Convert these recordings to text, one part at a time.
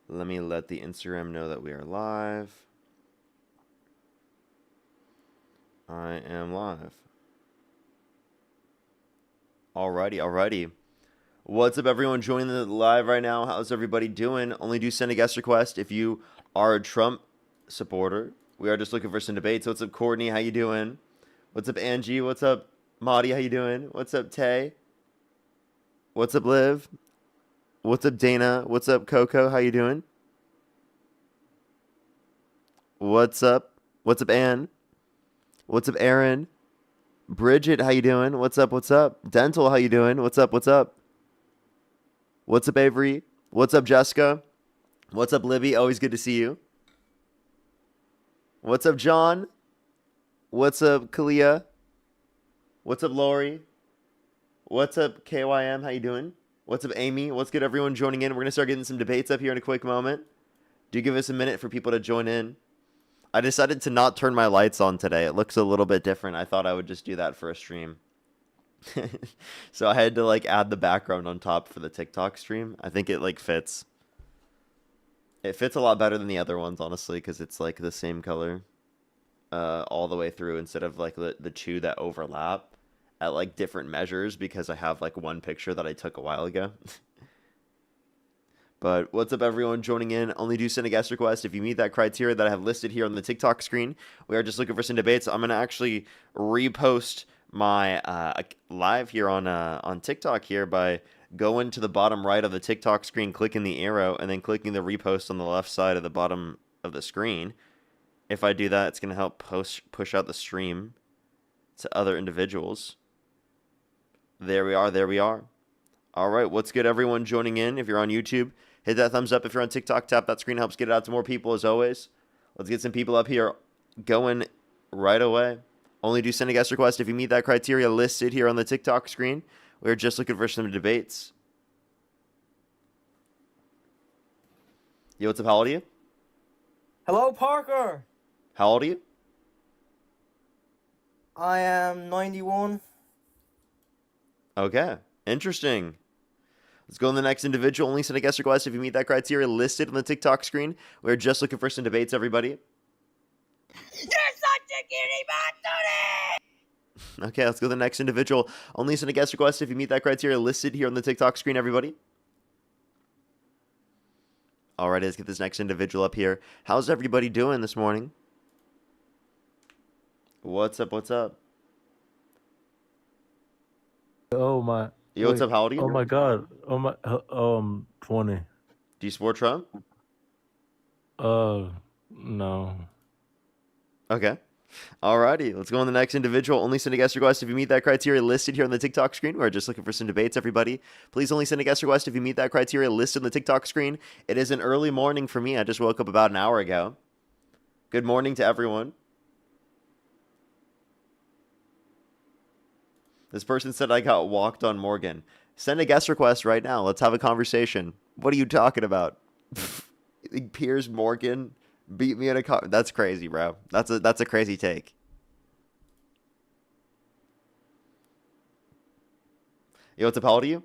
Let me let the Instagram know that we are live. I am live. Alrighty. What's up, everyone joining the live right now? How's everybody doing? Only do send a guest request if you are a Trump supporter. We are just looking for some debates. What's up, Courtney? How you doing? What's up, Angie? What's up, Maudie? How you doing? What's up, Tay? What's up, Liv? What's up, Dana? What's up, Coco? How you doing? What's up? What's up, Ann? What's up, Aaron? Bridget, how you doing? What's up? Dental, how you doing? What's up? What's up, Avery? What's up, Jessica? What's up, Libby? Always good to see you. What's up, John? What's up, Kalia? What's up, Lori? What's up, KYM? How you doing? What's up, Amy? What's good, everyone joining in? We're going to start getting some debates up here in a quick moment. Do give us a minute for people to join in. I decided to not turn my lights on today. It looks a little bit different. I thought I would just do that for a stream. So I had to add the background on top for the TikTok stream. I think it fits. It fits a lot better than the other ones, honestly, because it's the same color all the way through instead of the two that overlap at different measures, because I have one picture that I took a while ago. But what's up, everyone joining in? Only do send a guest request if you meet that criteria that I have listed here on the TikTok screen. We are just looking for some debates. I'm going to actually repost my live here on TikTok here by going to the bottom right of the TikTok screen, clicking the arrow, and then clicking the repost on the left side of the bottom of the screen. If I do that, it's going to help push out the stream to other individuals. There we are. All right, what's good, everyone joining in? If you're on YouTube, hit that thumbs up. If you're on TikTok, tap that screen. Helps get it out to more people, as always. Let's get some people up here going right away. Only do send a guest request if you meet that criteria listed here on the TikTok screen. We're just looking for some debates. Yo, what's up? How old are you? Hello, Parker. How old are you? I am 91. Okay, interesting. Let's go on the next individual. Only send a guest request if you meet that criteria listed on the TikTok screen. We're just looking for some debates, everybody. You're such a cutie bastard! Okay, let's go to the next individual. Only send a guest request if you meet that criteria listed here on the TikTok screen, everybody. All right, let's get this next individual up here. How's everybody doing this morning? What's up? Oh my. Yo, what's up? How old are you? Oh my God. Oh my. 20. Do you support Trump? No. Okay. Alrighty, let's go on the next individual. Only send a guest request if you meet that criteria listed here on the TikTok screen. We're just looking for some debates, everybody. Please only send a guest request if you meet that criteria listed on the TikTok screen. It is an early morning for me. I just woke up about an hour ago. Good morning to everyone. This person said I got walked on Morgan. Send a guest request right now. Let's have a conversation. What are you talking about? Piers Morgan beat me in a car. That's crazy, bro. That's a crazy take. Yo, what's up? How old are you?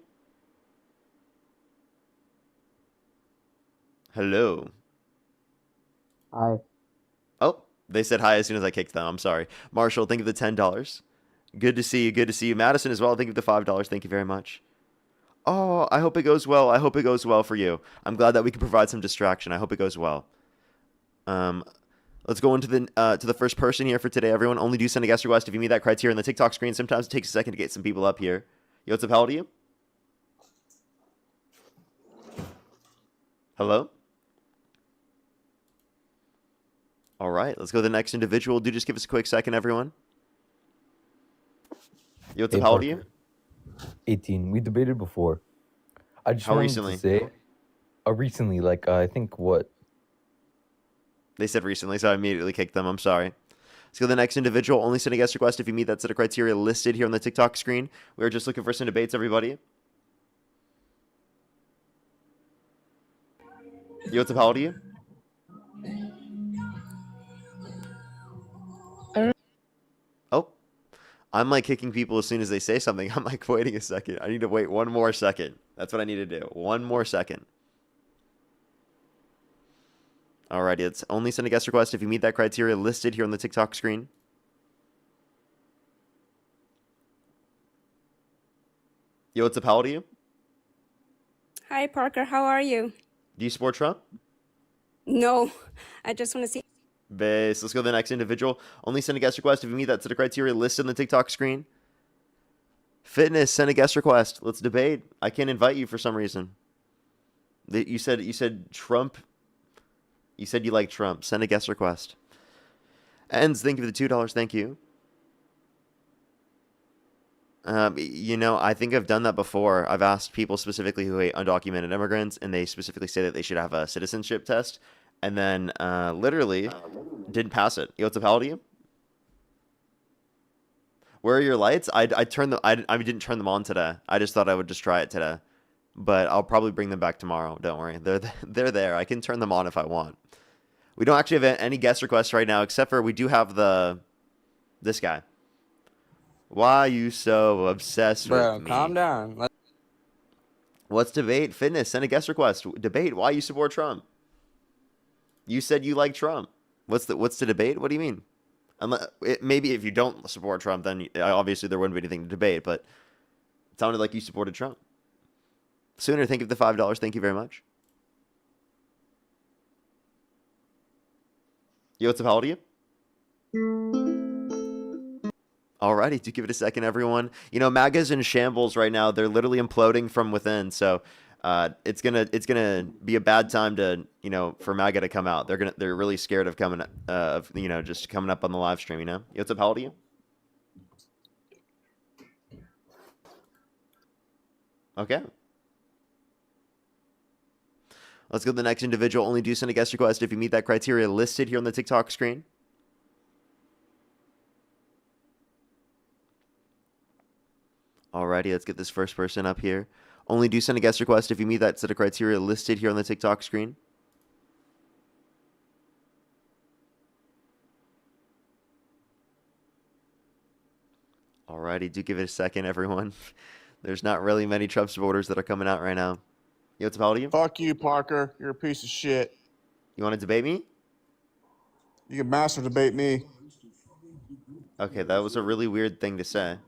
Hello. Hi. Oh, they said hi as soon as I kicked them. I'm sorry. Marshall, thank you for the $10. Good to see you. Madison as well. Thank you for the $5. Thank you very much. Oh, I hope it goes well. I hope it goes well for you. I'm glad that we can provide some distraction. I hope it goes well. Let's go into the first person here for today, everyone. Only do send a guest request if you meet that criteria on the TikTok screen. Sometimes it takes a second to get some people up here. Yo, what's up? How old are you? Hello? All right, let's go to the next individual. Do just give us a quick second, everyone. Yo, what's up? How old are you? 18. We debated before. I just How wanted recently? to say, recently, I think what? They said recently, so I immediately kicked them. I'm sorry. Let's go to the next individual. Only send a guest request if you meet that set of criteria listed here on the TikTok screen. We're just looking for some debates, everybody. Yo, what's up? How old are you? Oh, I'm kicking people as soon as they say something. I'm waiting a second. I need to wait one more second. That's what I need to do. One more second. Alrighty, it's only send a guest request if you meet that criteria listed here on the TikTok screen. Yo, what's up? How old are you? Hi, Parker. How are you? Do you support Trump? No, I just want to see. Base. Let's go to the next individual. Only send a guest request if you meet that set of criteria listed on the TikTok screen. Fitness, send a guest request. Let's debate. I can't invite you for some reason. You said Trump. You said you like Trump. Send a guest request. Ends, thank you for the $2. Thank you. I think I've done that before. I've asked people specifically who hate undocumented immigrants, and they specifically say that they should have a citizenship test, and then literally didn't pass it. Yo, what's up? How old are you? Where are your lights? I didn't turn them on today. I just thought I would just try it today, but I'll probably bring them back tomorrow. Don't worry, they're there. I can turn them on if I want. We don't actually have any guest requests right now, except for we do have this guy. Why are you so obsessed with me? Calm down. What's debate? Fitness, send a guest request. Debate, why you support Trump? You said you like Trump. What's the debate? What do you mean? Maybe if you don't support Trump, then obviously there wouldn't be anything to debate, but it sounded like you supported Trump. Sooner, thank you for the $5. Thank you very much. Yo, what's up? How old are you? Alrighty, do give it a second, everyone. MAGA's in shambles right now. They're literally imploding from within. So it's gonna be a bad time to for MAGA to come out. They're really scared of coming just coming up on the live stream. Yo, what's up? How old are you? Okay. Let's go to the next individual. Only do send a guest request if you meet that criteria listed here on the TikTok screen. Alrighty, let's get this first person up here. Only do send a guest request if you meet that set of criteria listed here on the TikTok screen. Alrighty, do give it a second, everyone. There's not really many Trump supporters that are coming out right now. Yo, what's up? How old are you? Fuck you, Parker. You're a piece of shit. You want to debate me? You can master debate me. Okay, that was a really weird thing to say.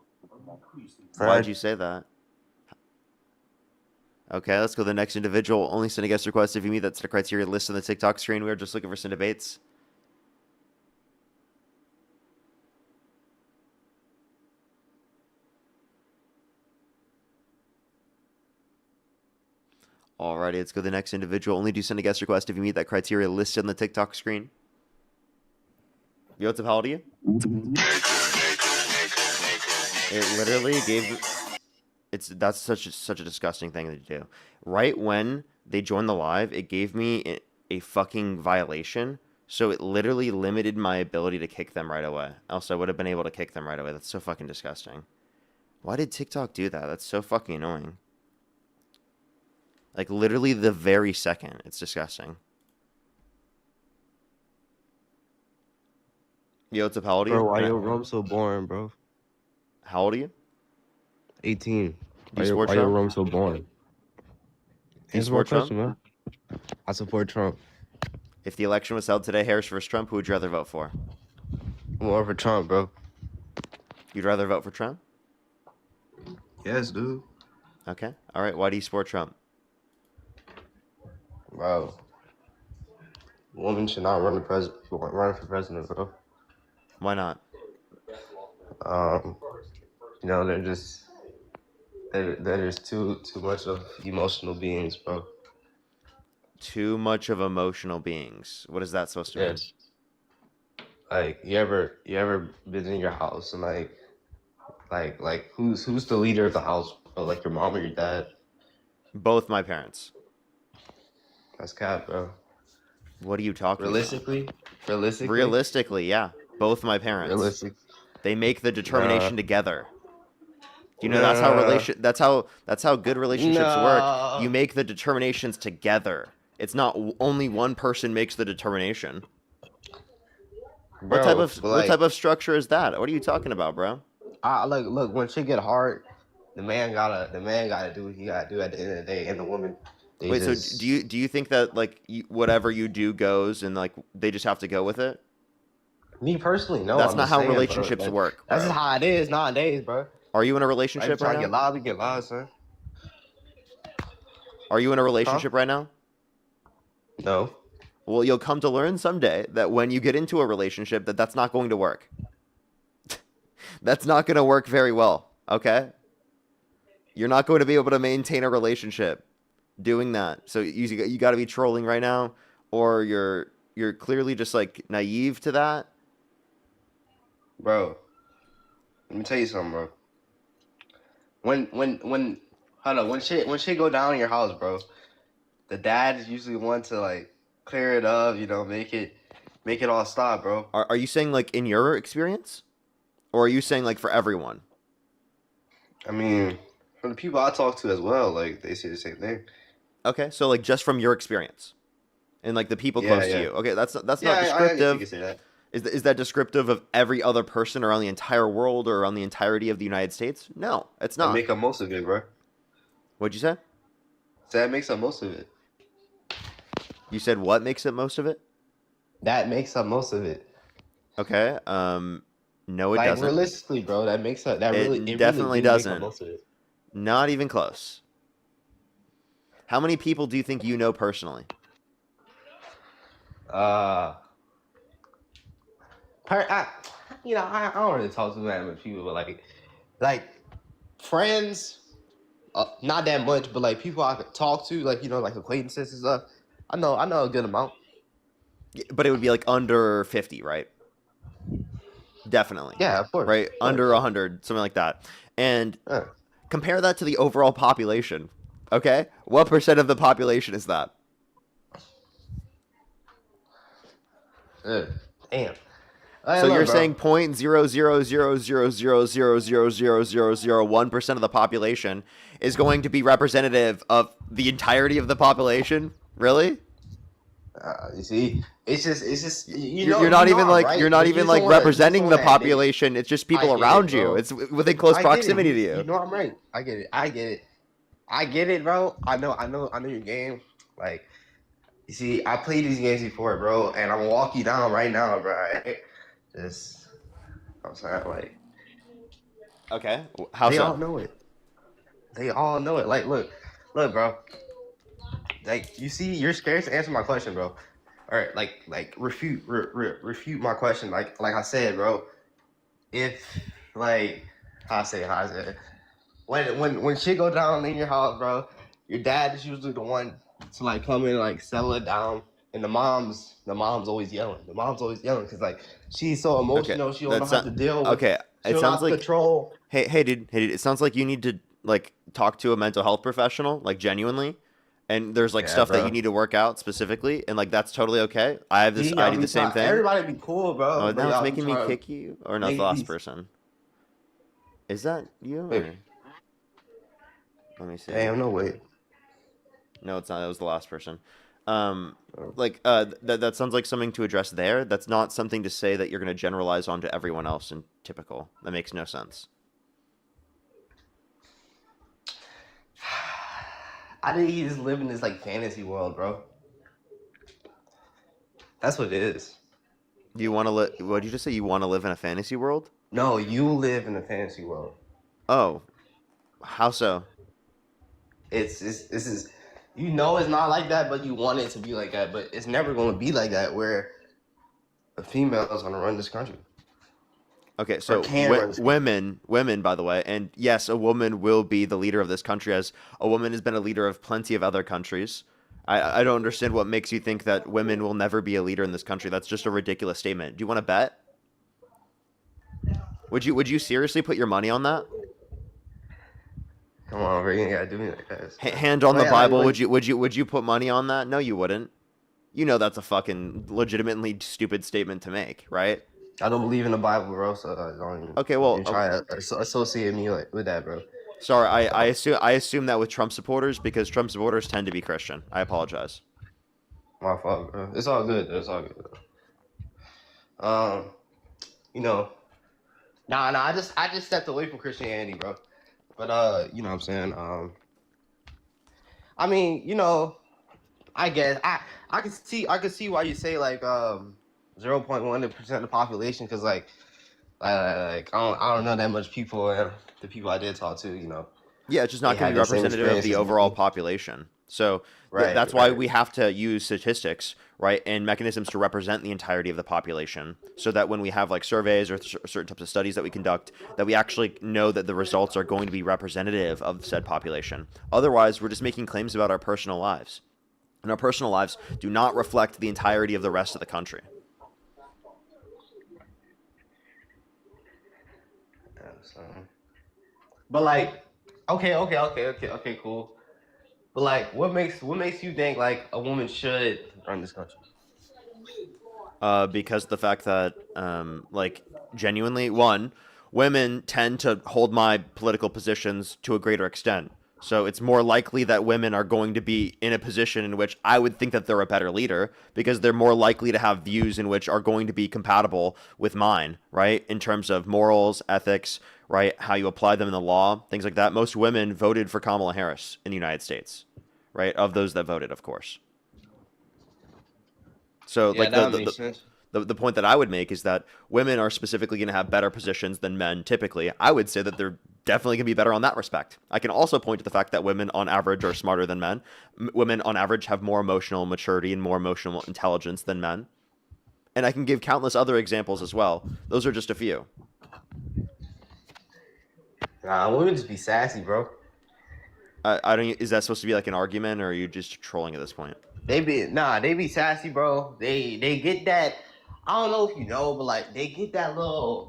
Fred. Why'd you say that? Okay, let's go to the next individual. Only send a guest request if you meet that set of criteria listed on the TikTok screen. We're just looking for some debates. Alrighty, let's go to the next individual. Only do send a guest request if you meet that criteria listed on the TikTok screen. Yo, what's up? How old are you? It literally gave... That's such a disgusting thing to do. Right when they joined the live, it gave me a fucking violation. So it literally limited my ability to kick them right away. Else I would have been able to kick them right away. That's so fucking disgusting. Why did TikTok do that? That's so fucking annoying. Like, literally the very second. It's disgusting. Yo, what's up? How old are you? Bro, why your room so boring, bro? How old are you? 18. Do you support why your Trump? room so boring? Do you Answer my support Trump? question, man. I support Trump. If the election was held today, Harris versus Trump, who would you rather vote for? More for Trump, bro. You'd rather vote for Trump? Yes, dude. Okay. All right. Why do you support Trump? Bro. Women should not run for president, bro. Why not? They're just they're just too much of emotional beings, bro. Too much of emotional beings. What is that supposed to mean? Yes. Like you ever been in your house and like who's the leader of the house, bro? Like your mom or your dad? Both my parents. That's cap, bro. What are you talking Realistically? about? Realistically, yeah. Both my parents. Realistic. They make the determination together. You know, Nah. that's how good relationships Nah. work. You make the determinations together. It's not only one person makes the determination. Bro, What type of structure is that? What are you talking about, bro? look when shit get hard, the man gotta do what he gotta do at the end of the day, and the woman, they Wait, so just do you think that like whatever you do goes and like they just have to go with it? me personally, no. That's I'm not just how saying, bro. relationships work, That's just bro. how it is nowadays, bro. Are you in a Every relationship time right I get now? loud, we get loud, son. Are you in a Huh? relationship right now? No. Well, you'll come to learn someday that when you get into a relationship that's not going to work. That's not going to work very well, okay? You're not going to be able to maintain a relationship doing that. So you got to be trolling right now, or you're clearly just like naive to that. Bro, let me tell you something, bro. When hold on, when shit go down in your house, bro, the dad is usually one to like clear it up, you know, make it all stop, bro. Are you saying like in your experience, or are you saying like for everyone? I mean, from the people I talk to as well, like they say the same thing. Okay, so like just from your experience and like the people Yeah, close to yeah. you. Okay, that's not Yeah, I guess you descriptive. could say that. Is that descriptive of every other person around the entire world or around the entirety of the United States? No, it's That not. make up most of it, bro. What'd you say? So that makes up most of it. You said what makes it most of it? That makes up most of it. Okay. No, it Like doesn't. realistically, bro, that makes up. It definitely really do make up doesn't. most of it. Not even close. How many people do you think you know personally? I don't really talk to that much people, but like friends, not that much, but like people I could talk to, like like acquaintances and stuff. I know a good amount. But it would be like under 50, right? Definitely. Yeah, of course. Right? Of course. Under 100, something like that. And Yeah. compare that to the overall population. Okay? What percent of the population is that? Yeah. Damn. So you're saying 0.0000000000001% of the population is going to be representative of the entirety of the population? Really? You see, it's just You're not even like right? you're not But even just like don't wanna- representing just the don't wanna admit it. population. It's just people I get around it, you. bro. It's within close I get proximity it. to you. You know I'm right. I get it. I get it, bro. I know your game. Like, you see, I played these games before, bro, and I'm gonna walk you down right now, bro. Right? Just, I'm saying, like, Okay. How they so? all know it. They all know it. Like, look, bro. Like, you see, you're scared to answer my question, bro. All right, like refute my question. Like I said, bro. If like how I say it. When shit go down in your house, bro, your dad is usually the one to like come in and like settle it down, and the mom's always yelling. The mom's always yelling because like she's so emotional. She don't know how to deal with. Okay. She It don't know how sounds to like control. hey dude. It sounds like you need to like talk to a mental health professional, like genuinely. And there's like Yeah, stuff that bro. you need to work out specifically, and like that's totally okay. I do the same thing. Everybody be cool, bro. Oh, but now it's y'all be making me trying to kick you, or not make the last these- person. Is that you? Wait. Or... Let me see. Damn, no way. No, it's not. That was the last person. That sounds like something to address there. That's not something to say that you're going to generalize onto everyone else in typical. That makes no sense. I think he just live in this like fantasy world, bro. That's what it is. Do you want to live? What did you just say? You want to live in a fantasy world? No, you live in a fantasy world. Oh, how so? This is it's not like that, but you want it to be like that, but it's never going to be like that where a female is going to run this country. Okay, so cameras. women, by the way, and yes, a woman will be the leader of this country, as a woman has been a leader of plenty of other countries. I don't understand what makes you think that women will never be a leader in this country. That's just a ridiculous statement. Do you want to bet? Would you seriously put your money on that? Come on, bro, you ain't got to do me like that. Hand on Oh, the yeah, Bible. like- Would you put money on that? No, you wouldn't. You know that's a fucking legitimately stupid statement to make, right? I don't believe in the Bible, bro, so I don't even, Okay, well, even try to associate me with that, bro. Sorry, I assume that with Trump supporters because Trump supporters tend to be Christian. I apologize. My fault, bro. It's all good. It's all good. Nah. I just stepped away from Christianity, bro. But you know what I'm saying? I mean, you know, I guess I could see why you say like 0.1% of the population, because like I don't know that much people, and the people I did talk to, you know, Yeah, it's just they not going to had be the same representative of the experiences. overall population. So Right, that's why right. we have to use statistics, right, and mechanisms to represent the entirety of the population, so that when we have like surveys or certain types of studies that we conduct, that we actually know that the results are going to be representative of said population. Otherwise, we're just making claims about our personal lives, and our personal lives do not reflect the entirety of the rest of the country. Yeah, so. But like, okay, cool. But like, what makes you think like a woman should run this country? Because the fact that, like, genuinely, one, women tend to hold my political positions to a greater extent. So it's more likely that women are going to be in a position in which I would think that they're a better leader, because they're more likely to have views in which are going to be compatible with mine, right? In terms of morals, ethics, right? How you apply them in the law, things like that. Most women voted for Kamala Harris in the United States, right? Of those that voted, of course. So, Yeah, like, that makes sense. the point that I would make is that women are specifically going to have better positions than men typically. I would say that they're definitely going to be better on that respect. I can also point to the fact that women on average are smarter than men. Women on average have more emotional maturity and more emotional intelligence than men. And I can give countless other examples as well. Those are just a few. Nah, women just be sassy, bro. I don't. Is that supposed to be like an argument, or are you just trolling at this point? They be sassy, bro. They get that. I don't know if you know, but like they get that. I don't know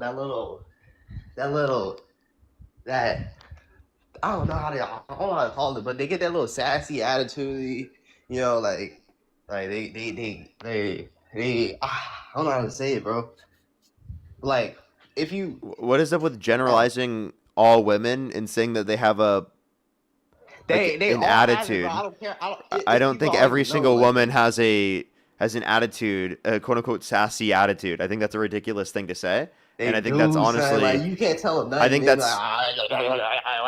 I don't know how to call it, but they get that little sassy attitude. You know, like I don't know how to say it, bro. Like if you What is up with uh, generalizing all women and saying that they have they an all have it, bro. I attitude? don't care. I It's don't people think I don't every even know. single Like, woman has an attitude, a quote unquote sassy attitude. I think that's a ridiculous thing to say, and they I think that's do, son. Like honestly, you can't tell them I nothing. think They be like, that's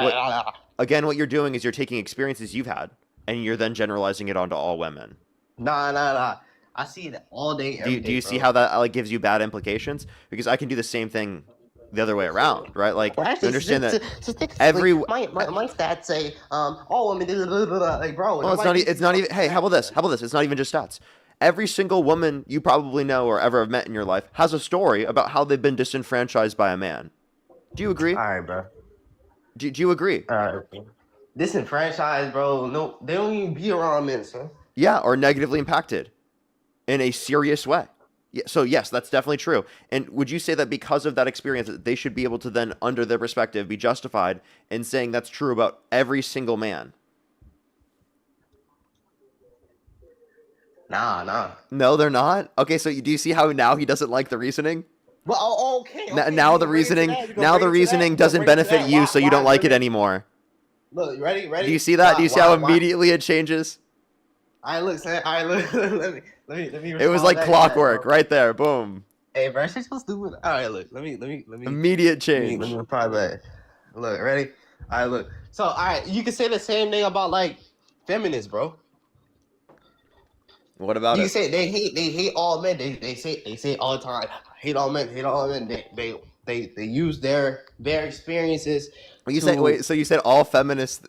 what again what you're doing is you're taking experiences you've had and you're then generalizing it onto all women. nah. I see it all day, Do every you, do day, you see bro. how that like gives you bad implications? Because I can do the same thing the other way around, right? Like Well, you actually, understand that statistically, every my stats say, all women, like, bro, well, nobody thinks it's these not even. fucking Hey, how about stats, this? man. How about this? It's not even just stats. Every single woman you probably know or ever have met in your life has a story about how they've been disenfranchised by a man. Do you agree? All right, bro. Do you agree? All right. Disenfranchised, bro. No, they don't even be around men, son. Yeah, or negatively impacted in a serious way. Yeah, so yes, that's definitely true. And would you say that because of that experience, that they should be able to then, under their perspective, be justified in saying that's true about every single man? Nah. No, they're not. Okay, so do you see how now he doesn't like the reasoning? Well, okay. Now We the can bring it to reasoning that. We can now bring the it to that. reasoning We can doesn't bring it to benefit that. you, so you don't Why like it bring it? anymore. Look, ready? Do you see that? Do you see how Why? immediately it changes? All right, look, son. All right, look. Let me It was respond like back to that, clockwork bro. right there. Boom. Hey, bro, she's so stupid. All right, look. Immediate Let me change. reply back. Look, ready? All right, look. So, all right, you can say the same thing about like feminists, bro. What about You can it? say they hate all men. They say it all the time. Hate all men. Hate all men. They use their experiences You say to. wait, so you said all feminists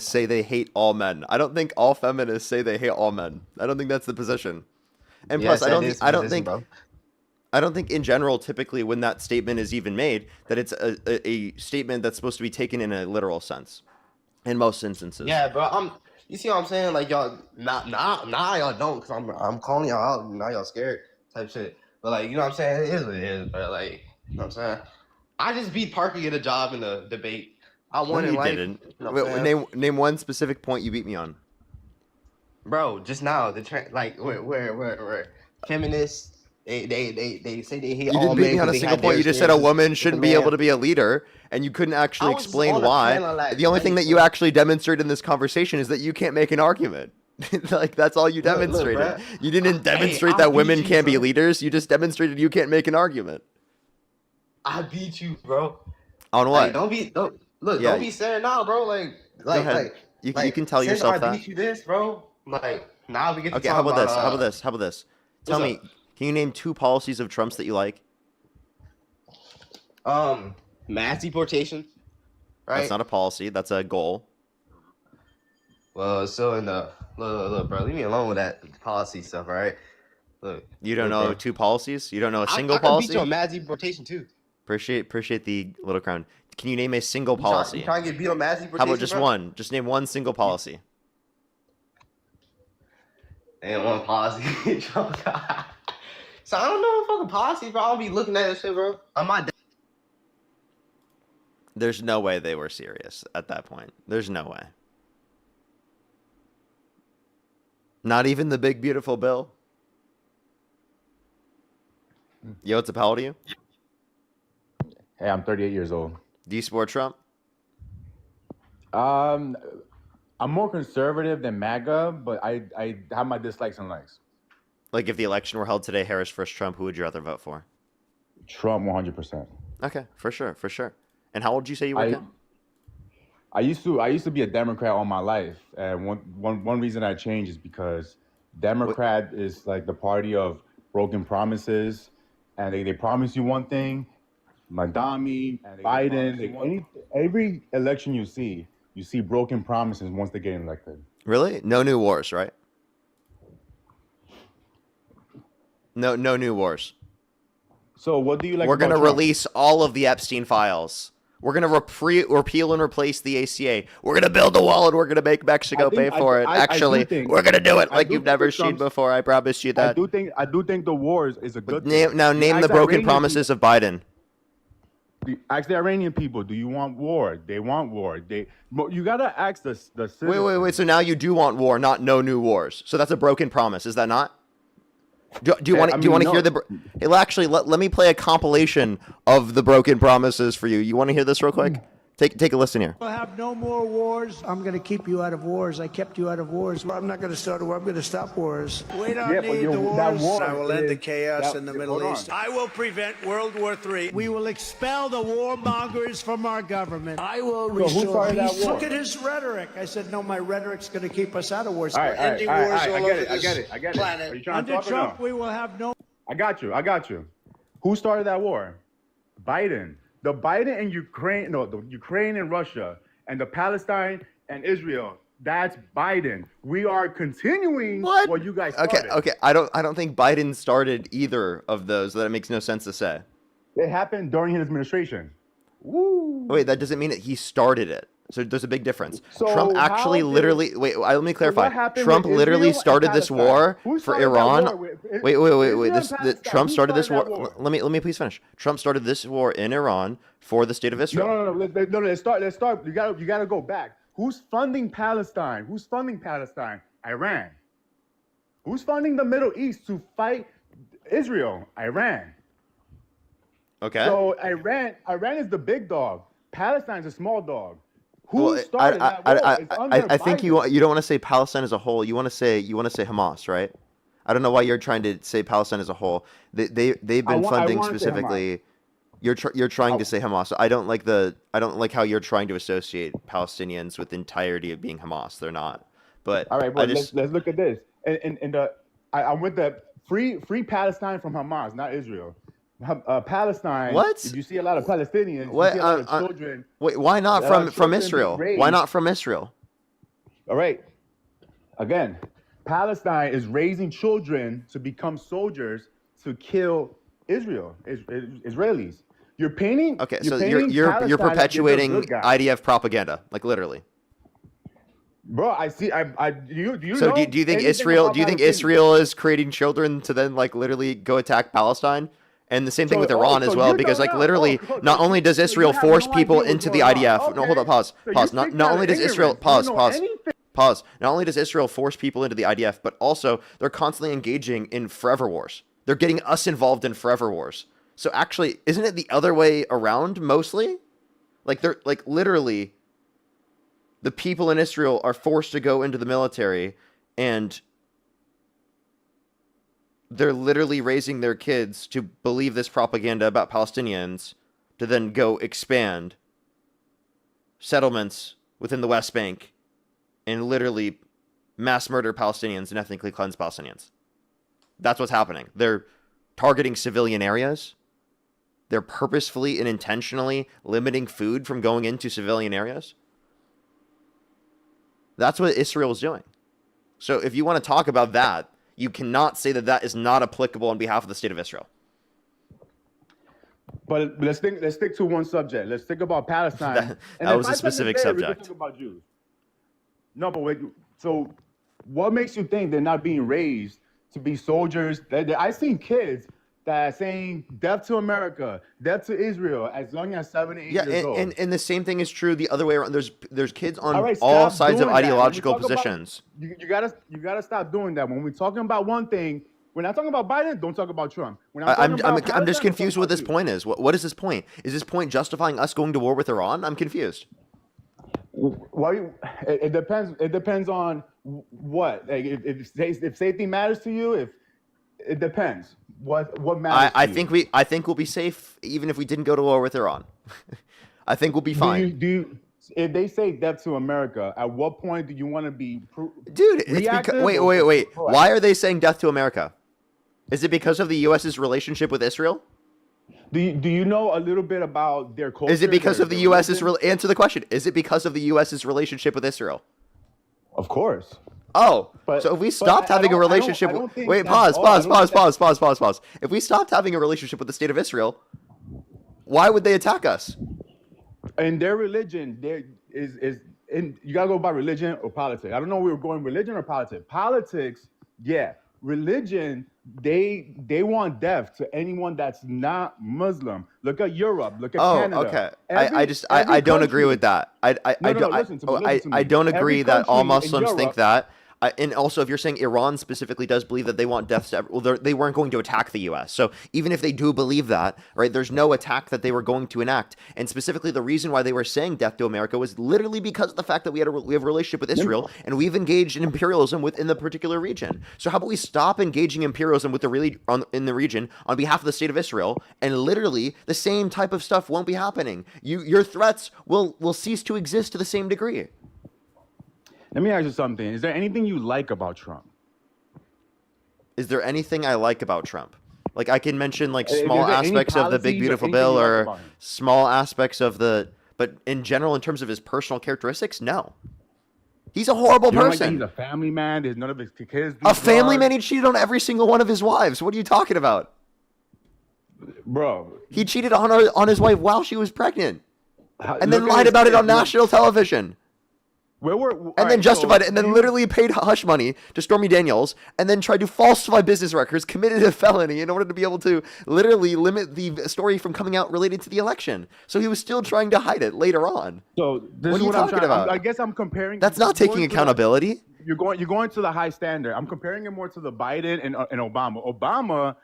say they hate all men. I don't think all feminists say they hate all men. I don't think that's the position. And plus Yes, that is the I don't position, think bro. I don't think in general, typically when that statement is even made, that it's a statement that's supposed to be taken in a literal sense. In most instances. Yeah, bro. You see what I'm saying? Like y'all, nah, y'all don't, cause I'm calling y'all out. Now y'all scared, type shit. But like, you know what I'm saying? It is what it is. But like, you know what I'm saying? I just beat Parker get a job in the debate. I No, won in you life. didn't. You know what I'm saying? Name one specific point you beat me on. Bro, just now like where feminists they say they hate You all didn't beat men me on because a they single had their point. You just said a experiences woman with a shouldn't be able man. to be a leader, and you couldn't actually I was just explain on a why. panel The only thing that you so, actually demonstrated in this conversation is that you can't make an argument. Like that's all you look, demonstrated. bro. You didn't demonstrate I that beat women you, can't be son. leaders. You just demonstrated you can't make an argument. I beat you, bro. On Like, what? don't be don't. Look, Yeah, don't be saying nah, bro. Like, go ahead. You can tell since yourself I that. beat you this, bro. Like, now we get to Okay, talk how about about this? How about this? How about this? Tell what's me, up? can you name 2 policies of Trump's that you like? Mass deportation, That's right? not a policy. That's a goal. Well, so in the look, bro, leave me alone with that policy stuff, all right? You don't Look, know bro. 2 policies? You don't know a single I could beat you policy? on mass deportation too. Appreciate the little crown. Can you name a single You policy? trying to get beat on mass How deportation, about just bro? one? Just name one single policy. And one policy. So I don't know fucking policy, bro. I'll be looking at this shit, bro. On my There's no way they were serious at that point. There's no way. Not even the big beautiful bill. Yo, what's up? How old are you? Hey, I'm 38 years old. Do you support Trump? I'm more conservative than MAGA, but I have my dislikes and likes. Like if the election were held today, Harris versus Trump, who would you rather vote for? Trump 100%. Okay, for sure, for sure. And how old did you say you were? Ken? I used to be a Democrat all my life, and one reason I changed is because Democrat is like the party of broken promises, and they promise you one thing. Madami, Biden, every election you see broken promises once they get elected. Really? No new wars, right? No new wars. So what do you like? We're going to about Trump? release all of the Epstein files. We're going to repeal and replace the ACA. We're going to build a wall and we're going to make Mexico pay for it. Actually, we're going to do it like you've never seen before. I promise you that. I do think the wars is a good thing. Now name the broken promises of Biden. Ask the Iranian people, do you want war? They want war. You gotta ask the citizens. Wait. So now you do want war, not no new wars. So that's a broken promise, is that not? Do you want to hear the? Well, actually, let me play a compilation of the broken promises for you. You want to hear this real quick? Take a listen here. We'll have no more wars. I'm going to keep you out of wars. I kept you out of wars. I'm not going to start a war. I'm going to stop wars. We don't need the wars. I will end the chaos in the Middle East. I will prevent World War III. We will expel the warmongers from our government. I will restore peace. Look at his rhetoric. I said, no, my rhetoric's going to keep us out of wars. We're ending wars all over this planet. Are you trying to Under talk Trump, or no? we will have no... I got you. Who started that war? Biden. The Biden and Ukraine, no, the Ukraine and Russia, and the Palestine and Israel. That's Biden. We are continuing what you guys started. Okay. I don't think Biden started either of those. That makes no sense to say. It happened during his administration. Woo. Wait, that doesn't mean that he started it. So there's a big difference. So Trump actually literally let me clarify. Trump literally started this war for Iran. Wait. Trump started this war. Let me please finish. Trump started this war in Iran for the state of Israel. No. Let's start. You gotta go back. Who's funding Palestine? Iran. Who's funding the Middle East to fight Israel? Iran. Okay. So Iran is the big dog. Palestine's a small dog. Who started that war? I think you don't want to say Palestine as a whole. You want to say Hamas, right? I don't know why you're trying to say Palestine as a whole. They've been funding specifically. You're trying to say Hamas. I don't like how you're trying to associate Palestinians with the entirety of being Hamas. They're not. But all right, well, let's look at this. I'm with the free Palestine from Hamas, not Israel. Palestine. What? If you see a lot of Palestinians, what? You see a lot of children. Wait, why not from Israel? Why not from Israel? All right. Again, Palestine is raising children to become soldiers to kill Israelis. You're painting. Okay, so you're perpetuating IDF propaganda, like literally. Bro, I see. Do you so know do you think Israel? Do you think Israel is creating children to then like literally go attack Palestine? And the same thing with Iran as well, because like literally, not only does Israel force people into the IDF. No, hold on, pause. Not only does Israel pause. Not only does Israel force people into the IDF, but also they're constantly engaging in forever wars. They're getting us involved in forever wars. So actually, isn't it the other way around mostly? Like they're like literally, the people in Israel are forced to go into the military, and they're literally raising their kids to believe this propaganda about Palestinians to then go expand settlements within the West Bank and literally mass murder Palestinians and ethnically cleanse Palestinians. That's what's happening. They're targeting civilian areas. They're purposefully and intentionally limiting food from going into civilian areas. That's what Israel is doing. So if you want to talk about that, you cannot say that that is not applicable on behalf of the state of Israel. But let's stick to one subject. Let's think about Palestine. That was a specific subject. We can talk about Jews. No, but wait. So, what makes you think they're not being raised to be soldiers? I've seen kids that are saying "Death to America," "Death to Israel" as young as 7, 8 years old. And the same thing is true the other way around. There's kids on right, all stop sides of doing that. ideological When we talk about- positions. You gotta stop doing that. When we're talking about one thing, we're not talking about Biden. Don't talk about Trump. When I'm talking about just Palestine, confused don't what talk this about point is. What is this point? Is this point justifying us going to war with Iran? I'm confused. Well, it depends. It depends on what. Like, if safety matters to you, if it depends. What matters? I to think you. I think we'll be safe even if we didn't go to war with Iran. I think we'll be fine. If they say "Death to America," at what point do you want to be? Dude, it's reactive wait. or proactive? Why are they saying death to America? Is it because of the U.S.'s relationship with Israel? Do you know a little bit about their culture? Is it because of the U.S.'s religion? answer the question? Is it because of the U.S.'s relationship with Israel? Of course. Oh, But- so if we but stopped having a I don't relationship, think wait, that's all. I don't think pause. If we stopped having a relationship with the state of Israel, why would they attack us? In their religion, there is you gotta go by religion or politics. I don't know if we were going religion or politics. Politics, yeah. Religion, they want death to anyone that's not Muslim. Look at Europe. Look at Oh, Canada. okay. Every I don't agree country- with that. I listen to me, listen to me. I don't Every agree that all country in Muslims think Europe- that. And also, if you're saying Iran specifically does believe that they want deaths to well, they weren't going to attack the U.S. So even if they do believe that, right, there's no attack that they were going to enact. And specifically, the reason why they were saying death to America was literally because of the fact that we have a relationship with Israel and we've engaged in imperialism within the particular region. So how about we stop engaging imperialism with in the region on behalf of the state of Israel, and literally the same type of stuff won't be happening. Your threats will cease to exist to the same degree. Let me ask you something. Is there anything you like about Trump? Is there anything I like about Trump? Like I can mention like Is small there any aspects of the policies big or beautiful anything bill you like or about him? small aspects of but in general, in terms of his personal characteristics, no. He's a horrible You don't like that person. he's a family man. There's none of his kids. do A family drugs? man. He cheated on every single one of his wives. What are you talking about? Bro. He cheated on his wife while she was pregnant, and then look at lied his about it kids. on national television. And Then justified it, and then literally paid hush money to Stormy Daniels, and then tried to falsify business records, committed a felony in order to be able to literally limit the story from coming out related to the election. So he was still trying to hide it later on. So this What is are you what I'm talking trying. about? I guess I'm comparing. That's not you're taking going to accountability. You're going to the high standard. I'm comparing it more to the Biden and Obama. Obama,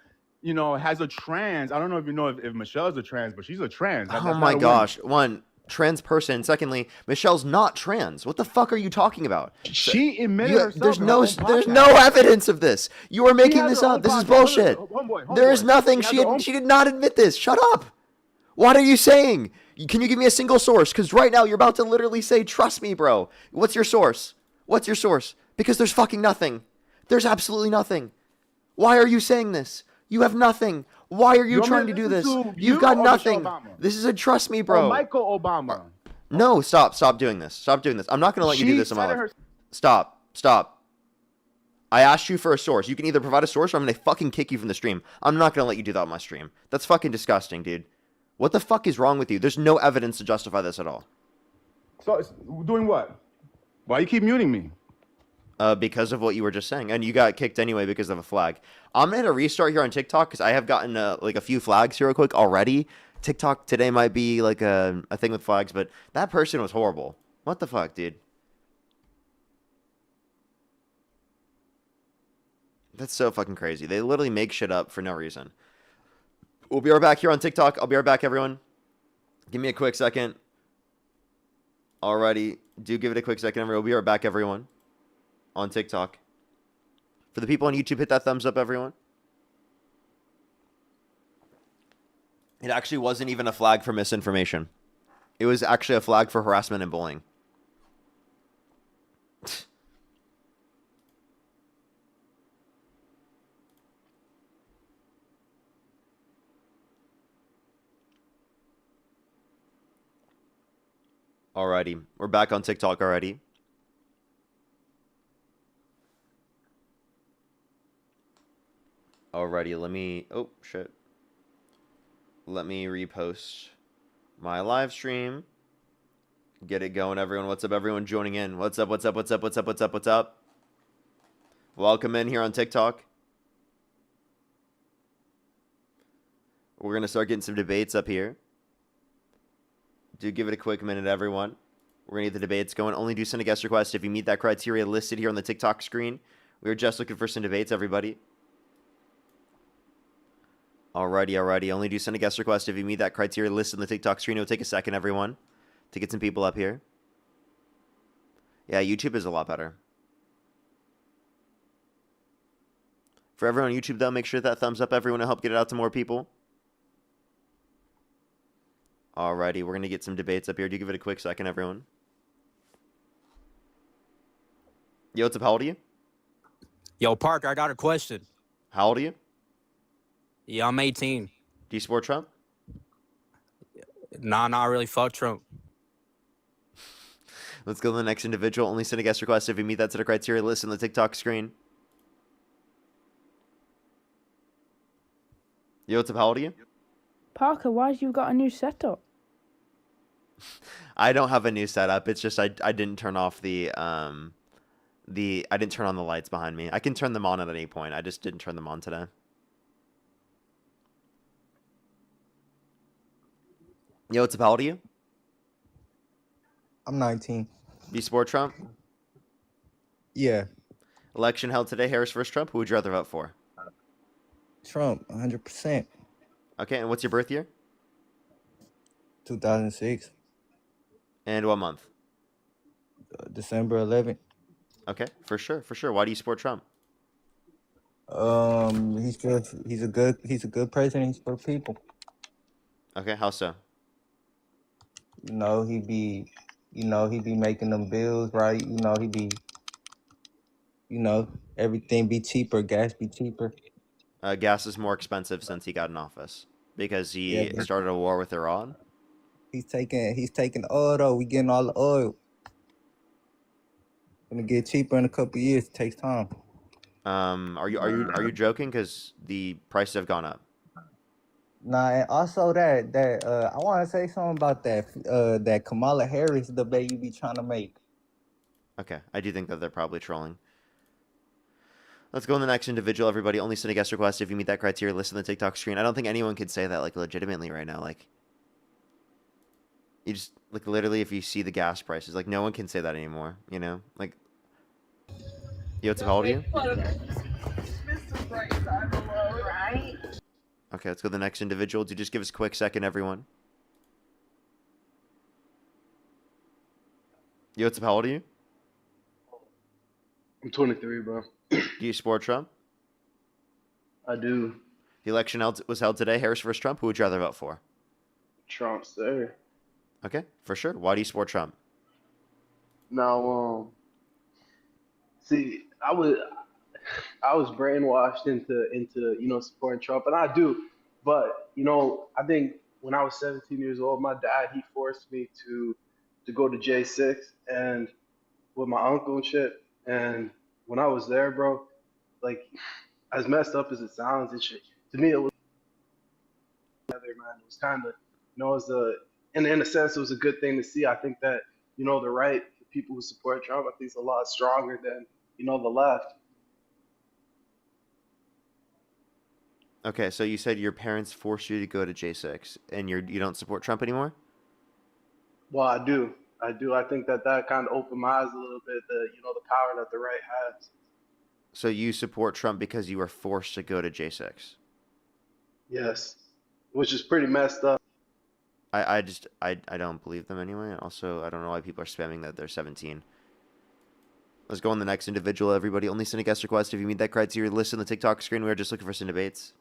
has a trans. I don't know if you know if Michelle's a trans, but she's a trans. Oh That's my not a gosh. One, trans person. Secondly, Michelle's not trans. What the fuck are you talking about? woman. She admitted herself. There's in her no own there's podcast. no evidence of this. You are making has this her up. own This is podcast. bullshit. Homeboy, There is nothing. She has her own- She did not admit this. Shut up. What are you saying? Can you give me a single source? Because right now you're about to literally say, "Trust me, bro." What's your source? What's your source? Because there's fucking nothing. There's absolutely nothing. Why are you saying this? You have nothing. Why are you want me trying to to do listen this? to You've you got or Michelle nothing. Obama? This is a trust me, Or bro. Michael Obama. No, stop doing this. Stop doing this. I'm not gonna let you do She this in my said it life. her- Stop. I asked you for a source. You can either provide a source or I'm gonna fucking kick you from the stream. I'm not gonna let you do that on my stream. That's fucking disgusting, dude. What the fuck is wrong with you? There's no evidence to justify this at all. So it's doing what? Why you keep muting me? Because of what you were just saying, and you got kicked anyway because of a flag. I'm gonna restart here on TikTok because I have gotten like a few flags here real quick already. TikTok today might be like a thing with flags, but that person was horrible. What the fuck, dude? That's so fucking crazy. They literally make shit up for no reason. We'll be right back here on TikTok. I'll be right back, everyone. Give me a quick second. Alrighty. Do give it a quick second, everyone. We'll be right back, everyone. On TikTok. For the people on YouTube, hit that thumbs up, everyone. It actually wasn't even a flag for misinformation. It was actually a flag for harassment and bullying. Alrighty, we're back on TikTok already. Alrighty, let me... Oh, shit. Let me repost my live stream. Get it going, everyone. What's up, everyone joining in? What's up, what's up, what's up, what's up, what's up, what's up? Welcome in here on TikTok. We're going to start getting some debates up here. Do give it a quick minute, everyone. We're going to get the debates going. Only do send a guest request if you meet that criteria listed here on the TikTok screen. We were just looking for some debates, everybody. Alrighty. Only do send a guest request if you meet that criteria listed on the TikTok screen. It'll take a second, everyone, to get some people up here. Yeah, YouTube is a lot better. For everyone on YouTube, though, make sure that thumbs up, everyone, to help get it out to more people. Alrighty, we're going to get some debates up here. Do give it a quick second, everyone. Yo, what's up? How old are you? Yo, Parker, I got a question. How old are you? Yeah, I'm 18. Do you support Trump? Nah, not really. Fuck Trump. Let's go to the next individual. Only send a guest request if you meet that set of criteria listed on the TikTok screen. Yo, what's up? How old are you? Parker, why have you got a new setup? I don't have a new setup. It's just I didn't turn off I didn't turn on the lights behind me. I can turn them on at any point. I just didn't turn them on today. Yo, what's up? How old are you? I'm 19. Do you support Trump? Yeah, Election held today. Harris versus Trump. Who would you rather vote for? Trump, 100%. Okay, and what's your birth year? 2006, And what month? December 11th. Okay, for sure. Why do you support Trump? He's good. He's a good president. He's for the people. Okay, how so? He be making them bills right. Everything be cheaper. Gas be cheaper. Gas is more expensive since he got in office because he Yeah, started a war with Iran. he's taking oil though. We getting all the oil. Gonna get cheaper in a couple years. It takes time. Are you joking? Because the prices have gone up. Nah, and also that I want to say something about that Kamala Harris debate you be trying to make. Okay, I do think that they're probably trolling. Let's go on the next individual, everybody. Only send a guest request if you meet that criteria listed on the TikTok screen. I don't think anyone could say that, like, legitimately right now. Like, you just, like, literally, if you see the gas prices, like, no one can say that anymore, you know? Like, yo, what's up? How old are you? Okay, let's go to the next individual. Do just give us a quick second, everyone. Yo, what's up? How old are you? I'm 23, bro. Do you support Trump? I do. The election was held today. Harris versus Trump. Who would you rather vote for? Trump, sir. Okay, for sure. Why do you support Trump? Now, see, I was brainwashed into supporting Trump, and I do. But I think when I was 17 years old, my dad he forced me to go to J6 and with my uncle and shit. And when I was there, bro, like as messed up as it sounds, to me it was man. It was kind of it was in a sense it was a good thing to see. I think that the right, the people who support Trump, I think is a lot stronger than the left. Okay, so you said your parents forced you to go to J6, and you don't support Trump anymore? Well, I do. I think that kind of opened my eyes a little bit. The power that the right has. So you support Trump because you were forced to go to J6? Yes, which is pretty messed up. I don't believe them anyway. And also, I don't know why people are spamming that they're 17. Let's go on the next individual, everybody. Only send a guest request if you meet that criteria listed on the TikTok screen. We are just looking for some debates.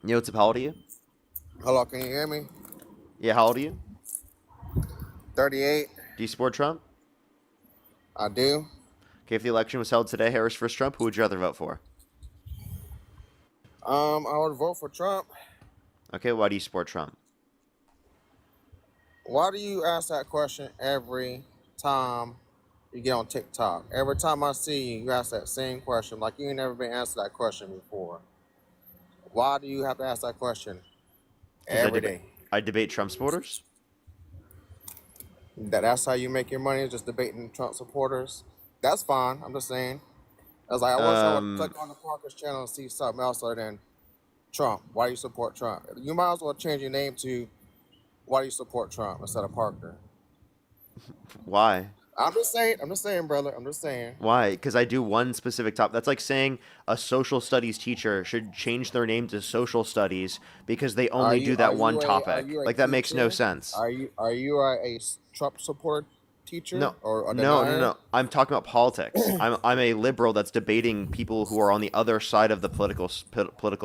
Yo, what's up? How old are you? Hello, can you hear me? Yeah, how old are you? 38. Do you support Trump? I do. Okay, if the election was held today, Harris versus Trump, who would you rather vote for? I would vote for Trump. Okay, why do you support Trump? Why do you ask that question every time you get on TikTok? Every time I see you, you ask that same question. Like you ain't never been asked that question before. Why do you have to ask that question Because every day? I debate Trump supporters. That's how you make your money, is just debating Trump supporters. That's fine. I'm just saying. I was like, I wish I would click on the Parker's channel and see something else other than Trump. Why do you support Trump? You might as well change your name to why do you support Trump instead of Parker? Why? I'm just saying, brother. I'm just saying. Why? Because I do one specific topic. That's like saying a social studies teacher should change their name to social studies because they only do that one topic. Like that makes no sense. Are you a Trump supporter teacher? No, or a no, denier? no. I'm talking about politics. I'm a liberal that's debating people who are on the other side of the political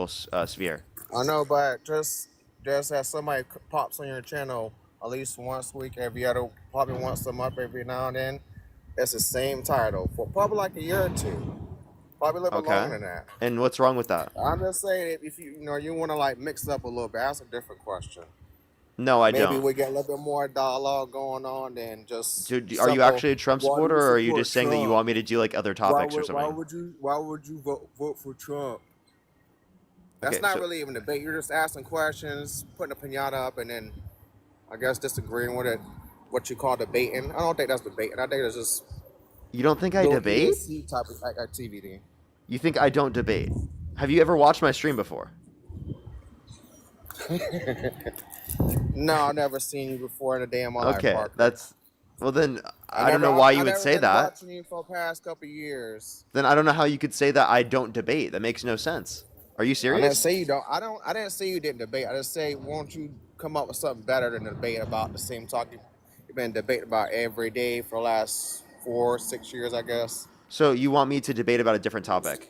sphere. I know, but just as somebody pops on your channel at least once a week, every other, probably once a month, every now and then, it's the same title for probably like a year or two, probably a little bit longer than that. And what's wrong with that? I'm just saying, if you want to like mix up a little bit, that's a different question. No, I don't. Maybe we get a little bit more dialogue going on than just. Dude, are you actually a Trump supporter, or are you just saying that you want me to do like other topics or something? Why would you vote for Trump? That's not really even a debate. You're just asking questions, putting a pinata up, and then I guess disagreeing with it. What you call debating? I don't think that's debating. I think it's just. You don't think I debate? Type of activity. You think I don't debate? Have you ever watched my stream before? No, I've never seen you before in a day in my life. Okay, Parker. that's. Well, then I don't know why you would say that. I've been watching you for the past couple of years. Then I don't know how you could say that I don't debate. That makes no sense. Are you serious? I didn't say you don't. I didn't say you didn't debate. I just say, won't you come up with something better than debate about the same topic you've been debating about every day for the last 4-6 years, I guess. So you want me to debate about a different topic?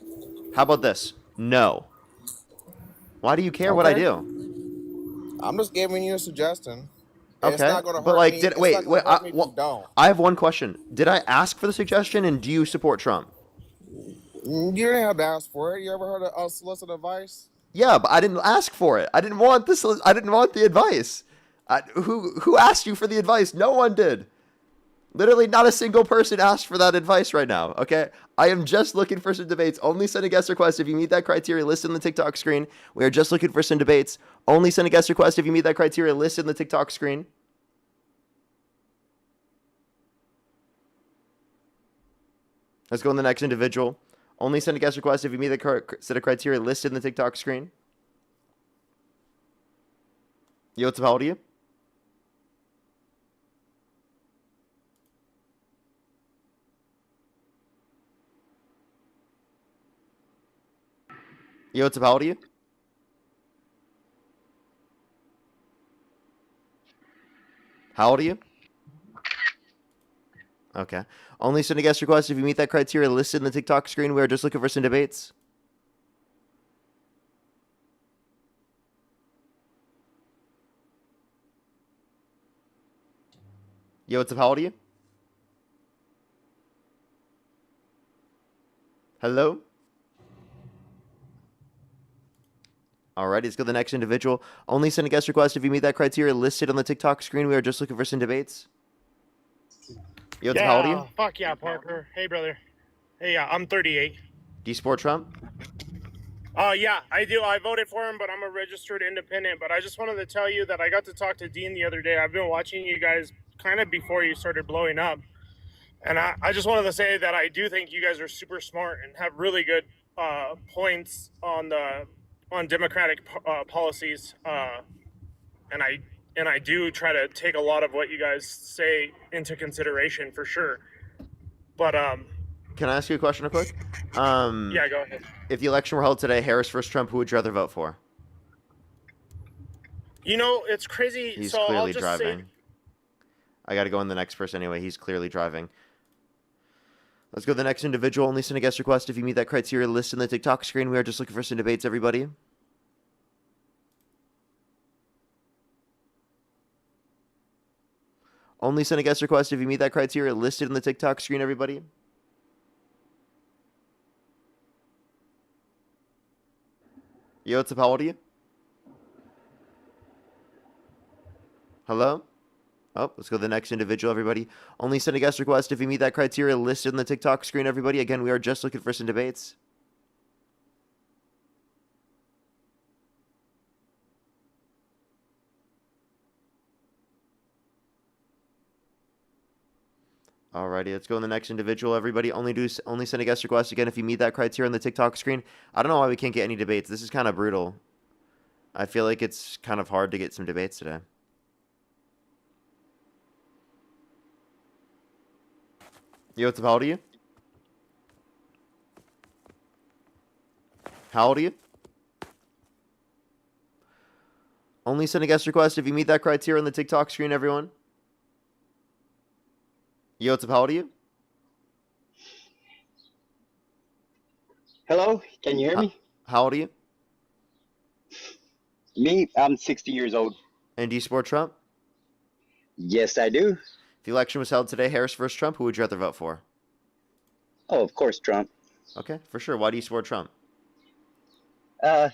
How about this? No. Why do you care what I do? I'm just giving you a suggestion. Okay, it's not gonna but hurt like, me. I have one question. Did I ask for the suggestion, and do you support Trump? You didn't have to ask for it. You ever heard of unsolicited advice? Yeah, but I didn't ask for it. I didn't want this. I didn't want the advice. Who asked you for the advice? No one did. Literally, not a single person asked for that advice right now. Okay, I am just looking for some debates. Only send a guest request if you meet that criteria. List in the TikTok screen. We are just looking for some debates. Only send a guest request if you meet that criteria. List in the TikTok screen. Let's go on the next individual. Only send a guest request if you meet the set of criteria listed in the TikTok screen. Yo, what's up? How old are you? Yo, what's up? How old are you? How old are you? Okay. Only send a guest request if you meet that criteria listed in the TikTok screen. We are just looking for some debates. Yo, what's up? How old are you? Hello? Alright, let's go to the next individual. Only send a guest request if you meet that criteria listed on the TikTok screen. We are just looking for some debates. Yo, what's up? How old are you? Fuck yeah, Parker. Hey, brother. Hey, I'm 38. Do you support Trump? Yeah, I do. I voted for him, but I'm a registered independent. But I just wanted to tell you that I got to talk to Dean the other day. I've been watching you guys kind of before you started blowing up. And I just wanted to say that I do think you guys are super smart and have really good points on democratic policies. And I do try to take a lot of what you guys say into consideration for sure. But can I ask you a question real quick? Yeah, go ahead. If the election were held today, Harris versus Trump, who would you rather vote for? You know, it's crazy. He's so clearly I'll just driving. say, I got to go on the next person anyway. He's clearly driving. Let's go to the next individual. Only send a guest request if you meet that criteria listed in the TikTok screen. We are just looking for some debates, everybody. Only send a guest request if you meet that criteria listed in the TikTok screen, everybody. Yo, what's up? How old are you? Hello? Oh, let's go to the next individual, everybody. Only send a guest request if you meet that criteria listed in the TikTok screen, everybody. Again, we are just looking for some debates. Alrighty, let's go to the next individual, everybody. Only send a guest request again if you meet that criteria on the TikTok screen. I don't know why we can't get any debates. This is kind of brutal. I feel like it's kind of hard to get some debates today. Yo, what's up? How old are you? How old are you? Only send a guest request if you meet that criteria on the TikTok screen, everyone. Yo, what's up? How old are you? Hello, can you hear me? How old are you? Me, I'm 60 years old. And do you support Trump? Yes, I do. If the election was held today, Harris versus Trump, who would you rather vote for? Oh, of course, Trump. Okay, for sure. Why do you support Trump? Are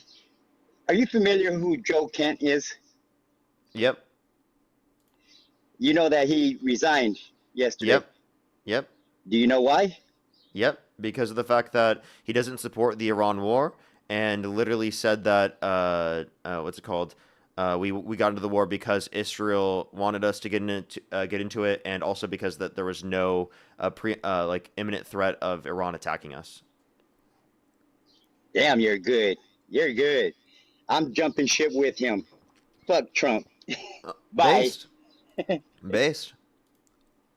you familiar who Joe Kent is? Yep. You know that he resigned yesterday. Yep. Do you know why? Yep. Because of the fact that he doesn't support the Iran war and literally said that what's it called? We got into the war because Israel wanted us to get into it, and also because that there was no imminent threat of Iran attacking us. Damn, you're good. You're good. I'm jumping ship with him. Fuck Trump. Bye. Based.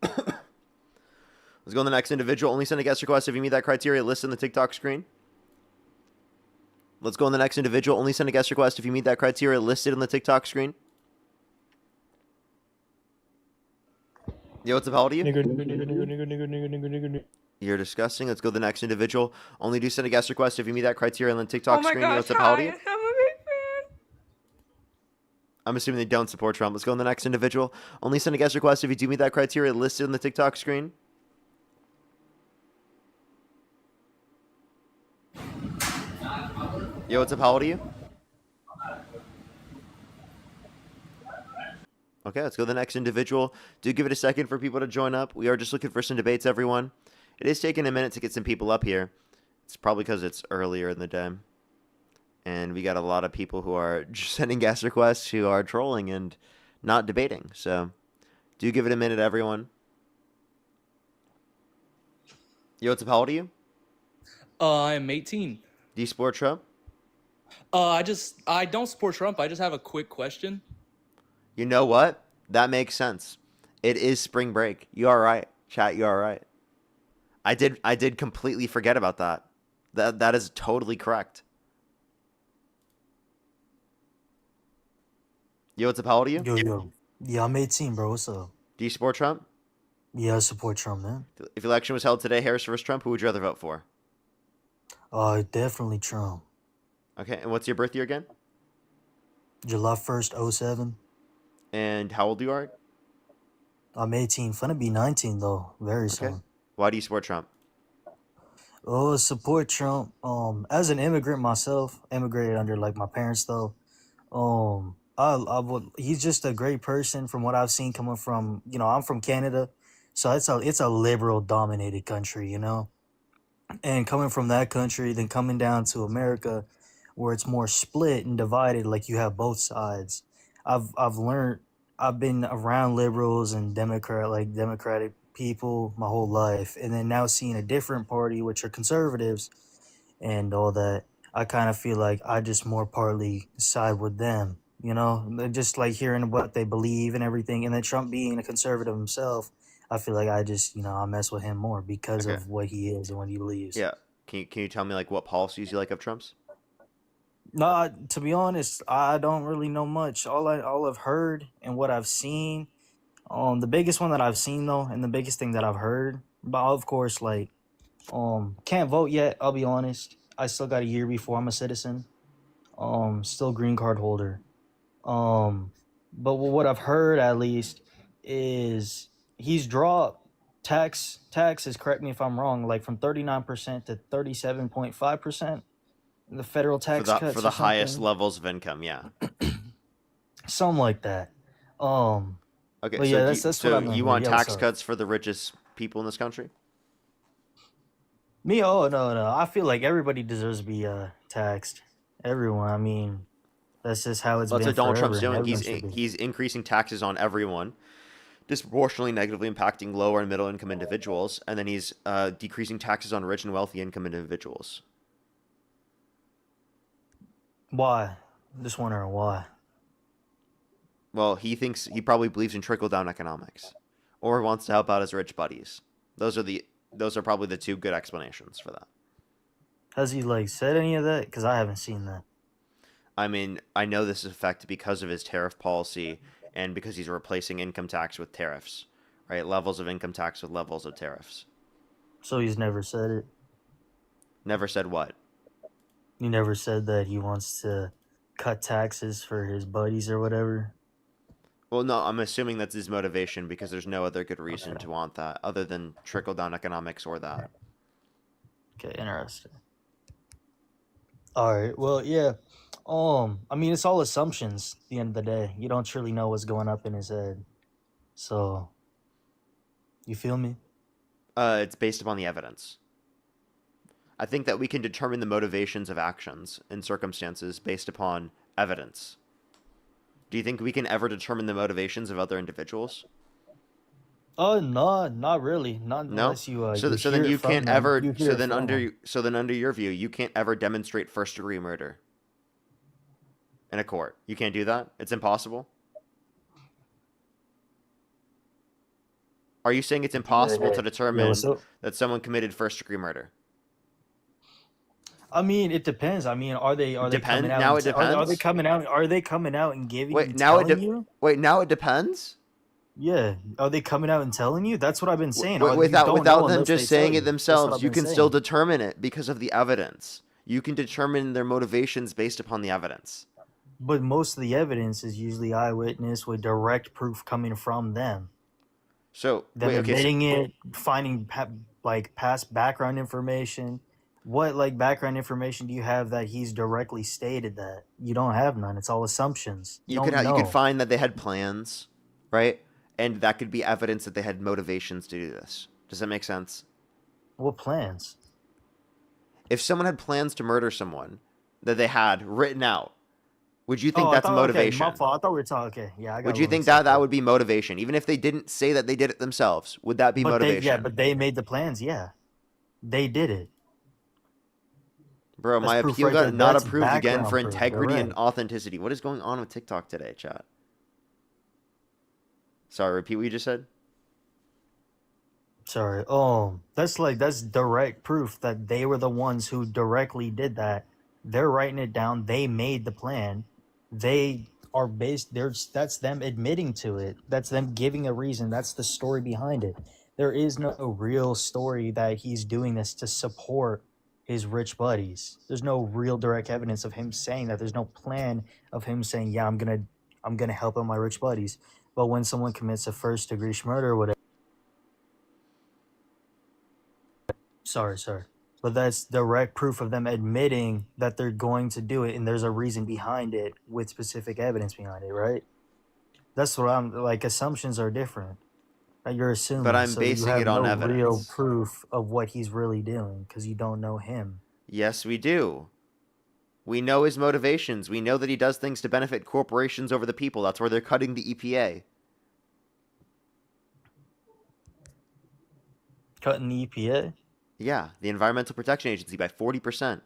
Let's go on the next individual. Only send a guest request if you meet that criteria. List in the TikTok screen. Let's go on the next individual. Only send a guest request if you meet that criteria listed on the TikTok screen. Yo, what's up? How old are you? You're disgusting. Let's go to the next individual. Only do send a guest request if you meet that criteria on the TikTok screen. Yo, what's up? How old are you? I'm assuming they don't support Trump. Let's go on the next individual. Only send a guest request if you do meet that criteria listed on the TikTok screen. Yo, what's up? How old are you? Okay, let's go to the next individual. Do give it a second for people to join up. We are just looking for some debates, everyone. It is taking a minute to get some people up here. It's probably because it's earlier in the day. And we got a lot of people who are just sending guest requests who are trolling and not debating. So do give it a minute, everyone. Yo, what's up? How old are you? I'm 18. Do you support Trump? I don't support Trump. I just have a quick question. You know what? That makes sense. It is spring break. You are right. Chat, you are right. I did completely forget about that. That is totally correct. Yo, what's up? How old are you? Yo. Yeah, I'm 18, bro. What's up? Do you support Trump? Yeah, I support Trump, man. If the election was held today, Harris versus Trump, who would you rather vote for? Definitely Trump. Okay, and what's your birth year again? July 1st, 07. And how old you are? I'm 18. Finna be 19, though. Very soon. Why do you support Trump? Oh, support Trump. As an immigrant myself, immigrated under, like, my parents, though. He's just a great person from what I've seen coming from, I'm from Canada. So it's a liberal dominated country, and coming from that country, then coming down to America where it's more split and divided, like you have both sides. I've been around liberals and democratic people my whole life. And then now seeing a different party, which are conservatives and all that, I kind of feel like I just more partly side with them. Just like hearing what they believe and everything. And then Trump being a conservative himself, I feel like I just, I mess with him more because of what he is and what he believes. Yeah. Can you tell me like what policies you like of Trump's? No, to be honest, I don't really know much. All I've heard and what I've seen, the biggest one that I've seen though, and the biggest thing that I've heard, but of course, can't vote yet. I'll be honest. I still got a year before I'm a citizen. Still green card holder. But what I've heard at least is he's dropped taxes, correct me if I'm wrong, like from 39% to 37.5%. The federal tax for cuts the or highest something. levels of income, yeah. Something like that. Okay, But so yeah, that's what I you remember. want Yeah, what's tax up? cuts for the richest people in this country? Me? Oh no. I feel like everybody deserves to be taxed. Everyone. I mean, that's just how it's Well, that's been what Donald forever, Trump's and doing. everyone should be. He's increasing taxes on everyone, disproportionately negatively impacting lower and middle income individuals, and then he's decreasing taxes on rich and wealthy income individuals. Why? Just wondering why. Well, he probably believes in trickle down economics, or wants to help out his rich buddies. Those are probably the two good explanations for that. Has he like said any of that? Because I haven't seen that. I mean, I know this is a fact because of his tariff policy and because he's replacing income tax with tariffs, right? Levels of income tax with levels of tariffs. So he's never said it. Never said what? He never said that he wants to cut taxes for his buddies or whatever. Well, no, I'm assuming that's his motivation because there's no other good reason to want that other than trickle down economics or that. Okay, interesting. All right. Well, yeah. I mean, it's all assumptions at the end of the day. You don't truly know what's going up in his head. So, you feel me? It's based upon the evidence. I think that we can determine the motivations of actions in circumstances based upon evidence. Do you think we can ever determine the motivations of other individuals? No, not really. Not No. unless you So you then hear you it from can't them. ever. You hear it from them. So then under your view, you can't ever demonstrate first degree murder in a court. You can't do that. It's impossible. Are you saying it's impossible to Yeah, what's determine up? that someone committed first degree murder? I mean, it depends. I mean, are they coming out? Now And it are they depends. coming out? Are they coming out and giving you, Wait, now it telling you? wait, now it depends. Yeah, are they coming out and telling you? That's what I've been saying. You don't know Without them unless they just tell saying it you. That's what themselves, I've you been can still saying. determine it because of the evidence. You can determine their motivations based upon the evidence. But most of the evidence is usually eyewitness with direct proof coming from them. So Them wait, okay. admitting it, finding like past background information. What like background information do you have that he's directly stated that? You don't have none. It's all assumptions. You don't You could know. find that they had plans, right? And that could be evidence that they had motivations to do this. Does that make sense? What plans? If someone had plans to murder someone that they had written out, would you think Oh, I that's thought, okay, motivation? my fault. I thought we were talking. Okay, yeah, I got Would a you little think mixed up that there. would be motivation? Even if they didn't say that they did it themselves, would that be motivation? But they made the plans. Yeah, they did it. Bro, That's my proof appeal right got there. not That's approved again background for proof. integrity and Direct. authenticity. What is going on with TikTok today, chat? Sorry, repeat what you just said. Sorry. That's direct proof that they were the ones who directly did that. They're writing it down. They made the plan. They are based. That's them admitting to it. That's them giving a reason. That's the story behind it. There is no real story that he's doing this to support his rich buddies. There's no real direct evidence of him saying that. There's no plan of him saying, "Yeah, I'm gonna help out my rich buddies." But when someone commits a first degree murder or whatever. Sorry. But that's direct proof of them admitting that they're going to do it, and there's a reason behind it with specific evidence behind it, right? That's what I'm like. Assumptions are different. Like you're assuming, But I'm so you basing have it on no real evidence. proof of what he's really doing because you don't know him. Yes, we do. We know his motivations. We know that he does things to benefit corporations over the people. That's where they're cutting the EPA. Cutting the EPA? Yeah, the Environmental Protection Agency by 40%.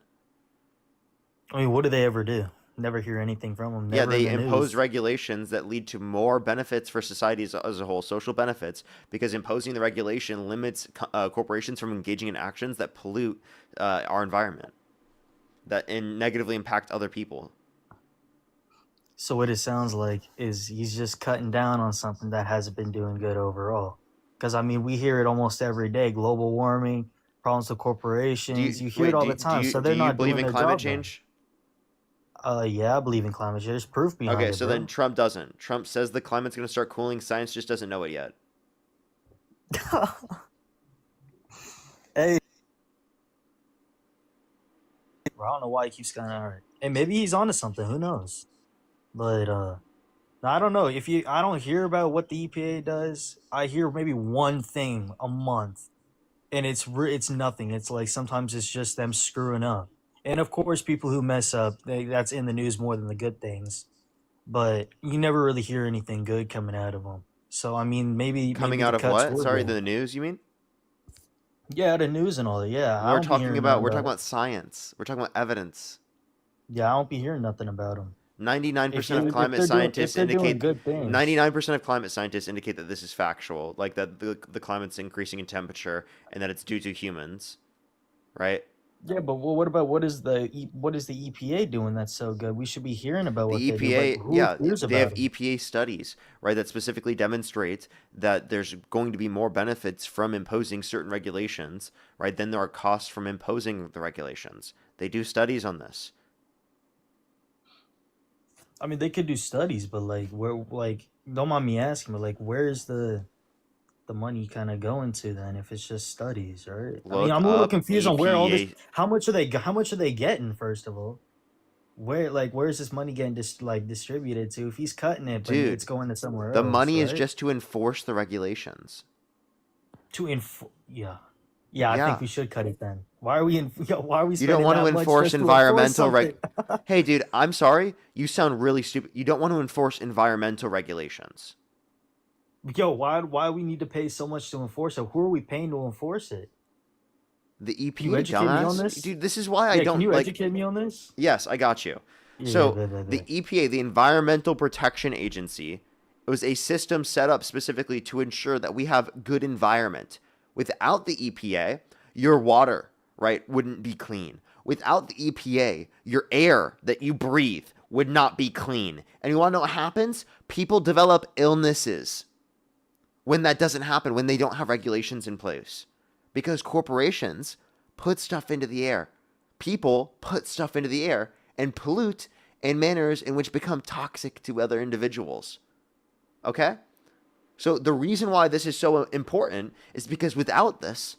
I mean, what do they ever do? Never hear anything from them. Yeah, Never they in the impose news. regulations that lead to more benefits for society as a whole, social benefits, because imposing the regulation limits corporations from engaging in actions that pollute our environment, that negatively impact other people. So what it sounds like is he's just cutting down on something that hasn't been doing good overall. Because I mean, we hear it almost every day: global warming, problems with corporations. You hear it all the time. So Do they're you not believe doing in their climate job then. change? Yeah, I believe in climate change. There's proof behind Okay, it, so then bro. Trump doesn't. Trump says the climate's going to start cooling. Science just doesn't know it yet. Hey, bro, I don't know why he keeps kind of hard. And maybe he's onto something. Who knows? But no, I don't know. I don't hear about what the EPA does. I hear maybe one thing a month, and it's nothing. It's like sometimes it's just them screwing up. And of course, people who mess up, that's in the news more than the good things. But you never really hear anything good coming out of them. So I mean, Coming maybe out the of cuts what? were Sorry, good. the news, you mean? Yeah, the news and all that. Yeah, I We're don't be talking hearing about nothing we're talking about. about science. We're talking about evidence. Yeah, I don't be hearing nothing about them. 99% of If climate if scientists they're doing indicate good things. 99% of climate scientists indicate that this is factual, like that the climate's increasing in temperature and that it's due to humans, right? Yeah, but what about what is the EPA doing that's so good? We should be hearing about what The they do, but EPA, who yeah, hears they have about them? EPA studies, right, that specifically demonstrate that there's going to be more benefits from imposing certain regulations, right, than there are costs from imposing the regulations. They do studies on this. I mean, they could do studies, but like, don't mind me asking, but like, where's the money kind of going to then if it's just studies, right? I mean, Look I'm a little up confused on where all this. EPA. How much are they getting first of all? Where's this money getting distributed to? If he's cutting it, but it's Dude, going to somewhere the else, money is right? just to enforce the regulations. Yeah. Yeah, I think Yeah. we should cut it then. Why are we why are we You don't spending want to that much enforce just to enforce environmental something? Hey, dude, I'm sorry. You sound really stupid. You don't want to enforce environmental regulations. Yo, why we need to pay so much to enforce it? Who are we paying to enforce it? The Can you EPA, educate me on dumbass. this? Dude, this is why I Yeah, can don't you like. educate me on this? Yes, I got you. Yeah, So, the bet. EPA, the Environmental Protection Agency, it was a system set up specifically to ensure that we have good environment. Without the EPA, your water, right, wouldn't be clean. Without the EPA, your air that you breathe would not be clean. And you want to know what happens? People develop illnesses when that doesn't happen, when they don't have regulations in place. Because corporations put stuff into the air. People put stuff into the air and pollute in manners in which become toxic to other individuals. Okay? So the reason why this is so important is because without this,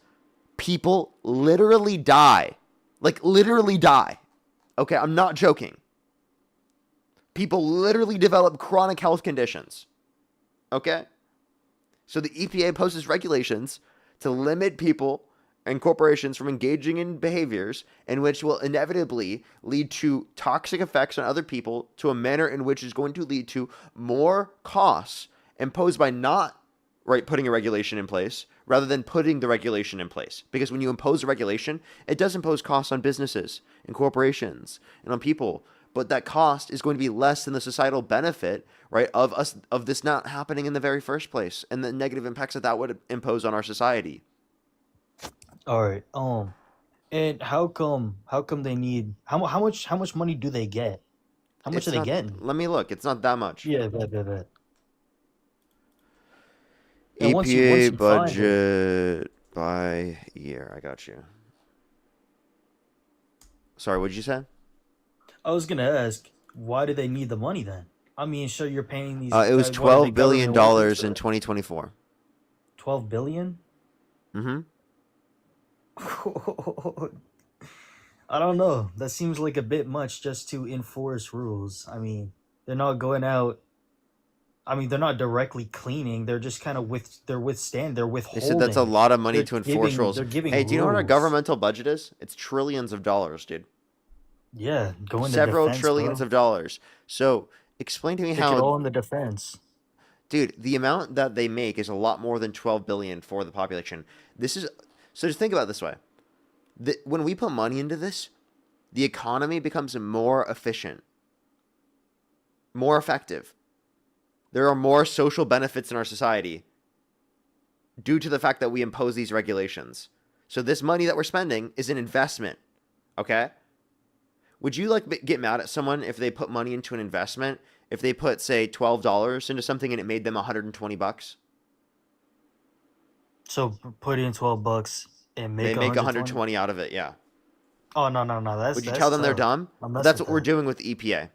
people literally die. Like, literally die. Okay, I'm not joking. People literally develop chronic health conditions. Okay? So the EPA imposes regulations to limit people and corporations from engaging in behaviors in which will inevitably lead to toxic effects on other people to a manner in which is going to lead to more costs imposed by not putting a regulation in place rather than putting the regulation in place. Because when you impose a regulation, it does impose costs on businesses and corporations and on people, but that cost is going to be less than the societal benefit, right, of this not happening in the very first place and the negative impacts that would impose on our society. All right. And how come they need how much money do they get? How much It's are they not. getting? Let me look. It's not that much. Yeah, bet. And once EPA you find it, budget by year. I got you. Sorry, what did you say? I was gonna ask, why do they need the money then? I mean, sure, you're paying these. It was What are they, $12 billion government workers in or 2024. 12 billion? Mm-hmm. I don't know. That seems like a bit much just to enforce rules. I mean, they're not going out. I mean, they're not directly cleaning. They're just kind of they're They withholding. said that's a lot of money to enforce rules. They're giving Hey, do you know what our rules. governmental budget is? It's trillions of dollars, dude. Yeah, go into Several defense, trillions bro. of dollars. So explain to me Stick it all how, in the defense. dude, the amount that they make is a lot more than 12 billion for the population. This is so. Just think about it this way: when we put money into this, the economy becomes more efficient, more effective. There are more social benefits in our society due to the fact that we impose these regulations. So this money that we're spending is an investment. Okay? Would you get mad at someone if they put money into an investment? If they put, say, $12 into something and it made them $120? So put in $12 and They make make 120. 120 out of it, yeah. Oh no, Would you tell them they're tough. dumb? I But mess that's with what we're that. doing with the EPA.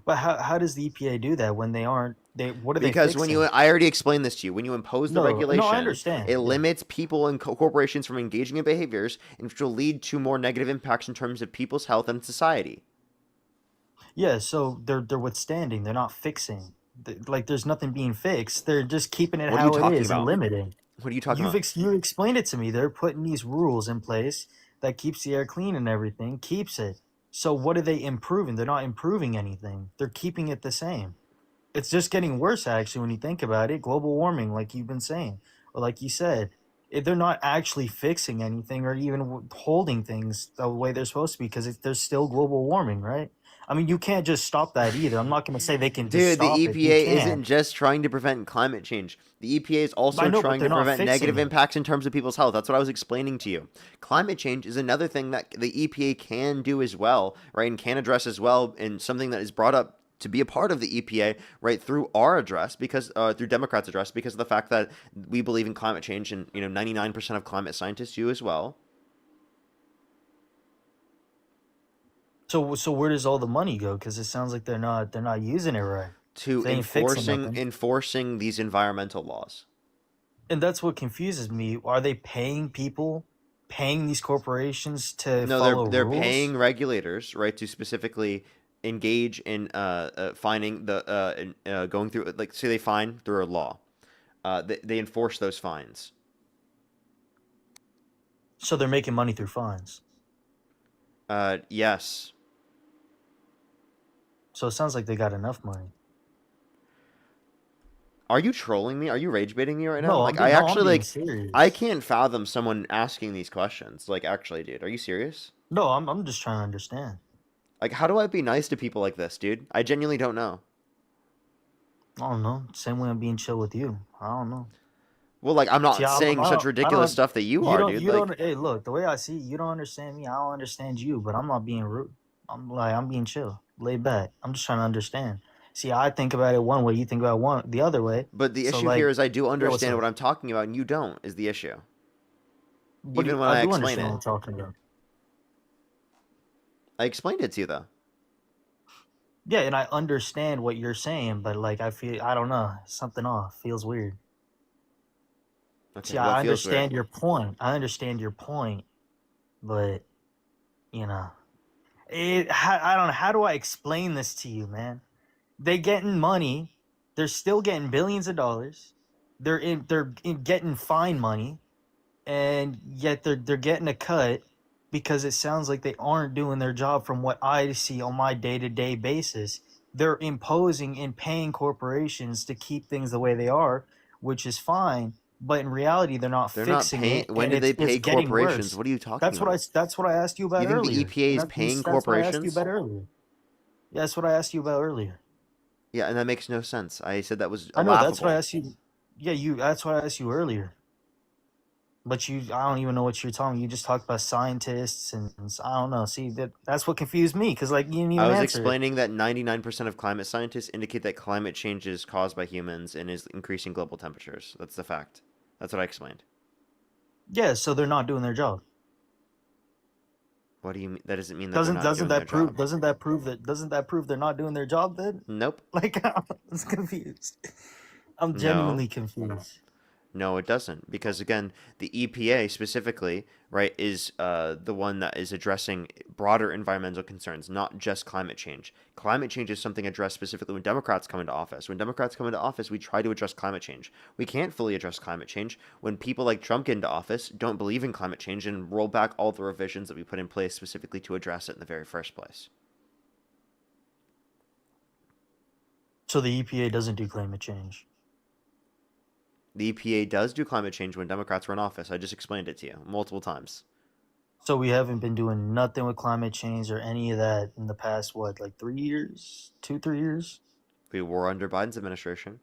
But how does the EPA do that when they aren't? What are they Because when fixing? I already explained this to you, when you impose the No, I regulation, understand. it Yeah. limits people and corporations from engaging in behaviors, which will lead to more negative impacts in terms of people's health and society. Yeah, so they're withstanding. They're not fixing. Like there's nothing being fixed. They're just keeping it What are you how it talking is and about? limiting. What are you talking about? You explained it to me. They're putting these rules in place that keeps the air clean and everything, keeps it. So what are they improving? They're not improving anything. They're keeping it the same. It's just getting worse actually when you think about it. Global warming, like you've been saying, or like you said, they're not actually fixing anything or even holding things the way they're supposed to be because there's still global warming, right? I mean, you can't just stop that either. I'm not going to say they can just Dude, the stop it. You EPA can't. isn't just trying to prevent climate change. The EPA is I also know, but trying they're to not prevent fixing negative it. impacts in terms of people's health. That's what I was explaining to you. Climate change is another thing that the EPA can do as well, right? And can address as well, and something that is brought up to be a part of the EPA, right, through our address, because through Democrats' address, because of the fact that we believe in climate change, and 99% of climate scientists do as well. So where does all the money go? Because it sounds like they're not using it right. To They ain't fixing nothing. enforcing these environmental laws. And that's what confuses me. Are they paying people, paying these corporations to No, follow they're rules? paying regulators, right, to specifically engage in finding going through, like, say they fine through a law. They enforce those fines. So they're making money through fines. Yes. So it sounds like they got enough money. Are you trolling me? Are you rage baiting me right now? No, Like, I'm being serious. I can't fathom someone asking these questions. Like, actually, dude, are you serious? No, I'm just trying to understand. Like, how do I be nice to people like this, dude? I genuinely don't know. I don't know. Same way I'm being chill with you. I don't know. Well, like, I'm not See, saying such ridiculous stuff that you are, dude. You Like, don't. Hey, look, the way I see you don't understand me. I don't understand you, but I'm not being rude. I'm being chill, laid back. I'm just trying to understand. See, I think about it one way, you think about the other way. but the So issue like, here is I do yeah, what's understand up? what I'm talking about, and you don't, is the issue. What do Even you? when I I do explain understand it. what I'm talking about. I explained it to you, though. Yeah, and I understand what you're saying, but like I don't know, something off. Feels weird. Okay, See, what I feels weird? understand your point. I understand your point, but you know, I don't know. How do I explain this to you, man? They getting money. They're still getting billions of dollars. Getting fine money, and yet they're getting a cut because it sounds like they aren't doing their job from what I see on my day-to-day basis. They're imposing and paying corporations to keep things the way they are, which is fine, but in reality they're not They're not fixing paying. it, When and did they it's pay getting corporations? worse. What are you talking about? That's what I asked you about You think the earlier. EPA is paying That's what I asked you corporations? about earlier. Yeah, that's what I asked you about earlier. Yeah, and that makes no sense. I said that was I know that's what I laughable. asked you. Yeah, that's what I asked you earlier. But I don't even know what you're talking. You just talked about scientists and I don't know. See, that's what confused me because like you didn't I even was answer it. explaining that 99% of climate scientists indicate that climate change is caused by humans and is increasing global temperatures. That's the fact. That's what I explained. Yeah, so they're not doing their job. What do you mean? That doesn't mean that they're not doing their job. Doesn't that prove they're not doing their job then? Nope. Like I'm confused. I'm No. genuinely confused. No, it doesn't. Because again, the EPA specifically, right, is the one that is addressing broader environmental concerns, not just climate change. Climate change is something addressed specifically when Democrats come into office. When Democrats come into office, we try to address climate change. We can't fully address climate change when people like Trump get into office, don't believe in climate change, and roll back all the revisions that we put in place specifically to address it in the very first place. So the EPA doesn't do climate change. The EPA does do climate change when Democrats were in office. I just explained it to you multiple times. So we haven't been doing nothing with climate change or any of that in the past, what, like 3 years? 2-3 years? We were under Biden's administration.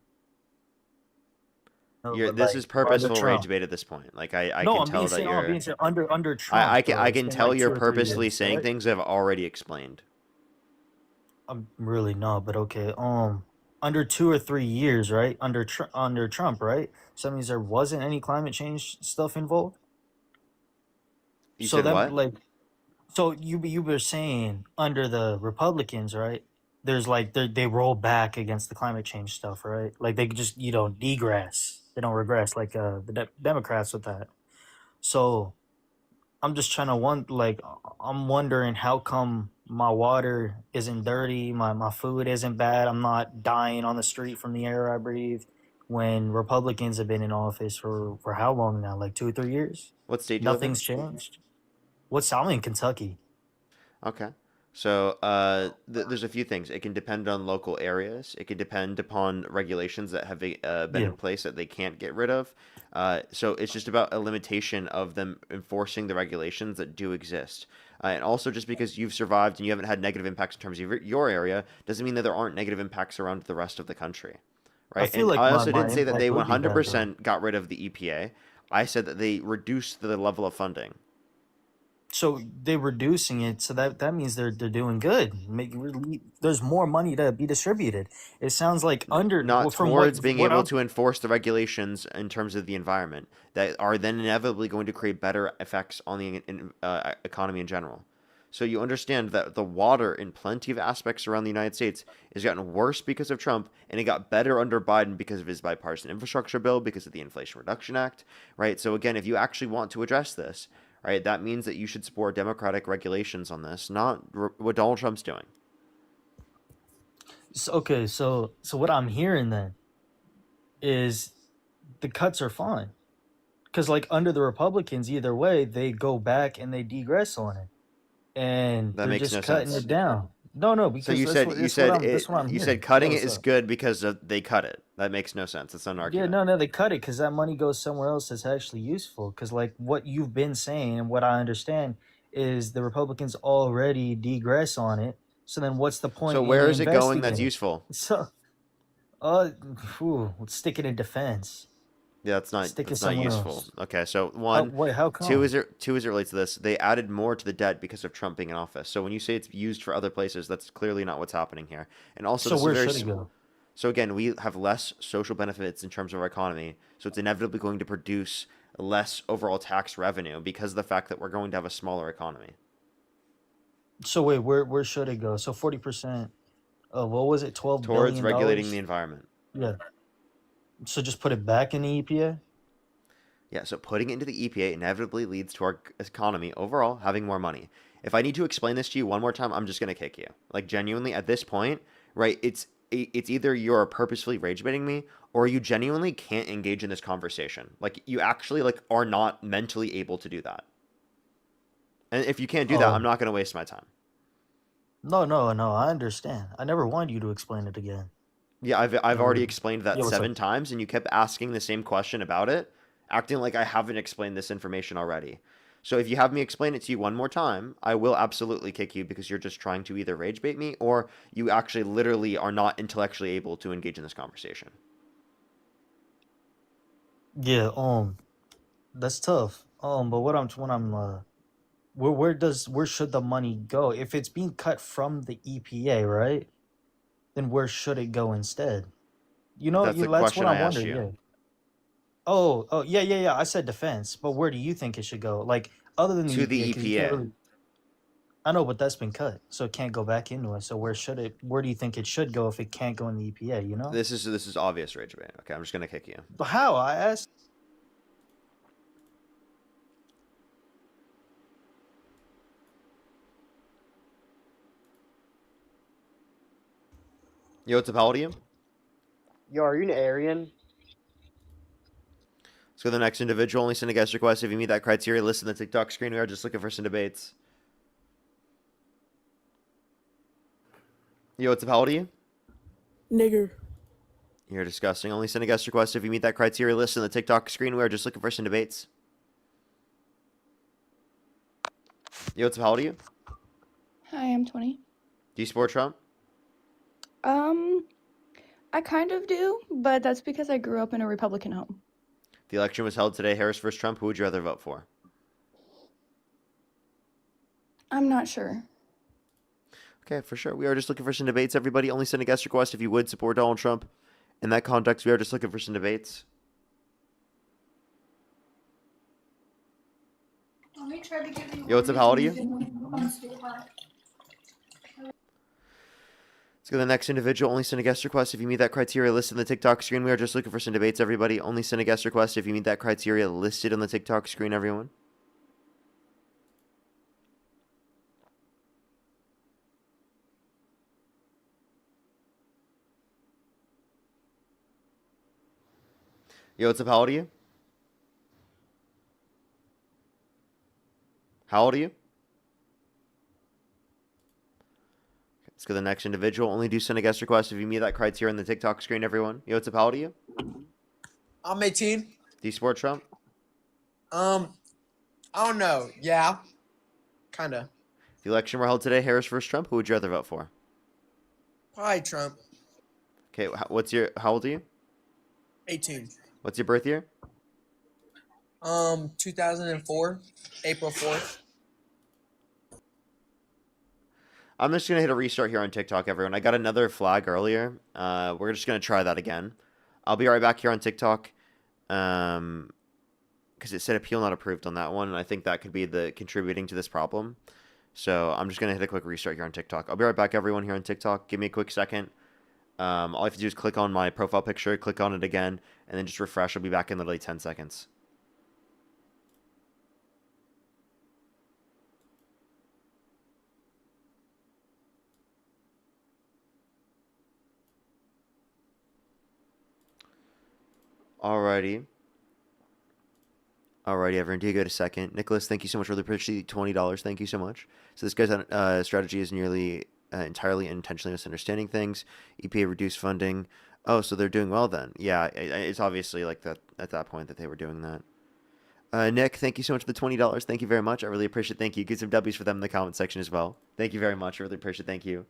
No, This but is like under purposeful rage Trump. bait at this point. Like I No, can I'm tell being that saying, no, I'm being you're. saying under Trump. I Though, can it's been tell like you're 2 or 3 purposely years, saying right? things I've already explained. I'm really not, but okay. Under 2 or 3 years, right? Under Trump, right? So that means there wasn't any climate change stuff involved. You So said then, what? like, So you were saying under the Republicans, right? There's like they roll back against the climate change stuff, right? Like they just degress. They don't regress like the Democrats with that. So I'm just trying to I'm wondering how come my water isn't dirty, my food isn't bad, I'm not dying on the street from the air I breathe when Republicans have been in office for how long now? Like 2 or 3 years? What state do you live in? Nothing's changed. I'm in Kentucky. Okay. So there's a few things. It can depend on local areas. It can depend upon regulations that have been Yeah. in place that they can't get rid of. So it's just about a limitation of them enforcing the regulations that do exist. And also, just because you've survived and you haven't had negative impacts in terms of your area, doesn't mean that there aren't negative impacts around the rest of the country, I right? feel And like I my, also my didn't say that impact they would be bad though. 100% got rid of the EPA. I said that they reduced the level of funding. So they're reducing it, so that means they're doing good. There's more money to be distributed. It sounds like Not from what towards being what able I'm to enforce the regulations in terms of the environment that are then inevitably going to create better effects on the economy in general. So you understand that the water in plenty of aspects around the United States has gotten worse because of Trump, and it got better under Biden because of his bipartisan infrastructure bill, because of the Inflation Reduction Act, right? So again, if you actually want to address this, right, that means that you should support Democratic regulations on this, not what Donald Trump's doing. okay, so what I'm hearing then is the cuts are fine because like under the Republicans, either way, they go back and they degress on it, and That they're makes just no cutting sense. it down. No, So because you said that's what I'm you said hearing. Yeah, cutting it what's is up? good because they cut it. That makes no sense. It's not an Yeah, argument. no, they cut it because that money goes somewhere else that's actually useful. Because like what you've been saying and what I understand is the Republicans already degress on it. So then what's the So point in where is it going investing that's in it? useful? So, let's stick it in defense. Yeah, Stick it that's not somewhere useful. else. Okay, so How, one, wait, how two come? two as it relates to this, they added more to the debt because of Trump being in office. So when you say it's used for other places, that's clearly not what's happening here. And also, So this is where very should it go? so again, we have less social benefits in terms of our economy, so it's inevitably going to produce less overall tax revenue because of the fact that we're going to have a smaller economy. So wait, where should it go? So 40% of what was it, $12 Towards billion regulating the dollars? environment. Yeah. So just put it back in the EPA. Yeah, so putting it into the EPA inevitably leads to our economy overall having more money. If I need to explain this to you one more time, I'm just gonna kick you. Like genuinely, at this point, right? It's either you're purposefully rage baiting me or you genuinely can't engage in this conversation. Like you actually like are not mentally able to do that. And if you can't do that, I'm Oh, not gonna waste my time. no. I understand. I never wanted you to explain it again. Yeah, I've already Um, explained that yeah, what's 7 up? times, and you kept asking the same question about it, acting like I haven't explained this information already. So if you have me explain it to you one more time, I will absolutely kick you because you're just trying to either rage bait me or you actually literally are not intellectually able to engage in this conversation. Yeah, that's tough. But where should the money go? If it's being cut from the EPA, right? Then where should it go instead? That's the That's what question I I'm asked wondering. you. Yeah. Yeah. I said defense, but where do you think it should go? Like other than the To EPA, the because you can't EPA. really. I know, but that's been cut, so it can't go back into it. So where should it? Where do you think it should go if it can't go in the EPA? You know? This is obvious rage bait. Okay, I'm just gonna kick you. But how? I asked. Yo, what's up, how old are you? Yo, are you an Aryan? Let's go to the next individual. Only send a guest request if you meet that criteria listed in the TikTok screen. We are just looking for some debates. Yo, what's up, how old are you? Nigger. You're disgusting. Only send a guest request if you meet that criteria listed in the TikTok screen. We are just looking for some debates. Yo, what's up, how old are you? Hi, I'm 20. Do you support Trump? I kind of do, but that's because I grew up in a Republican home. The election was held today. Harris versus Trump. Who would you rather vote for? I'm not sure. Okay, for sure. We are just looking for some debates, everybody. Only send a guest request if you would support Donald Trump. In that context, we are just looking for some debates. Let me try to give you Yo, what's up? How old are you? go to the next individual. Only send a guest request if you meet that criteria listed on the TikTok screen. We are just looking for some debates, everybody. Only send a guest request if you meet that criteria listed on the TikTok screen, everyone. Yo, what's up? How old are you? How old are you? Let's go to the next individual. Only do send a guest request if you meet that criteria on the TikTok screen, everyone. Yo, what's up? How old are you? I'm 18. Do you support Trump? I don't know. Yeah, kind of. If the election were held today, Harris versus Trump, who would you rather vote for? Probably Trump. Okay, how old are you? 18. What's your birth year? 2004, April 4th. I'm just going to hit a restart here on TikTok, everyone. I got another flag earlier. We're just going to try that again. I'll be right back here on TikTok. Because it said appeal not approved on that one, and I think that could be the contributing to this problem. So I'm just going to hit a quick restart here on TikTok. I'll be right back, everyone, here on TikTok. Give me a quick second. All you have to do is click on my profile picture, click on it again, and then just refresh. I'll be back in literally 10 seconds. Alrighty, everyone. Do you get a second? Nicholas, thank you so much for the appreciate $20. Thank you so much. So this guy's strategy is nearly entirely intentionally misunderstanding things. EPA reduced funding. Oh, so they're doing well then. Yeah, it's obviously like that at that point that they were doing that. Nick, thank you so much for the $20. Thank you very much. I really appreciate it. Thank you. Get some W's for them in the comment section as well. Thank you very much. I really appreciate it. Thank you.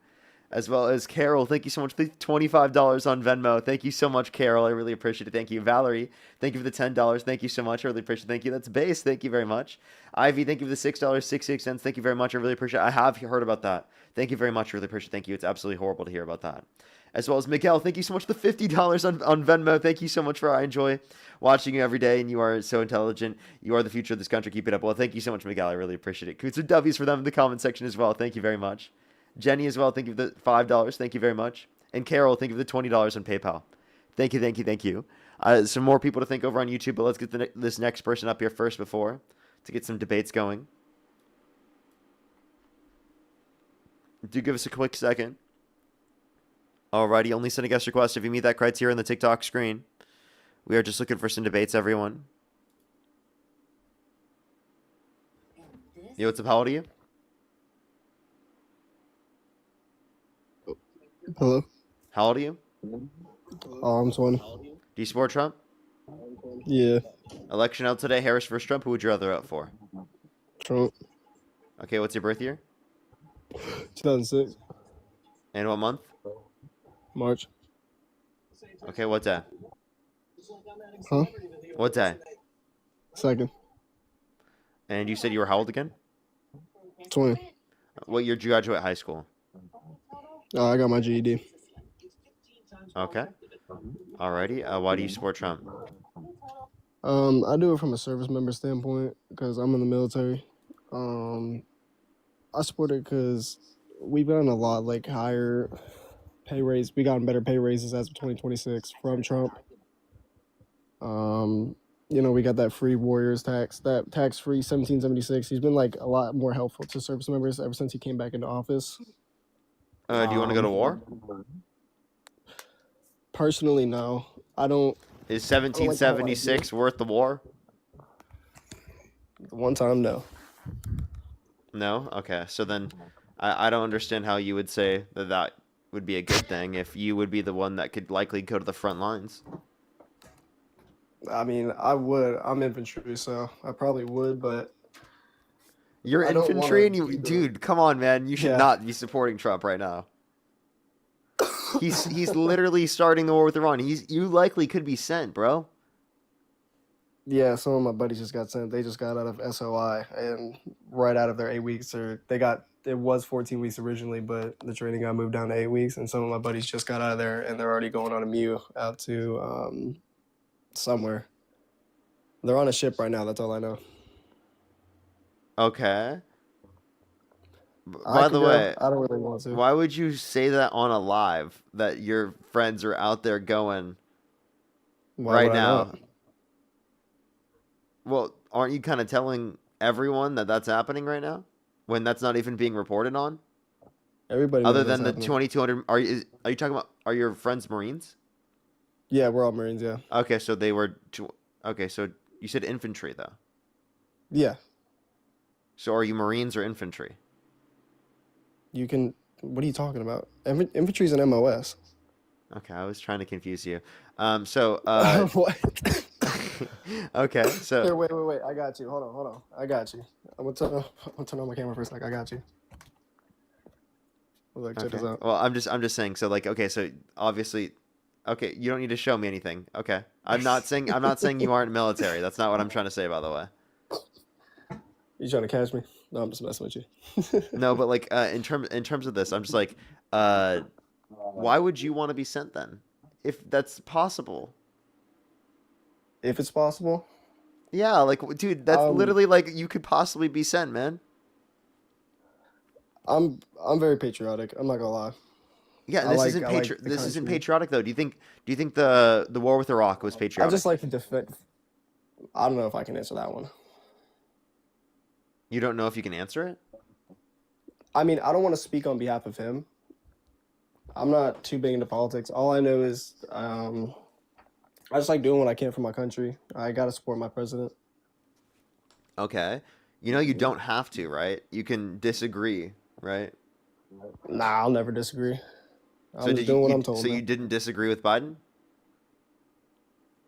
As well as Carol, thank you so much for the $25 on Venmo. Thank you so much, Carol. I really appreciate it. Thank you. Valerie, thank you for the $10. Thank you so much. I really appreciate it. Thank you. That's Base. Thank you very much. Ivy, thank you for the $6.66. Thank you very much. I really appreciate it. I have heard about that. Thank you very much. I really appreciate it. Thank you. It's absolutely horrible to hear about that. As well as Miguel, thank you so much for the $50 on Venmo. Thank you so much I enjoy watching you every day, and you are so intelligent. You are the future of this country. Keep it up. Well, thank you so much, Miguel. I really appreciate it. Could some W's for them in the comment section as well. Thank you very much. Jenny as well, thank you for the $5. Thank you very much. And Carol, thank you for the $20 on PayPal. Thank you, thank you, thank you. Some more people to think over on YouTube, but let's get this next person up here first to get some debates going. Do give us a quick second. Alrighty, only send a guest request if you meet that criteria on the TikTok screen. We are just looking for some debates, everyone. Yo, what's up? How old are you? Hello. How old are you? I'm 20. Do you support Trump? Yeah. Election out today, Harris versus Trump. Who would you rather vote for? Trump. Okay, what's your birth year? 2006. And what month? March. Okay, what day? Huh? What day? 2nd. And you said you were how old again? 20. What year did you graduate high school? I got my GED. Okay. Alrighty. Why do you support Trump? I do it from a service member standpoint because I'm in the military. I support it because we've gotten a lot like higher pay raise. We gotten better pay raises as of 2026 from Trump. We got that free warriors tax, that tax-free 1776. He's been like a lot more helpful to service members ever since he came back into office. Do you want to go to war? Personally, no. I don't. Is 1776 worth the war? One time, no. No? Okay. So then I don't understand how you would say that would be a good thing if you would be the one that could likely go to the front lines. I mean, I would. I'm infantry, so I probably would, but... You're infantry and you... Dude, come on, man. You should not be supporting Trump right now. He's literally starting the war with Iran. You likely could be sent, bro. Yeah, some of my buddies just got sent. They just got out of SOI, and right out of their 8 weeks, it was 14 weeks originally, but the training got moved down to 8 weeks, and some of my buddies just got out of there, and they're already going on a MEU out to somewhere. They're on a ship right now. That's all I know. Okay. I By could the go. way, I don't really want to. why would you say that on a live that your friends are out there going Why right would I now? not? Well, aren't you kind of telling everyone that that's happening right now when that's not even being reported on? Everybody Other knows that's than the happening. 2,200, are you talking about? Are your friends Marines? Yeah, we're all Marines. Yeah. Okay, so they were. Okay, so you said infantry though. Yeah. So are you Marines or infantry? You can. What are you talking about? Infantry's an MOS. Okay, I was trying to confuse you. So What? okay, so Here, wait. I got you. Hold on. I got you. I'm gonna turn on my camera for a sec. I got you. Look, check this okay. out. Well, I'm just saying. So like, okay, so obviously, okay, you don't need to show me anything. Okay, I'm not saying you aren't military. That's not what I'm trying to say, by the way. You trying to catch me? No, I'm just messing with you. No, but like in terms of this, I'm just like, why would you want to be sent then, if that's possible? If it's possible. Yeah, like, dude, that's literally like you could possibly be sent, man. I'm very patriotic. I'm not gonna lie. Yeah, I this like isn't I like the this isn't country. patriotic though. Do you think the war with Iraq was I patriotic? just like to defend. I don't know if I can answer that one. You don't know if you can answer it? I mean, I don't want to speak on behalf of him. I'm not too big into politics. All I know is I just like doing what I can for my country. I gotta support my president. Okay. You know you don't have to, right? You can disagree, right? Nah, I'll never disagree. So I'm did just doing what I'm so told, you man. didn't disagree with Biden?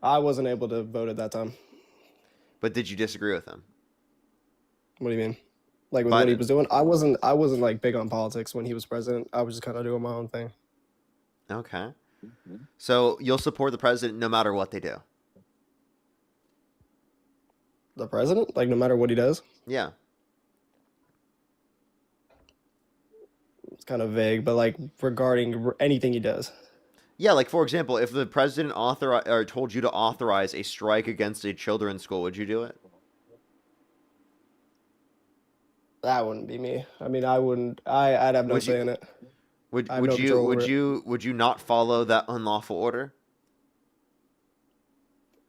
I wasn't able to vote at that time. But did you disagree with him? What do you mean? Like with what he Biden. was doing? I wasn't like big on politics when he was president. I was just kind of doing my own thing. Okay. So you'll support the president no matter what they do. The president? Like no matter what he does? Yeah. It's kind of vague, but like regarding anything he does. Yeah, like for example, if the president told you to authorize a strike against a children's school, would you do it? That wouldn't be me. I mean, I wouldn't. I'd have no Would say you in it. would I have would no you control would over it. you not follow that unlawful order?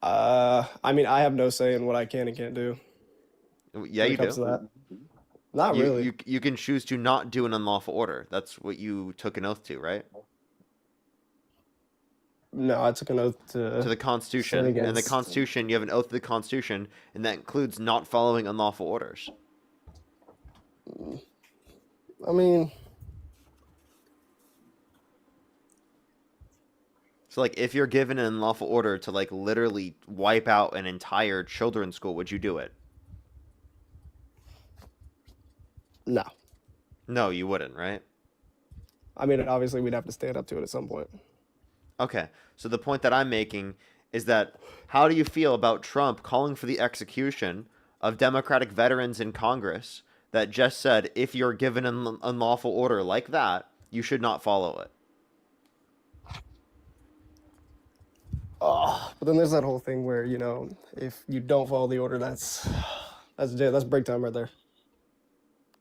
I mean, I have no say in what I can and can't do Yeah, when you it comes do. to that. Not You really. you can choose to not do an unlawful order. That's what you took an oath to, right? No, I took an oath To to the sin Constitution. And the against. Constitution, you have an oath to the Constitution, and that includes not following unlawful orders. I mean, So like if you're given an unlawful order to like literally wipe out an entire children's school, would you do it? no. No, you wouldn't, right? I mean, obviously, we'd have to stand up to it at some point. Okay. So the point that I'm making is that how do you feel about Trump calling for the execution of Democratic veterans in Congress that just said if you're given an unlawful order like that, you should not follow it? Oh, but then there's that whole thing where if you don't follow the order, that's break time right there.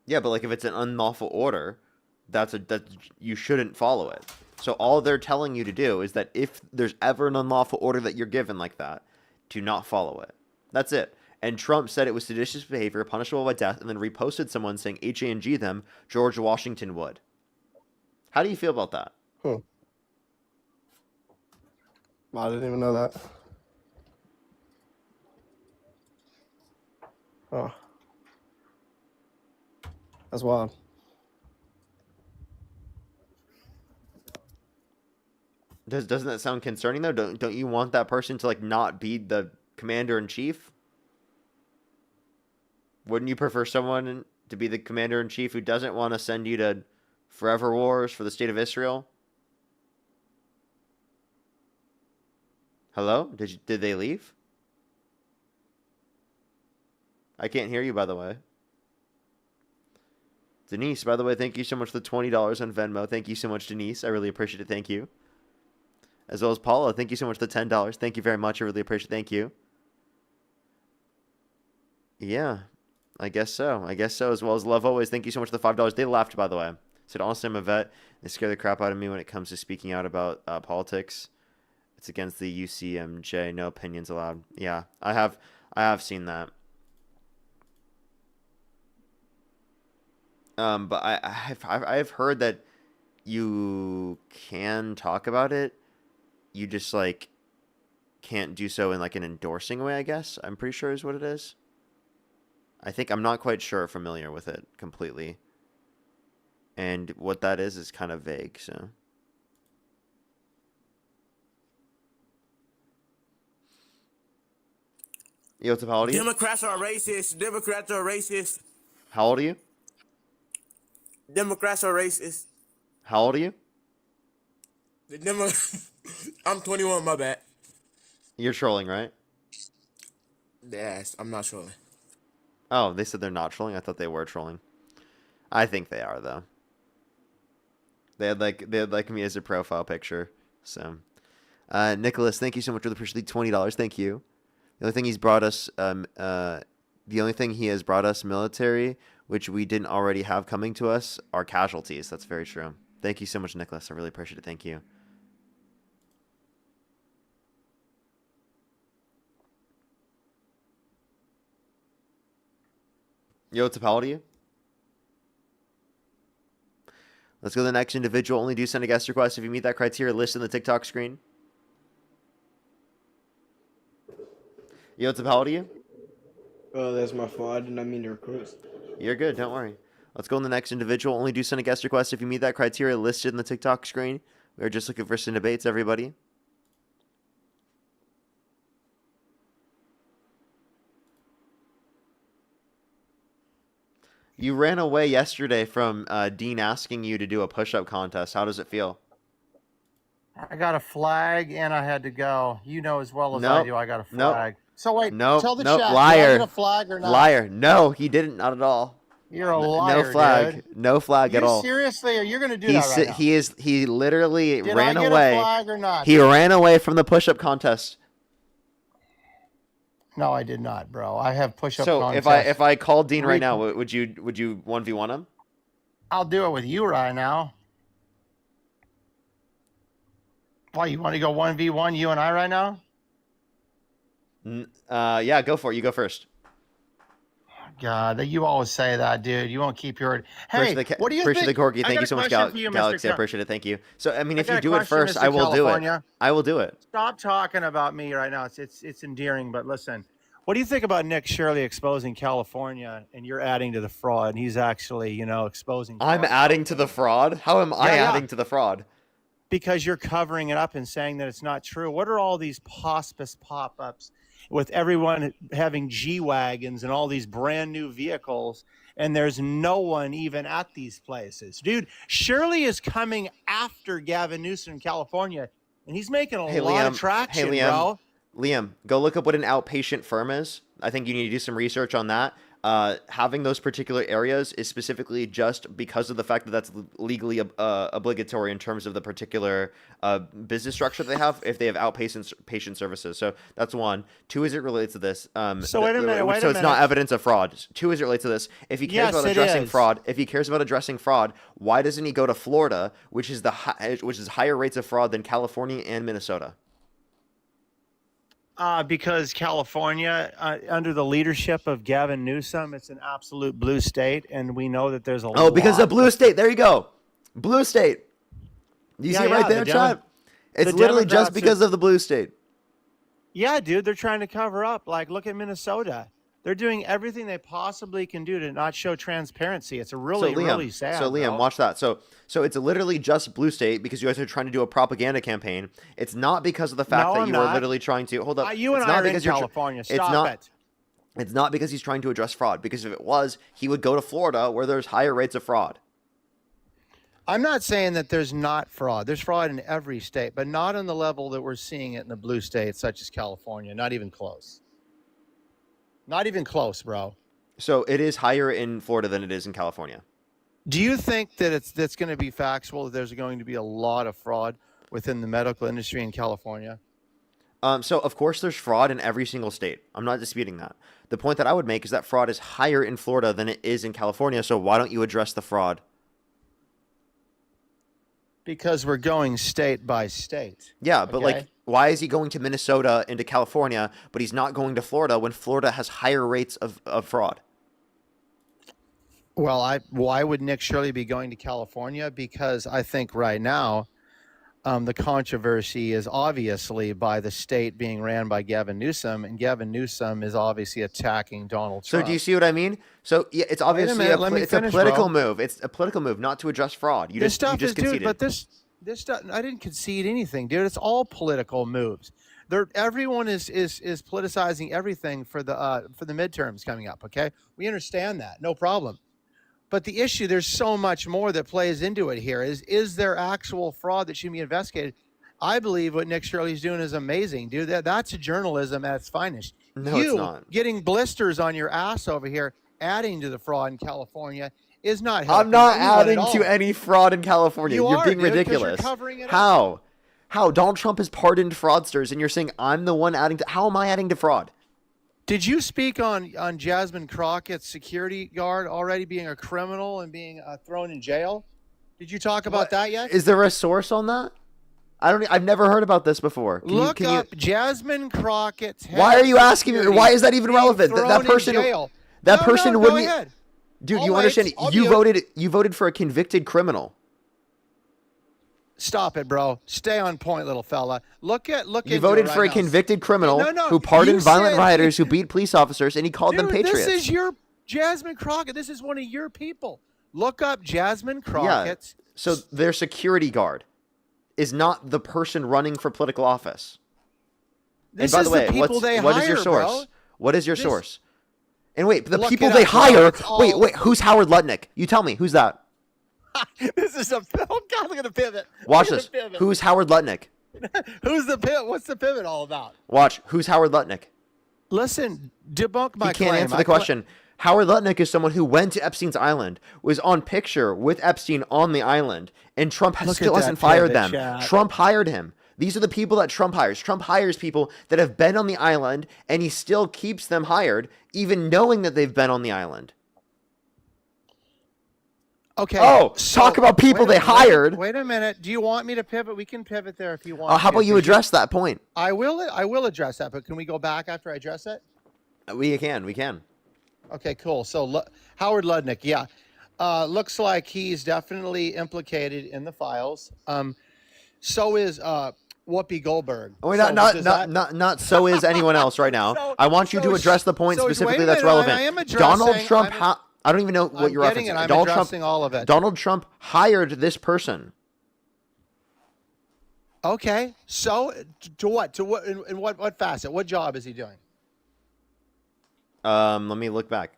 Yeah, but like if it's an unlawful order, that you shouldn't follow it. So all they're telling you to do is that if there's ever an unlawful order that you're given like that, do not follow it. That's it. And Trump said it was seditious behavior, punishable by death, and then reposted someone saying HANG them, George Washington would. How do you feel about that? I didn't even know that. Oh, that's wild. Doesn't that sound concerning though? Don't you want that person to like not be the commander in chief? Wouldn't you prefer someone to be the commander in chief who doesn't want to send you to forever wars for the state of Israel? Hello? Did they leave? I can't hear you, by the way. Denise, by the way, thank you so much for the $20 on Venmo. Thank you so much, Denise. I really appreciate it. Thank you. As well as Paula, thank you so much for the $10. Thank you very much. I really appreciate it. Thank you. Yeah. I guess so. I guess so, as well as Love Always. Thank you so much for the $5. They laughed, by the way. Said, honestly, I'm a vet. They scare the crap out of me when it comes to speaking out about politics. It's against the UCMJ. No opinions allowed. Yeah, I have seen that. But I've heard that you can talk about it. You just like can't do so in like an endorsing way, I guess. I'm pretty sure is what it is. I'm not quite familiar with it completely. And what that is kind of vague, so. Yo, how old are you? Democrats are racist. Democrats are racist. How old are you? Democrats are racist. How old are you? I'm 21, my bad. You're trolling, right? Yes, I'm not trolling. Oh, they said they're not trolling? I thought they were trolling. I think they are, though. They had like me as a profile picture. So, Nicholas, thank you so much for the appreciate $20. Thank you. The only thing he's brought us, the only thing he has brought us military, which we didn't already have coming to us, are casualties. That's very true. Thank you so much, Nicholas. I really appreciate it. Thank you. Yo, what's up? How old are you? Let's go to the next individual. Only do send a guest request if you meet that criteria listed in the TikTok screen. Yo, what's up? How old are you? Oh, that's my fault. I did not mean to request. You're good. Don't worry. Let's go on the next individual. Only do send a guest request if you meet that criteria listed in the TikTok screen. We're just looking for some debates, everybody. You ran away yesterday from Dean asking you to do a push-up contest. How does it feel? I got a flag and I had to go. You know as well as I do I got a flag. So wait, tell the chat, liar. did I get a flag or not? Liar. No, he didn't. Not at all. You're a liar, No flag. dude. No flag at all. Seriously, or you're going to do that right now? He literally Did ran I get away. a flag or not? He ran away from the push-up contest. No, I did not, bro. I have push-up So contests. if I called Dean right now, would you 1v1 him? I'll do it with you right now. Why, you want to go 1v1, you and I right now? Yeah, go for it. You go first. God, you always say that, dude. You won't keep your... Hey, what do you appreciate think? the corgi. I Thank got you a so much, question for you, Mr. Galaxy. I Trump. appreciate it. Thank you. So, I mean, I if got you a do it question, first, Mr. I will do it. California. I will do it. Stop talking about me right now. It's endearing, but listen. What do you think about Nick Shirley exposing California and you're adding to the fraud and he's actually, exposing I'm adding to the fraud? How am I adding to the fraud? Because you're covering it up and saying that it's not true. What are all these hospice pop-ups with everyone having G-Wagons and all these brand new vehicles and there's no one even at these places? Dude, Shirley is coming after Gavin Newsom in California and he's making a lot of traction, bro. Liam, go look up what an outpatient firm is. I think you need to do some research on that. Having those particular areas is specifically just because of the fact that that's legally obligatory in terms of the particular business structure they have if they have patient services. So that's one. Two, as it relates to this. So wait a minute. So it's not evidence of fraud. Two, as it relates to this. If he cares about addressing fraud, why doesn't he go to Florida, which is higher rates of fraud than California and Minnesota? Because California, under the leadership of Gavin Newsom, it's an absolute blue state, and we know that there's a lot. Oh, because of blue state. There you go. Blue state. You see it right there, chat? It's literally just because of the blue state. Yeah, dude, they're trying to cover up. Like, look at Minnesota. They're doing everything they possibly can do to not show transparency. It's really sad. So Liam, watch that. So it's literally just blue state because you guys are trying to do a propaganda campaign. It's not because of the fact that you are literally trying to hold up. You and I are in California. Stop it. It's not because he's trying to address fraud. Because if it was, he would go to Florida where there's higher rates of fraud. I'm not saying that there's not fraud. There's fraud in every state, but not on the level that we're seeing it in the blue states, such as California. Not even close. Not even close, bro. So it is higher in Florida than it is in California. Do you think that that's going to be factual, that there's going to be a lot of fraud within the medical industry in California? So of course there's fraud in every single state. I'm not disputing that. The point that I would make is that fraud is higher in Florida than it is in California. So why don't you address the fraud? Because we're going state by state. Yeah, but like, why is he going to Minnesota into California, but he's not going to Florida when Florida has higher rates of fraud? Well, why would Nick Shirley be going to California? Because I think right now, the controversy is obviously by the state being ran by Gavin Newsom, and Gavin Newsom is obviously attacking Donald Trump. So do you see what I mean? So yeah, it's obviously a political move. It's a political move not to address fraud. You just conceded. Dude, but this stuff, I didn't concede anything, dude. It's all political moves. Everyone is politicizing everything for the midterms coming up. Okay, we understand that, no problem. But the issue, there's so much more that plays into it here. Is there actual fraud that should be investigated? I believe what Nick Shirley's doing is amazing, dude. That's journalism at its finest. No, it's not. Getting blisters on your ass over here, adding to the fraud in California, is not helping. I'm not adding to any fraud in California. You're being ridiculous. You're covering it How? How? Donald Trump has pardoned fraudsters, and you're saying I'm the one adding to... How am I adding to fraud? Did you speak on Jasmine Crockett's security guard already being a criminal and being thrown in jail? Did you talk about that yet? Is there a source on that? I've never heard about this before. Look up Jasmine Crockett's. Why are you asking me? Why is that even relevant? That person. That person wouldn't. Go ahead. Dude, you understand? You voted for a convicted criminal. Stop it, bro. Stay on point, little fella. You voted for a convicted criminal who pardoned violent rioters who beat police officers, and he called them patriots. This is your Jasmine Crockett. This is one of your people. Look up Jasmine Crockett. Yeah. So their security guard is not the person running for political office. And by the way, what is your source? Bro. What is your source? And wait, the people they hire. Wait. Who's Howard Lutnick? You tell me. Who's that? This is oh God, look at the pivot. Watch this. Who's Howard Lutnick? Who's the pivot? What's the pivot all about? Watch. Who's Howard Lutnick? Listen, debunk my claim. He can't answer the question. Howard Lutnick is someone who went to Epstein's island, was on picture with Epstein on the island, and Trump still hasn't fired them. Trump hired him. These are the people that Trump hires. Trump hires people that have been on the island, and he still keeps them hired, even knowing that they've been on the island. Okay. Oh, talk about people they hired. Wait a minute. Do you want me to pivot? We can pivot there if you want. How about you address that point? I will address that, but can we go back after I address it? We can. Okay, cool. So Howard Lutnick, yeah. Looks like he's definitely implicated in the files. So is Whoopi Goldberg. Oh, not so is anyone else right now. I want you to address the point specifically that's relevant. I am addressing, Donald Trump. I don't even know what you're referencing. I'm addressing all of it. Donald Trump hired this person. Okay, so to what? In what facet? What job is he doing? Let me look back.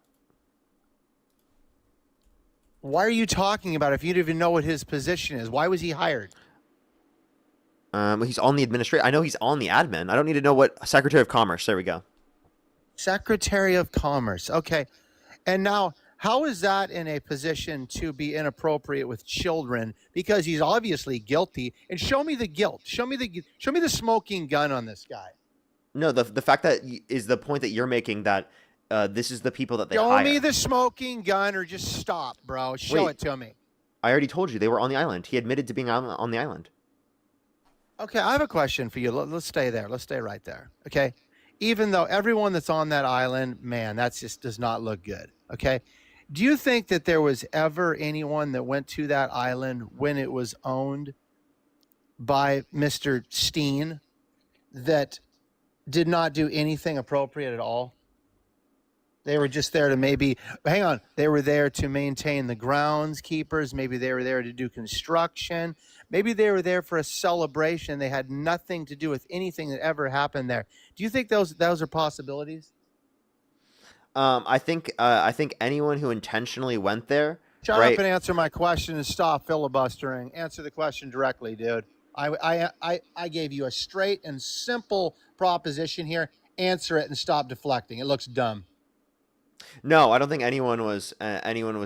Why are you talking about it if you don't even know what his position is? Why was he hired? He's on the administration. I know he's on the admin. I don't need to know what Secretary of Commerce. There we go. Secretary of Commerce. Okay, and now, how is that in a position to be inappropriate with children? Because he's obviously guilty. And show me the guilt. Show me the smoking gun on this guy. No, the fact that is the point that you're making that this is the people that they hire. Show me the smoking gun, or just stop, bro. Show it to me. I already told you they were on the island. He admitted to being on the island. Okay, I have a question for you. Let's stay there. Let's stay right there. Okay, even though everyone that's on that island, man, that just does not look good. Okay. Do you think that there was ever anyone that went to that island when it was owned by Mr. Steen that did not do anything appropriate at all? They were just there to they were there to maintain the groundskeepers. Maybe they were there to do construction. Maybe they were there for a celebration. They had nothing to do with anything that ever happened there. Do you think those are possibilities? I think anyone who intentionally went there. Shut up and answer my question and stop filibustering. Answer the question directly, dude. I gave you a straight and simple proposition here. Answer it and stop deflecting. It looks dumb. No, I don't think anyone was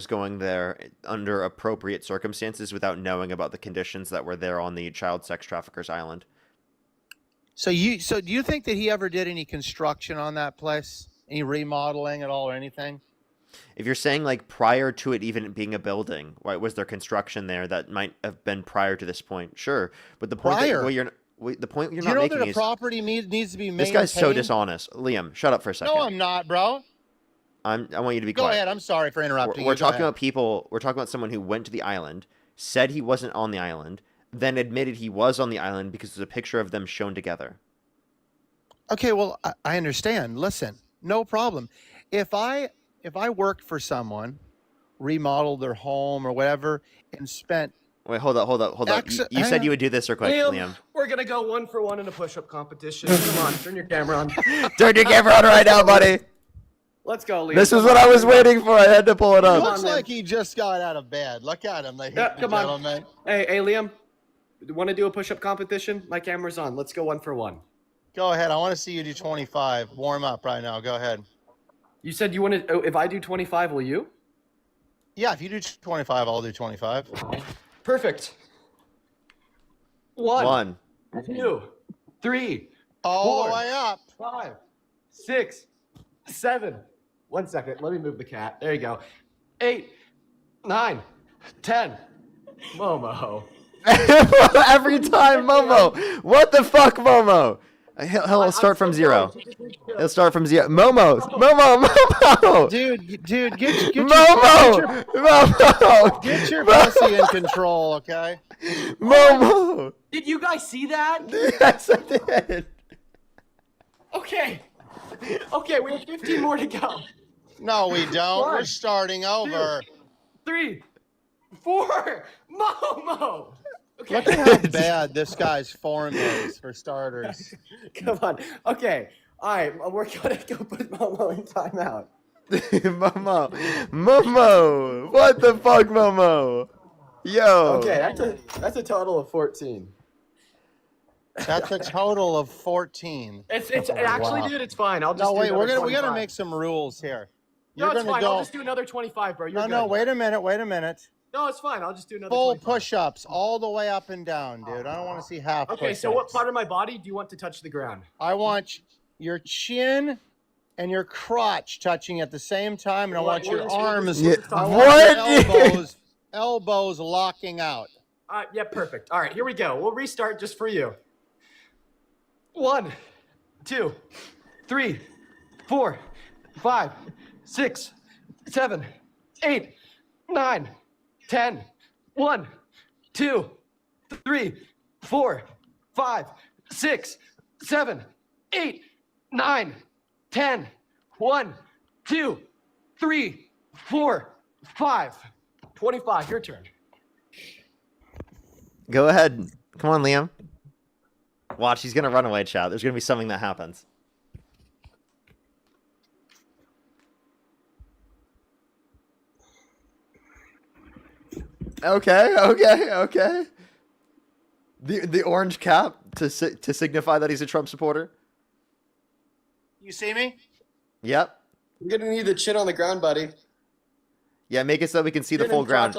going there under appropriate circumstances without knowing about the conditions that were there on the child sex traffickers island. So do you think that he ever did any construction on that place? Any remodeling at all or anything? If you're saying like prior to it even being a building, why was there construction there that might have been prior to this point? Sure, but the point Prior. the point you're Do you not know making that a is property needs to be maintained? this guy's so dishonest. Liam, shut up for a second. No, I'm not, bro. I want you to be Go quiet. ahead. I'm sorry for interrupting. We're you. Go talking ahead. about people. We're talking about someone who went to the island, said he wasn't on the island, then admitted he was on the island because there's a picture of them shown together. Okay, well, I understand. Listen, no problem. If I worked for someone, remodeled their home or whatever, and spent Wait, hold up. You said you would do this real quick, Liam. We're gonna go 1 for 1 in a push-up competition. Come on, turn your camera on. Turn your camera on right now, buddy. Let's go, Liam. This is what I was waiting for. I had to pull it He up. looks like he just got out of bed. Look at him, ladies and Come on. gentlemen. Hey, Liam. Want to do a push-up competition? My camera's on. Let's go 1 for 1. Go ahead. I want to see you do 25. Warm up right now. Go ahead. You said you want to. If I do 25, will you? Yeah, if you do 25, I'll do 25. Perfect. 1, 2, 3, all 4, the way up. 5, 6, 7. 1 second. Let me move the cat. There you go. 8, 9, 10. Momo. Every time, Momo. What the fuck, Momo? He'll start from zero. He'll start from zero. Momo. Dude, get Momo. Momo. Get your pussy in control, okay? Momo. Did you guys see that? Yes, I did. Okay. Okay, we have 15 more to go. No, we don't. 1, We're starting over. 2, 3, 4. Momo. Okay. Look at how bad this guy's form is, for starters. Come on. Okay. All right. We're going to go put Momo in timeout. Momo. What the fuck, Momo? Yo. Okay, that's a total of 14. That's a total of 14. It's actually, dude, it's fine. I'll just No, wait, we we gotta make some rules here. No, it's fine. I'll just do another 25, bro. You're No, good. wait a minute. No, it's fine. I'll just do another Full 25. push-ups all the way up and down, dude. I don't want to see half Okay, push-ups. so what part of my body do you want to touch the ground? I want your chin and your crotch touching at the same time, and I want your arms. I want your elbows locking out. Yeah, perfect. All right, here we go. We'll restart just for you. 1, 2, 3, 4, 5, 6, 7, 8, 9, 10. 1, 2, 3, 4, 5, 6, 7, 8, 9, 10. 1, 2, 3, 4, 5. 25. Your turn. Go ahead. Come on, Liam. Watch, he's gonna run away, chat. There's gonna be something that happens. Okay. The orange cap to signify that he's a Trump supporter. You see me? Yep. You're gonna need the chin on the ground, buddy. Yeah, make it so we can see the full ground.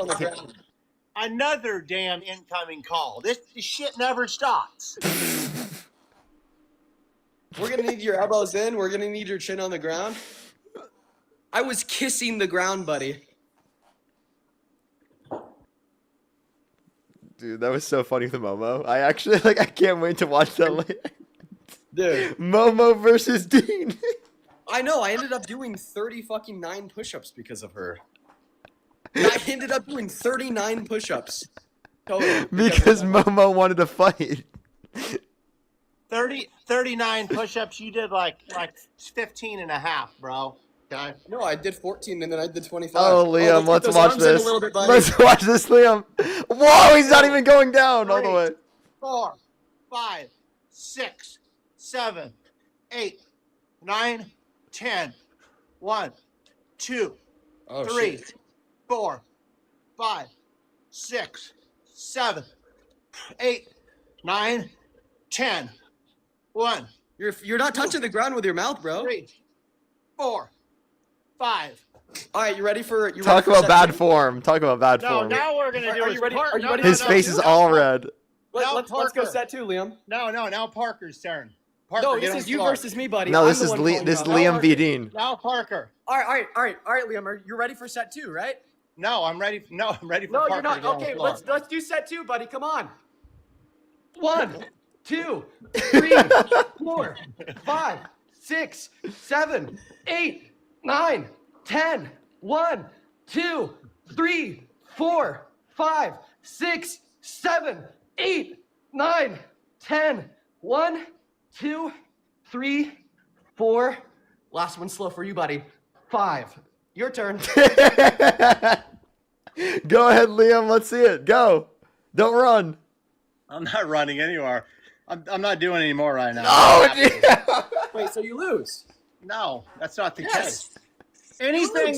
Another damn incoming call. This shit never stops. We're gonna need your elbows in. We're gonna need your chin on the ground. I was kissing the ground, buddy. Dude, that was so funny with the Momo. I actually I can't wait to watch that later. Dude. Momo versus Dean. I know. I ended up doing 9 push-ups because of her. I ended up doing 39 push-ups. Total. Because Momo wanted to fight. 39 push-ups. You did like 15 and a half, bro. Okay. No, I did 14 and then I did 25. Oh, Liam, let's watch this. Bit, let's watch this, Liam. Whoa, he's not even going down all the way. 4, 5, 6, 7, 8, 9, 10. 1, 2, 3, 4, 5, 6, 7, 8, 9, 10. 1. You're not touching the ground with your mouth, bro. 3, 4, 5. All right, you ready for? Talk about bad form. Talk about bad No, form. now we're gonna do. Are you ready? Are you ready? His face is all red. Let's go set 2, Liam. No, now Parker's turn. Parker, No, this is you versus me, buddy. No, I'm this the is one calling you out. Liam v. Dean. Now Parker. All right, Liam. You're ready for set 2, right? No, I'm ready. No, I'm ready for No, Parker. you're not. to get on the Okay, floor. let's do set 2, buddy. Come on. 1, 2, 3, 4, 5, 6, 7, 8, 9, 10. 1, 2, 3, 4, 5, 6, 7, 8, 9, 10. 1, 2, 3, 4. Last one slow for you, buddy. 5. Your turn. Go ahead, Liam. Let's see it. Go. Don't run. I'm not running anywhere. I'm not doing any more right now. Oh, Wait, so you lose? No, that's not the Yes. case. Anything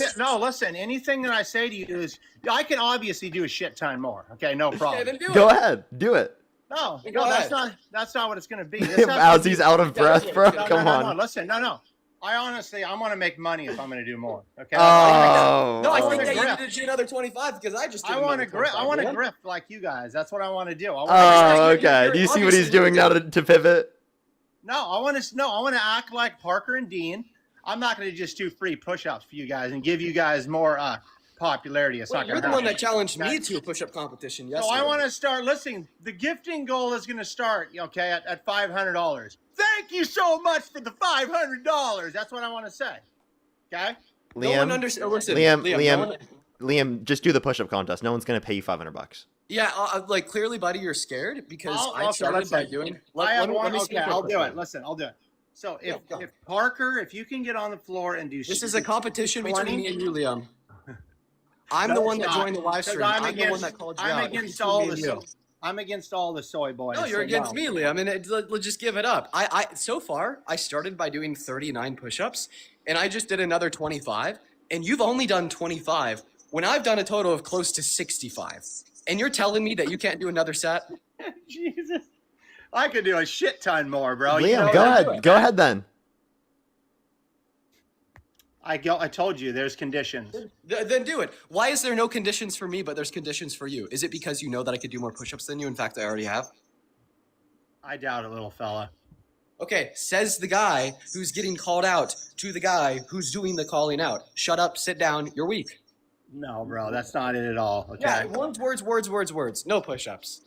that I say to you is, I can obviously do a shit ton more. Okay, no problem. Okay, then do Go it. ahead. Do it. No, Go ahead. that's not what it's going to be. As he's out of breath, bro. Come No, on. listen, no. I want to make money if I'm going to do more. Okay. Oh. No, I I think wanna that you grip. need to do another 25 because I just did I want to another grip. I 25, want to man. grip like you guys. That's what I want to do. Oh, okay. Do you see what he's doing now to pivot? I want to act like Parker and Dean. I'm not going to just do free push-ups for you guys and give you guys more popularity. It's not You're going to the one that happen. challenged me to a push-up competition yesterday. So I want to start listening. The gifting goal is going to start, okay, at $500. Thank you so much for the $500. That's what I want to say. Okay. Liam, just do the push-up contest. No one's gonna pay you $500. Yeah, like clearly, buddy, you're scared because I okay, started let's by see. doing. I'll see do it. Listen, I'll do it. So if Parker, if you can get on the floor and do This is a competition 20? between me and you, Liam. I'm No, the one it's that not. joined the live stream. Because I'm the one that called you out. against It's all between me the and you. I'm against all the soy boys. No, you're so against me, Liam, and let's just give it up. I so far I started by doing 39 push-ups, and I just did another 25, and you've only done 25 when I've done a total of close to 65. And you're telling me that you can't do another set? Jesus, I could do a shit ton more, bro. Liam, go ahead. Go ahead then. I told you there's conditions. Then do it. Why is there no conditions for me, but there's conditions for you? Is it because you know that I could do more push-ups than you? In fact, I already have. I doubt it, little fella. Okay, says the guy who's getting called out to the guy who's doing the calling out. Shut up, sit down, you're weak. No, bro, that's not it at all. Okay. Yeah, words. No push-ups.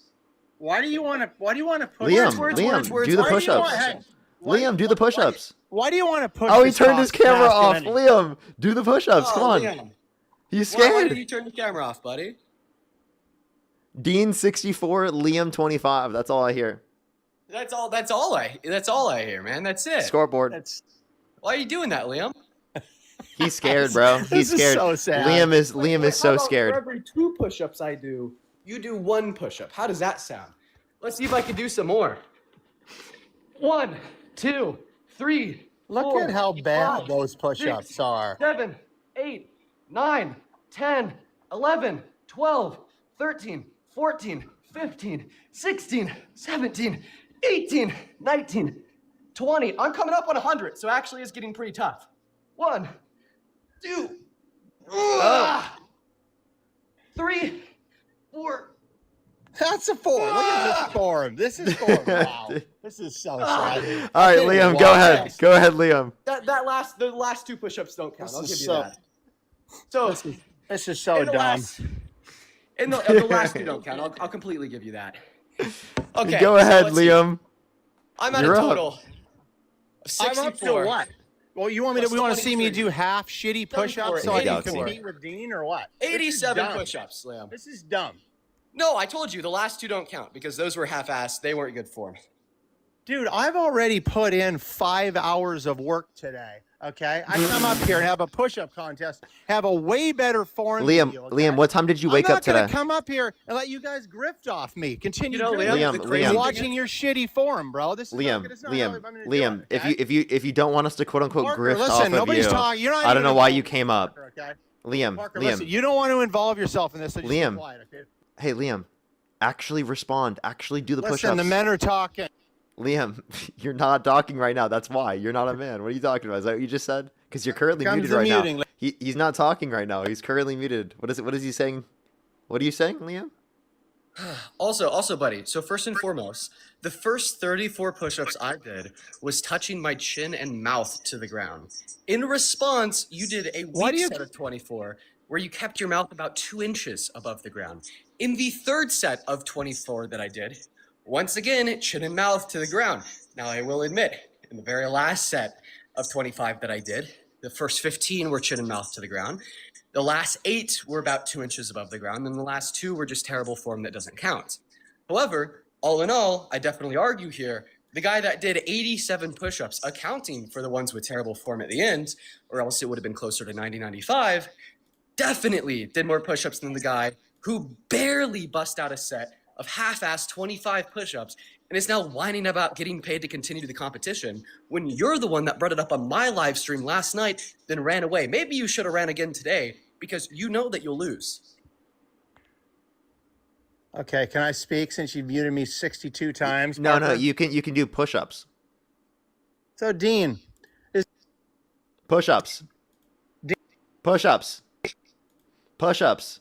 Why do you want to push? Liam, do the push-ups. Liam, do the push-ups. Why do you want to push? Oh, he turned his camera off. Liam, do the push-ups. Come on. Liam. He's Why scared. did you turn the camera off, buddy? Dean 64, Liam 25. That's all I hear. That's all I hear, man. That's it. Scoreboard. Why are you doing that, Liam? He's scared, bro. He's This is scared. so sad. Liam is so How about scared. For every 2 push-ups I do, you do 1 push-up. How does that sound? Let's see if I can do some more. 1, 2, 3. Look 4, at how bad 5, those push-ups 6, are. 7, 8, 9, 10, 11, 12, 13, 14, 15, 16, 17, 18, 19, 20. I'm coming up on 100, so actually it's getting pretty tough. 1, 2, 3, 4. That's a 4. Look at this form. This is 4. Wow. This is so sad. All right, Liam, go ahead. Go ahead, Liam. The last 2 push-ups don't count. I'll give you that. So this is so dumb. The last 2 don't count. I'll completely give you that. Okay. Go ahead, let's see. Liam. I'm at You're a up. total of 64. I'm up to what? Well, you want to see me do half shitty push-ups so I can 84. compete with Dean or what? 87 push-ups, Liam. This is dumb. No, I told you the last 2 don't count because those were half-assed. They weren't good form. Dude, I've already put in 5 hours of work today. Okay, I come up here and have a push-up contest, have a way better form. Liam, than you, okay? Liam, what time did you wake up I'm today? not gonna come up here and let you guys grift off me. Continue Liam, watching your shitty form, bro. This is Liam, if you don't want us to quote unquote Parker, grift listen, off of nobody's you, talking. You're not I don't even know why involved you came up. Okay? Liam, Parker, Liam, listen, you don't want to involve yourself in this. So just be Liam. quiet, okay? Hey, Liam, actually respond. Actually do the Listen, push-ups. the men are talking. Liam, you're not talking right now. That's why. You're not a man. What are you talking about? Is that what you just said? Because you're currently Comes muted the right muting. now. He's not talking right now. He's currently muted. What is he saying? What are you saying, Liam? Also, buddy, so first and foremost, the first 34 push-ups I did was touching my chin and mouth to the ground. In response, you did a weak set of 24 where you kept your mouth about 2 inches above the ground. In the third set of 24 that I did, once again, chin and mouth to the ground. Now, I will admit, in the very last set of 25 that I did, the first 15 were chin and mouth to the ground. The last 8 were about 2 inches above the ground, and the last 2 were just terrible form that doesn't count. However, all in all, I definitely argue here, the guy that did 87 push-ups, accounting for the ones with terrible form at the end, or else it would have been closer to 90, 95, definitely did more push-ups than the guy who barely bust out a set of half-assed 25 push-ups and is now whining about getting paid to continue the competition when you're the one that brought it up on my live stream last night, then ran away. Maybe you should have ran again today because you know that you'll lose. Okay, can I speak since you muted me 62 times? No, Parker? you can do push-ups. So, Dean, Push-ups. Push-ups. Push-ups.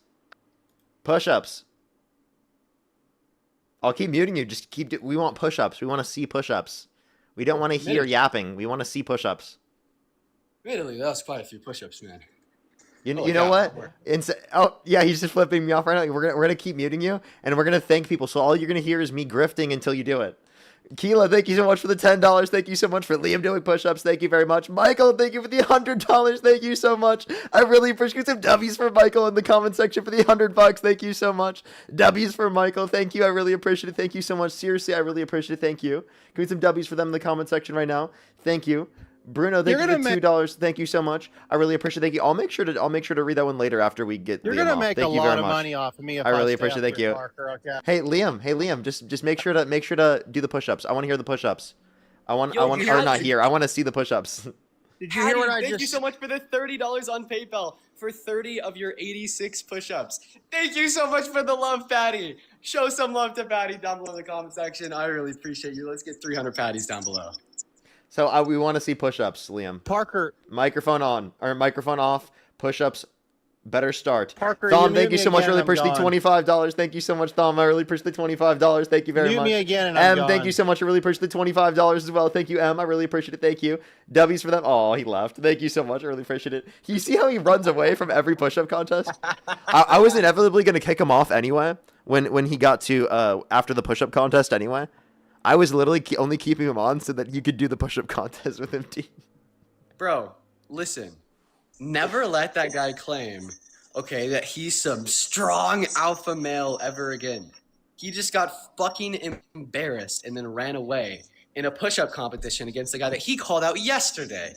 Push-ups. I'll keep muting you. Just we want push-ups. We want to see push-ups. We don't want to hear yapping. We want to see push-ups. Admittedly, that was quite a few push-ups, man. You know what? Oh yeah, he's just flipping me off right now. We're gonna keep muting you, and we're gonna thank people. So all you're gonna hear is me grifting until you do it. Keela, thank you so much for the $10. Thank you so much for Liam doing push-ups. Thank you very much. Michael, thank you for the $100. Thank you so much. I really appreciate some W's for Michael in the comment section for the $100. Thank you so much. W's for Michael. Thank you. I really appreciate it. Thank you so much. Seriously, I really appreciate it. Thank you. Can we get some W's for them in the comment section right now? Thank you. Bruno, thank you for $2. Thank you so much. I really appreciate it. Thank you. I'll make sure to read that one later after we get. You're Liam gonna off. make Thank a you lot very of much. money off of me if I really stay appreciate it. up Thank here, you. Parker, okay? Hey Liam, just make sure to do the push-ups. I want to hear the push-ups. I want or not here. I want to see the push-ups. Did you hear what I Thank just? you so much for the $30 on PayPal for 30 of your 86 push-ups. Thank you so much for the love, Patty. Show some love to Patty down below in the comment section. I really appreciate you. Let's get 300 Patties down below. So we want to see push-ups, Liam. Parker. Microphone on or microphone off. Push-ups. Better start. Parker, Thom, you thank you so much. again, Really I'm appreciate the gone. $25. Thank you so much, Thom. I really appreciate the $25. Thank you very Mute much. me again and I'm Thank gone. you so much. I really appreciate the $25 as well. Thank you, I really appreciate it. Thank you. W's for them. Oh, he left. Thank you so much. I really appreciate it. You see how he runs away from every push-up contest? I was inevitably going to kick him off anyway when he got to after the push-up contest anyway. I was literally only keeping him on so that you could do the push-up contest with him, Dean. Bro, listen. Never let that guy claim, okay, that he's some strong alpha male ever again. He just got fucking embarrassed and then ran away in a push-up competition against the guy that he called out yesterday.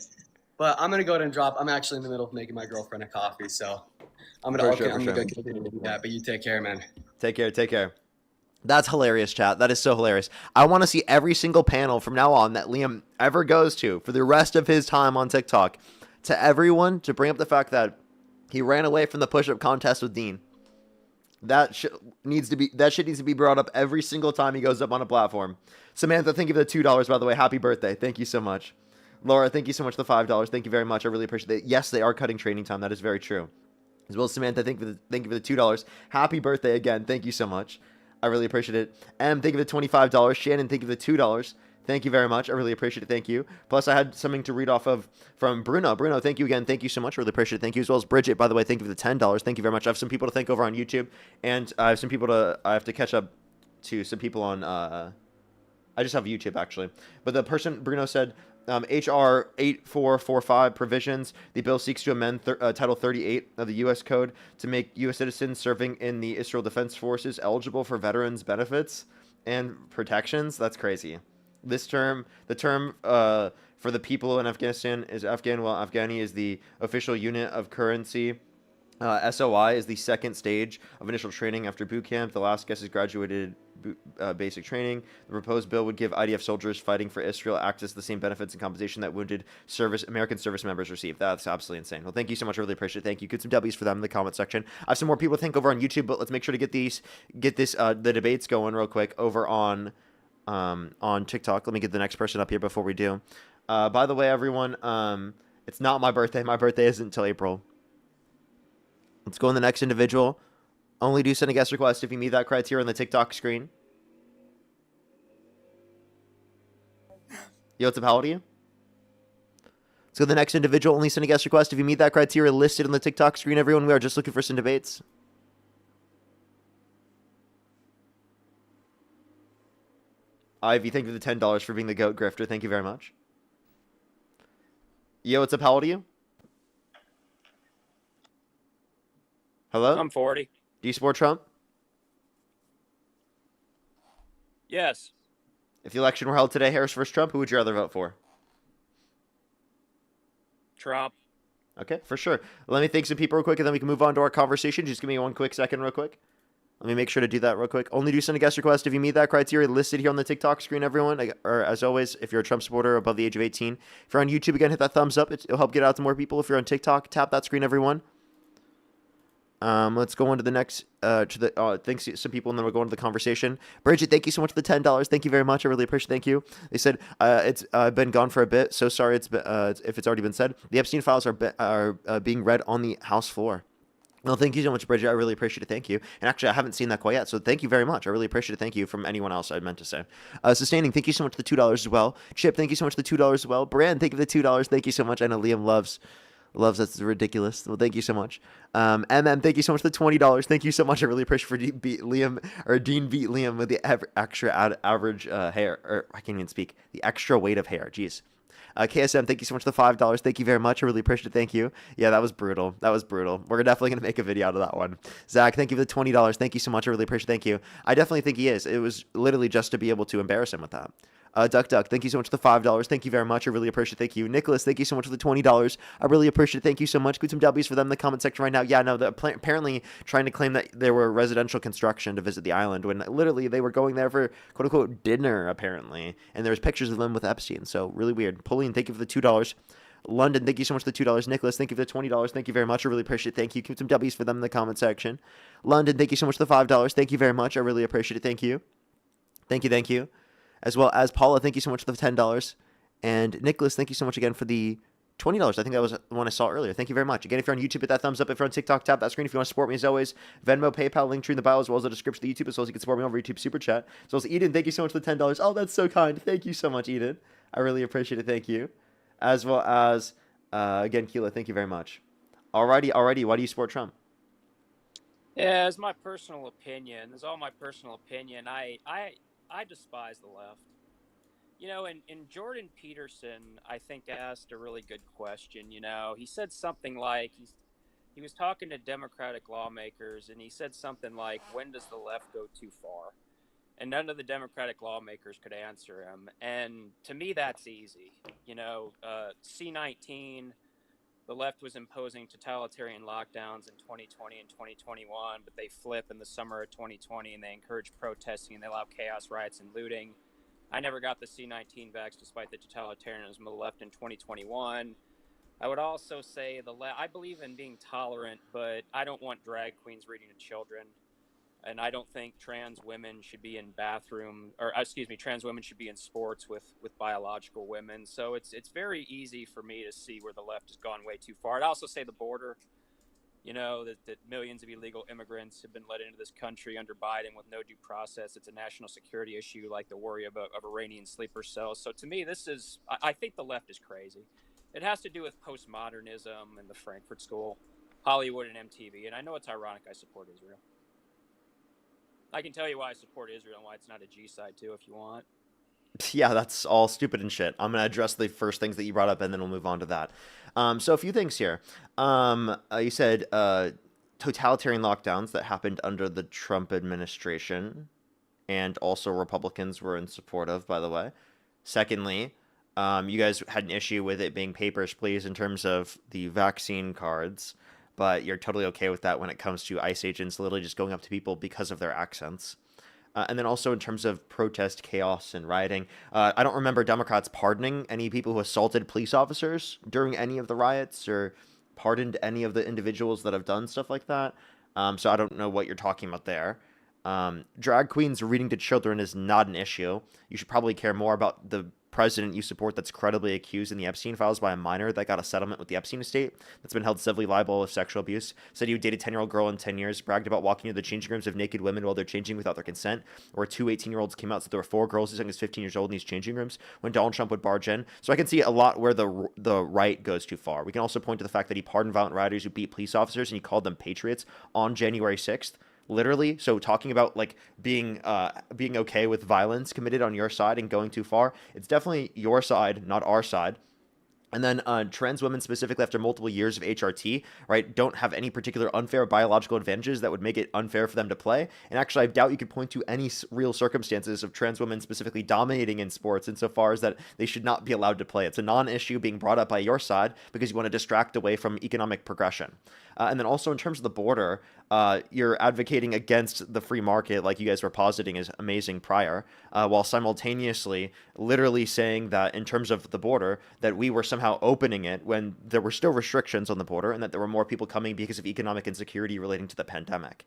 But I'm going to go ahead and drop. I'm actually in the middle of making my girlfriend a coffee, so I'm going to go continue to do that. But you take care, man. Take care. That's hilarious, chat. That is so hilarious. I want to see every single panel from now on that Liam ever goes to for the rest of his time on TikTok, to everyone to bring up the fact that he ran away from the push-up contest with Dean. That shit needs to be brought up every single time he goes up on a platform. Samantha, thank you for the $2, by the way. Happy birthday. Thank you so much. Laura, thank you so much for the $5. Thank you very much. I really appreciate it. Yes, they are cutting training time. That is very true. As well as Samantha, thank you for the $2. Happy birthday again. Thank you so much. I really appreciate it. Thank you for the $25. Shannon, thank you for the $2. Thank you very much. I really appreciate it. Thank you. Plus, I had something to read off of from Bruno. Bruno, thank you again. Thank you so much. Really appreciate it. Thank you. As well as Bridget, by the way, thank you for the $10. Thank you very much. I have some people to thank over on YouTube, and I have to catch up to some people on, I just have YouTube, actually. But the person, Bruno said, H.R. 8445 provisions. The bill seeks to amend Title 38 of the U.S. Code to make U.S. citizens serving in the Israel Defense Forces eligible for veterans benefits and protections. That's crazy. The term for the people in Afghanistan is Afghan, while Afghani is the official unit of currency. SOI is the second stage of initial training after boot camp. The last guest is graduated basic training. The proposed bill would give IDF soldiers fighting for Israel access to the same benefits and compensation that wounded American service members receive. That's absolutely insane. Well, thank you so much. I really appreciate it. Thank you. Get some W's for them in the comment section. I have some more people to think over on YouTube, but let's make sure to get the debates going real quick over on TikTok. Let me get the next person up here before we do. By the way, everyone, it's not my birthday. My birthday isn't until April. Let's go on the next individual. Only do send a guest request if you meet that criteria on the TikTok screen. Yo, what's up? How old are you? So the next individual, only send a guest request if you meet that criteria listed on the TikTok screen. Everyone, we are just looking for some debates. Ivy, thank you for the $10 for being the GOAT grifter. Thank you very much. Yo, what's up? How old are you? Hello? I'm 40. Do you support Trump? Yes. If the election were held today, Harris versus Trump, who would you rather vote for? Trump. Okay, for sure. Let me thank some people real quick, and then we can move on to our conversation. Just give me 1 quick second real quick. Let me make sure to do that real quick. Only do send a guest request if you meet that criteria listed here on the TikTok screen, everyone. Or as always, if you're a Trump supporter above the age of 18. If you're on YouTube, again, hit that thumbs up. It'll help get out to more people. If you're on TikTok, tap that screen, everyone. Let's go on to the next, thanks to some people, and then we'll go into the conversation. Bridget, thank you so much for the $10. Thank you very much. I really appreciate it. Thank you. They said, it's been gone for a bit, so sorry if it's already been said. The Epstein files are being read on the House floor. Well, thank you so much, Bridget. I really appreciate it. Thank you. And actually, I haven't seen that quite yet, so thank you very much. I really appreciate it. Thank you from anyone else I meant to say. Sustaining, thank you so much for the $2 as well. Chip, thank you so much for the $2 as well. Brand, thank you for the $2. Thank you so much. I know Liam loves that's ridiculous. Well, thank you so much. MM, thank you so much for the $20. Thank you so much. I really appreciate it for Dean beat Liam with the extra average hair, or I can't even speak. The extra weight of hair. Jeez. KSM, thank you so much for the $5. Thank you very much. I really appreciate it. Thank you. Yeah, that was brutal. We're definitely going to make a video out of that one. Zach, thank you for the $20. Thank you so much. I really appreciate it. Thank you. I definitely think he is. It was literally just to be able to embarrass him with that. Duck, thank you so much for the $5. Thank you very much. I really appreciate it. Thank you. Nicholas, thank you so much for the $20. I really appreciate it. Thank you so much. Put some W's for them in the comment section right now. Yeah, no, they're apparently trying to claim that there were residential construction to visit the island when literally they were going there for quote-unquote dinner, apparently. And there's pictures of them with Epstein. So really weird. Pauline, thank you for the $2. London, thank you so much for the $2. Nicholas, thank you for the $20. Thank you very much. I really appreciate it. Thank you. Keep some W's for them in the comment section. London, thank you so much for the $5. Thank you very much. I really appreciate it. Thank you. Thank you. As well as Paula, thank you so much for the $10. And Nicholas, thank you so much again for the $20. I think that was the one I saw earlier. Thank you very much. Again, if you're on YouTube, hit that thumbs up. If you're on TikTok, tap that screen. If you want to support me, as always, Venmo, PayPal, link tree in the bio, as well as the description of the YouTube, as well as you can support me over YouTube Super Chat. As well as Eden, thank you so much for the $10. Oh, that's so kind. Thank you so much, Eden. I really appreciate it. Thank you. As well as, again, Keela, thank you very much. Alrighty. Why do you support Trump? Yeah, it's my personal opinion. It's all my personal opinion. I despise the left. You know, and Jordan Peterson, I think, asked a really good question. You know, he said something like, he was talking to Democratic lawmakers, and he said something like, when does the left go too far? And none of the Democratic lawmakers could answer him. And to me, that's easy. You know, C-19, the left was imposing totalitarian lockdowns in 2020 and 2021, but they flip in the summer of 2020, and they encourage protesting, and they allow chaos, riots, and looting. I never got the C-19 vax despite the totalitarianism of the left in 2021. I would also say I believe in being tolerant, but I don't want drag queens reading to children. And I don't think trans women should be in trans women should be in sports with biological women. So it's very easy for me to see where the left has gone way too far. I'd also say the border. You know, that millions of illegal immigrants have been let into this country under Biden with no due process. It's a national security issue, like the worry of Iranian sleeper cells. So to me, I think the left is crazy. It has to do with postmodernism and the Frankfurt School, Hollywood, and MTV. And I know it's ironic I support Israel. I can tell you why I support Israel and why it's not a G side, too, if you want. Yeah, that's all stupid and shit. I'm going to address the first things that you brought up, and then we'll move on to that. So a few things here. You said totalitarian lockdowns that happened under the Trump administration, and also Republicans were in support of, by the way. Secondly, you guys had an issue with it being papers, please, in terms of the vaccine cards, but you're totally okay with that when it comes to ICE agents literally just going up to people because of their accents. And then also in terms of protest, chaos, and rioting, I don't remember Democrats pardoning any people who assaulted police officers during any of the riots or pardoned any of the individuals that have done stuff like that. So I don't know what you're talking about there. Drag queens reading to children is not an issue. You should probably care more about the president you support that's credibly accused in the Epstein files by a minor that got a settlement with the Epstein estate that's been held civilly liable of sexual abuse, said he would date a 10-year-old girl in 10 years, bragged about walking into the changing rooms of naked women while they're changing without their consent, or two 18-year-olds came out, said there were 4 girls as young as 15 years old in these changing rooms when Donald Trump would barge in. So I can see a lot where the right goes too far. We can also point to the fact that he pardoned violent rioters who beat police officers and he called them patriots on January 6th. Literally. So talking about like being okay with violence committed on your side and going too far, it's definitely your side, not our side. And then trans women specifically after multiple years of HRT, right, don't have any particular unfair biological advantages that would make it unfair for them to play. And actually, I doubt you could point to any real circumstances of trans women specifically dominating in sports insofar as that they should not be allowed to play. It's a non-issue being brought up by your side because you want to distract away from economic progression. And then also in terms of the border, you're advocating against the free market like you guys were positing is amazing prior, while simultaneously literally saying that in terms of the border, that we were somehow opening it when there were still restrictions on the border and that there were more people coming because of economic insecurity relating to the pandemic.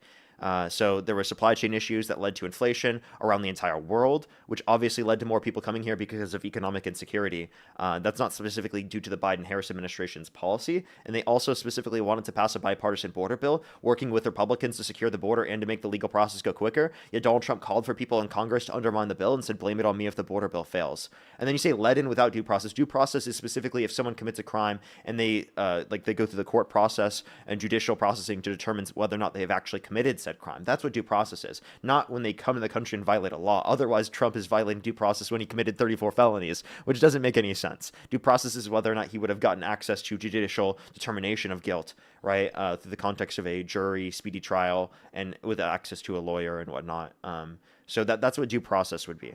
So there were supply chain issues that led to inflation around the entire world, which obviously led to more people coming here because of economic insecurity. That's not specifically due to the Biden-Harris administration's policy. And they also specifically wanted to pass a bipartisan border bill, working with Republicans to secure the border and to make the legal process go quicker. Yet Donald Trump called for people in Congress to undermine the bill and said, blame it on me if the border bill fails. And then you say led in without due process. Due process is specifically if someone commits a crime and they go through the court process and judicial processing to determine whether or not they have actually committed said crime. That's what due process is, not when they come to the country and violate a law. Otherwise, Trump is violating due process when he committed 34 felonies, which doesn't make any sense. Due process is whether or not he would have gotten access to judicial determination of guilt, right, through the context of a jury, speedy trial, and with access to a lawyer and whatnot. So that's what due process would be.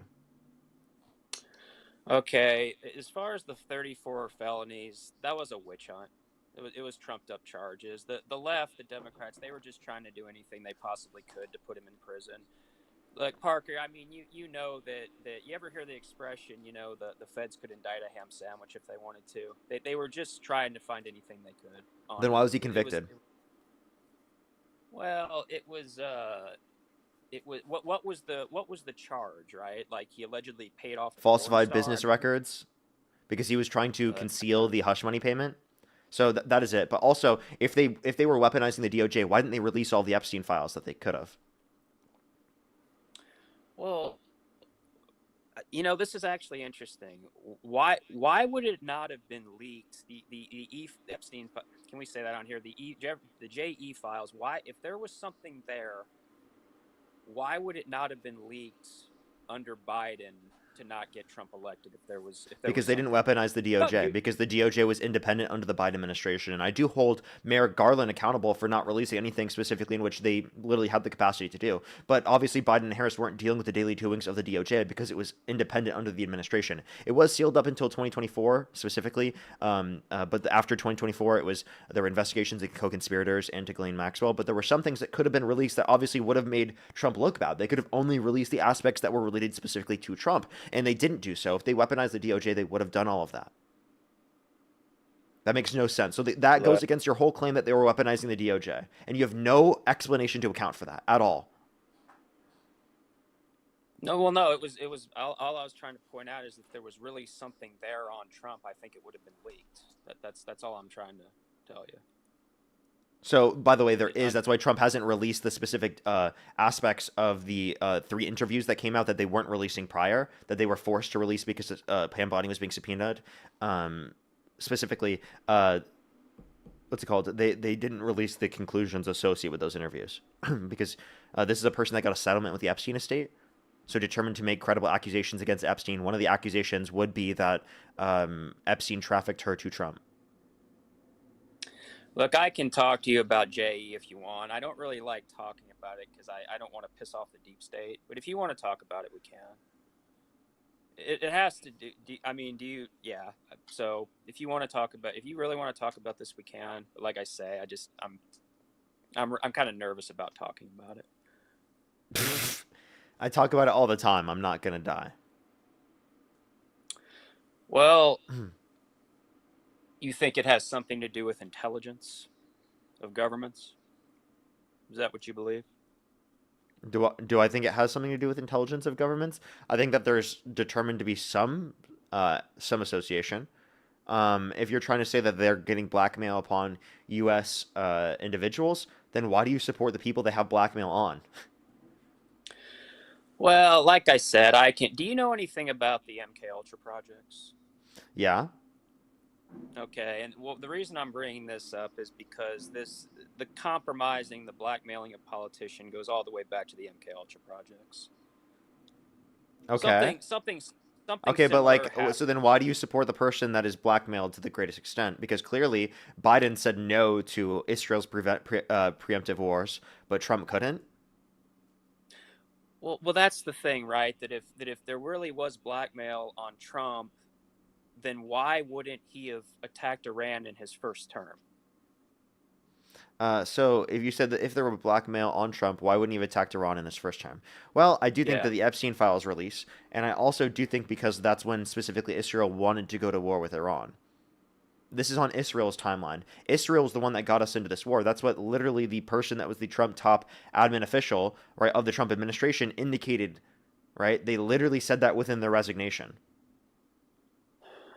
Okay, as far as the 34 felonies, that was a witch hunt. It was trumped up charges. The left, the Democrats, they were just trying to do anything they possibly could to put him in prison. Like Parker, I mean, you know that you ever hear the expression, you know, the feds could indict a ham sandwich if they wanted to. They were just trying to find anything they could. Then why was he convicted? It was what was the charge, right? Like he allegedly paid off Falsified business records because he was trying to conceal the hush money payment. So that is it. But also, if they were weaponizing the DOJ, why didn't they release all the Epstein files that they could have? Well, you know, this is actually interesting. Why would it not have been leaked? The Epstein, can we say that on here? The JE files. Why, if there was something there, why would it not have been leaked under Biden to not get Trump elected because they didn't weaponize the DOJ, because the DOJ was independent under the Biden administration. And I do hold Merrick Garland accountable for not releasing anything specifically in which they literally had the capacity to do. But obviously Biden and Harris weren't dealing with the daily doings of the DOJ because it was independent under the administration. It was sealed up until 2024 specifically. But after 2024, there were investigations into co-conspirators and to Ghislaine Maxwell. But there were some things that could have been released that obviously would have made Trump look bad. They could have only released the aspects that were related specifically to Trump. And they didn't do so. If they weaponized the DOJ, they would have done all of that. That makes no sense. So that goes against your whole claim that they were weaponizing the DOJ. And you have no explanation to account for that at all. No, well, no, it was all I was trying to point out is if there was really something there on Trump, I think it would have been leaked. That's all I'm trying to tell you. So, by the way, that's why Trump hasn't released the specific aspects of the 3 interviews that came out that they weren't releasing prior, that they were forced to release because Pam Bondi was being subpoenaed. Specifically, what's it called? They didn't release the conclusions associated with those interviews because this is a person that got a settlement with the Epstein estate. So determined to make credible accusations against Epstein. One of the accusations would be that Epstein trafficked her to Trump. Look, I can talk to you about JE if you want. I don't really like talking about it because I don't want to piss off the deep state. But if you want to talk about it, we can. It has to do. I mean, do you? Yeah. So if you really want to talk about this, we can. But like I say, I'm kind of nervous about talking about it. I talk about it all the time. I'm not gonna die. Well. You think it has something to do with intelligence of governments? Is that what you believe? Do I think it has something to do with intelligence of governments? I think that there's determined to be some some association. If you're trying to say that they're getting blackmail upon U.S. Individuals, then why do you support the people they have blackmail on? Well, like I said, I can. Do you know anything about the MK Ultra projects? Yeah. Okay, and well, the reason I'm bringing this up is because the compromising, the blackmailing of politician goes all the way back to the MK Ultra projects. Okay. Something Okay, but similar like, happened. so then why do you support the person that is blackmailed to the greatest extent? Because clearly Biden said no to Israel's preemptive wars, but Trump couldn't. Well, that's the thing, right? That if there really was blackmail on Trump, then why wouldn't he have attacked Iran in his first term? So if you said that if there were blackmail on Trump, why wouldn't he have attacked Iran in his first term? Well, I do think that Yeah. the Epstein files release, and I also do think because that's when specifically Israel wanted to go to war with Iran. This is on Israel's timeline. Israel's the one that got us into this war. That's what literally the person that was the Trump top admin official, right, of the Trump administration indicated, right? They literally said that within their resignation.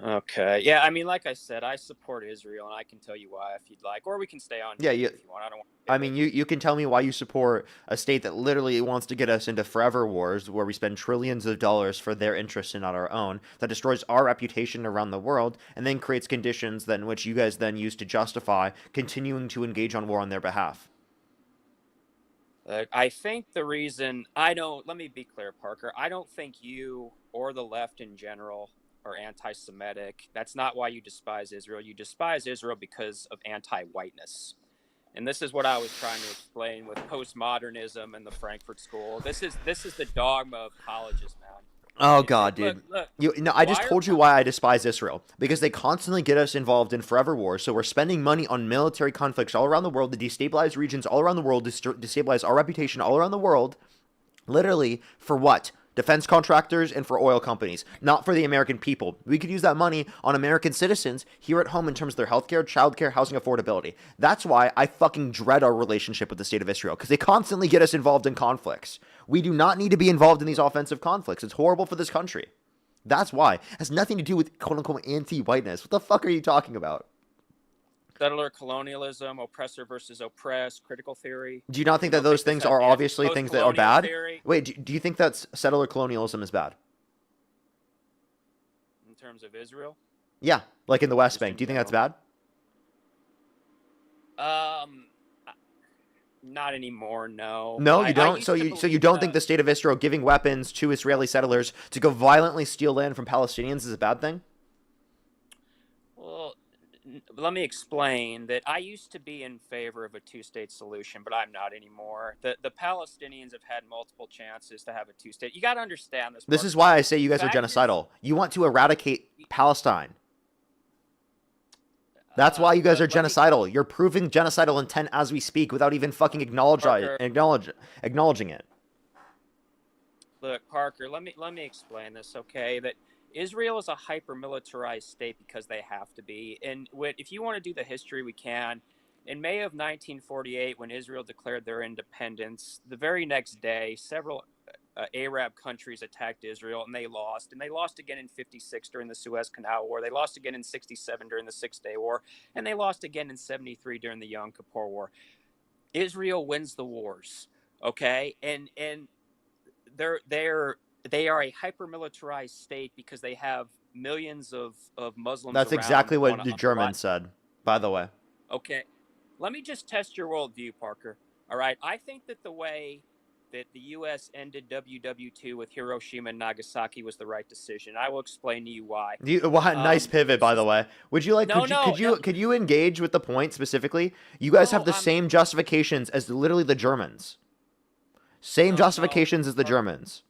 Okay. Yeah, I mean, like I said, I support Israel, and I can tell you why if you'd like, or we can stay on Yeah, if you, you want. I don't want. I mean, you can tell me why you support a state that literally wants to get us into forever wars where we spend trillions of dollars for their interests and not our own, that destroys our reputation around the world, and then creates conditions in which you guys then use to justify continuing to engage on war on their behalf. I think the reason I don't. Let me be clear, Parker. I don't think you or the left in general are anti-Semitic. That's not why you despise Israel. You despise Israel because of anti-whiteness. And this is what I was trying to explain with postmodernism and the Frankfurt School. This is the dogma of colleges, man. Oh God, dude! Look, I just told you why I despise Israel, because they constantly get us involved in forever wars. So we're spending money on military conflicts all around the world to destabilize regions all around the world, destabilize our reputation all around the world. Literally for what? Defense contractors and for oil companies, not for the American people. We could use that money on American citizens here at home in terms of their healthcare, childcare, housing affordability. That's why I fucking dread our relationship with the state of Israel, because they constantly get us involved in conflicts. We do not need to be involved in these offensive conflicts. It's horrible for this country. That's why. It has nothing to do with quote-unquote anti-whiteness. What the fuck are you talking about? Settler colonialism, oppressor versus oppressed, critical theory. Do you not think that those things are obviously things that are bad? Theory. Wait, do you think that settler colonialism is bad? In terms of Israel? Yeah, like in the West Bank. Do you think that's bad? Not anymore, no. No, you don't. So you don't think the state of Israel giving weapons to Israeli settlers to go violently steal land from Palestinians is a bad thing? Well, let me explain that I used to be in favor of a two-state solution, but I'm not anymore. The Palestinians have had multiple chances to have a two-state. You got to understand this. This is why I say you guys are genocidal. You want to eradicate Palestine. That's why you guys are genocidal. You're proving genocidal intent as we speak without even fucking acknowledging it. Look, Parker, let me explain this, okay? That Israel is a hyper-militarized state because they have to be. And if you want to do the history, we can. In May of 1948, when Israel declared their independence, the very next day, several Arab countries attacked Israel, and they lost. And they lost again in 56 during the Suez Canal War. They lost again in 67 during the Six-Day War. And they lost again in 73 during the Yom Kippur War. Israel wins the wars, okay? And they are a hyper-militarized state because they have millions of Muslims. That's exactly what the Germans said, by the way. Okay. Let me just test your worldview, Parker. All right. I think that the way that the U.S. ended WW2 with Hiroshima and Nagasaki was the right decision. I will explain to you why. Nice pivot, by the way. Would you like? Could you engage with the point specifically? You guys have the same justifications as literally the Germans. Same justifications as the Germans.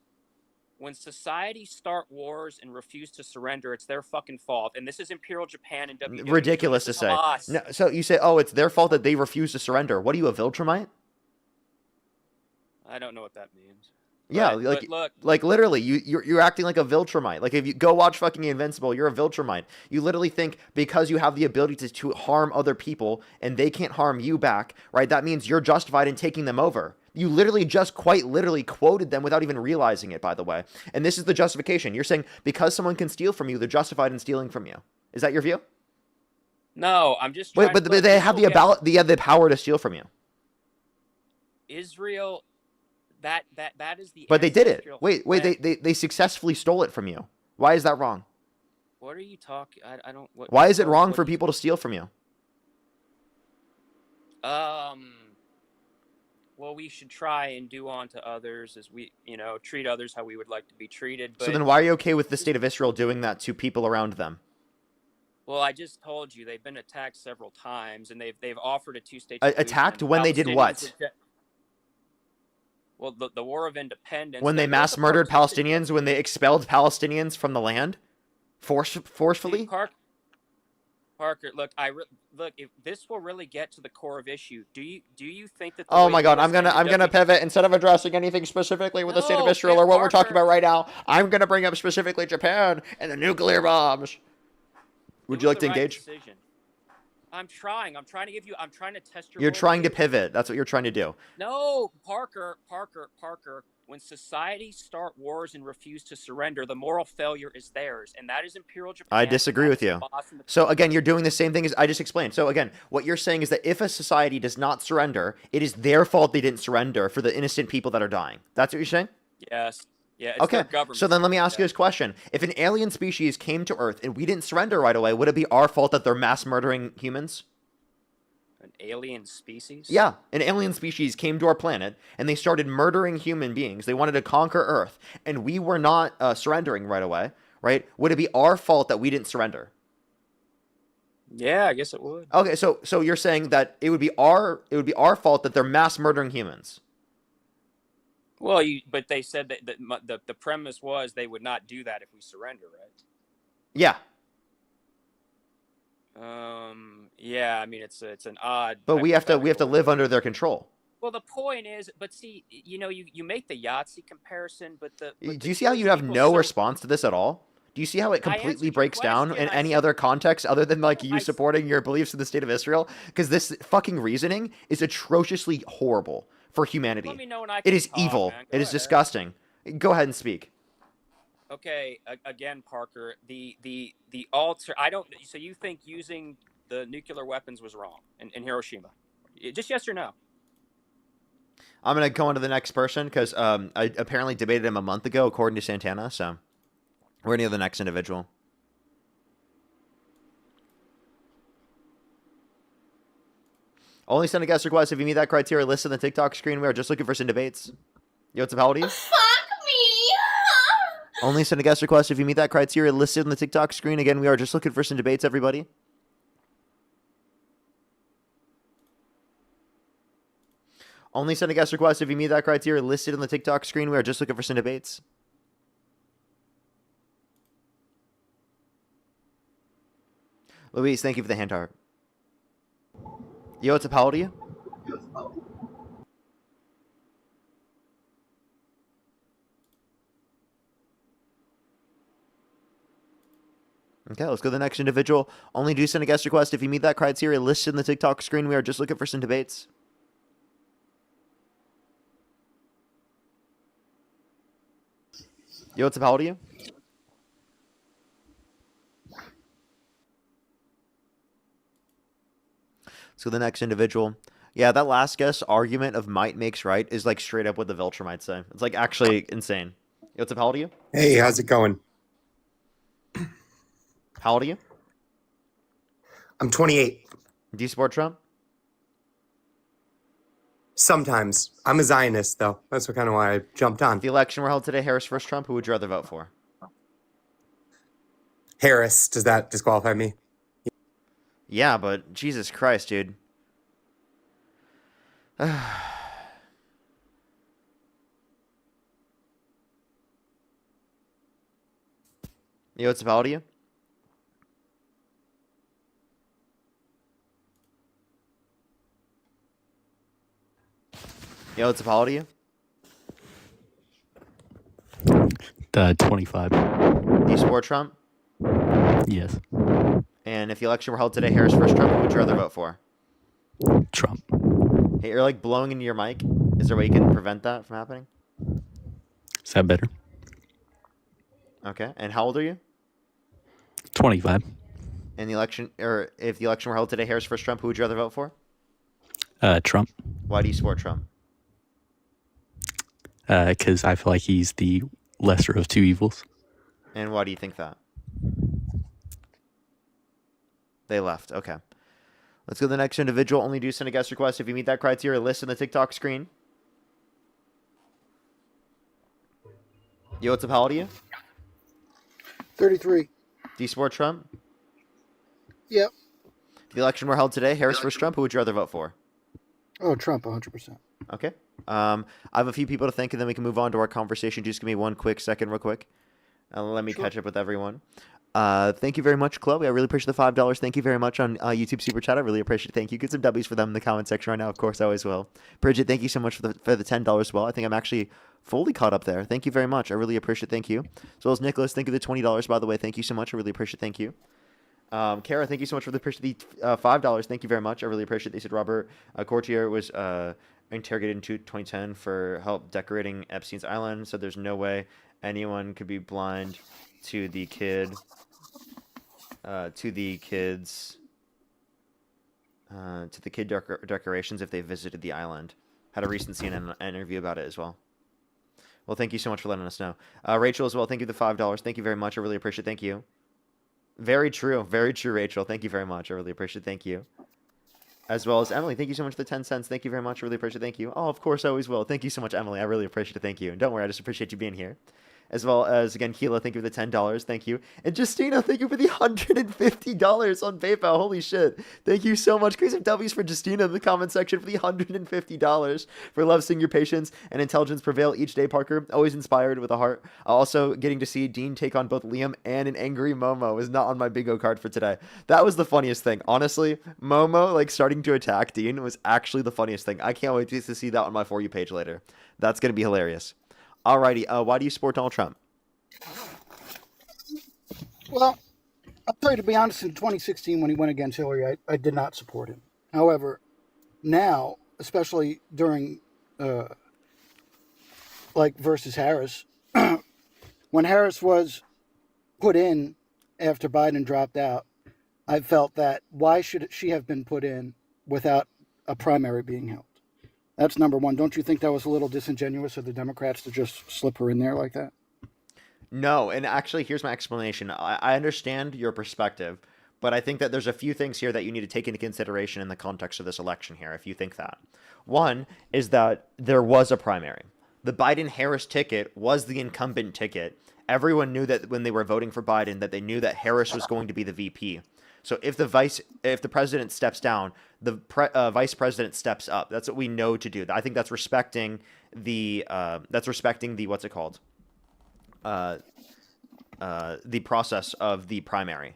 When societies start wars and refuse to surrender, it's their fucking fault. And this is Imperial Japan and WW2. Ridiculous to say. No, so you say, oh, it's their fault that they refuse to surrender. What are you, a Viltrumite? I don't know what that means. Yeah, but look, like literally, you're acting like a Viltrumite. Like if you go watch fucking Invincible, you're a Viltrumite. You literally think because you have the ability to harm other people and they can't harm you back, right? That means you're justified in taking them over. You literally just quite literally quoted them without even realizing it, by the way. And this is the justification. You're saying because someone can steal from you, they're justified in stealing from you. Is that your view? No, I'm just Wait, trying. but look, they this have will get they have the power to steal from you. Israel. That is the But they did it. ancestral Wait, plan. they successfully stole it from you. Why is that wrong? What are you talking? I don't. Why is it wrong for people to steal from you? Well, we should try and do unto others as we, treat others how we would like to be treated. But So then why are you okay with the state of Israel doing that to people around them? well, I just told you they've been attacked several times, and they've offered a two-state Attacked solution. when they did what? Well, the War of Independence. When they mass murdered Palestinians, when they expelled Palestinians from the land, forcefully. Parker, look, look. If this will really get to the core of issue, do you think that? Oh my God, I'm gonna pivot instead of addressing anything specifically with the state of Israel or what we're talking about right now. I'm gonna bring up specifically Japan and the nuclear bombs. Would you like to engage? I'm trying to give you. I'm trying to test your. You're trying to pivot. That's what you're trying to do. No, Parker. When societies start wars and refuse to surrender, the moral failure is theirs, and that is Imperial Japan. I disagree with you. So again, you're doing the same thing as I just explained. So again, what you're saying is that if a society does not surrender, it is their fault they didn't surrender for the innocent people that are dying. That's what you're saying? Yes. Yeah. It's okay. Their government. So then let me ask you this question: if an alien species came to Earth and we didn't surrender right away, would it be our fault that they're mass murdering humans? An alien species? Yeah, an alien species came to our planet and they started murdering human beings. They wanted to conquer Earth, and we were not surrendering right away, right? Would it be our fault that we didn't surrender? Yeah, I guess it would. Okay, so you're saying that it would be our fault that they're mass murdering humans. Well, but they said that the premise was they would not do that if we surrender, right? Yeah. Yeah, I mean it's an odd. But we have to live under their control. Well, the point is, but see, you make the Yahtzee comparison, but do you see how you have no response to this at all? Do you see how it completely breaks down in any other context other than like you supporting your beliefs in the state of Israel? Because this fucking reasoning is atrociously horrible for humanity. Let me know when I It can is talk, evil. man. It is disgusting. Go ahead and speak. Okay, again, Parker, the alter. I don't. So you think using the nuclear weapons was wrong in Hiroshima? Just yes or no? I'm gonna go on to the next person because I apparently debated him a month ago, according to Santana. So we're gonna go to the next individual. Only send a guest request if you meet that criteria listed on the TikTok screen. We are just looking for some debates. Yo, what's up? How old are you? Only send a guest request if you meet that criteria listed on the TikTok screen. Again, we are just looking for some debates, everybody. Only send a guest request if you meet that criteria listed on the TikTok screen. We are just looking for some debates. Luis, thank you for the hand heart. Yo, what's up? How old are you? Okay, let's go to the next individual. Only do send a guest request if you meet that criteria listed in the TikTok screen. We are just looking for some debates. Yo, what's up? How old are you? Let's go to the next individual. Yeah, that last guest argument of might makes right is like straight up what the Viltrum might say. It's like actually insane. Yo, what's up? How old are you? Hey, how's it going? How old are you? I'm 28. Do you support Trump? Sometimes. I'm a Zionist, though. That's what kind of why I jumped on. If the election were held today, Harris versus Trump, who would you rather vote for? Harris. Does that disqualify me? Yeah, but Jesus Christ, dude. Yo, what's up? How old are you? Yo, what's up? How old are you? 25. Do you support Trump? Yes. And if the election were held today, Harris versus Trump, who would you rather vote for? Trump. Hey, you're like blowing into your mic. Is there a way you can prevent that from happening? Is that better? Okay. And how old are you? 25. And the election, or if the election were held today, Harris versus Trump, who would you rather vote for? Trump. Why do you support Trump? Because I feel like he's the lesser of two evils. And why do you think that? They left. Okay. Let's go to the next individual. Only do send a guest request if you meet that criteria. List on the TikTok screen. Yo, what's up? How old are you? 33. Do you support Trump? Yep. If the election were held today, Harris versus Trump, who would you rather vote for? Oh, Trump, 100%. Okay. I have a few people to thank, and then we can move on to our conversation. Just give me 1 quick second, real quick. Let me catch up with everyone. Thank you very much, Chloe. I really appreciate the $5. Thank you very much on YouTube Super Chat. I really appreciate it. Thank you. Get some W's for them in the comment section right now. Of course, I always will. Bridget, thank you so much for the $10 as well. I think I'm actually fully caught up there. Thank you very much. I really appreciate it. Thank you. As well as Nicholas, thank you for the $20, by the way. Thank you so much. I really appreciate it. Thank you. Kara, thank you so much for the $5. Thank you very much. I really appreciate it. They said Robert Courtier was interrogated in 2010 for help decorating Epstein's island, so there's no way anyone could be blind to the kid decorations if they visited the island. Had a recent CNN interview about it as well. Well, thank you so much for letting us know. Rachel as well, thank you for the $5. Thank you very much. I really appreciate it. Thank you. Very true, Rachel. Thank you very much. I really appreciate it. Thank you. As well as Emily, thank you so much for the 10 cents. Thank you very much. I really appreciate it. Thank you. Oh, of course, I always will. Thank you so much, Emily. I really appreciate it. Thank you. And don't worry, I just appreciate you being here. As well as, again, Keela, thank you for the $10. Thank you. And Justina, thank you for the $150 on PayPal. Holy shit. Thank you so much. Crazy W's for Justina in the comment section for the $150. For love, seeing your patience and intelligence prevail each day, Parker. Always inspired with a heart. Also, getting to see Dean take on both Liam and an angry Momo is not on my bingo card for today. That was the funniest thing. Honestly, Momo, like, starting to attack Dean was actually the funniest thing. I can't wait to see that on my For You page later. That's going to be hilarious. Alrighty, why do you support Donald Trump? Well, I'll tell you, to be honest, in 2016 when he went against Hillary, I did not support him. However, now, especially during, versus Harris, when Harris was put in after Biden dropped out, I felt that why should she have been put in without a primary being held? That's number one. Don't you think that was a little disingenuous of the Democrats to just slip her in there like that? No, and actually, here's my explanation. I understand your perspective, but I think that there's a few things here that you need to take into consideration in the context of this election here, if you think that. One is that there was a primary. The Biden-Harris ticket was the incumbent ticket. Everyone knew that when they were voting for Biden, that they knew that Harris was going to be the VP. So if the president steps down, the vice president steps up. That's what we know to do. I think that's respecting the what's it called? The process of the primary.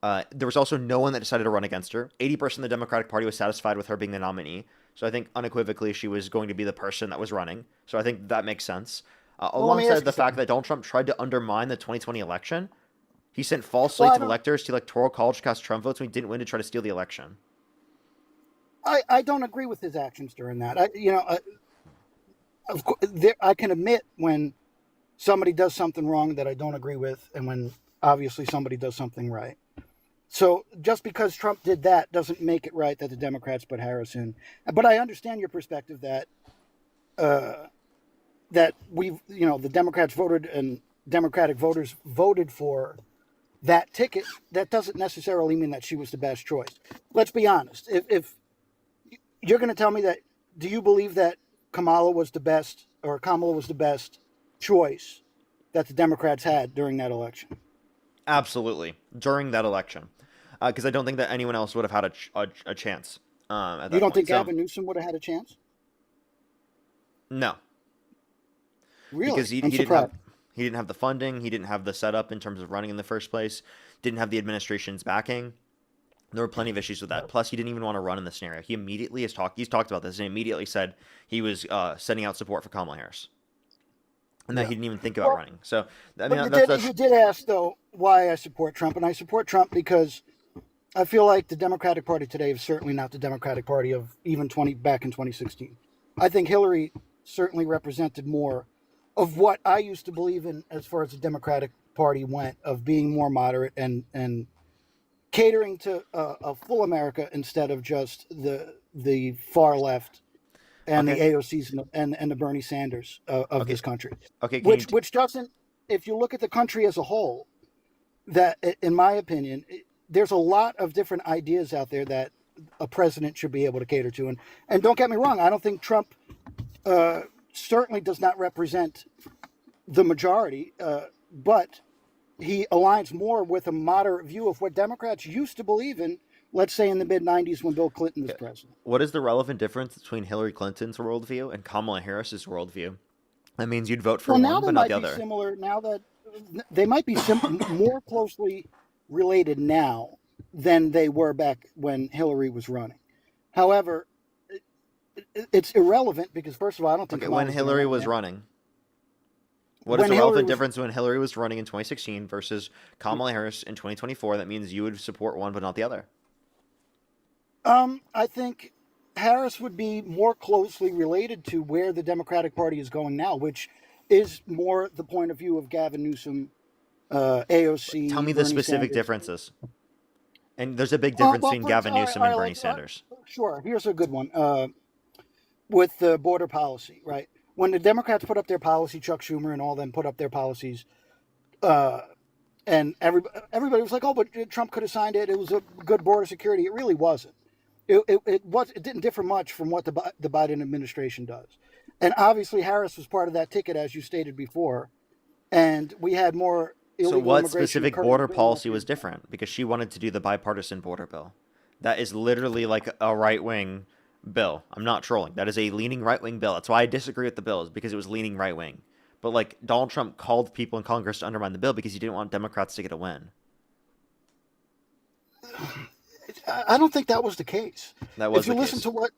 There was also no one that decided to run against her. 80% of the Democratic Party was satisfied with her being the nominee. So I think unequivocally she was going to be the person that was running. So I think that makes sense. Alongside the fact that Donald Trump tried to undermine the 2020 election. He sent false slates of electors to electoral college to cast Trump votes when he didn't win to try to steal the election. I don't agree with his actions during that. Of course, I can admit when somebody does something wrong that I don't agree with, and when obviously somebody does something right. So just because Trump did that doesn't make it right that the Democrats put Harris in. But I understand your perspective that the Democrats voted and Democratic voters voted for that ticket. That doesn't necessarily mean that she was the best choice. Let's be honest. If you're going to tell me that, do you believe that Kamala was the best choice that the Democrats had during that election? Absolutely, during that election, because I don't think that anyone else would have had a chance. At that You don't point. think So, Gavin Newsom would have had a chance? No, Really? because he I'm didn't surprised. he didn't have the funding, he didn't have the setup in terms of running in the first place, didn't have the administration's backing. There were plenty of issues with that. Plus, he didn't even want to run in this scenario. He immediately he's talked about this and immediately said he was sending out support for Kamala Harris, and that he didn't even think about running. So, I mean, You did ask, though, why I support Trump. And I support Trump because I feel like the Democratic Party today is certainly not the Democratic Party of even back in 2016. I think Hillary certainly represented more of what I used to believe in as far as the Democratic Party went, of being more moderate and catering to a full America instead of just the far left and the Okay. AOCs and the Bernie Sanders of Okay. this country. Okay. Can you? Which doesn't, if you look at the country as a whole, that in my opinion, there's a lot of different ideas out there that a president should be able to cater to. And don't get me wrong, I don't think Trump certainly does not represent the majority, but he aligns more with a moderate view of what Democrats used to believe in, let's say in the mid-90s when Bill Clinton was president. What is the relevant difference between Hillary Clinton's worldview and Kamala Harris's worldview? That means you'd vote for Well, now one, they but not might the be other. similar. Now that they might be more closely related now than they were back when Hillary was running. However, it's irrelevant because, first of all, I don't think Okay, when Kamala's gonna Hillary run was again. running. What is When the Hillary relevant was, difference when Hillary was running in 2016 versus Kamala Harris in 2024? That means you would support one, but not the other. I think Harris would be more closely related to where the Democratic Party is going now, which is more the point of view of Gavin Newsom, AOC, Tell me the Bernie specific Sanders. differences. And there's a big difference between Gavin Newsom and Bernie Sanders. Sure. Here's a good one. With the border policy, right? When the Democrats put up their policy, Chuck Schumer and all them put up their policies, and everybody was like, "Oh, but Trump could have signed it. It was a good border security." It really wasn't. It didn't differ much from what the Biden administration does, and obviously Harris was part of that ticket, as you stated before, and we had more So illegal what immigration specific occurring border during that policy was period. different? Because she wanted to do the bipartisan border bill. That is literally like a right-wing bill. I'm not trolling. That is a leaning right-wing bill. That's why I disagree with the bill, is because it was leaning right-wing. But like Donald Trump called people in Congress to undermine the bill because he didn't want Democrats to get a win. I don't think that was the case. That was If you the listen case. to what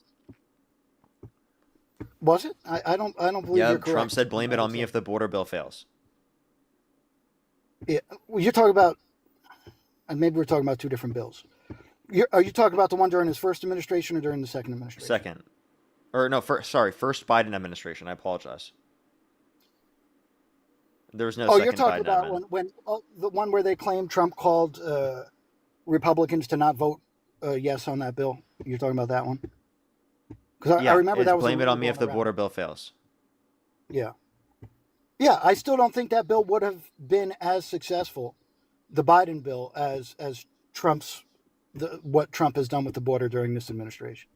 was it, I don't believe Yeah, you're correct. Trump said, "Blame it I on would me say. if the border bill fails." Yeah, well, you're talking about, and maybe we're talking about two different bills. Are you talking about the one during his first administration or during the second administration? Second, or no, first. Sorry, first Biden administration. I apologize. There was no Oh, you're second talking Biden about admin. when the one where they claimed Trump called Republicans to not vote yes on that bill. You're talking about that one? Because I Yeah, remember it's that was blame it on me illegal if the around. border bill fails. Yeah, yeah. I still don't think that bill would have been as successful, the Biden bill, as Trump's what Trump has done with the border during this administration.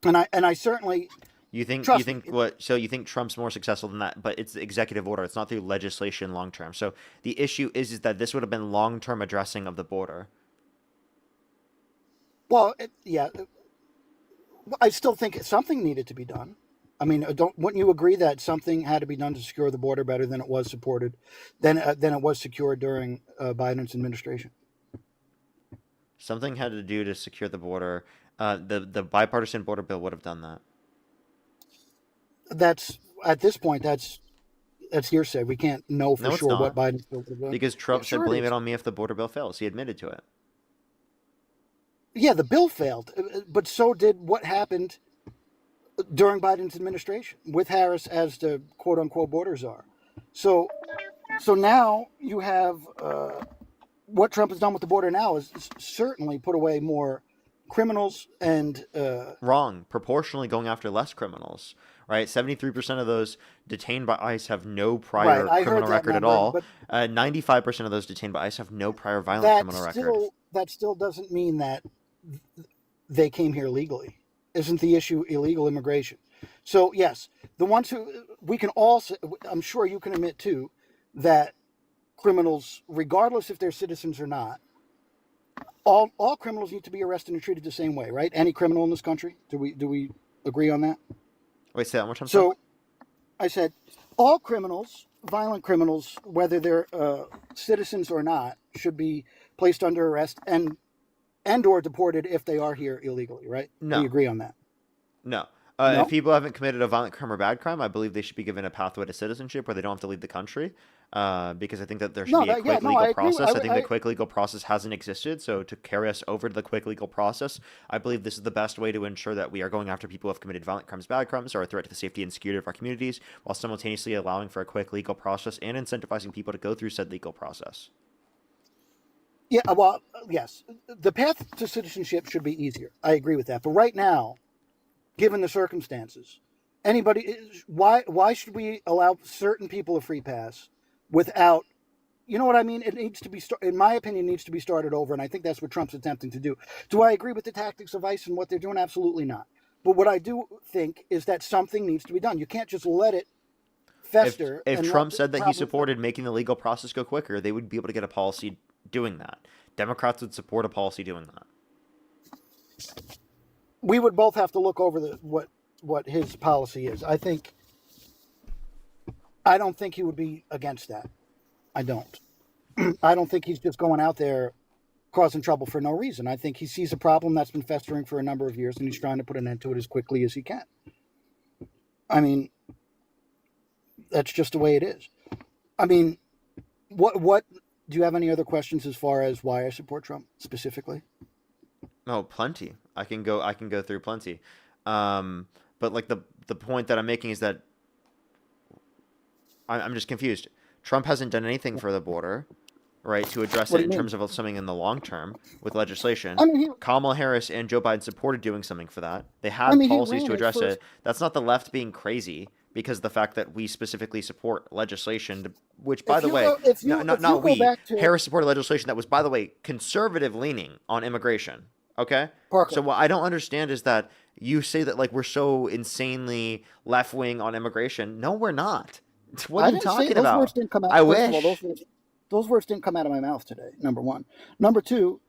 And I certainly You trust me. think what? So you think Trump's more successful than that? But it's the executive order. It's not through legislation long term. So the issue is that this would have been long term addressing of the border. Well, yeah. I still think something needed to be done. I mean, wouldn't you agree that something had to be done to secure the border better than it was supported, than it was secured during Biden's administration? Something had to do to secure the border. The bipartisan border bill would have done that. That's at this point. That's hearsay. We can't know for No, it's sure what not. Biden's bill would have done. Because Trump Yeah, said, sure it "Blame is. it on me if the border bill fails." He admitted to it. Yeah, the bill failed, but so did what happened during Biden's administration with Harris as the quote unquote border czar. So now you have what Trump has done with the border now is certainly put away more criminals and Wrong. Proportionally going after less criminals. Right? 73% of those detained by ICE have no prior I heard criminal that record at number, all. but 95% of those detained by ICE have no prior violent that criminal record. still doesn't mean that they came here legally. Isn't the issue illegal immigration? So yes, the ones who we can all, I'm sure you can admit too, that criminals, regardless if they're citizens or not, all criminals need to be arrested and treated the same way, right? Any criminal in this country, do we agree on that? Wait, say that one more time. So I said all criminals, violent criminals, whether they're citizens or not, should be placed under arrest and or deported if they are here illegally, right? No. We agree on that. No. No? If people haven't committed a violent crime or bad crime, I believe they should be given a pathway to citizenship where they don't have to leave the country. Because I think that there should No, be a that, yeah, quick no, legal I agree. process. I think the quick legal process hasn't existed. So to carry us over to the quick legal process, I believe this is the best way to ensure that we are going after people who have committed violent crimes, bad crimes, or a threat to the safety and security of our communities, while simultaneously allowing for a quick legal process and incentivizing people to go through said legal process. Yeah, well, yes. The path to citizenship should be easier. I agree with that. But right now, given the circumstances, why should we allow certain people a free pass without, you know what I mean? It needs to be, in my opinion, needs to be started over, and I think that's what Trump's attempting to do. Do I agree with the tactics of ICE and what they're doing? Absolutely not. But what I do think is that something needs to be done. You can't just let it fester. If and Trump let said that he problems- supported making the legal process go quicker, they would be able to get a policy doing that. Democrats would support a policy doing that. we would both have to look over what his policy is. I don't think he would be against that. I don't. I don't think he's just going out there causing trouble for no reason. I think he sees a problem that's been festering for a number of years, and he's trying to put an end to it as quickly as he can. I mean, that's just the way it is. I mean, what do you have any other questions as far as why I support Trump specifically? Oh, plenty. I can go through plenty. But like the point that I'm making is that I'm just confused. Trump hasn't done anything for the border, right, to address What it do in you terms of something in the long term with legislation. I mean, Kamala Harris and Joe Biden supported doing something for that. They had I mean, he policies ran to it address first. it. That's not the left being crazy because of the fact that we specifically support legislation, which, by If the you way, go- if you- if you not go we. back to- Harris supported legislation that was, by the way, conservative leaning on immigration. Okay? Parker. So what I don't understand is that you say that like we're so insanely left wing on immigration. No, we're not. What I are you didn't say talking those about? words didn't come out. I First of all, wish. those words didn't come out of my mouth today. Number one. Number two,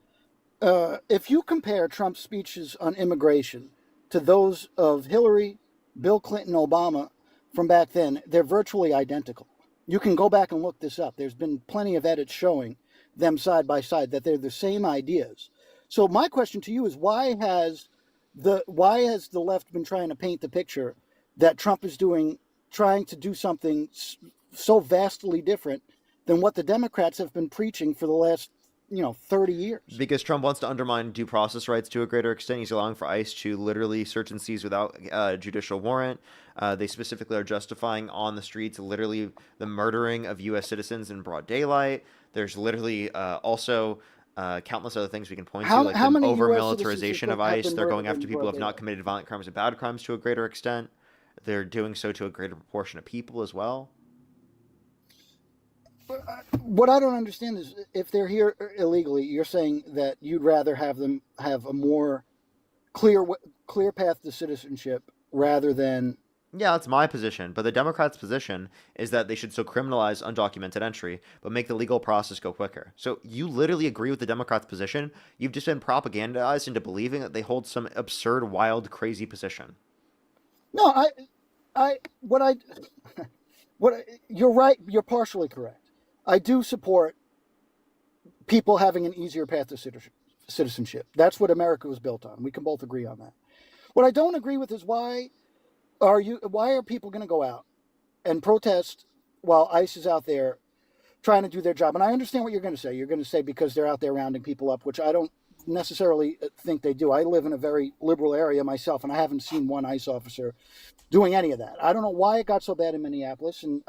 if you compare Trump's speeches on immigration to those of Hillary, Bill Clinton, Obama from back then, they're virtually identical. You can go back and look this up. There's been plenty of edits showing them side by side that they're the same ideas. So my question to you is why has the left been trying to paint the picture that Trump is trying to do something so vastly different than what the Democrats have been preaching for the last 30 years? Because Trump wants to undermine due process rights to a greater extent. He's allowing for ICE to literally search and seize without judicial warrant. They specifically are justifying on the streets literally the murdering of U.S. citizens in broad daylight. There's literally also countless other things we can point to, like how the many over US militarization citizens of have ICE. been They're going murdered after in people who broad have not daylight? committed violent crimes and bad crimes to a greater extent. They're doing so to a greater proportion of people as well. What I don't understand is if they're here illegally, you're saying that you'd rather have them have a more clear path to citizenship rather than. Yeah, that's my position. But the Democrats' position is that they should still criminalize undocumented entry, but make the legal process go quicker. So you literally agree with the Democrats' position. You've just been propagandized into believing that they hold some absurd, wild, crazy position. No, you're right. You're partially correct. I do support people having an easier path to citizenship. That's what America was built on. We can both agree on that. What I don't agree with is why are people going to go out and protest while ICE is out there trying to do their job? And I understand what you're going to say. You're going to say because they're out there rounding people up, which I don't necessarily think they do. I live in a very liberal area myself, and I haven't seen one ICE officer doing any of that. I don't know why it got so bad in Minneapolis, and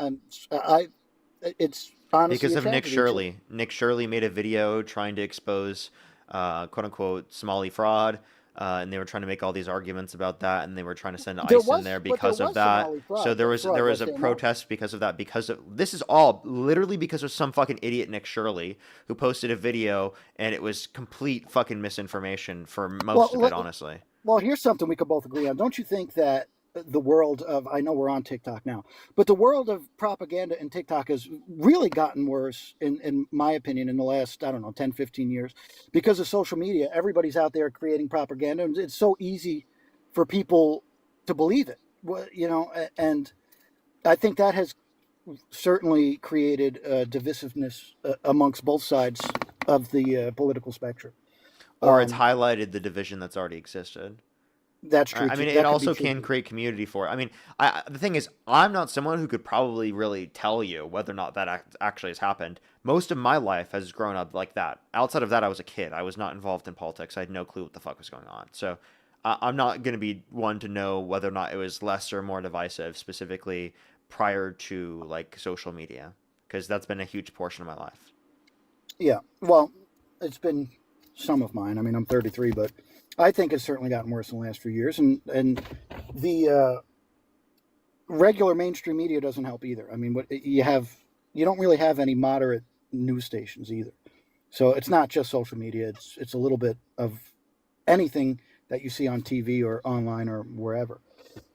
it's honestly Because a of Nick tragedy. Shirley. Nick Shirley made a video trying to expose quote unquote Somali fraud. And they were trying to make all these arguments about that, and they were trying to send ICE in there because of that. Somali fraud. So there was Fraud, a saying protest because of that. Because of this is all literally because of some fucking idiot Nick Shirley who posted a video, and it was complete fucking misinformation for most of it, honestly. Well, here's something we could both agree on. Don't you think that the world of, I know we're on TikTok now, but the world of propaganda and TikTok has really gotten worse, in my opinion, in the last, 10, 15 years because of social media. Everybody's out there creating propaganda, and it's so easy for people to believe it, and I think that has certainly created divisiveness amongst both sides of the political spectrum. Or it's highlighted the division that's already existed. That's true I too. mean, it That could be also true can too. create community for it. I mean, the thing is, I'm not someone who could probably really tell you whether or not that actually has happened. Most of my life has grown up like that. Outside of that, I was a kid. I was not involved in politics. I had no clue what the fuck was going on. So I'm not going to be one to know whether or not it was less or more divisive, specifically prior to like social media, because that's been a huge portion of my life. Yeah. Well, it's been some of mine. I mean, I'm 33, but I think it's certainly gotten worse in the last few years, and the regular mainstream media doesn't help either. I mean, you don't really have any moderate news stations either. So it's not just social media. It's a little bit of anything that you see on TV or online or wherever.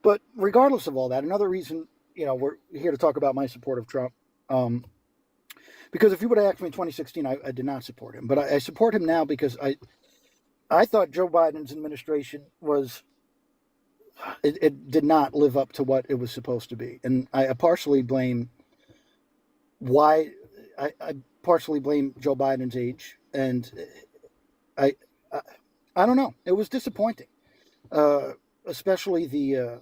But regardless of all that, another reason, we're here to talk about my support of Trump. Because if you would have asked me in 2016, I did not support him. But I support him now because I thought Joe Biden's administration it did not live up to what it was supposed to be. And I partially blame I partially blame Joe Biden's age. And I, I don't know. It was disappointing, especially the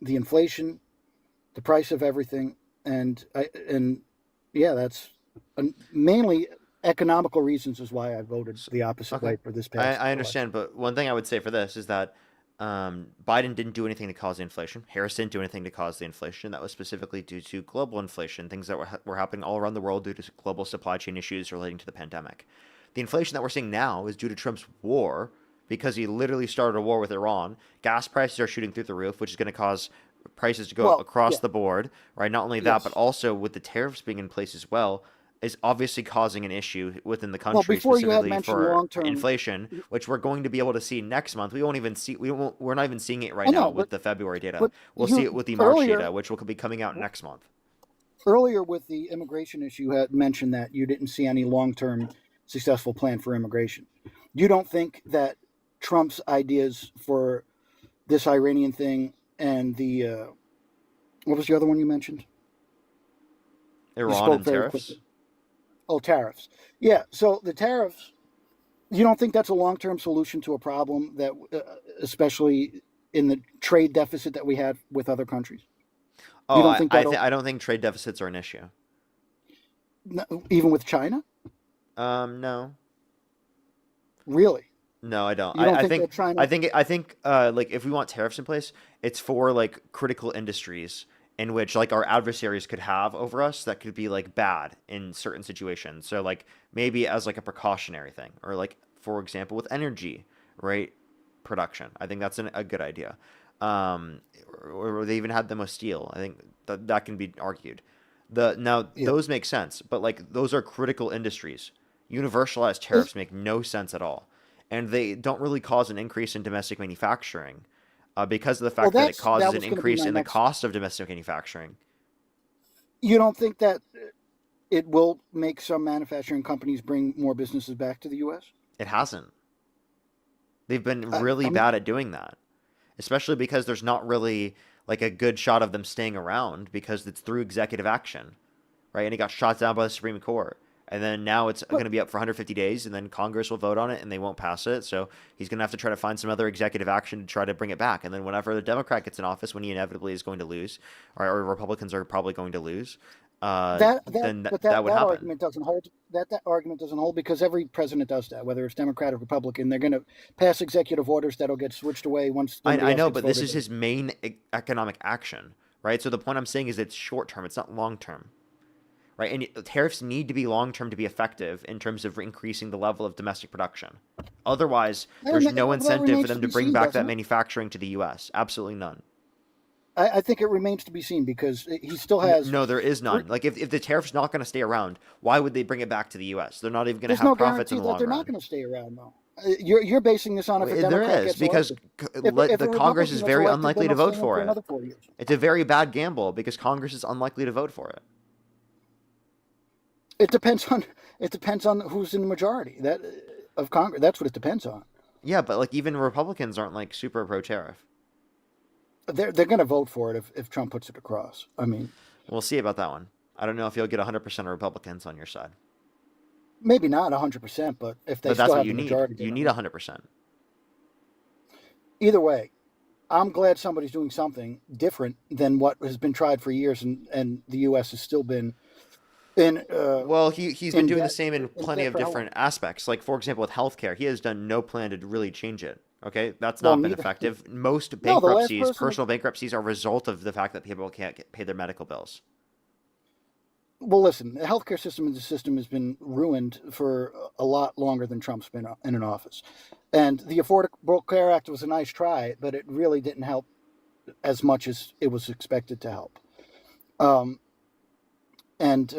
inflation, the price of everything, and yeah, that's mainly economical reasons is why I voted the opposite way for this past. I understand, but one thing I would say for this is that Biden didn't do anything to cause the inflation. Harris didn't do anything to cause the inflation. That was specifically due to global inflation, things that were happening all around the world due to global supply chain issues relating to the pandemic. The inflation that we're seeing now is due to Trump's war, because he literally started a war with Iran. Gas prices are shooting through the roof, which is going to cause prices to go across the board, right? Not only that, but also with the tariffs being in place as well, is obviously causing an issue within the country, before you had specifically mentioned for long-term inflation, which we're going to be able to see next month. We're not even seeing it right now with the February data. We'll see it with the March data, which will be coming out next month. Earlier with the immigration issue, you had mentioned that you didn't see any long-term successful plan for immigration. You don't think that Trump's ideas for this Iranian thing and the what was the other one you mentioned? Iran and tariffs? Quickly. Oh, tariffs. Yeah, so the tariffs, you don't think that's a long-term solution to a problem that, especially in the trade deficit that we have with other countries? Oh, I don't think trade deficits are an issue. Even with China? No. Really? No, I don't. You don't I think think that China? I think like if we want tariffs in place, it's for like critical industries in which like our adversaries could have over us that could be like bad in certain situations. So like maybe as like a precautionary thing, or like for example with energy, right? Production. I think that's a good idea. Or they even had them with steel. I think that can be argued. Those make sense, but like those are critical industries. Universalized tariffs make no sense at all, and they don't really cause an increase in domestic manufacturing because of the fact that it causes an increase in the cost of domestic manufacturing. You don't think that it will make some manufacturing companies bring more businesses back to the U.S.? It hasn't. They've been really bad at doing that, especially because there's not really like a good shot of them staying around because it's through executive action, right? And it got shot down by the Supreme Court. And then now it's going to be up for 150 days, and then Congress will vote on it, and they won't pass it. So he's going to have to try to find some other executive action to try to bring it back. And then whenever the Democrat gets in office, when he inevitably is going to lose, or Republicans are probably going to lose, that would happen. Argument doesn't hold. That argument doesn't hold because every president does that, whether it's Democrat or Republican. They're going to pass executive orders that'll get switched away once. I know, but this is his main economic action, right? So the point I'm saying is it's short term. It's not long term. Right, and tariffs need to be long-term to be effective in terms of increasing the level of domestic production. Otherwise, there's no incentive for them to bring back that manufacturing to the U.S. Absolutely none. I think it remains to be seen because he still has... No, there is none. Like, if the tariff's not going to stay around, why would they bring it back to the U.S.? They're not even going to have profits in the long run. They're not going to stay around, though. You're basing this on if a Democrat there is, gets because the Congress is very unlikely to vote for it. It's a very bad gamble because Congress is unlikely to vote for it. It depends on who's in the majority of Congress. That's what it depends on. Yeah, but like even Republicans aren't like super pro-tariff. They're going to vote for it if Trump puts it across. I mean, we'll see about that one. I don't know if you'll get 100% of Republicans on your side. Maybe not 100%, but if they still have the majority, you need 100%. either way, I'm glad somebody's doing something different than what has been tried for years, and the U.S. has still been in. Well, he's been In doing the debt, same in in plenty debt of for how long? different aspects. Like, for example, with healthcare, he has done no plan to really change it. Okay, that's Well, not been neither. effective. Most No, the last bankruptcies, person. personal bankruptcies, are a result of the fact that people can't pay their medical bills. Well, listen, the healthcare system has been ruined for a lot longer than Trump's been in an office, and the Affordable Care Act was a nice try, but it really didn't help as much as it was expected to help. Um, and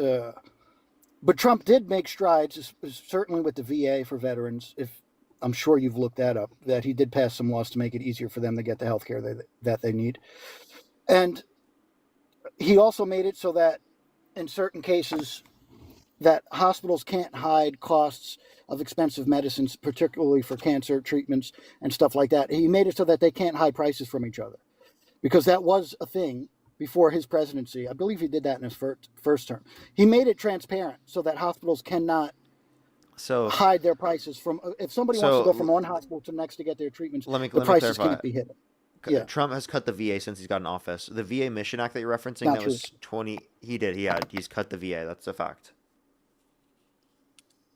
But Trump did make strides, certainly with the VA for veterans. If I'm sure you've looked that up, that he did pass some laws to make it easier for them to get the health care that they need. And he also made it so that in certain cases that hospitals can't hide costs of expensive medicines, particularly for cancer treatments and stuff like that. He made it so that they can't hide prices from each other, because that was a thing before his presidency. I believe he did that in his first term. He made it transparent so that hospitals cannot hide their prices from. If somebody wants to go from one hospital to the next to get their treatments, Let me prices clarify. can't be hidden. Yeah. Trump has cut the VA since he's got in office. The VA Mission Act that you're referencing, Not that true. was 20. He did. He's cut the VA. That's a fact.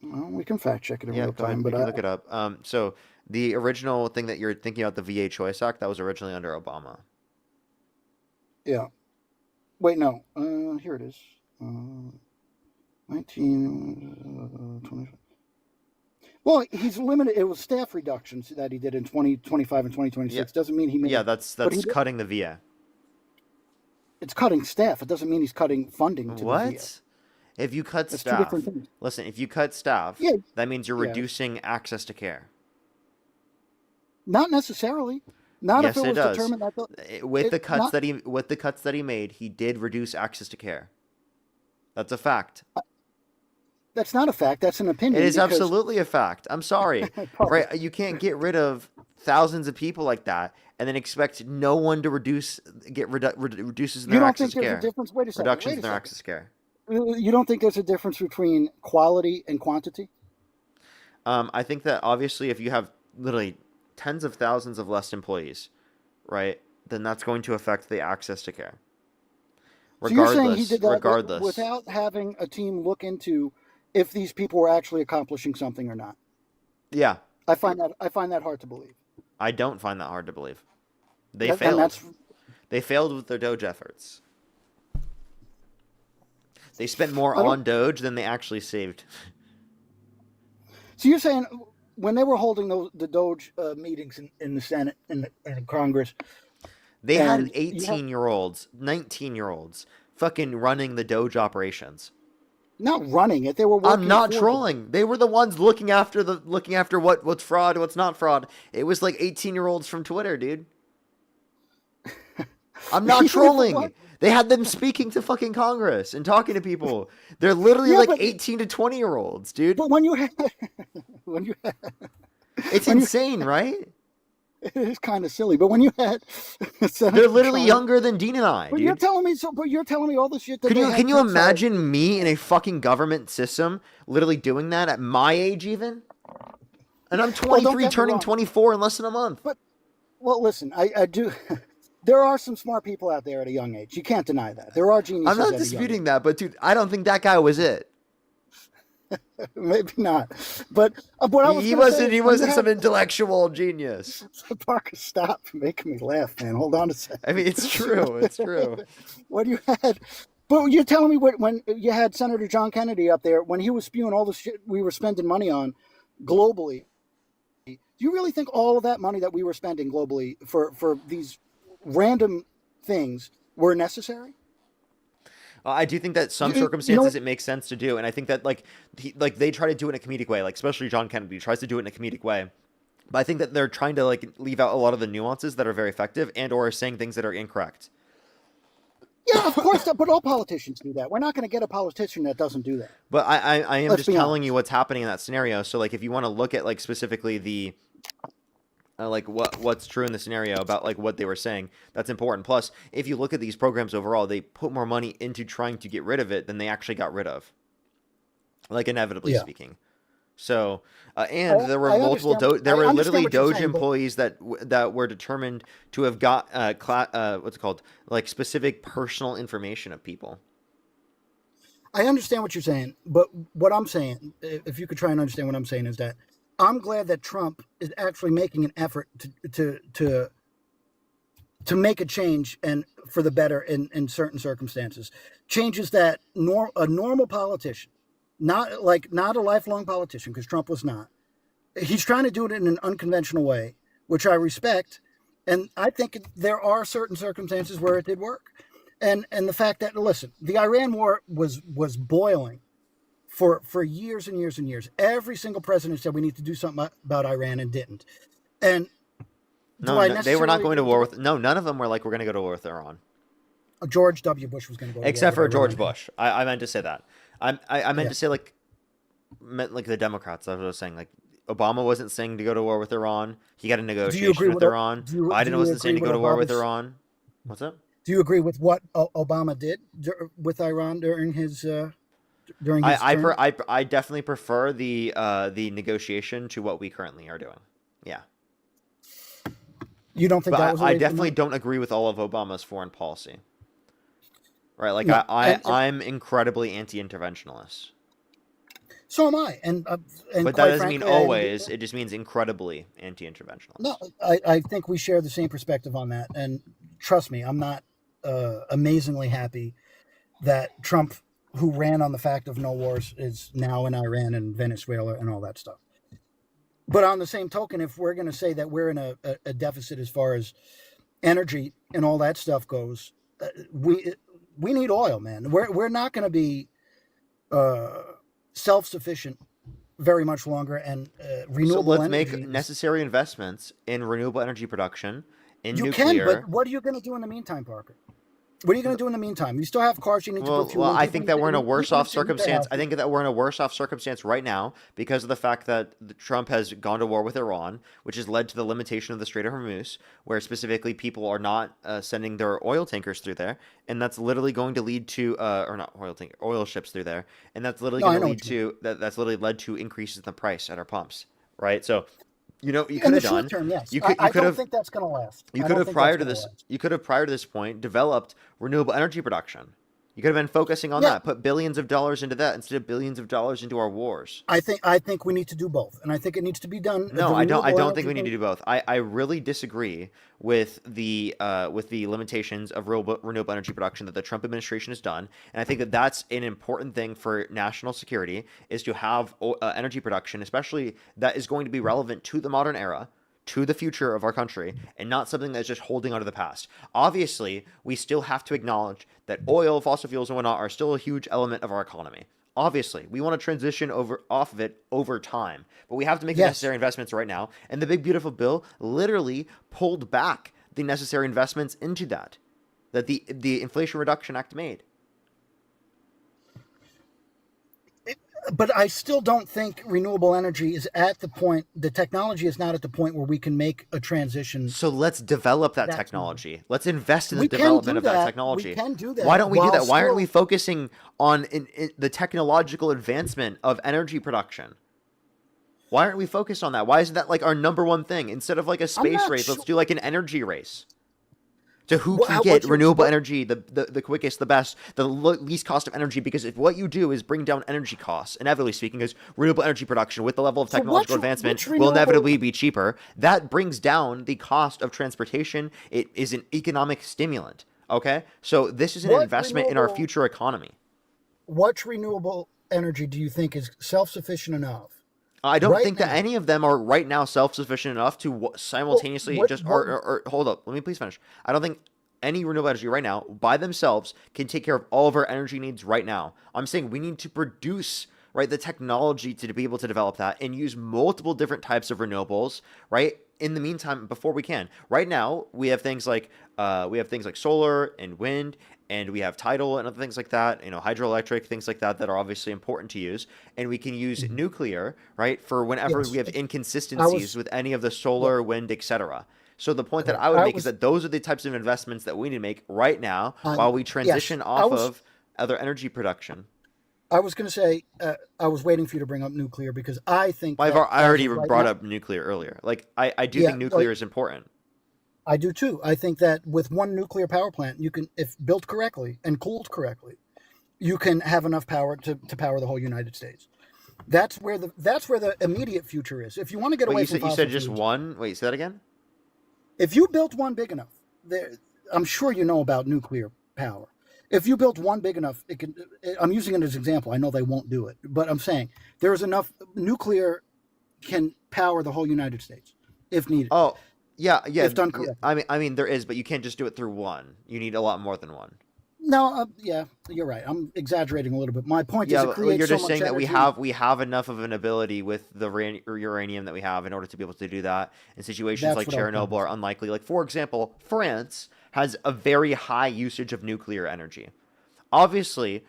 Well, we can fact check it in Yeah, real go ahead. time, We but can look it up. So the original thing that you're thinking about, the VA Choice Act, that was originally under Obama. yeah. Wait, no. Here it is. 20. Well, he's limited. It was staff reductions that he did in 2025 and 2026. Yeah. Doesn't mean he made. Yeah, that's cutting the VA. It's cutting staff. It doesn't mean he's cutting funding to the VA. What? If you cut That's two staff, different things. listen, if you cut staff, Yeah. that means you're Yeah. reducing access to care. Not necessarily. Not Yes, if it it was does. determined that With the cuts not, that he made, he did reduce access to care. That's a fact. that's not a fact. That's an opinion. It is because- absolutely a fact. I'm sorry. Right? You can't get rid of thousands of people like that and then expect no one to reduces in You their don't access think to there's care. a difference? Wait a second. Reductions Wait in a their second. access to care. You don't think there's a difference between quality and quantity? I think that obviously if you have literally tens of thousands of less employees, right, then that's going to affect the access to care. So you're saying he Regardless, did that regardless. without having a team look into if these people were actually accomplishing something or not. Yeah, I find that hard to believe. I don't find that hard to believe. They And failed. that's- They failed with their Doge efforts. They spent more I don't- on Doge than they actually saved. So you're saying when they were holding the Doge meetings in the Senate and in Congress, They had and you have- 18-year-olds, 19-year-olds fucking running the Doge operations. not running it, they were working. I'm not for them. trolling. They were the ones looking after what's fraud, what's not fraud. It was like 18-year-olds from Twitter, dude. I'm not trolling. They had them speaking to fucking Congress and talking to people. They're literally Yeah, like but- 18 to 20-year-olds, dude. But when you had, It's when you- insane, right? it is kind of silly. But when you had, They're literally younger than Dean and I, But dude. you're telling me But you're telling me all the shit that Can they you had can you criticized. imagine me in a fucking government system literally doing that at my age even? And I'm Well, don't 23 get me turning wrong. 24 in less than a month. Well, listen, I do. There are some smart people out there at a young age. You can't deny that. There are geniuses. I'm not at a young disputing that, but dude, I don't think that guy was it. age. Maybe not. But what I was He gonna say wasn't is he when you wasn't some had- intellectual genius. Parker, stop making me laugh, man. Hold on a second. I mean, it's true. It's true. When you had, but you're telling me when you had Senator John Kennedy up there, when he was spewing all the shit we were spending money on globally, do you really think all of that money that we were spending globally for these random things were necessary? I do think that some You know- circumstances it makes sense to do, and I think that like they try to do it in a comedic way, like especially John Kennedy tries to do it in a comedic way. But I think that they're trying to like leave out a lot of the nuances that are very effective and or saying things that are incorrect. Yeah, of course. But all politicians do that. We're not going to get a politician that doesn't do that. But I am Let's just be telling you what's happening in that scenario. So like if you want to look at like specifically the like what's true in the scenario about like what they were saying, that's important. Plus, if you look at these programs overall, they put more money into trying to get rid of it than they actually got rid of. Like inevitably Yeah. speaking. So, and there were multiple there were literally Doge employees that were determined to have got what's it called, like specific personal information of people. I understand what you're saying, but what I'm saying, if you could try and understand what I'm saying, is that I'm glad that Trump is actually making an effort to make a change and for the better in certain circumstances. Changes that a normal politician, not a lifelong politician, because Trump was not. He's trying to do it in an unconventional way, which I respect, and I think there are certain circumstances where it did work. And the fact that, listen, the Iran war was boiling for years and years and years. Every single president said we need to do something about Iran and didn't. And they were not going to war with. No, none of them were like, we're going to go to war with Iran. George W. Bush was going to go to except war for with George Iran. Bush. I meant to say that. I meant to say like the Democrats. That's what I was saying. Like Obama wasn't saying to go to war with Iran. He got a negotiation with Iran. Biden wasn't saying to go to war with Iran. What's up? Do you agree with what Obama did with Iran during his term? I definitely prefer the negotiation to what we currently are doing. Yeah. You don't think that was a I waste of definitely money? don't agree with all of Obama's foreign policy. Right, like No, I'm incredibly anti-interventionist. So am I, and But quite that doesn't frankly, mean I always. It just means incredibly anti-interventionist. No, I think we share the same perspective on that. And trust me, I'm not amazingly happy that Trump, who ran on the fact of no wars, is now in Iran and Venezuela and all that stuff. But on the same token, if we're going to say that we're in a deficit as far as energy and all that stuff goes, we need oil, man. We're not going to be self-sufficient very much longer, and renewable So let's energy. make necessary investments in renewable energy production, in You nuclear. can, but what are you going to do in the meantime, Parker? What are you going to do in the meantime? You still have cars you need to Well, put fuel into. I think that we're in a worse off People need to heat their circumstance. I houses. think that we're in a worse off circumstance right now because of the fact that Trump has gone to war with Iran, which has led to the limitation of the Strait of Hormuz, where specifically people are not sending their oil tankers through there, and that's literally going to lead to, or not oil ships through there, and that's literally No, I going to know lead what you to that's literally led to increases in the price at our pumps, right? So, you In could the have short done. term, yes. You I could don't have. think that's going to last. You I could don't have think prior that's to gonna this. last. You could have prior to this point developed renewable energy production. You could have been focusing on Yeah. that. Put billions of dollars into that instead of billions of dollars into our wars. I think we need to do both, and I think it needs to be done. No, the I don't. I renewable don't think we energy need to do both. I really disagree with the limitations of renewable energy production that the Trump administration has done, and I think that that's an important thing for national security is to have energy production, especially that is going to be relevant to the modern era, to the future of our country, and not something that's just holding on to the past. Obviously, we still have to acknowledge that oil, fossil fuels, and whatnot are still a huge element of our economy. Obviously, we want to transition off of it over time, but we have to make the Yes. necessary investments right now. And the big beautiful bill literally pulled back the necessary investments into that the Inflation Reduction Act made. But I still don't think renewable energy is at the point. The technology is not at the point where we can make a transition. So let's develop that That's technology. Let's invest in the We can development do of that that. technology. We can do that Why don't we do while that? Why aren't still- we focusing on in the technological advancement of energy production? Why aren't we focused on that? Why isn't that like our number one thing? Instead of like a space not race, let's sure- do like an energy race. To who Well, can how- get what you- renewable what- energy the quickest, the best, the least cost of energy. Because if what you do is bring down energy costs, inevitably speaking, because renewable energy production with the level of So technological which advancement will renewable- inevitably be cheaper. That brings down the cost of transportation. It is an economic stimulant. Okay, so this is an What investment in our renewable- future economy. What renewable energy do you think is self-sufficient enough? I don't Right think now. that any of them are right now self-sufficient enough to simultaneously what- just what- or hold up. Let me please finish. I don't think any renewable energy right now by themselves can take care of all of our energy needs right now. I'm saying we need to produce the technology to be able to develop that and use multiple different types of renewables, right? In the meantime, before we can. Right now, we have things like solar and wind, and we have tidal and other things like that, hydroelectric, things like that are obviously important to use. And we can use nuclear, right, for whenever Yes. we have inconsistencies with any of the solar, wind, etc. So the point that I would make is that those are the types of investments that we need to make right now while we transition off of other energy production. I was going to say, I was waiting for you to bring up nuclear because I think Well, that I as already of right brought now, up nuclear earlier. Like, I do yeah, think nuclear is important. I do too. I think that with one nuclear power plant, you can, if built correctly and cooled correctly, you can have enough power to power the whole United States. That's where the immediate future is. If you want to get Wait, away from you said fossil just fuels, one? Wait, say that again? if you built one big enough, there, I'm sure you know about nuclear power. If you built one big enough, it can. I'm using it as an example. I know they won't do it, but I'm saying there's enough nuclear can power the whole United States if needed. Oh, yeah. If done correctly. I mean, there is, but you can't just do it through one. You need a lot more than one. No, yeah, you're right. I'm exaggerating a little bit. My point is, Yeah, it but creates you're so just much saying that energy. we have enough of an ability with the uranium that we have in order to be able to do that. And situations That's like what I was trying Chernobyl to are say. unlikely. Like, for example, France has a very high usage of nuclear energy. Obviously,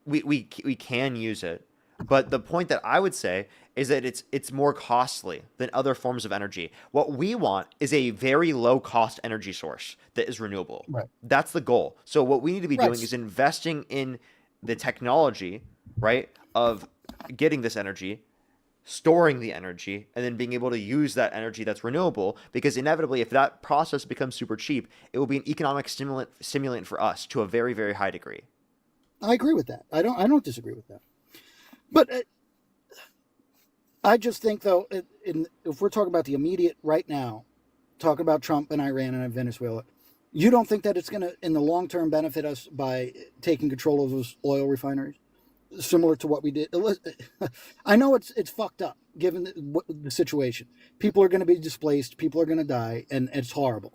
we can use it, but the point that I would say is that it's more costly than other forms of energy. What we want is a very low cost energy source that is renewable. Right. That's the goal. So what we need to be Right. doing is investing in the technology, right, of getting this energy, storing the energy, and then being able to use that energy that's renewable, because inevitably if that process becomes super cheap, it will be an economic stimulant for us to a very, very high degree. I agree with that. I don't disagree with that. But I just think, though, if we're talking about the immediate right now, talking about Trump and Iran and Venezuela, you don't think that it's going to, in the long term, benefit us by taking control of those oil refineries, similar to what we did? I know it's fucked up given the situation. People are going to be displaced. People are going to die, and it's horrible.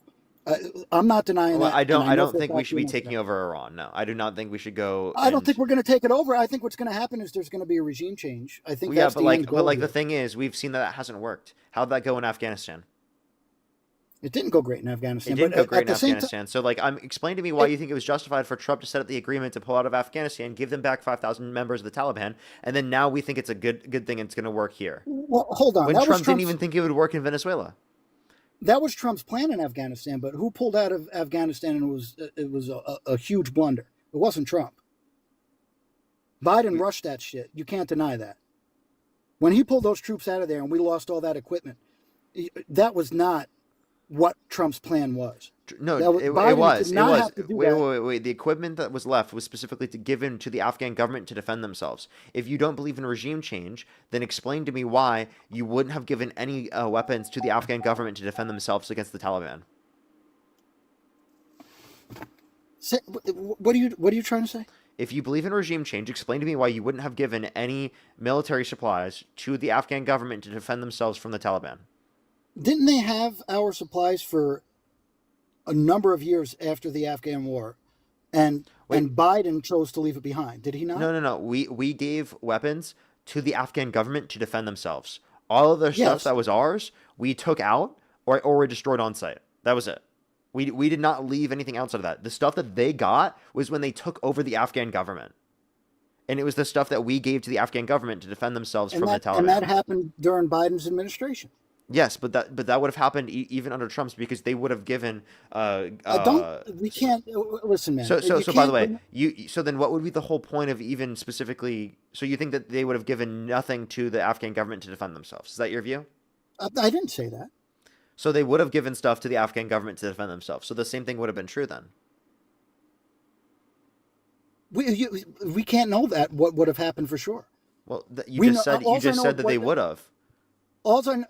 I'm not denying Well, that. And I I know don't for a think we fact should you be won't taking deny it. over Iran. No, I do not think we should go I don't and think we're going to take it over. I think what's going to happen is there's going to be a regime change. I think well, yeah, that's the end goal. the Here. thing is, we've seen that that hasn't worked. How'd that go in Afghanistan? It didn't go great in It Afghanistan, didn't but go great at in the same time, Afghanistan. So, like, explain to me why you think it was justified for Trump to set up the agreement to pull out of Afghanistan, give them back 5,000 members of the Taliban, and then now we think it's a good thing and it's going to work here. well, hold on. When That was Trump didn't Trump's. even think it would work in Venezuela. That was Trump's plan in Afghanistan, but who pulled out of Afghanistan? And it was a huge blunder. It wasn't Trump. Biden rushed that shit. You can't deny that. When he pulled those troops out of there and we lost all that equipment, that was not what Trump's plan was. No, That was, it Biden was. did It not was. have to do Wait, that. wait, wait. The equipment that was left was specifically to given to the Afghan government to defend themselves. If you don't believe in regime change, then explain to me why you wouldn't have given any weapons to the Afghan government to defend themselves against the Taliban. What are you trying to say? If you believe in regime change, explain to me why you wouldn't have given any military supplies to the Afghan government to defend themselves from the Taliban. Didn't they have our supplies for a number of years after the Afghan war? And Biden chose to leave it behind. Did he not? No. We gave weapons to the Afghan government to defend themselves. All of the stuff Yes. that was ours, we took out or we destroyed on site. That was it. We did not leave anything outside of that. The stuff that they got was when they took over the Afghan government. And it was the stuff that we gave to the Afghan government to defend themselves from the Taliban. And that happened during Biden's administration. Yes, but that would have happened even under Trump's, because they would have given. We can't listen, man. So You by the can't- way, so then what would be the whole point of even specifically? So you think that they would have given nothing to the Afghan government to defend themselves? Is that your view? I didn't say that. So they would have given stuff to the Afghan government to defend themselves. So the same thing would have been true then. We can't know that what would have happened for sure. Well, you just said that they would have.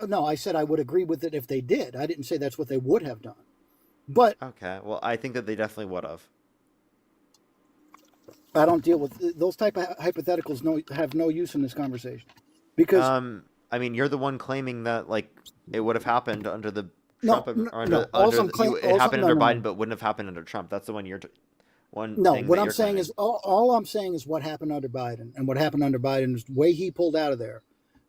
No, I said I would agree with it if they did. I didn't say that's what they would have done. But Okay, well, I think that they definitely would have. I don't deal with those type of hypotheticals. Have no use in this conversation because I mean, you're the one claiming that like it would have happened under the No, Trump no, or no. All I'm claim- it all- happened no, under no, Biden, no. but wouldn't have happened under Trump. That's the one one. No, thing what that I'm you're saying claiming. is all I'm saying is what happened under Biden, and what happened under Biden is the way he pulled out of there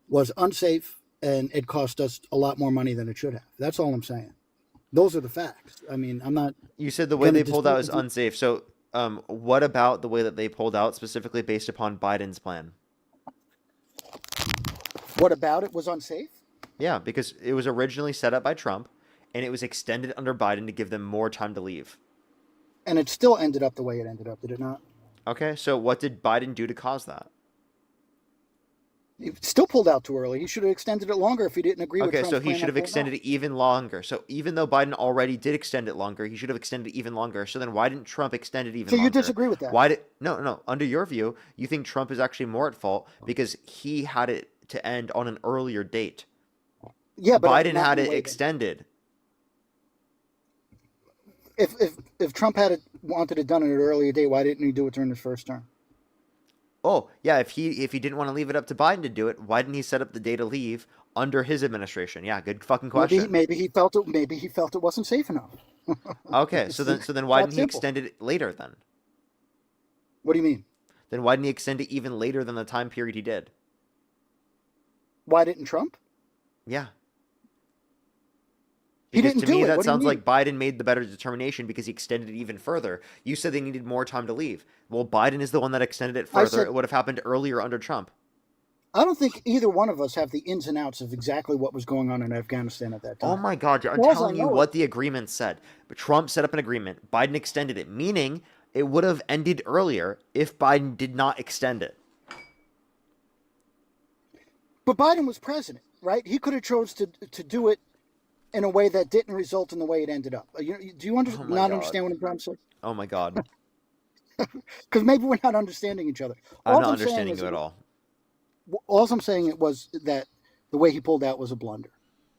was unsafe, and it cost us a lot more money than it should have. That's all I'm saying. Those are the facts. I mean, I'm not. You said the way gonna they pulled out is dispute with unsafe. So, what about the way that they pulled out specifically based upon Biden's plan? What about it was unsafe? Yeah, because it was originally set up by Trump, and it was extended under Biden to give them more time to leave. And it still ended up the way it ended up, did it not? Okay, so what did Biden do to cause that? He still pulled out too early. He should have extended it longer if he didn't agree with Okay, Trump's so he plan should on have pulling extended out. it even longer. So even though Biden already did extend it longer, he should have extended it even longer. So then why didn't Trump extend it even So you longer? disagree with that? Why did no, under your view, you think Trump is actually more at fault because he had it to end on an earlier date. Yeah, but Biden not had in a it way that- extended. If Trump wanted it done at an earlier date, why didn't he do it during his first term? Oh, yeah, if he didn't want to leave it up to Biden to do it, why didn't he set up the day to leave under his administration? Yeah, good fucking question. Maybe he felt it wasn't safe enough. Okay, so then why that didn't he simple. extend it later then? What do you mean? Then why didn't he extend it even later than the time period he did? Why didn't Trump? Yeah. He Because didn't to do me it. that What do you sounds mean? like Biden made the better determination because he extended it even further. You said they needed more time to leave. Well, Biden is the one that extended it I further. said- It would have happened earlier under Trump. I don't think either one of us have the ins and outs of exactly what was going on in Afghanistan at that time. Oh my God, I'm All I telling you know what the agreement said. But Trump set up an agreement. Biden extended it, meaning it would have ended earlier if Biden did not extend it. But Biden was president, right? He could have chose to do it in a way that didn't result in the way it ended up. Do you Oh my not God. understand what I'm trying to say? Oh my God. Because maybe we're not understanding each other. I'm All not saying understanding is you at all. All I'm saying it was that the way he pulled out was a blunder,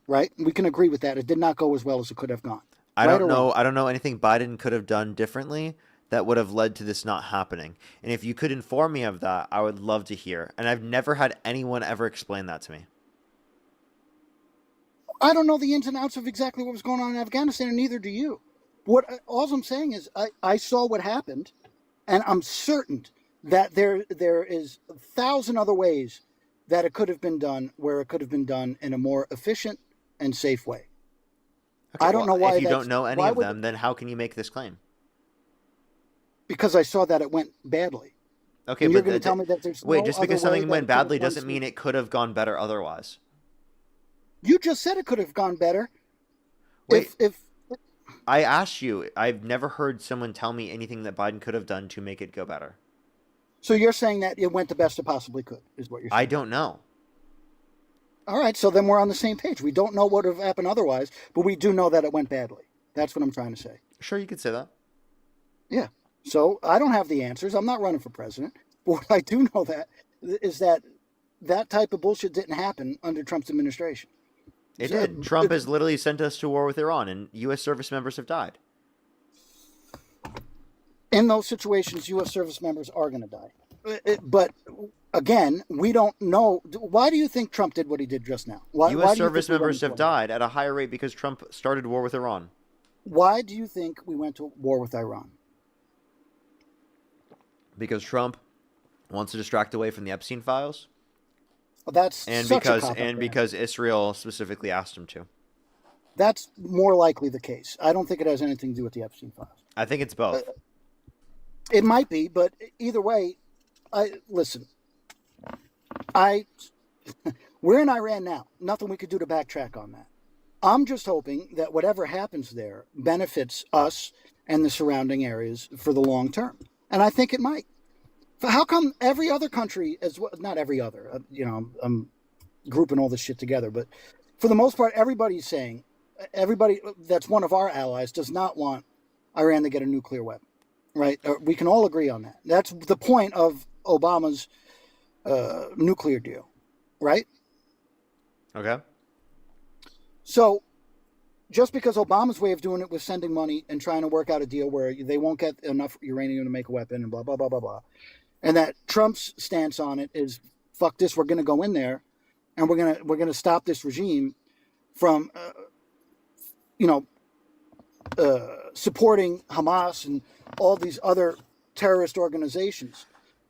right? We can agree with that. It did not go as well as it could have gone. I Right don't or know. wrong? I don't know anything Biden could have done differently that would have led to this not happening. And if you could inform me of that, I would love to hear. And I've never had anyone ever explain that to me. I don't know the ins and outs of exactly what was going on in Afghanistan, and neither do you. All I'm saying is I saw what happened, and I'm certain that there is 1,000 other ways that it could have been done, where it could have been done in a more efficient and safe way. Okay, I don't know why if you that's- don't know any why of would- them, then how can you make this claim? Because I saw that it went badly. Okay, And you're but going to tell me that there's wait, no just other because way something that went it could have badly gone doesn't mean smooth- it could have gone better otherwise. You just said it could have gone better. Wait. If I asked you. I've never heard someone tell me anything that Biden could have done to make it go better. so, you're saying that it went the best it possibly could, is what you're saying. I don't know. All right, so then we're on the same page. We don't know what would have happened otherwise, but we do know that it went badly. That's what I'm trying to say. Sure, you could say that. Yeah. So I don't have the answers. I'm not running for president. But what I do know is that type of bullshit didn't happen under Trump's administration. It So- did. Trump has literally sent us to war with Iran, and U.S. service members have died. In those situations, U.S. service members are going to die. But again, we don't know. Why do you think Trump did what he did just now? Why do U.S. you service think we went members have into war? died at a higher rate because Trump started war with Iran. Why do you think we went to war with Iran? Because Trump wants to distract away from the Epstein files, Well, that's and such a because cop-out answer. because Israel specifically asked him to. That's more likely the case. I don't think it has anything to do with the Epstein files. I think it's both. It might be, but either way, listen. We're in Iran now. Nothing we could do to backtrack on that. I'm just hoping that whatever happens there benefits us and the surrounding areas for the long term, and I think it might. How come every other country, as well, not every other, I'm grouping all this shit together, but for the most part, everybody that's one of our allies does not want Iran to get a nuclear weapon, right? We can all agree on that. That's the point of Obama's nuclear deal, right? Okay. So just because Obama's way of doing it was sending money and trying to work out a deal where they won't get enough uranium to make a weapon and blah, blah, blah, blah, blah. And that Trump's stance on it is, fuck this, we're going to go in there and we're going to stop this regime from, supporting Hamas and all these other terrorist organizations.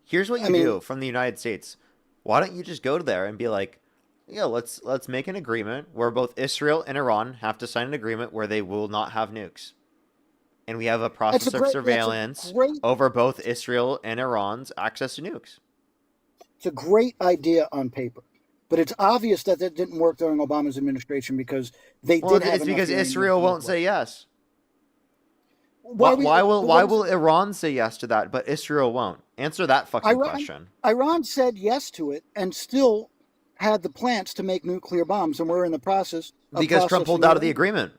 Here's what you do from the United States. Why don't you just go to there and be like, yeah, let's make an agreement where both Israel and Iran have to sign an agreement where they will not have nukes. And we have a process of surveillance over both Israel and Iran's access to nukes. It's a great idea on paper, but it's obvious that didn't work during Obama's administration because they did have It's because Israel won't say yes. Why will Iran say yes to that, but Israel won't? Answer that fucking question. Iran said yes to it and still had the plants to make nuclear bombs, and we're in the process of Because Trump pulled processing out of the uranium. agreement.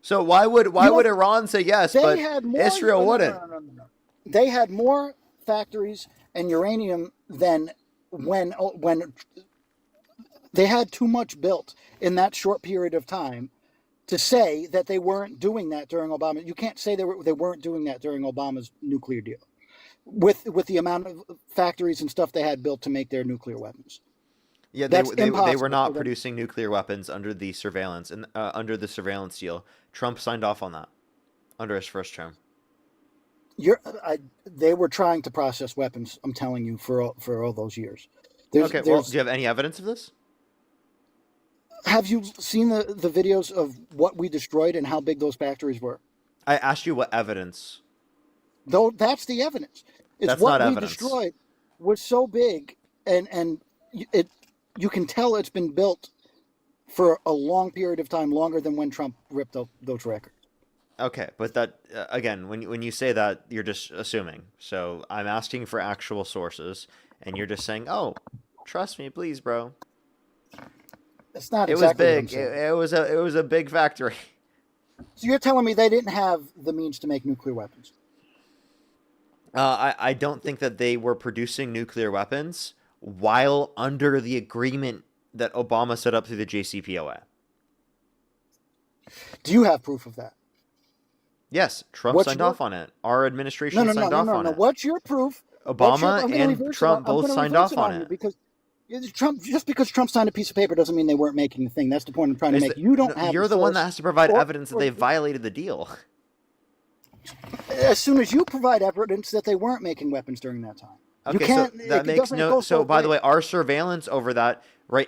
So why would Iran say yes, but Israel wouldn't? No. They had more factories and uranium than when they had too much built in that short period of time to say that they weren't doing that during Obama. You can't say they weren't doing that during Obama's nuclear deal, with the amount of factories and stuff they had built to make their nuclear weapons. Yeah, they were not producing nuclear weapons under the surveillance and under the surveillance deal. Trump signed off on that under his first term. They were trying to process weapons. I'm telling you, for all those years. Do you have any evidence of this? Have you seen the videos of what we destroyed and how big those factories were? I asked you what evidence. Though that's the evidence. That's what not we evidence. Destroyed was so big, and you can tell it's been built for a long period of time, longer than when Trump ripped up those records. Okay, but that again, when you say that, you're just assuming. So I'm asking for actual sources, and you're just saying, "Oh, trust me, please, bro." It's not. It Exactly was big. It was a big factory. So you're telling me they didn't have the means to make nuclear weapons? I don't think that they were producing nuclear weapons while under the agreement that Obama set up through the JCPOA. Do you have proof of that? Yes, Trump signed off on it. Our administration signed off on it. What's your proof? Obama and Trump both signed off on it. Because Trump signed a piece of paper doesn't mean they weren't making the thing. That's the point I'm trying to make. You don't have. You're the one that has to provide evidence that they violated the deal. As soon as you provide evidence that they weren't making weapons during that time. Okay, so that makes no. So by the way, our surveillance over that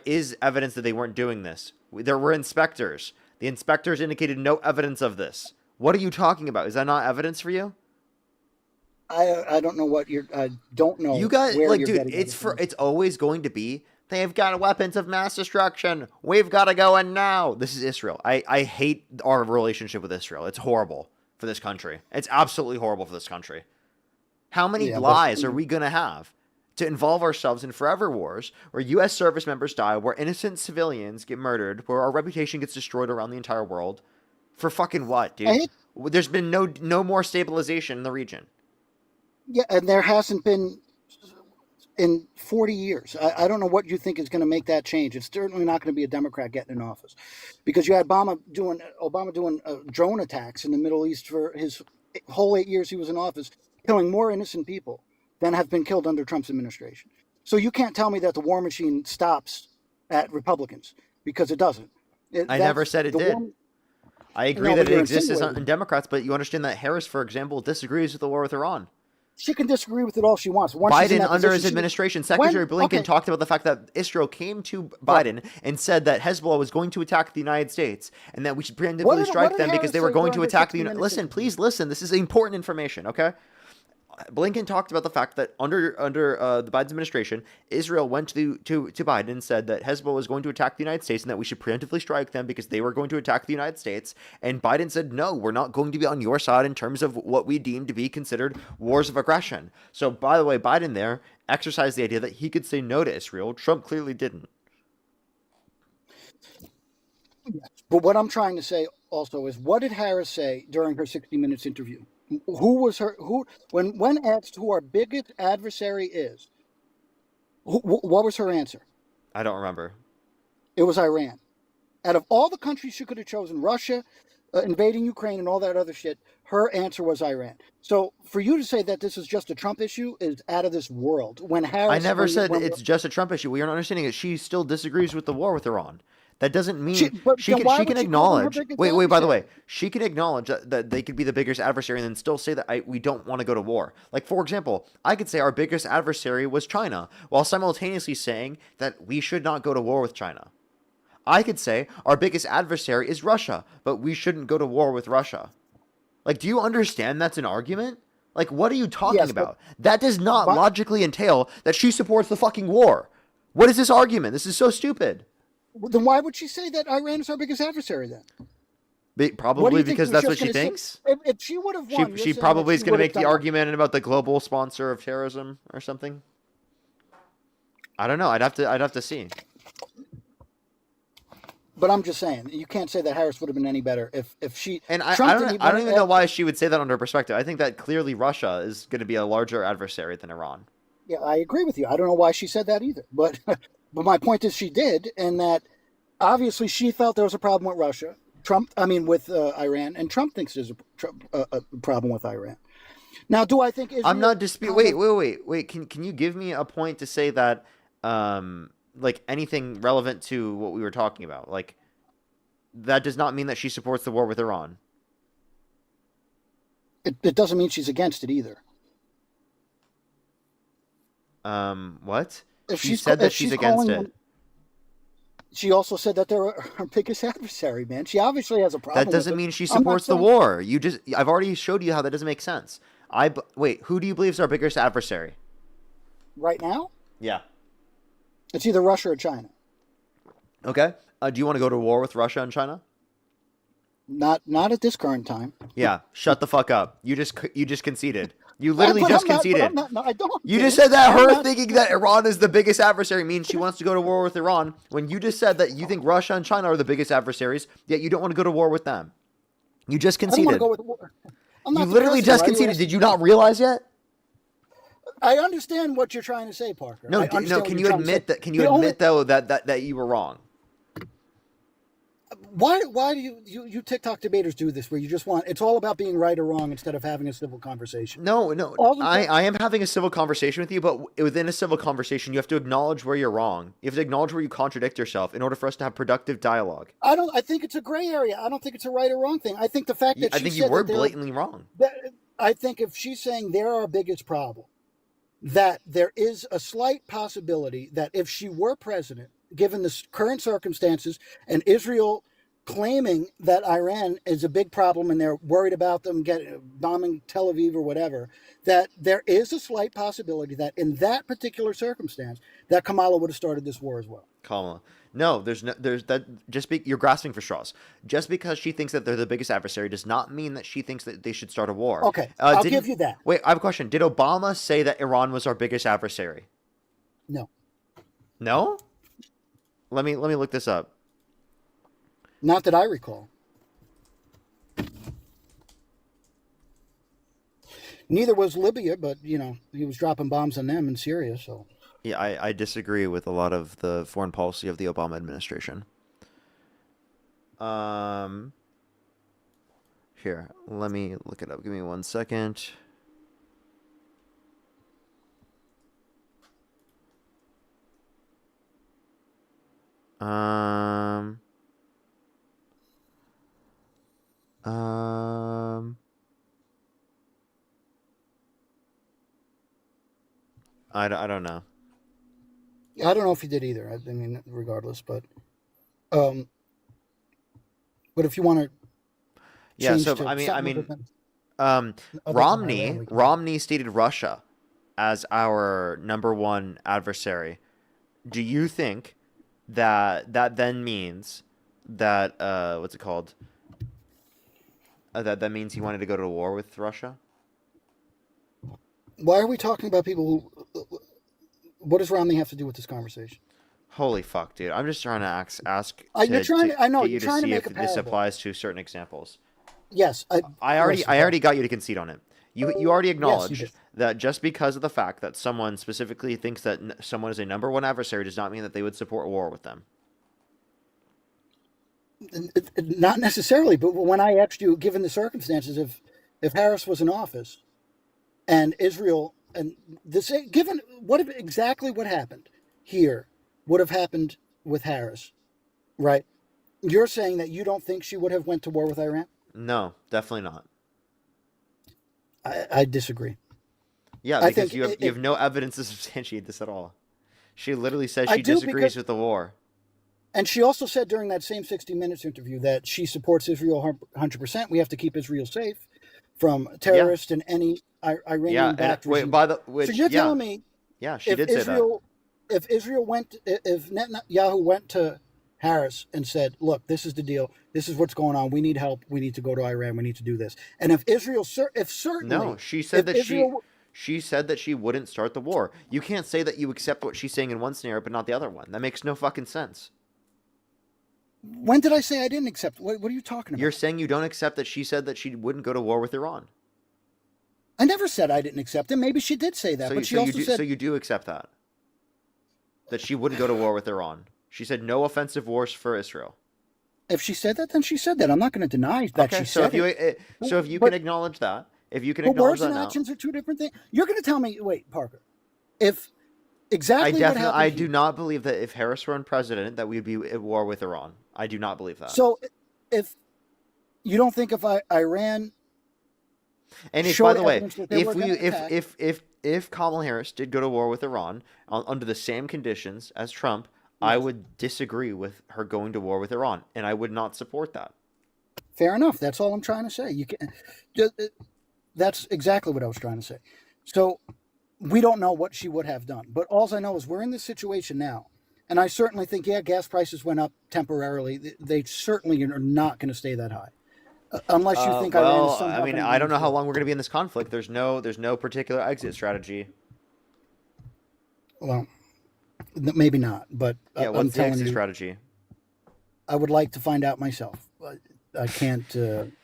is evidence that they weren't doing this. There were inspectors. The inspectors indicated no evidence of this. What are you talking about? Is that not evidence for you? I don't know what you're. I don't know. You guys, dude, it's always going to be. They've got weapons of mass destruction. We've got to go in now. This is Israel. I hate our relationship with Israel. It's horrible for this country. It's absolutely horrible for this country. How many lies are we going to have to involve ourselves in forever wars where U.S. service members die, where innocent civilians get murdered, where our reputation gets destroyed around the entire world? For fucking what, dude? There's been no more stabilization in the region. Yeah, and there hasn't been in 40 years. I don't know what you think is going to make that change. It's certainly not going to be a Democrat getting in office, because you had Obama doing drone attacks in the Middle East for his whole 8 years he was in office, killing more innocent people than have been killed under Trump's administration. So you can't tell me that the war machine stops at Republicans, because it doesn't. I never said it did. I agree that it exists in Democrats, but you understand that Harris, for example, disagrees with the war with Iran. She can disagree with it all she wants. Biden, under his administration, Secretary Blinken talked about the fact that Israel came to Biden and said that Hezbollah was going to attack the United States and that we should preemptively strike them because they were going to attack the United States. Listen, please listen. This is important information, okay? Blinken talked about the fact that under the Biden administration, Israel went to Biden and said that Hezbollah was going to attack the United States and that we should preemptively strike them because they were going to attack the United States. And Biden said, no, we're not going to be on your side in terms of what we deem to be considered wars of aggression. So, by the way, Biden there exercised the idea that he could say no to Israel. Trump clearly didn't. But what I'm trying to say also is, what did Harris say during her 60 Minutes interview? When asked who our biggest adversary is, what was her answer? I don't remember. It was Iran. Out of all the countries she could have chosen, Russia, invading Ukraine and all that other shit, her answer was Iran. So for you to say that this is just a Trump issue is out of this world. When Harris, I never said it's just a Trump issue. What you're not understanding is she still disagrees with the war with Iran. That doesn't mean she can acknowledge. Wait. By the way, she can acknowledge that they could be the biggest adversary and then still say that we don't want to go to war. Like, for example, I could say our biggest adversary was China, while simultaneously saying that we should not go to war with China. I could say our biggest adversary is Russia, but we shouldn't go to war with Russia. Like, do you understand that's an argument? Like, what are you talking about? That does not logically entail that she supports the fucking war. What is this argument? This is so stupid. Then why would she say that Iran is our biggest adversary then? What do Probably you think because she was that's just what she going to say? thinks. If she would have won, you're She saying that probably is she going to would have make the done what? argument about the global sponsor of terrorism or something. I don't know. I'd have to see. But I'm just saying, you can't say that Harris would have been any better if she. And Trump didn't I don't even know want why she would say that under perspective. I think that clearly Russia is going to be a larger adversary than Iran. Yeah, I agree with you. I don't know why she said that either. But but my point is she did, and that obviously she felt there was a problem with Russia. With Iran, and Trump thinks there's a problem with Iran. Now, do I think Israel? I'm not disputing. Wait. Can you give me a point to say that, like anything relevant to what we were talking about? Like, that does not mean that she supports the war with Iran. It doesn't mean she's against it either. What? If She she's said that if she's she's against calling it. them, she also said that they're her biggest adversary. Man, she obviously has a problem. That doesn't with it. mean she I'm not supports the saying- war. I've already showed you how that doesn't make sense. Wait, who do you believe is our biggest adversary? Right now, Yeah. it's either Russia or China. Okay. Do you want to go to war with Russia and China? Not at this current time. Yeah. Shut the fuck up. You just conceded. You literally But just I'm not- but conceded. I'm not- no, I don't. You just said that I'm her not- thinking that Iran is the biggest adversary means she wants to go to war with Iran, when you just said that you think Russia and China are the biggest adversaries, yet you don't want to go to war with them. You just I don't want conceded. to go with war. I'm You not the literally president, just right? conceded. Did you not realize yet? I understand what you're trying to say, Parker. No, I understand no. what Can you're you trying to admit say. that? Can you The only- admit though that you were wrong? Why do you TikTok debaters do this? Where you just want it's all about being right or wrong instead of having a civil conversation. No. All the I am having a civil conversation with you, but within a civil conversation, you have to acknowledge where you're wrong. You have to acknowledge where you contradict yourself in order for us to have productive dialogue. I think it's a gray area. I don't think it's a right or wrong thing. I think the fact that I she think said you were that blatantly wrong. I think if she's saying they're our biggest problem, that there is a slight possibility that if she were president, given the current circumstances, and Israel claiming that Iran is a big problem and they're worried about them bombing Tel Aviv or whatever, that there is a slight possibility that in that particular circumstance, that Kamala would have started this war as well. Kamala. No, there's that. You're grasping for straws. Just because she thinks that they're the biggest adversary does not mean that she thinks that they should start a war. Okay, I'll give you that. Wait, I have a question. Did Obama say that Iran was our biggest adversary? No. No? Let me look this up. Not that I recall. Neither was Libya, but he was dropping bombs on them in Syria. So Yeah, I disagree with a lot of the foreign policy of the Obama administration. Here, let me look it up. Give me 1 second. I don't know. I don't know if he did either. I mean, regardless, but if you want to, Yeah. So Romney stated Russia as our number one adversary. Do you think that then means that what's it called? That means he wanted to go to war with Russia? Why are we talking about people who? What does Romney have to do with this conversation? Holy fuck, dude! I'm just trying to ask. You're trying to. I know get you're you trying to see make if a this parable. applies to certain examples. Yes, I already got you to concede on it. You already acknowledged did. that just because of the fact that someone specifically thinks that someone is a number one adversary does not mean that they would support war with them. Not necessarily, but when I asked you, given the circumstances, if Harris was in office, and Israel and this, given exactly what happened here would have happened with Harris, right? You're saying that you don't think she would have went to war with Iran? No, definitely not. I disagree. Yeah, I because think you have no evidence to substantiate this at all. She literally says I she do disagrees because- with the war. And she also said during that same 60 Minutes interview that she supports Israel 100%. We have to keep Israel safe from terrorists and any Iranian-backed regime. So you're telling me she did say that. If Netanyahu went to Harris and said, "Look, this is the deal. This is what's going on. We need help. We need to go to Iran. We need to do this." And if Israel, No, she said that Israel, she said that she wouldn't start the war. You can't say that you accept what she's saying in one scenario but not the other one. That makes no fucking sense. when did I say I didn't accept? What are you talking about? You're saying you don't accept that she said that she wouldn't go to war with Iran. I never said I didn't accept it. Maybe she did say that, So, but she so also you do, said so you do accept that she wouldn't go to war with Iran. She said no offensive wars for Israel. if she said that, then she said that. I'm not going to deny that Okay, she so said if you it. so if you But- can acknowledge that, if you can But acknowledge words that and now, actions are two different things. You're going to tell me, wait, Parker, if exactly what happened. I do not believe that if Harris were president that we'd be at war with Iran. I do not believe that. So if you don't think if Iran, And if, showed by the way, evidence that they were gonna attack- if Kamala Harris did go to war with Iran under the same conditions as Trump, I would disagree with her going to war with Iran, and I would not support that. fair enough. That's all I'm trying to say. You can. That's exactly what I was trying to say. So we don't know what she would have done, but all I know is we're in this situation now, and I certainly think gas prices went up temporarily. They certainly are not going to stay that high, unless you think Iran is Well, somehow. I mean, gonna I don't know how restore. long we're going to be in this conflict. There's no particular exit strategy. Well, maybe not, but Yeah, I'm what's the telling exit you, strategy? I would like to find out myself. I can't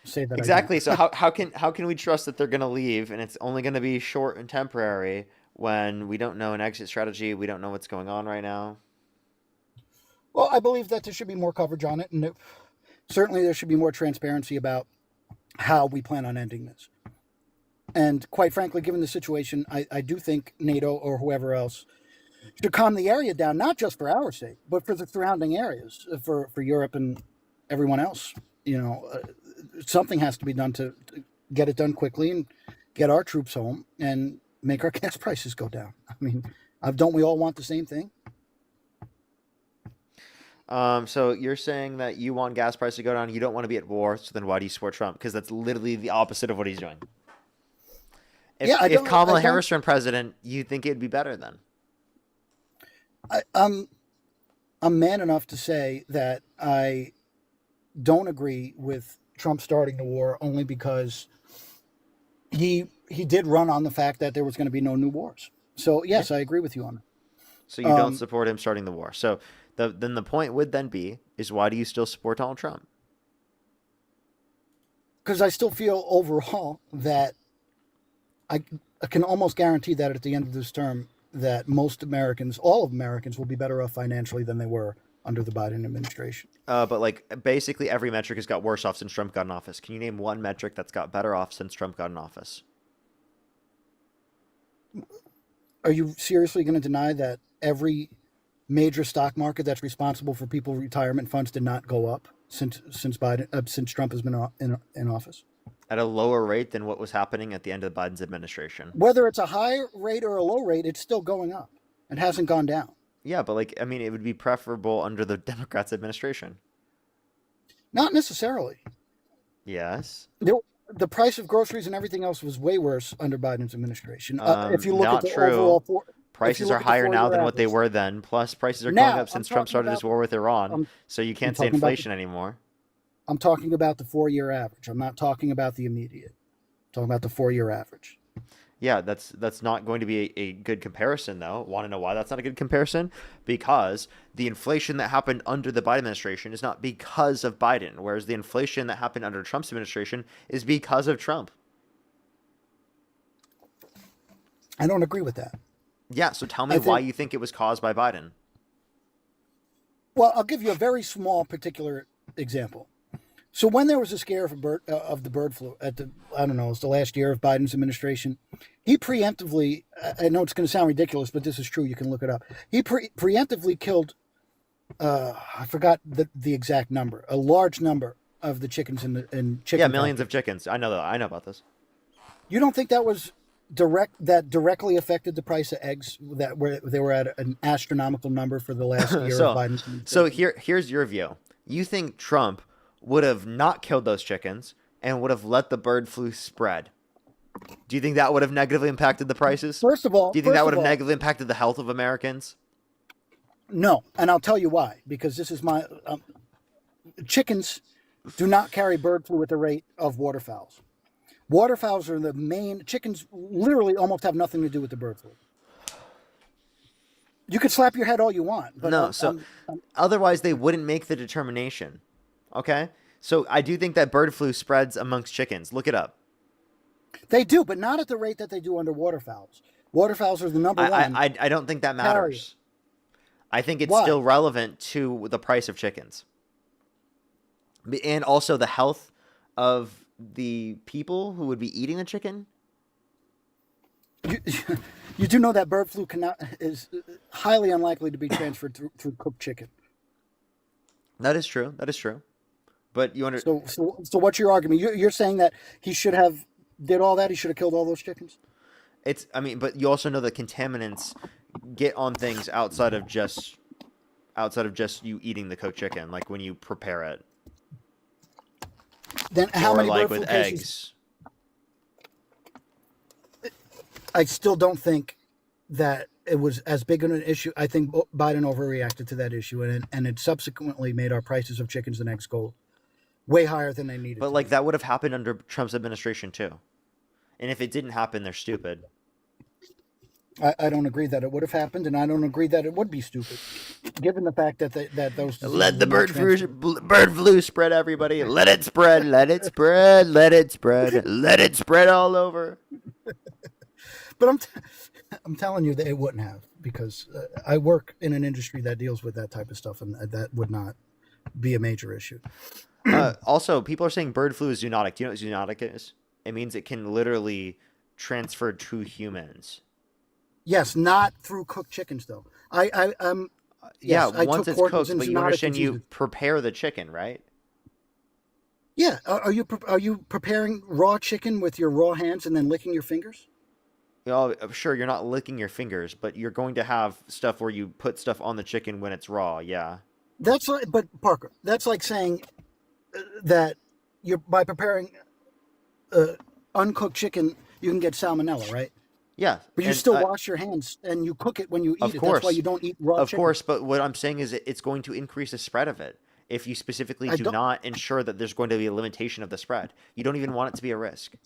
say that Exactly. So how can we trust that they're going to leave and it's only going to be short and temporary when we don't know an exit strategy? We don't know what's going on right now. Well, I believe that there should be more coverage on it, and certainly there should be more transparency about how we plan on ending this. And quite frankly, given the situation, I do think NATO or whoever else should calm the area down, not just for our sake, but for the surrounding areas, for Europe and everyone else. Something has to be done to get it done quickly and get our troops home and make our gas prices go down. I mean, don't we all want the same thing? So you're saying that you want gas prices to go down, you don't want to be at war, so then why do you support Trump? Because that's literally the opposite of what he's doing. If Kamala Harris were president, you think it'd be better then? I'm man enough to say that I don't agree with Trump starting the war only because he did run on the fact that there was going to be no new wars. So yes, I agree with you on that. So you don't support him starting the war. So then the point would then be is why do you still support Donald Trump? Because I still feel overall that I can almost guarantee that at the end of this term that most Americans, all of Americans, will be better off financially than they were under the Biden administration. But like basically every metric has got worse off since Trump got in office. Can you name one metric that's got better off since Trump got in office? Are you seriously going to deny that every major stock market that's responsible for people's retirement funds did not go up since Trump has been in office? At a lower rate than what was happening at the end of Biden's administration. Whether it's a high rate or a low rate, it's still going up. It hasn't gone down. Yeah, but like, I mean, it would be preferable under the Democrats' administration. Not necessarily. Yes. The price of groceries and everything else was way worse under Biden's administration. If you look not at the true. overall, Prices are higher now than what they were then. Plus, prices are Now, going up since I'm Trump talking started his about- war with Iran. So you can't say talking about inflation anymore. I'm talking about the 4-year average. I'm not talking about the immediate. I'm talking about the 4-year average. Yeah, that's not going to be a good comparison, though. Want to know why that's not a good comparison? Because the inflation that happened under the Biden administration is not because of Biden, whereas the inflation that happened under Trump's administration is because of Trump. I don't agree with that. Yeah, so tell me why you think it was caused by Biden. Well, I'll give you a very small particular example. So when there was a scare of the bird flu at I don't know, it was the last year of Biden's administration, he preemptively, I know it's going to sound ridiculous, but this is true, you can look it up. He preemptively killed, I forgot the exact number, a large number of the chickens in chicken. Yeah, millions of chickens. I know that. I know about this. You don't think that was directly affected the price of eggs they were at an astronomical number for the last year of Biden's administration? So here's your view. You think Trump would have not killed those chickens and would have let the bird flu spread? Do you think that would have negatively impacted the prices? First of all, do you think that would have negatively impacted the health of Americans? No, and I'll tell you why. Because this is my chickens do not carry bird flu at the rate of waterfowls. Waterfowls are the main. Chickens literally almost have nothing to do with the bird flu. You could slap your head all you want, but No, so otherwise they wouldn't make the determination. Okay? So I do think that bird flu spreads amongst chickens. Look it up. They do, but not at the rate that they do under waterfowls. Waterfowls are the number one. I don't think that carrier. matters. I think it's Why? still relevant to the price of chickens. And also the health of the people who would be eating the chicken. You do know that bird flu is highly unlikely to be transferred through cooked chicken. That is true. That is true. But you understand. So what's your argument? You're saying that he should have did all that? He should have killed all those chickens? But you also know that contaminants get on things outside of just you eating the cooked chicken, like when you prepare it. Then how many like bird flu with cases? eggs? I still don't think that it was as big of an issue. I think Biden overreacted to that issue, and it subsequently made our prices of chickens and eggs go way higher than they needed. But that would have happened under Trump's administration too. And if it didn't happen, they're stupid. I don't agree that it would have happened, and I don't agree that it would be stupid, given the fact that those let the bird flu spread, everybody. Let it spread. Let it spread. Let it spread. Let it spread all over. But I'm telling you that it wouldn't have, because I work in an industry that deals with that type of stuff, and that would not be a major issue. Also, people are saying bird flu is zoonotic. Do you know what zoonotic is? It means it can literally transfer to humans. Yes, not through cooked chickens, though. Once it's cooked, but you understand you prepare the chicken, right? Yeah. Are you preparing raw chicken with your raw hands and then licking your fingers? Oh, sure, you're not licking your fingers, but you're going to have stuff where you put stuff on the chicken when it's raw, yeah. But Parker, that's like saying that by preparing uncooked chicken, you can get salmonella, right? Yeah. But you still wash your hands and you cook it when you eat it. That's why you don't eat raw chicken. Of course, but what I'm saying is it's going to increase the spread of it if you specifically do not ensure that there's going to be a limitation of the spread. You don't even want it to be a risk.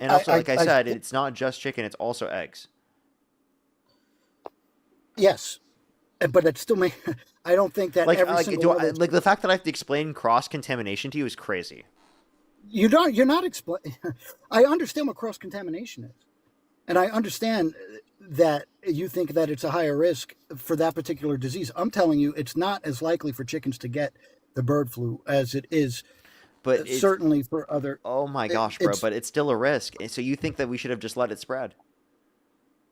And also, like I said, it's not just chicken, it's also eggs. Yes. But it still I don't think that the fact that I have to explain cross-contamination to you is crazy. You're not explaining. I understand what cross-contamination is. And I understand that you think that it's a higher risk for that particular disease. I'm telling you, it's not as likely for chickens to get the bird flu as it is but certainly for other. Oh my gosh, bro, but it's still a risk. So you think that we should have just let it spread?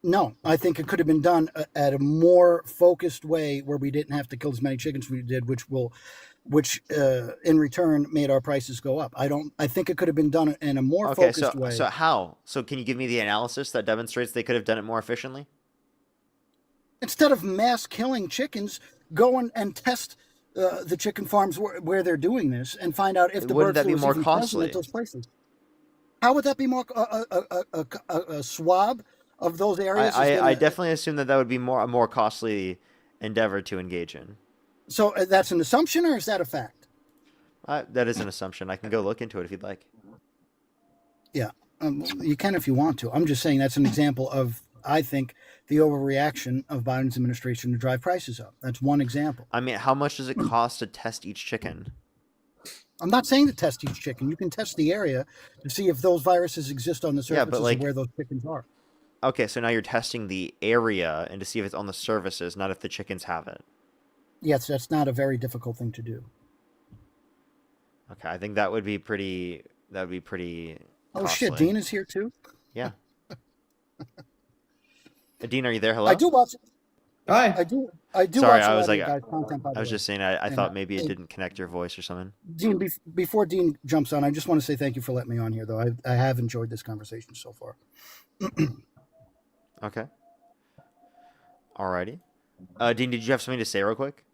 No, I think it could have been done at a more focused way where we didn't have to kill as many chickens as we did, which in return made our prices go up. I think it could have been done in a more focused way. So how? So can you give me the analysis that demonstrates they could have done it more efficiently? Instead of mass killing chickens, go and test the chicken farms where they're doing this and find out if the bird flu is even present at those places. How would that be more a swab of those areas? I definitely assume that would be a more costly endeavor to engage in. So that's an assumption, or is that a fact? That is an assumption. I can go look into it if you'd like. Yeah, you can if you want to. I'm just saying that's an example of, I think, the overreaction of Biden's administration to drive prices up. That's one example. I mean, how much does it cost to test each chicken? I'm not saying to test each chicken. You can test the area to see if those viruses exist on the surfaces of where those chickens are. Okay, so now you're testing the area and to see if it's on the surfaces, not if the chickens have it. Yes, that's not a very difficult thing to do. Okay, I think that would be pretty. Oh shit, Dean is here too. Yeah. Dean, are you there? Hello. I do watch. Hi. I do. Sorry, watch I was content, I was just saying. I thought maybe it didn't connect your voice or something. Dean, before Dean jumps on, I just want to say thank you for letting me on here, though. I have enjoyed this conversation so far. Okay. Alrighty. Dean, did you have something to say real quick?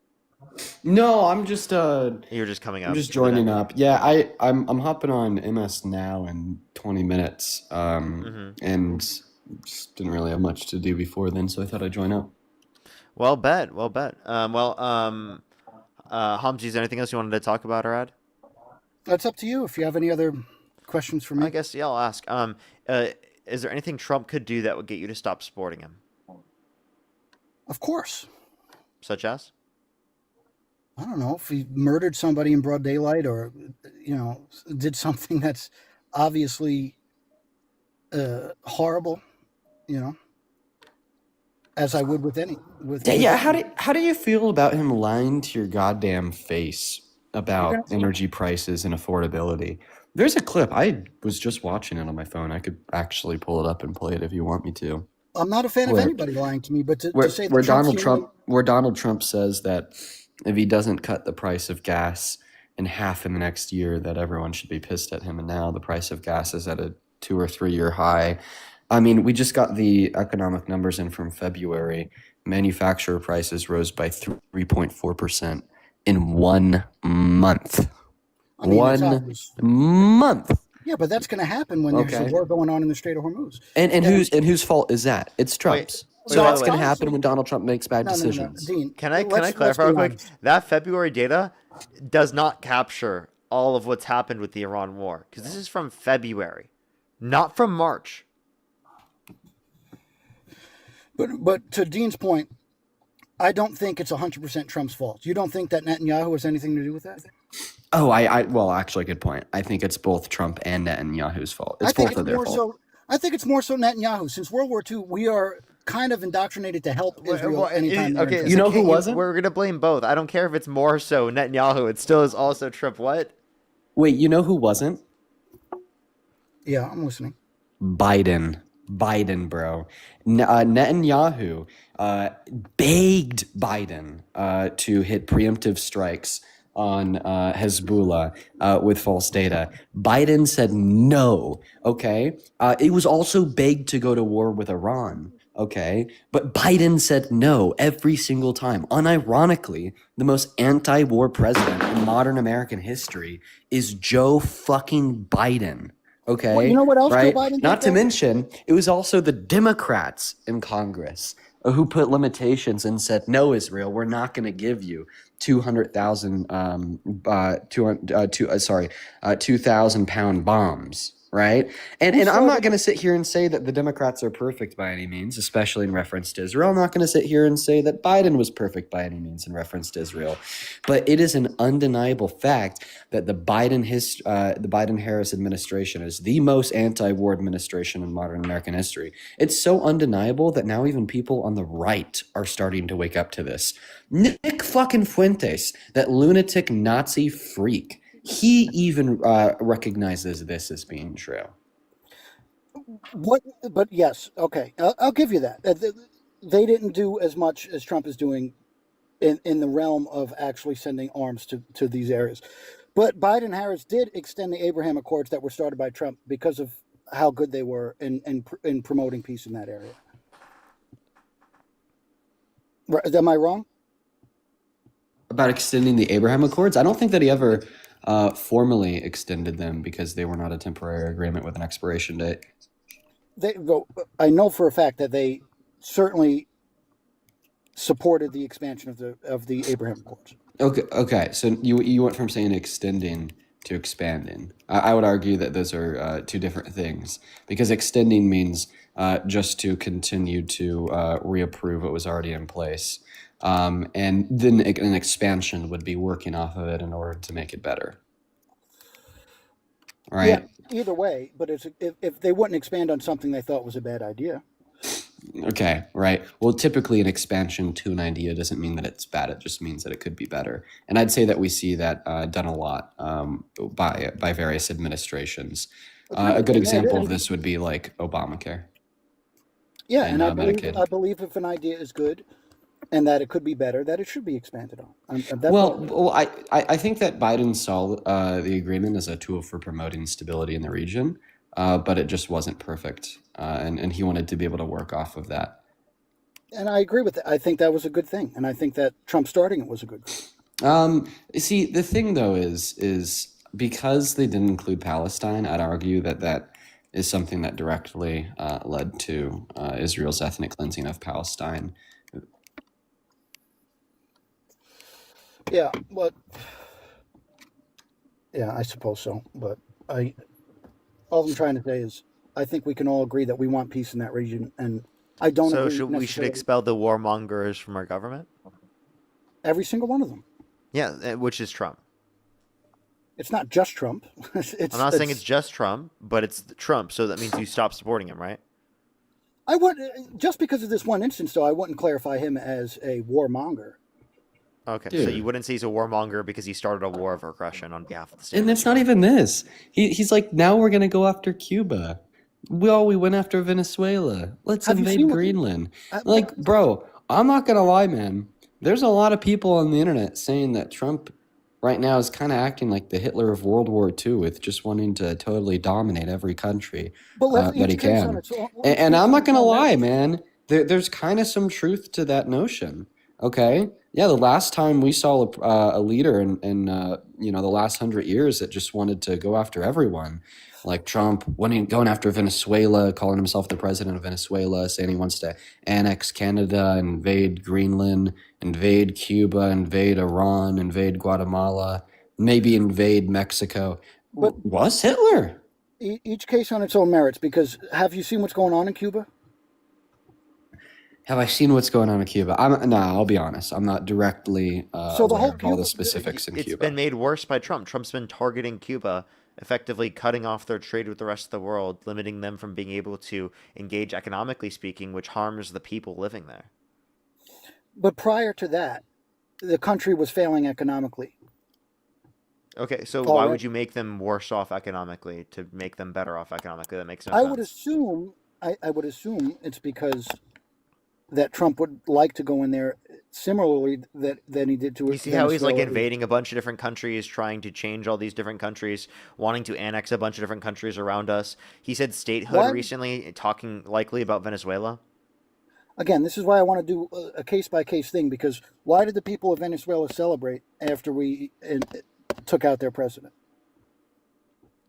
No, I'm just You're just coming up. I'm just joining up. Yeah, I'm hopping on MS now in 20 minutes. And just didn't really have much to do before then, so I thought I'd join up. Well bet. Well bet. Hamzi, is there anything else you wanted to talk about or add? That's up to you. If you have any other questions for me, I guess, yeah, I'll ask. Is there anything Trump could do that would get you to stop supporting him? Of course. Such as? I don't know, if he murdered somebody in broad daylight, or did something that's obviously horrible, as I would with any Yeah, how do you feel about him lying to your goddamn face about energy prices and affordability? There's a clip. I was just watching it on my phone. I could actually pull it up and play it if you want me to. I'm not a fan of anybody lying to me, but to say that Where Donald Trump says that if he doesn't cut the price of gas in half in the next year, that everyone should be pissed at him. And now the price of gas is at a 2 or 3 year high. I mean, we just got the economic numbers in from February. Manufacturer prices rose by 3.4% in 1 month. I mean, 1 month. Yeah, but that's going to happen when there's a war going on in the Strait of Hormuz. And whose fault is that? It's Trump's. So that's going to happen when Donald Trump makes bad decisions. No. Dean, Can I clarify real quick? That February data does not capture all of what's happened with the Iran war, because this is from February, not from March. But to Dean's point, I don't think it's 100% Trump's fault. You don't think that Netanyahu has anything to do with that? Oh, well, actually, good point. I think it's both Trump and Netanyahu's fault. It's both of their fault. I think it's more so Netanyahu. Since World War II, we are kind of indoctrinated to help Israel anytime. You know who wasn't? We're going to blame both. I don't care if it's more so Netanyahu. It still is also Trump. What? Wait, you know who wasn't? Yeah, I'm listening. Biden, bro. Netanyahu begged Biden to hit preemptive strikes on Hezbollah with false data. Biden said no, okay? It was also begged to go to war with Iran, okay? But Biden said no every single time. Unironically, the most anti-war president in modern American history is Joe fucking Biden. Okay. Well, you know what else right? Joe Biden did? Not to mention, it was also the Democrats in Congress who put limitations and said, "No, Israel, we're not going to give you 2,000 pound bombs." Right. And I'm not going to sit here and say that the Democrats are perfect by any means, especially in reference to Israel. I'm not going to sit here and say that Biden was perfect by any means in reference to Israel. But it is an undeniable fact that the Biden-Harris administration is the most anti-war administration in modern American history. It's so undeniable that now even people on the right are starting to wake up to this. Nick fucking Fuentes, that lunatic Nazi freak, he even recognizes this as being true. What? But yes, okay, I'll give you that. They didn't do as much as Trump is doing in the realm of actually sending arms to these areas. But Biden-Harris did extend the Abraham Accords that were started by Trump because of how good they were in promoting peace in that area. Am I wrong? About extending the Abraham Accords? I don't think that he ever formally extended them because they were not a temporary agreement with an expiration date. I know for a fact that they certainly supported the expansion of the Abraham Accords. Okay. So you went from saying extending to expanding. I would argue that those are two different things, because extending means just to continue to reapprove what was already in place. And then an expansion would be working off of it in order to make it better. Right? Yeah, either way, but if they wouldn't expand on something they thought was a bad idea. Okay, right. Well, typically an expansion to an idea doesn't mean that it's bad. It just means that it could be better. And I'd say that we see that done a lot by various administrations. A good example of this would be like Obamacare. Yeah, and I believe if an idea is good and that it could be better, that it should be expanded on. I think that Biden saw the agreement as a tool for promoting stability in the region, but it just wasn't perfect, and he wanted to be able to work off of that. And I agree with that. I think that was a good thing, and I think that Trump starting it was a good thing. See, the thing though is because they didn't include Palestine, I'd argue that is something that directly led to Israel's ethnic cleansing of Palestine. Yeah, but yeah, I suppose so. But all I'm trying to say is, I think we can all agree that we want peace in that region, and I don't So agree we should necessarily expel the warmongers from our government? every single one of them. Yeah, which is Trump. It's not just Trump. I'm not saying it's just Trump, but it's Trump, so that means you stop supporting him, right? I would just because of this one instance, though, I wouldn't clarify him as a warmonger. Okay, Dude. so you wouldn't say he's a warmonger because he started a war of aggression on behalf of the state. And it's not even this. He's like, now we're gonna go after Cuba. We went after Venezuela. Let's Have you invade seen what- Greenland. Like, bro, I'm not gonna lie, man. There's a lot of people on the internet saying that Trump right now is kind of acting like the Hitler of World War II with just wanting to totally dominate every country But let's that he each case on can. its own- And I'm not gonna lie, man. There's kind of some truth to that notion. Okay, yeah. The last time we saw a leader in the last 100 years that just wanted to go after everyone, like Trump, going after Venezuela, calling himself the president of Venezuela, saying he wants to annex Canada, invade Greenland, invade Cuba, invade Iran, invade Guatemala, maybe invade Mexico. But was Hitler? Each case on its own merits. Because have you seen what's going on in Cuba? Have I seen what's going on in Cuba? I'll be honest. I'm not directly aware of all the specifics in It's Cuba. been made worse by Trump. Trump's been targeting Cuba, effectively cutting off their trade with the rest of the world, limiting them from being able to engage economically speaking, which harms the people living there. But prior to that, the country was failing economically. Okay, so why would you make them worse off economically to make them better off economically? That makes no sense. I would assume it's because that Trump would like to go in there similarly than he did to You see how he's like invading a bunch of different countries, trying to change all these different countries, wanting to annex a bunch of different countries around us. He said statehood recently, talking likely about Venezuela. Again, this is why I want to do a case-by-case thing, because why did the people of Venezuela celebrate after we took out their president?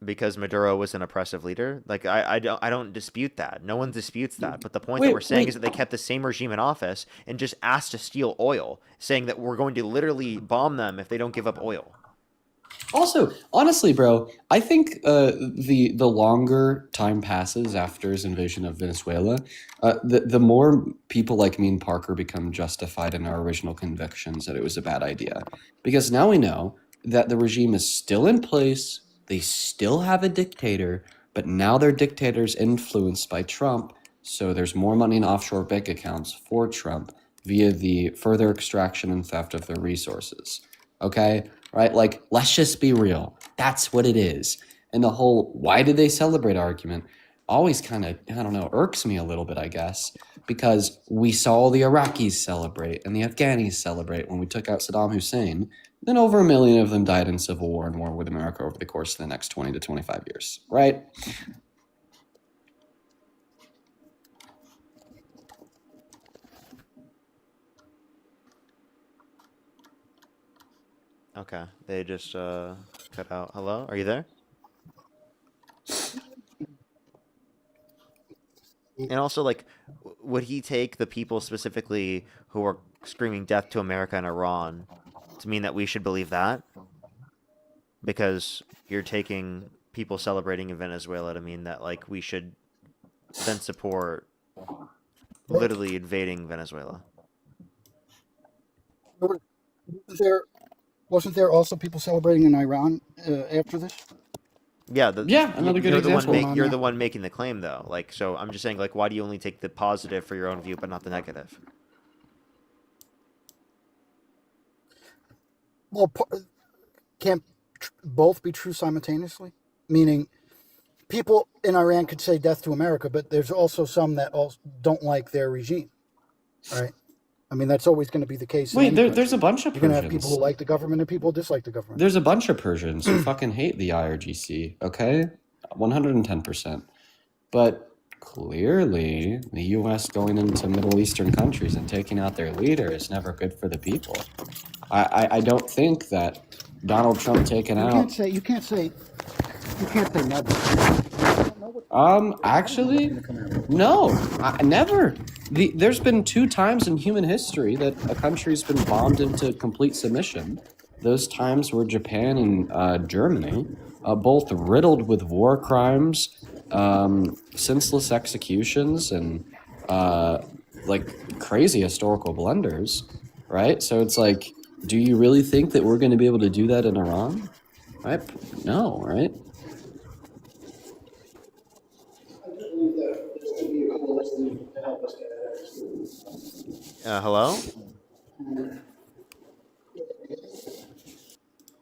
Because Maduro was an oppressive leader. Like I don't dispute that. No one disputes that. But the point that we're saying is that they kept the same regime in office and just asked to steal oil, saying that we're going to literally bomb them if they don't give up oil. Also, honestly, bro, I think the longer time passes after his invasion of Venezuela, the more people like me and Parker become justified in our original convictions that it was a bad idea. Because now we know that the regime is still in place. They still have a dictator, but now their dictator's influenced by Trump, so there's more money in offshore bank accounts for Trump via the further extraction and theft of their resources. Okay? Right? Like, let's just be real. That's what it is. And the whole why did they celebrate argument always kind of, I don't know, irks me a little bit, I guess, because we saw the Iraqis celebrate and the Afghanis celebrate when we took out Saddam Hussein. Then over 1 million of them died in civil war and war with America over the course of the next 20 to 25 years, right? Okay, they just cut out. Hello, are you there? And also, like, would he take the people specifically who are screaming death to America and Iran to mean that we should believe that? Because you're taking people celebrating in Venezuela to mean that, like, we should then support literally invading Venezuela. Wasn't there also people celebrating in Iran after this? Yeah, another good example. You're the one making the claim, though. Like, so I'm just saying, like, why do you only take the positive for your own view, but not the negative? Well, can't both be true simultaneously? Meaning, people in Iran could say death to America, but there's also some that also don't like their regime, right? I mean, that's always going to be the case. Wait, there's a bunch of Persians. You're going to have people who like the government and people who dislike the government. There's a bunch of Persians who fucking hate the IRGC, okay? 110%. But clearly, the U.S. going into Middle Eastern countries and taking out their leader is never good for the people. I don't think that Donald Trump taking out... You can't say never. Actually, no, never. There's been 2 times in human history that a country's been bombed into complete submission. Those times were Japan and Germany, both riddled with war crimes, senseless executions, and like crazy historical blunders, right? So it's like, do you really think that we're going to be able to do that in Iran? Right? No, right? Hello?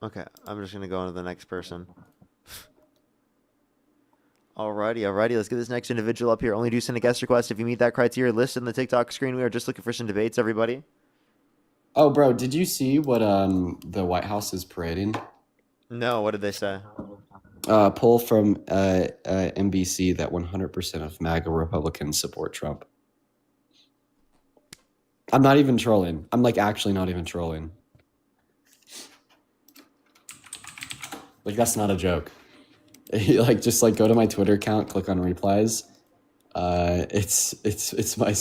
Okay, I'm just gonna go on to the next person. Alrighty, let's get this next individual up here. Only do send a guest request if you meet that criteria listed in the TikTok screen. We are just looking for some debates, everybody. Oh, bro, did you see what the White House is parading? No, what did they say? Poll from NBC that 100% of MAGA Republicans support Trump. I'm not even trolling. I'm like actually not even trolling. Like that's not a joke. Like just like go to my Twitter account, click on replies. It's my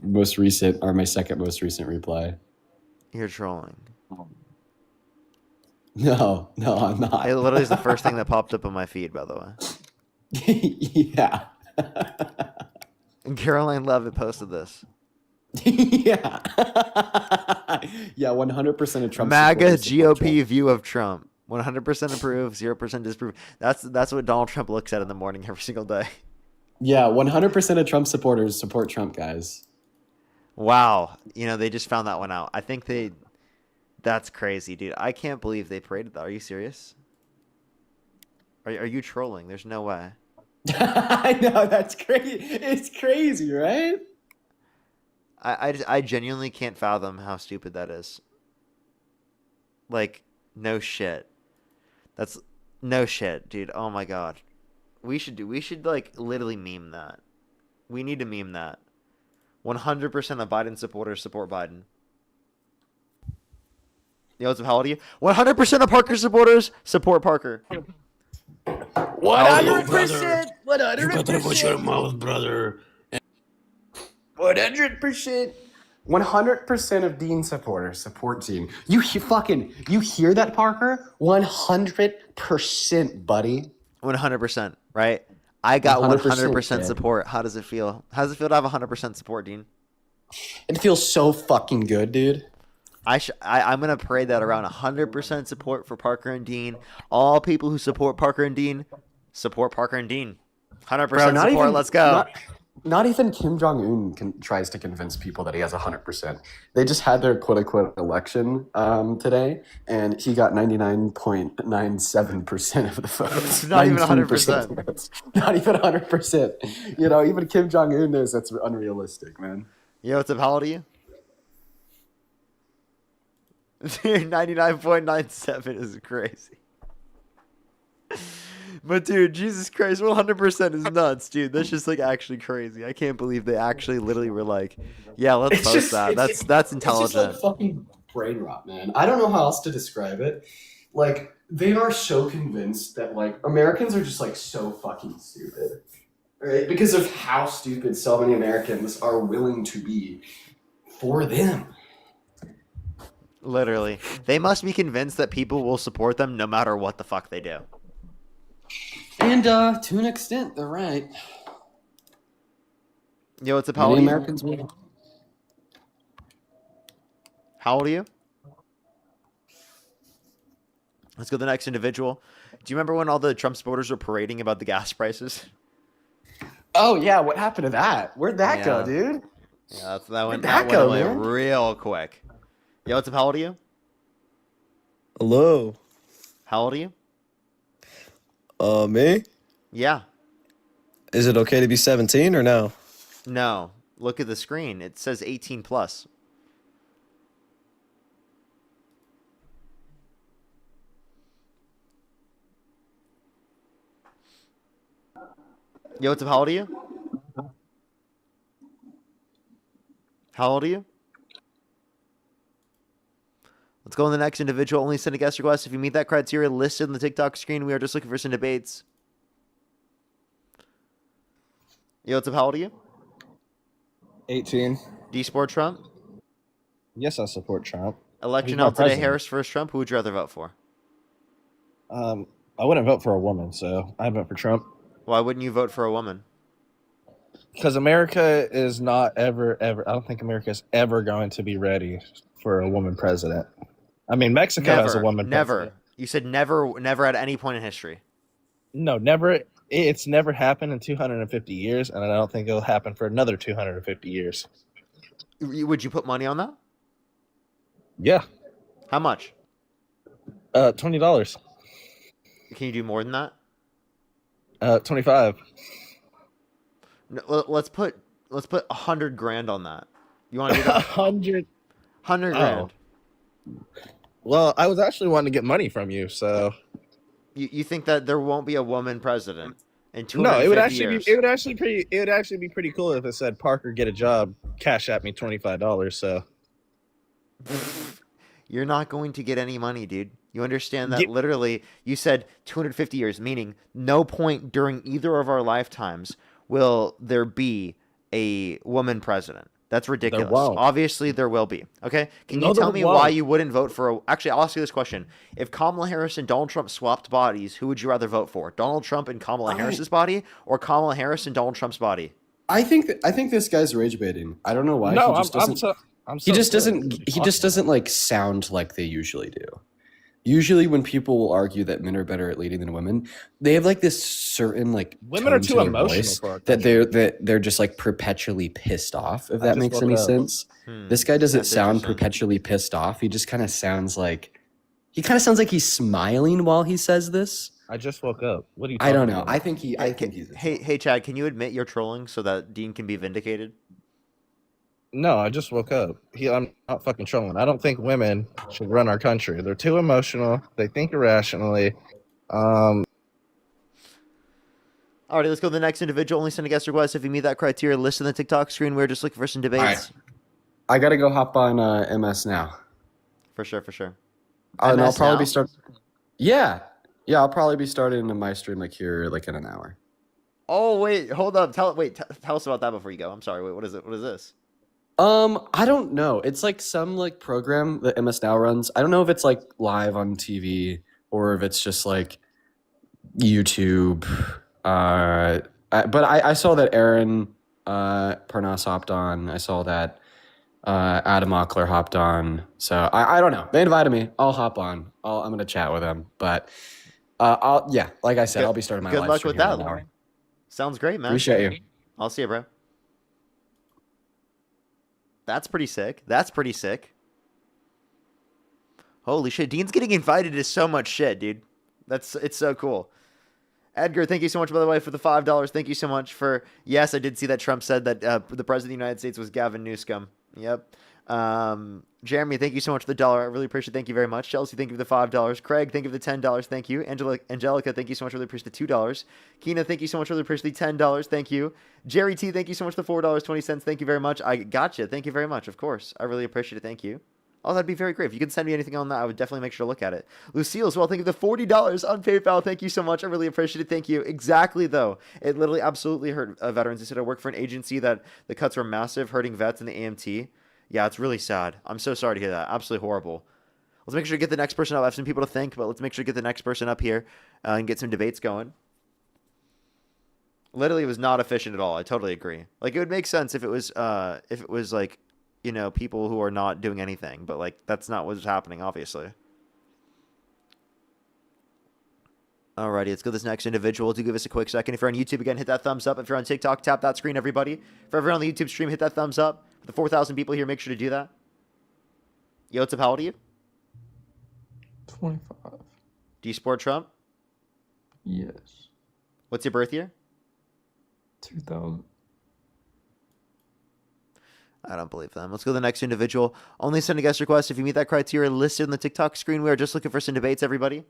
most recent or my second most recent reply. You're trolling. No, I'm not. It literally is the first thing that popped up on my feed, by the way. Yeah. Caroline Levitt posted this. Yeah. Yeah, 100% of Trump. MAGA GOP view of Trump. 100% approve, 0% disapprove. That's what Donald Trump looks at in the morning every single day. Yeah, 100% of Trump supporters support Trump, guys. Wow. They just found that one out. I think that's crazy, dude. I can't believe they paraded that. Are you serious? Are you trolling? There's no way. I know, that's crazy. It's crazy, right? I genuinely can't fathom how stupid that is. Like, no shit. That's no shit, dude. Oh my god. We should like literally meme that. We need to meme that. 100% of Biden supporters support Biden. Yo, what's up? How old are you? 100% of Parker supporters support Parker. 100%. You got to watch your mouth, brother. 100%. 100% of Dean supporters support Dean. You hear that, Parker? 100%, buddy. 100%, right? I got 100% yeah. support. How does it feel? How does it feel to have 100% support, Dean? It feels so fucking good, dude. I'm gonna parade that around. 100% support for Parker and Dean. All people who support Parker and Dean support Parker and Dean. 100% support. Even, let's go. Not even Kim Jong-un tries to convince people that he has 100%. They just had their quote-unquote election today, and he got 99.97% of the votes. Not even 100%. Not even 100%. Even Kim Jong-un knows that's unrealistic, man. Yo, what's up? How old are you? 99.97 is crazy. But dude, Jesus Christ, 100% is nuts, dude. That's just like actually crazy. I can't believe they actually literally were like, yeah, let's post that. That's intelligent. It's just like fucking brain rot, man. I don't know how else to describe it. Like, they are so convinced that like Americans are just like so fucking stupid. Right? Because of how stupid so many Americans are willing to be for them. Literally. They must be convinced that people will support them no matter what the fuck they do. And to an extent, they're right. Yo, what's up? How old are you? How old are you? Let's go to the next individual. Do you remember when all the Trump supporters were parading about the gas prices? Oh, yeah. What happened to that? Where'd that go, dude? Yeah, that went away real quick. Yo, what's up? How old are you? Hello. How old are you? Me? Yeah. Is it okay to be 17 or no? No. Look at the screen. It says 18 plus. Yo, what's up? How old are you? How old are you? Let's go on the next individual. Only send a guest request if you meet that criteria listed in the TikTok screen. We are just looking for some debates. Yo, what's up? How old are you? 18. Do you support Trump? Yes, I support Trump. Election He's my out today, president. Harris versus Trump. Who would you rather vote for? I wouldn't vote for a woman, so I vote for Trump. Why wouldn't you vote for a woman? Because America is not ever. I don't think America is ever going to be ready for a woman president. I mean, Mexico has a woman president. You said never at any point in history. No, never. It's never happened in 250 years, and I don't think it'll happen for another 250 years. Would you put money on that? Yeah. How much? $20. Can you do more than that? 25. No, let's put $100,000 on that. You want to do that? 100 $100,000. Well, I was actually wanting to get money from you, so You think that there won't be a woman president in 250 no, it would actually years? be it would actually be pretty cool if it said Parker get a job, cash at me $25. So You're not going to get any money, dude. You understand that? Literally, you said 250 years, meaning no point during either of our lifetimes will there be a woman president. That's ridiculous. won't. Obviously, there will be. Okay? Can No, you tell there me won't. why you wouldn't vote for a... Actually, I'll ask you this question. If Kamala Harris and Donald Trump swapped bodies, who would you rather vote for? Donald Trump and Kamala Harris's body, or Kamala Harris and Donald Trump's body? I think this guy's rage baiting. I don't know why. No, he just doesn't. He just doesn't like sound like they usually do. Usually, when people will argue that men are better at leading than women, they have like this certain like Women are tone too to their emotional voice for our that they're just like perpetually pissed off. If that just makes woke any up. sense. This guy doesn't That's sound interesting. perpetually pissed off. He just kind of sounds like he's smiling while he says this. I just woke up. What are you? I don't talking know. about? I think he's. Hey, Chad, can you admit you're trolling so that Dean can be vindicated? No, I just woke up. I'm not fucking trolling. I don't think women should run our country. They're too emotional. They think irrationally. Alrighty, let's go to the next individual. Only send a guest request if you meet that criteria. List on the TikTok screen. We're just looking for some debates. All right. I gotta go hop on MS now. For sure. And I'll MS probably now? be starting. Yeah, I'll probably be starting my stream like here, like in an hour. Oh wait, hold up. Tell us about that before you go. I'm sorry. Wait, what is it? What is this? I don't know. It's like some like program that MS Now runs. I don't know if it's like live on TV or if it's just like YouTube. But I saw that Aaron Parnas hopped on. I saw that Adam Ockler hopped on. So I don't know. They invited me. I'll hop on. I'm gonna chat with them. But like I said, I'll be starting my Good live luck stream with here in that. an hour. Sounds great, man. Appreciate you. I'll see you, bro. That's pretty sick. Holy shit, Dean's getting invited to so much shit, dude. It's so cool. Edgar, thank you so much, by the way, for the $5. Thank you so much for... Yes, I did see that Trump said that the president of the United States was Gavin Newsom. Yep. Jeremy, thank you so much for the $1. I really appreciate it. Thank you very much. Chelsea, thank you for the $5. Craig, thank you for the $10. Thank you. Angelica, thank you so much. Really appreciate the $2. Keena, thank you so much. Really appreciate the $10. Thank you. Jerry T, thank you so much for the $4.20. Thank you very much. I gotcha. Thank you very much. Of course. I really appreciate it. Thank you. Oh, that'd be very great. If you could send me anything on that, I would definitely make sure to look at it. Lucille as well, thank you for the $40 on PayPal. Thank you so much. I really appreciate it. Thank you. Exactly, though. It literally absolutely hurt veterans. They said I work for an agency that the cuts were massive, hurting vets in the AMT. Yeah, it's really sad. I'm so sorry to hear that. Absolutely horrible. Let's make sure to get the next person up. I have some people to thank, but let's make sure to get the next person up here and get some debates going. Literally, it was not efficient at all. I totally agree. Like, it would make sense if it was like, you know, people who are not doing anything, but like that's not what's happening, obviously. Alrighty, let's go to this next individual. Do give us a quick second. If you're on YouTube, again, hit that thumbs up. If you're on TikTok, tap that screen, everybody. For everyone on the YouTube stream, hit that thumbs up. For the 4,000 people here, make sure to do that. Yo, what's up? How old are you? 25. Do you support Trump? Yes. What's your birth year? 2000. I don't believe them. Let's go to the next individual. Only send a guest request if you meet that criteria listed on the TikTok screen. We are just looking for some debates, everybody.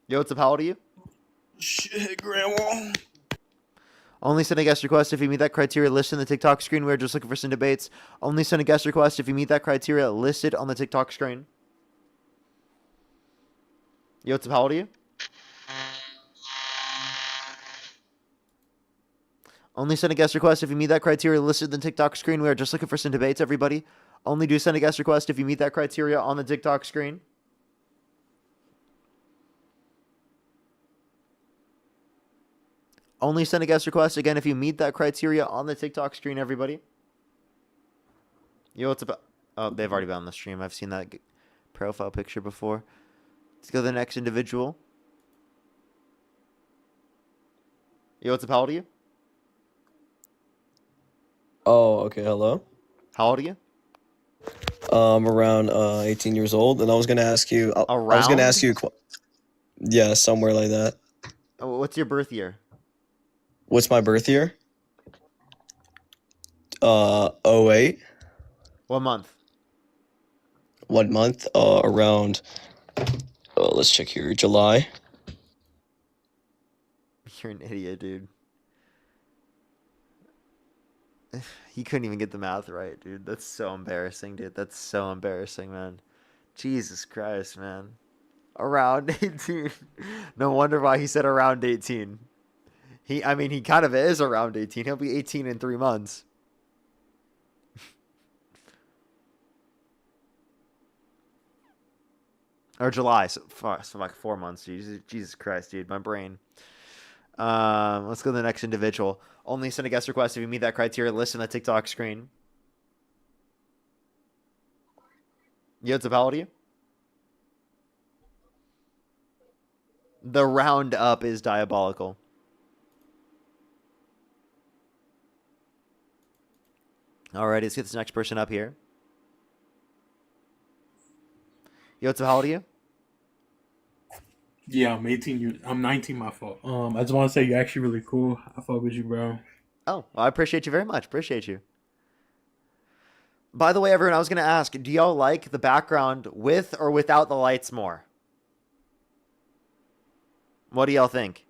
Yo, what's up? How old are you? Shit, Grandma. Only send a guest request if you meet that criteria listed on the TikTok screen. We are just looking for some debates. Only send a guest request if you meet that criteria listed on the TikTok screen. Yo, what's up? How old are you? Only send a guest request if you meet that criteria listed in the TikTok screen. We are just looking for some debates, everybody. Only do send a guest request if you meet that criteria on the TikTok screen. Only send a guest request, again, if you meet that criteria on the TikTok screen, everybody. Yo, what's about? Oh, they've already been on the stream. I've seen that profile picture before. Let's go to the next individual. Yo, what's up? How old are you? Oh, okay. Hello. How old are you? Around 18 years old, and I was gonna ask you. I was gonna ask you. Yeah, somewhere like that. Oh, what's your birth year? What's my birth year? 08. What month? What month? Around. Let's check here. July. You're an idiot, dude. He couldn't even get the math right, dude. That's so embarrassing, dude. That's so embarrassing, man. Jesus Christ, man. Around 18. No wonder why he said around 18. I mean, he kind of is around 18. He'll be 18 in 3 months. Or July, so like 4 months. Jesus Christ, dude, my brain. Let's go to the next individual. Only send a guest request if you meet that criteria. List on the TikTok screen. Yo, what's up? How old are you? The round up is diabolical. Alright, let's get this next person up here. Yo, what's up? How old are you? Yeah, I'm 18. I'm 19. My fault. I just want to say you're actually really cool. I fuck with you, bro. Oh, well, I appreciate you very much. Appreciate you. By the way, everyone, I was going to ask, do y'all like the background with or without the lights more? What do y'all think?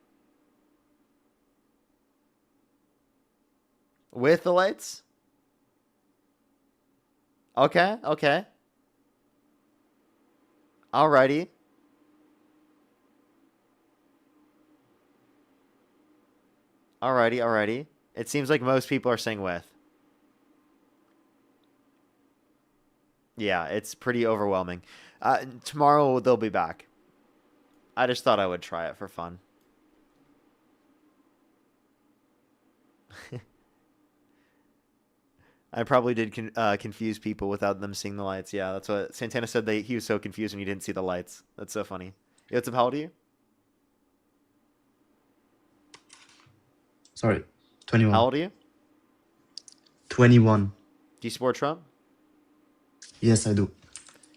With the lights? Okay, okay. Alrighty. Alrighty. It seems like most people are saying with. Yeah, it's pretty overwhelming. Tomorrow they'll be back. I just thought I would try it for fun. I probably did confuse people without them seeing the lights. Yeah, that's what Santana said. He was so confused when he didn't see the lights. That's so funny. Yo, what's up? How old are you? Sorry, 21. How old are you? 21. Do you support Trump? Yes, I do.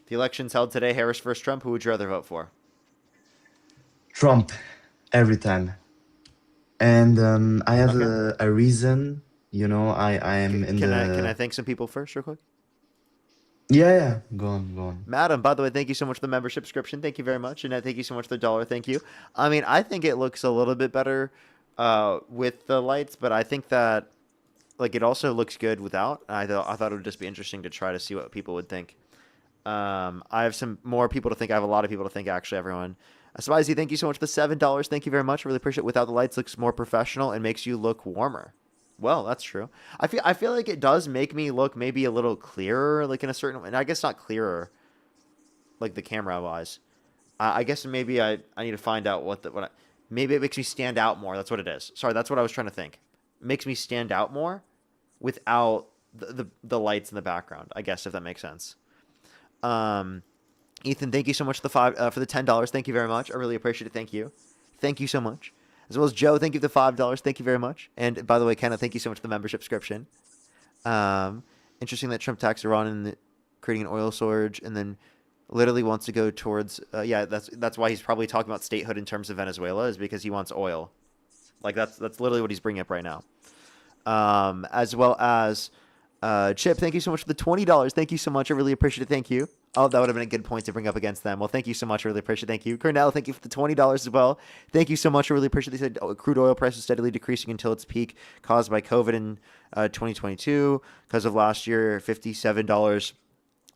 The election's held today. Harris versus Trump. Who would you rather vote for? Trump, every time. And I have a reason. You know, I am in Can the. I thank some people first, real quick? Yeah. Go on. Madam, by the way, thank you so much for the membership subscription. Thank you very much. And thank you so much for the $1. Thank you. I mean, I think it looks a little bit better with the lights, but I think that like it also looks good without. I thought it would just be interesting to try to see what people would think. I have some more people to think. I have a lot of people to think, actually, everyone. Spicy, thank you so much for the $7. Thank you very much. Really appreciate it. Without the lights, looks more professional and makes you look warmer. Well, that's true. I feel like it does make me look maybe a little clearer, like in a certain way. And I guess not clearer, like the camera wise. I guess maybe I need to find out maybe it makes me stand out more. That's what it is. Sorry, that's what I was trying to think. It makes me stand out more without the lights in the background. I guess, if that makes sense. Ethan, thank you so much for the $10. Thank you very much. I really appreciate it. Thank you so much. As well as Joe, thank you for the $5. Thank you very much. And by the way, Kenneth, thank you so much for the membership subscription. Interesting that Trump attacks Iran and creating an oil surge, and then literally wants to go towards. That's why he's probably talking about statehood in terms of Venezuela, is because he wants oil. Like that's literally what he's bringing up right now. As well as Chip, thank you so much for the $20. Thank you so much. I really appreciate it. Thank you. Oh, that would have been a good point to bring up against them. Well, thank you so much. I really appreciate it. Thank you. Cornell, thank you for the $20 as well. Thank you so much. I really appreciate it. They said crude oil prices steadily decreasing until its peak caused by COVID in 2022. Because of last year, $57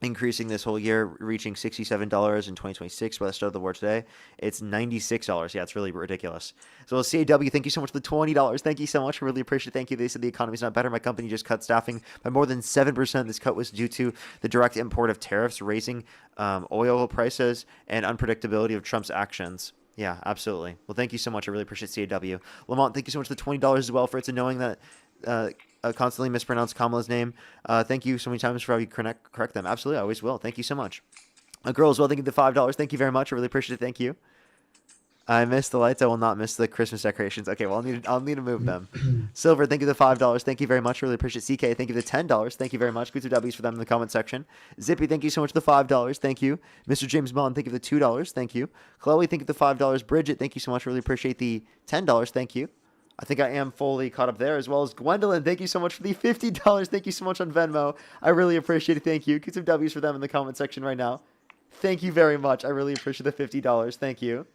increasing this whole year, reaching $67 in 2026 by the start of the war today. It's $96. Yeah, it's really ridiculous. So CAW, thank you so much for the $20. Thank you so much. I really appreciate it. Thank you. They said the economy's not better. My company just cut staffing by more than 7%. This cut was due to the direct import of tariffs, raising oil prices, and unpredictability of Trump's actions. Yeah, absolutely. Well, thank you so much. I really appreciate CAW. Lamont, thank you so much for the $20 as well for it's knowing that constantly mispronounce Kamala's name. Thank you so many times for how you correct them. Absolutely, I always will. Thank you so much. A girl as well, thank you for the $5. Thank you very much. I really appreciate it. Thank you. I missed the lights. I will not miss the Christmas decorations. Okay, well, I'll need to move them. Silver, thank you for the $5. Thank you very much. Really appreciate it. CK, thank you for the $10. Thank you very much. Good to W's for them in the comment section. Zippy, thank you so much for the $5. Thank you. Mr. James Bond, thank you for the $2. Thank you. Chloe, thank you for the $5. Bridget, thank you so much. Really appreciate the $10. Thank you. I think I am fully caught up there, as well as Gwendolyn. Thank you so much for the $50. Thank you so much on Venmo. I really appreciate it. Thank you. Get some W's for them in the comment section right now. Thank you very much. I really appreciate the $50. Thank you.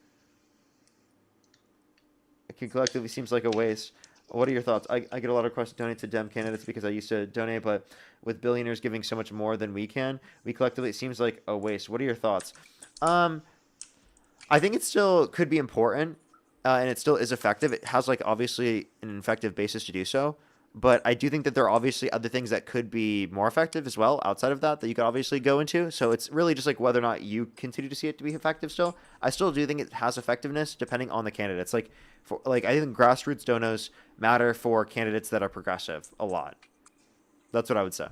It collectively seems like a waste. What are your thoughts? I get a lot of requests to donate to Dem candidates because I used to donate, but with billionaires giving so much more than we can, we collectively, it seems like a waste. What are your thoughts? I think it still could be important. And it still is effective. It has, like, obviously an effective basis to do so. But I do think that there are obviously other things that could be more effective as well outside of that you could obviously go into. So it's really just like whether or not you continue to see it to be effective still. I still do think it has effectiveness depending on the candidates. I think grassroots donos matter for candidates that are progressive a lot. That's what I would say.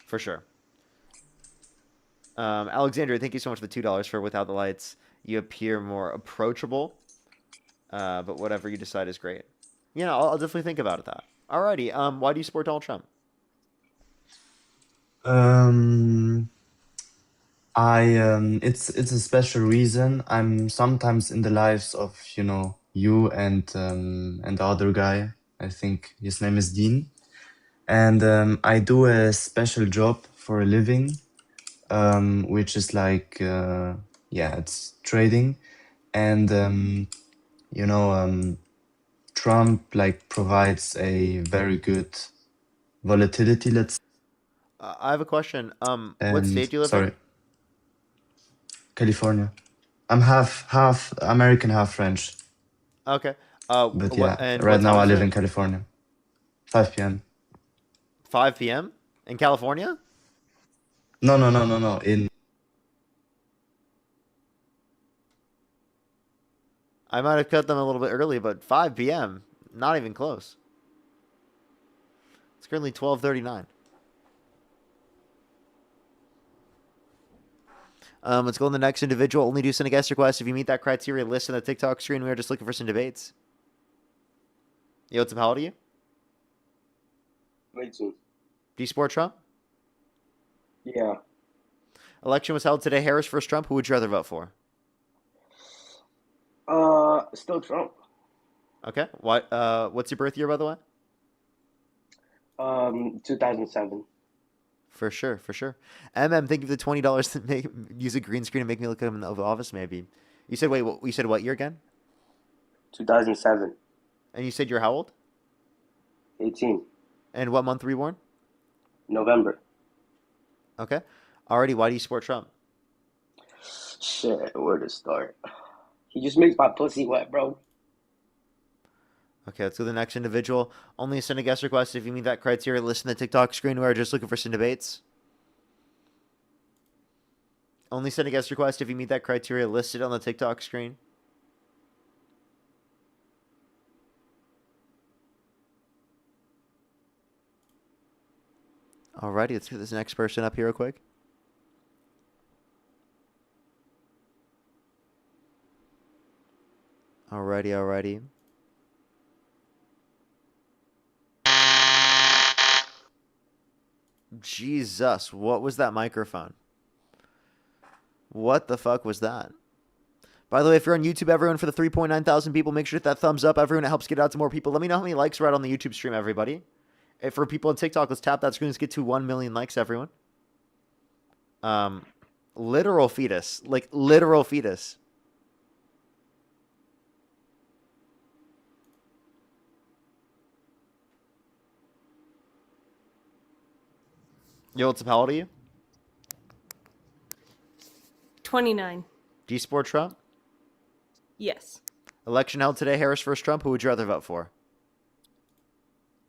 For sure. Alexandria, thank you so much for the $2 for Without the Lights. You appear more approachable. But whatever you decide is great. Yeah, I'll definitely think about that. Alrighty. Why do you support Donald Trump? It's a special reason. I'm sometimes in the lives of you and the other guy. I think his name is Dean, and I do a special job for a living, which is like it's trading, and Trump provides a very good volatility. I have a question. What state do you live Sorry, in? California. I'm half American, half French. Okay. But yeah, and right what now time I is live it? in California. 5 p.m. 5 p.m. in California? No. I might have cut them a little bit early, but 5 p.m. Not even close. It's currently 12:39. Let's go on the next individual. Only do send a guest request if you meet that criteria list on the TikTok screen. We are just looking for some debates. Yo, what's up? How old are you? 19. Do you support Trump? Yeah. Election was held today. Harris versus Trump. Who would you rather vote for? Still Trump. Okay. What's your birth year, by the way? 2007. For sure. MM, thank you for the $20 to use a green screen and make me look at him in the Oval Office. Maybe. You said you said what year again? 2007. And you said you're how old? 18. And what month were you born? November. Okay. Alrighty. Why do you support Trump? Shit, where to start? He just makes my pussy wet, bro. Okay, let's go to the next individual. Only send a guest request if you meet that criteria. Listen to the TikTok screen. We are just looking for some debates. Only send a guest request if you meet that criteria listed on the TikTok screen. Alrighty, let's get this next person up here real quick. Alrighty. Jesus, what was that microphone? What the fuck was that? By the way, if you're on YouTube, everyone, for the 3.9 thousand people, make sure to hit that thumbs up. Everyone, it helps get out to more people. Let me know how many likes we're at on the YouTube stream, everybody. If for people on TikTok, let's tap that screen. Let's get to 1 million likes, everyone. Literal fetus. Like, literal fetus. Yo, what's up? How old are you? 29. Do you support Trump? Yes. Election held today, Harris versus Trump. Who would you rather vote for?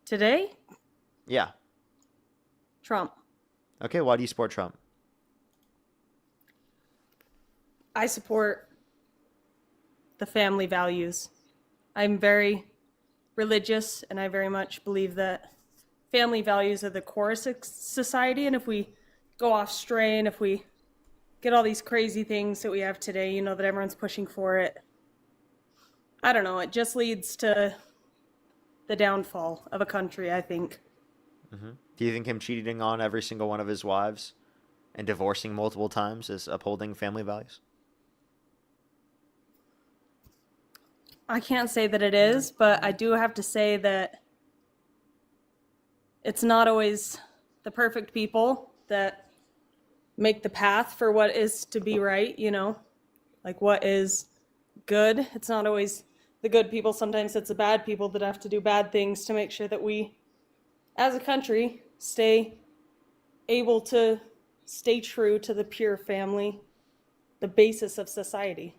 Today? Yeah. Trump. Okay, why do you support Trump? I support the family values. I'm very religious, and I very much believe that family values are the core of society. And if we go off stray, and if we get all these crazy things that we have today, you know, that everyone's pushing for it, I don't know, it just leads to the downfall of a country, I think. Mm-hmm. Do you think him cheating on every single one of his wives and divorcing multiple times is upholding family values? I can't say that it is, but I do have to say that it's not always the perfect people that make the path for what is to be right, you know, like what is good. It's not always the good people. Sometimes it's the bad people that have to do bad things to make sure that we, as a country, stay able to stay true to the pure family, the basis of society.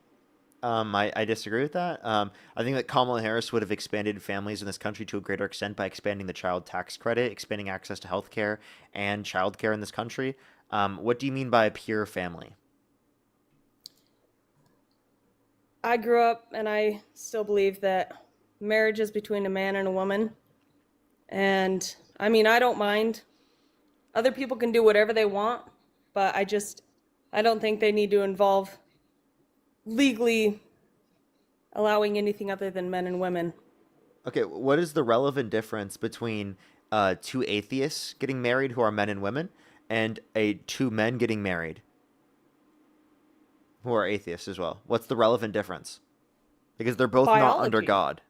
I disagree with that. I think that Kamala Harris would have expanded families in this country to a greater extent by expanding the child tax credit, expanding access to health care and child care in this country. What do you mean by a pure family? I grew up and I still believe that marriage is between a man and a woman. And I mean, I don't mind. Other people can do whatever they want, but I don't think they need to involve legally allowing anything other than men and women. Okay, what is the relevant difference between two atheists getting married who are men and women and two men getting married who are atheists as well? What's the relevant difference? Because they're both not under Biology. God.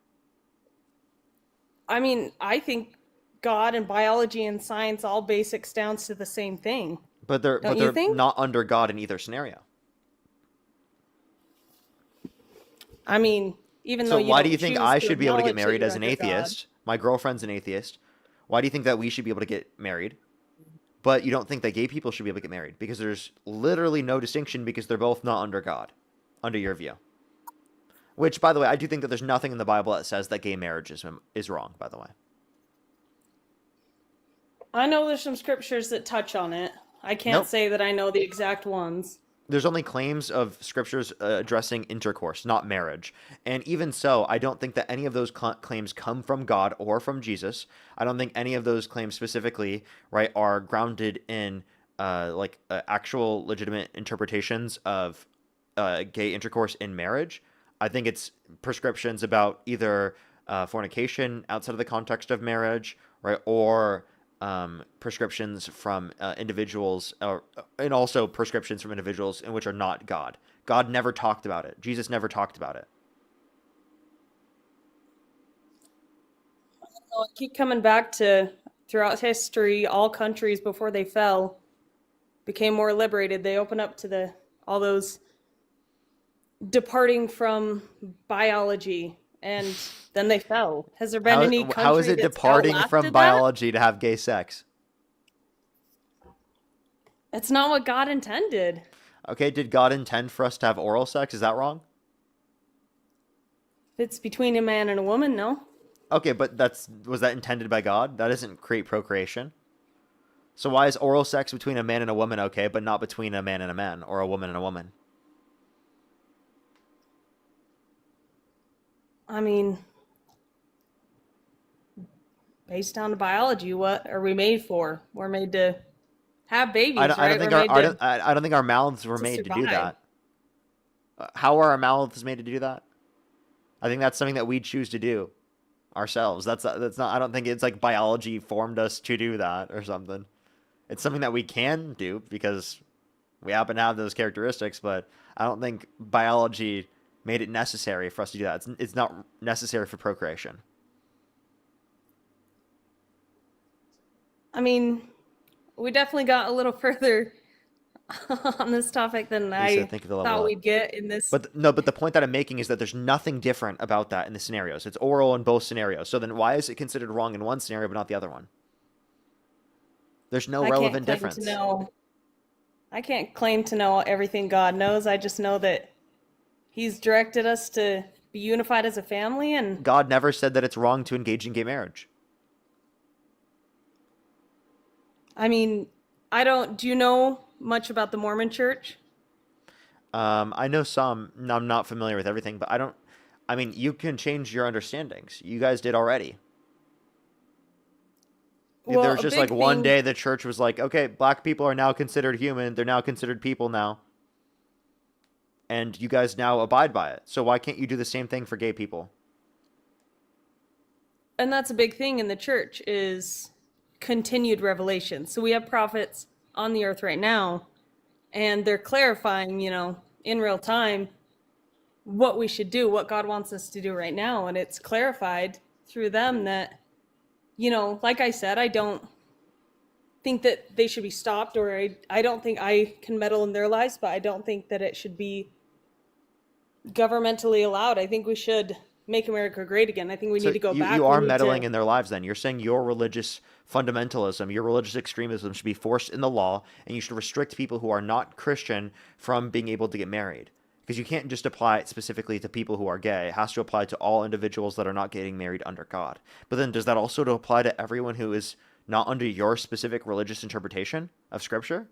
I mean, I think God and biology and science all basics down to the same thing. But they're Don't you think? not under God in either scenario. I mean, even though So you why don't do you think choose I to should be able to get acknowledge that married you're as an under God. atheist? My girlfriend's an atheist. Why do you think that we should be able to get married? But you don't think that gay people should be able to get married? Because there's literally no distinction because they're both not under God, under your view. Which, by the way, I do think that there's nothing in the Bible that says that gay marriage is wrong, by the way. I know there's some scriptures that touch on it. I can't Nope. say that I know the exact ones. There's only claims of scriptures addressing intercourse, not marriage. And even so, I don't think that any of those claims come from God or from Jesus. I don't think any of those claims specifically, right, are grounded in actual legitimate interpretations of gay intercourse in marriage. I think it's prescriptions about either fornication outside of the context of marriage, right, or prescriptions from individuals, and also prescriptions from individuals in which are not God. God never talked about it. Jesus never talked about it. I keep coming back to throughout history, all countries before they fell became more liberated. They opened up to all those departing from biology, and then they fell. Has there been any country How is it that's departing outlasted from that? biology to have gay sex? It's not what God intended. Okay, did God intend for us to have oral sex? Is that wrong? It's between a man and a woman, no? Okay, but was that intended by God? That doesn't create procreation. So why is oral sex between a man and a woman okay, but not between a man and a man or a woman and a woman? I mean, based on the biology, what are we made for? We're made to have babies, I don't right? think We're made to I don't think our mouths were made to do survive. that. How are our mouths made to do that? I think that's something that we choose to do ourselves. That's not. I don't think it's like biology formed us to do that or something. It's something that we can do because we happen to have those characteristics. But I don't think biology made it necessary for us to do that. It's not necessary for procreation. I mean, we definitely got a little further on this topic than I Think of the level thought up. we'd get in this. But the point that I'm making is that there's nothing different about that in the scenarios. It's oral in both scenarios. So then why is it considered wrong in one scenario but not the other one? There's no I relevant can't claim difference. to know. I can't claim to know everything God knows. I just know that He's directed us to be unified as a family, and God never said that it's wrong to engage in gay marriage. I mean, do you know much about the Mormon Church? I know some. I'm not familiar with everything, but I mean, you can change your understandings. You guys did already. Well, There was a just big like one thing- day the church was like, okay, black people are now considered human. They're now considered people now. And you guys now abide by it. So why can't you do the same thing for gay people? And that's a big thing in the church is continued revelation. So we have prophets on the earth right now, and they're clarifying, in real time what we should do, what God wants us to do right now. And it's clarified through them that, like I said, I don't think that they should be stopped, or I don't think I can meddle in their lives, but I don't think that it should be governmentally allowed. I think we should make America great again. I think we need to go back. You are meddling in their lives then. You're saying your religious fundamentalism, your religious extremism should be forced in the law, and you should restrict people who are not Christian from being able to get married. Because you can't just apply it specifically to people who are gay. It has to apply to all individuals that are not getting married under God. But then does that also apply to everyone who is not under your specific religious interpretation of Scripture?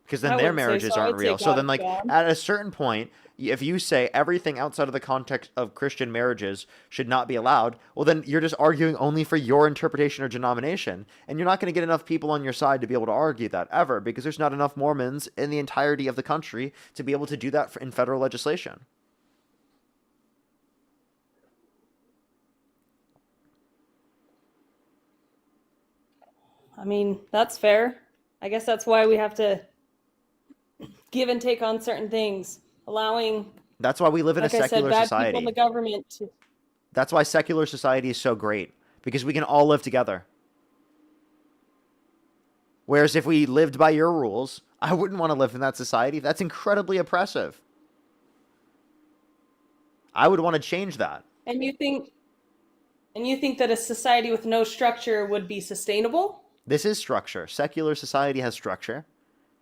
Because then their marriages aren't real. So then, like, at a certain point, if you say everything outside of the context of Christian marriages should not be allowed, well, then you're just arguing only for your interpretation or denomination. And you're not going to get enough people on your side to be able to argue that ever, because there's not enough Mormons in the entirety of the country to be able to do that in federal legislation. I mean, that's fair. I guess that's why we have to give and take on certain things, allowing. That's why we live in a secular bad society. people in the government to. That's why secular society is so great, because we can all live together. Whereas if we lived by your rules, I wouldn't want to live in that society. That's incredibly oppressive. I would want to change that. And you think that a society with no structure would be sustainable? This is structure. Secular society has structure.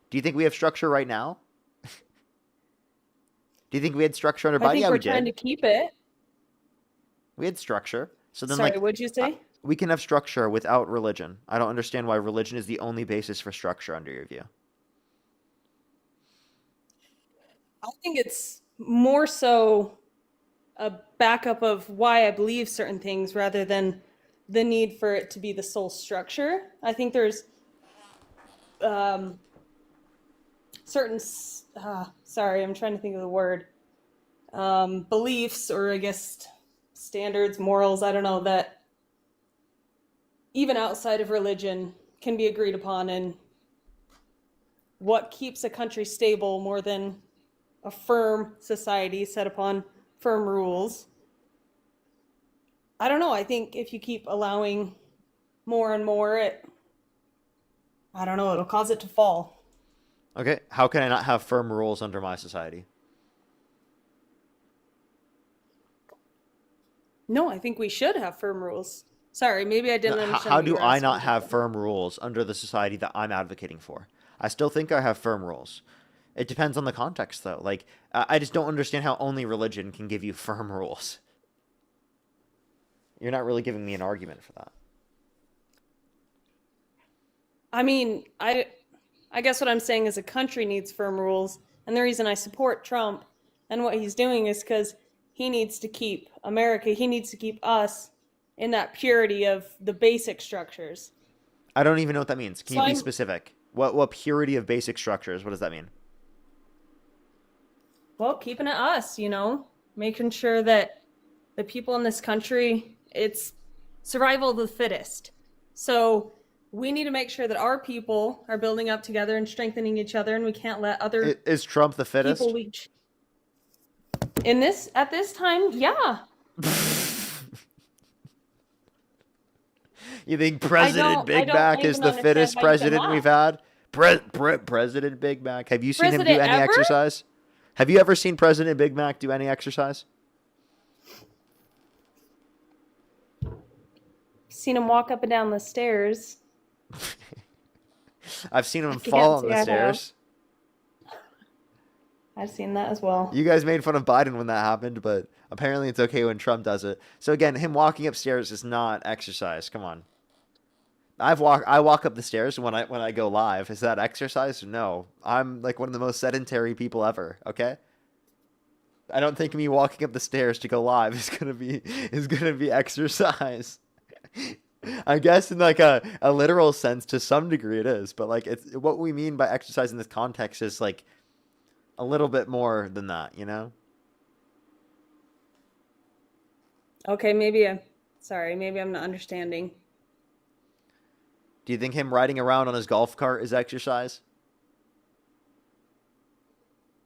Do you think we have structure right now? Do you think we had structure under Biden? I think we're trying to keep it. We had structure. So then, Sorry, what'd you say? We can have structure without religion. I don't understand why religion is the only basis for structure under your view. I think it's more so a backup of why I believe certain things rather than the need for it to be the sole structure. I think there's certain, sorry, I'm trying to think of the word, beliefs, or I guess standards, morals, I don't know, that even outside of religion can be agreed upon, and what keeps a country stable more than a firm society set upon firm rules. I don't know. I think if you keep allowing more and more, I don't know, it'll cause it to fall. Okay, how can I not have firm rules under my society? No, I think we should have firm rules. Sorry, maybe I didn't understand. How do I not have firm rules under the society that I'm advocating for? I still think I have firm rules. It depends on the context, though. Like, I just don't understand how only religion can give you firm rules. You're not really giving me an argument for that. I mean, I guess what I'm saying is a country needs firm rules. And the reason I support Trump and what he's doing is because he needs to keep America, he needs to keep us in that purity of the basic structures. I don't even know what that means. Can So you be I'm- specific? What purity of basic structures? What does that mean? Well, keeping it us, making sure that the people in this country, it's survival of the fittest. So we need to make sure that our people are building up together and strengthening each other, and we can't let other Is Trump the fittest? people reach. At this time, yeah. You think President Big Mac is the fittest president we've had? President Big Mac. Have you seen him do President any ever? exercise? Have you ever seen President Big Mac do any exercise? Seen him walk up and down the stairs. I've seen him I fall can't on say the I have. stairs. I've seen that as well. You guys made fun of Biden when that happened, but apparently it's okay when Trump does it. So again, him walking upstairs is not exercise. Come on. I walk up the stairs when I go live. Is that exercise? No. I'm like one of the most sedentary people ever, okay? I don't think me walking up the stairs to go live is gonna be exercise. I guess in like a literal sense to some degree it is, but like it's what we mean by exercise in this context is like a little bit more than that, you know? Okay, maybe I'm not understanding. Do you think him riding around on his golf cart is exercise?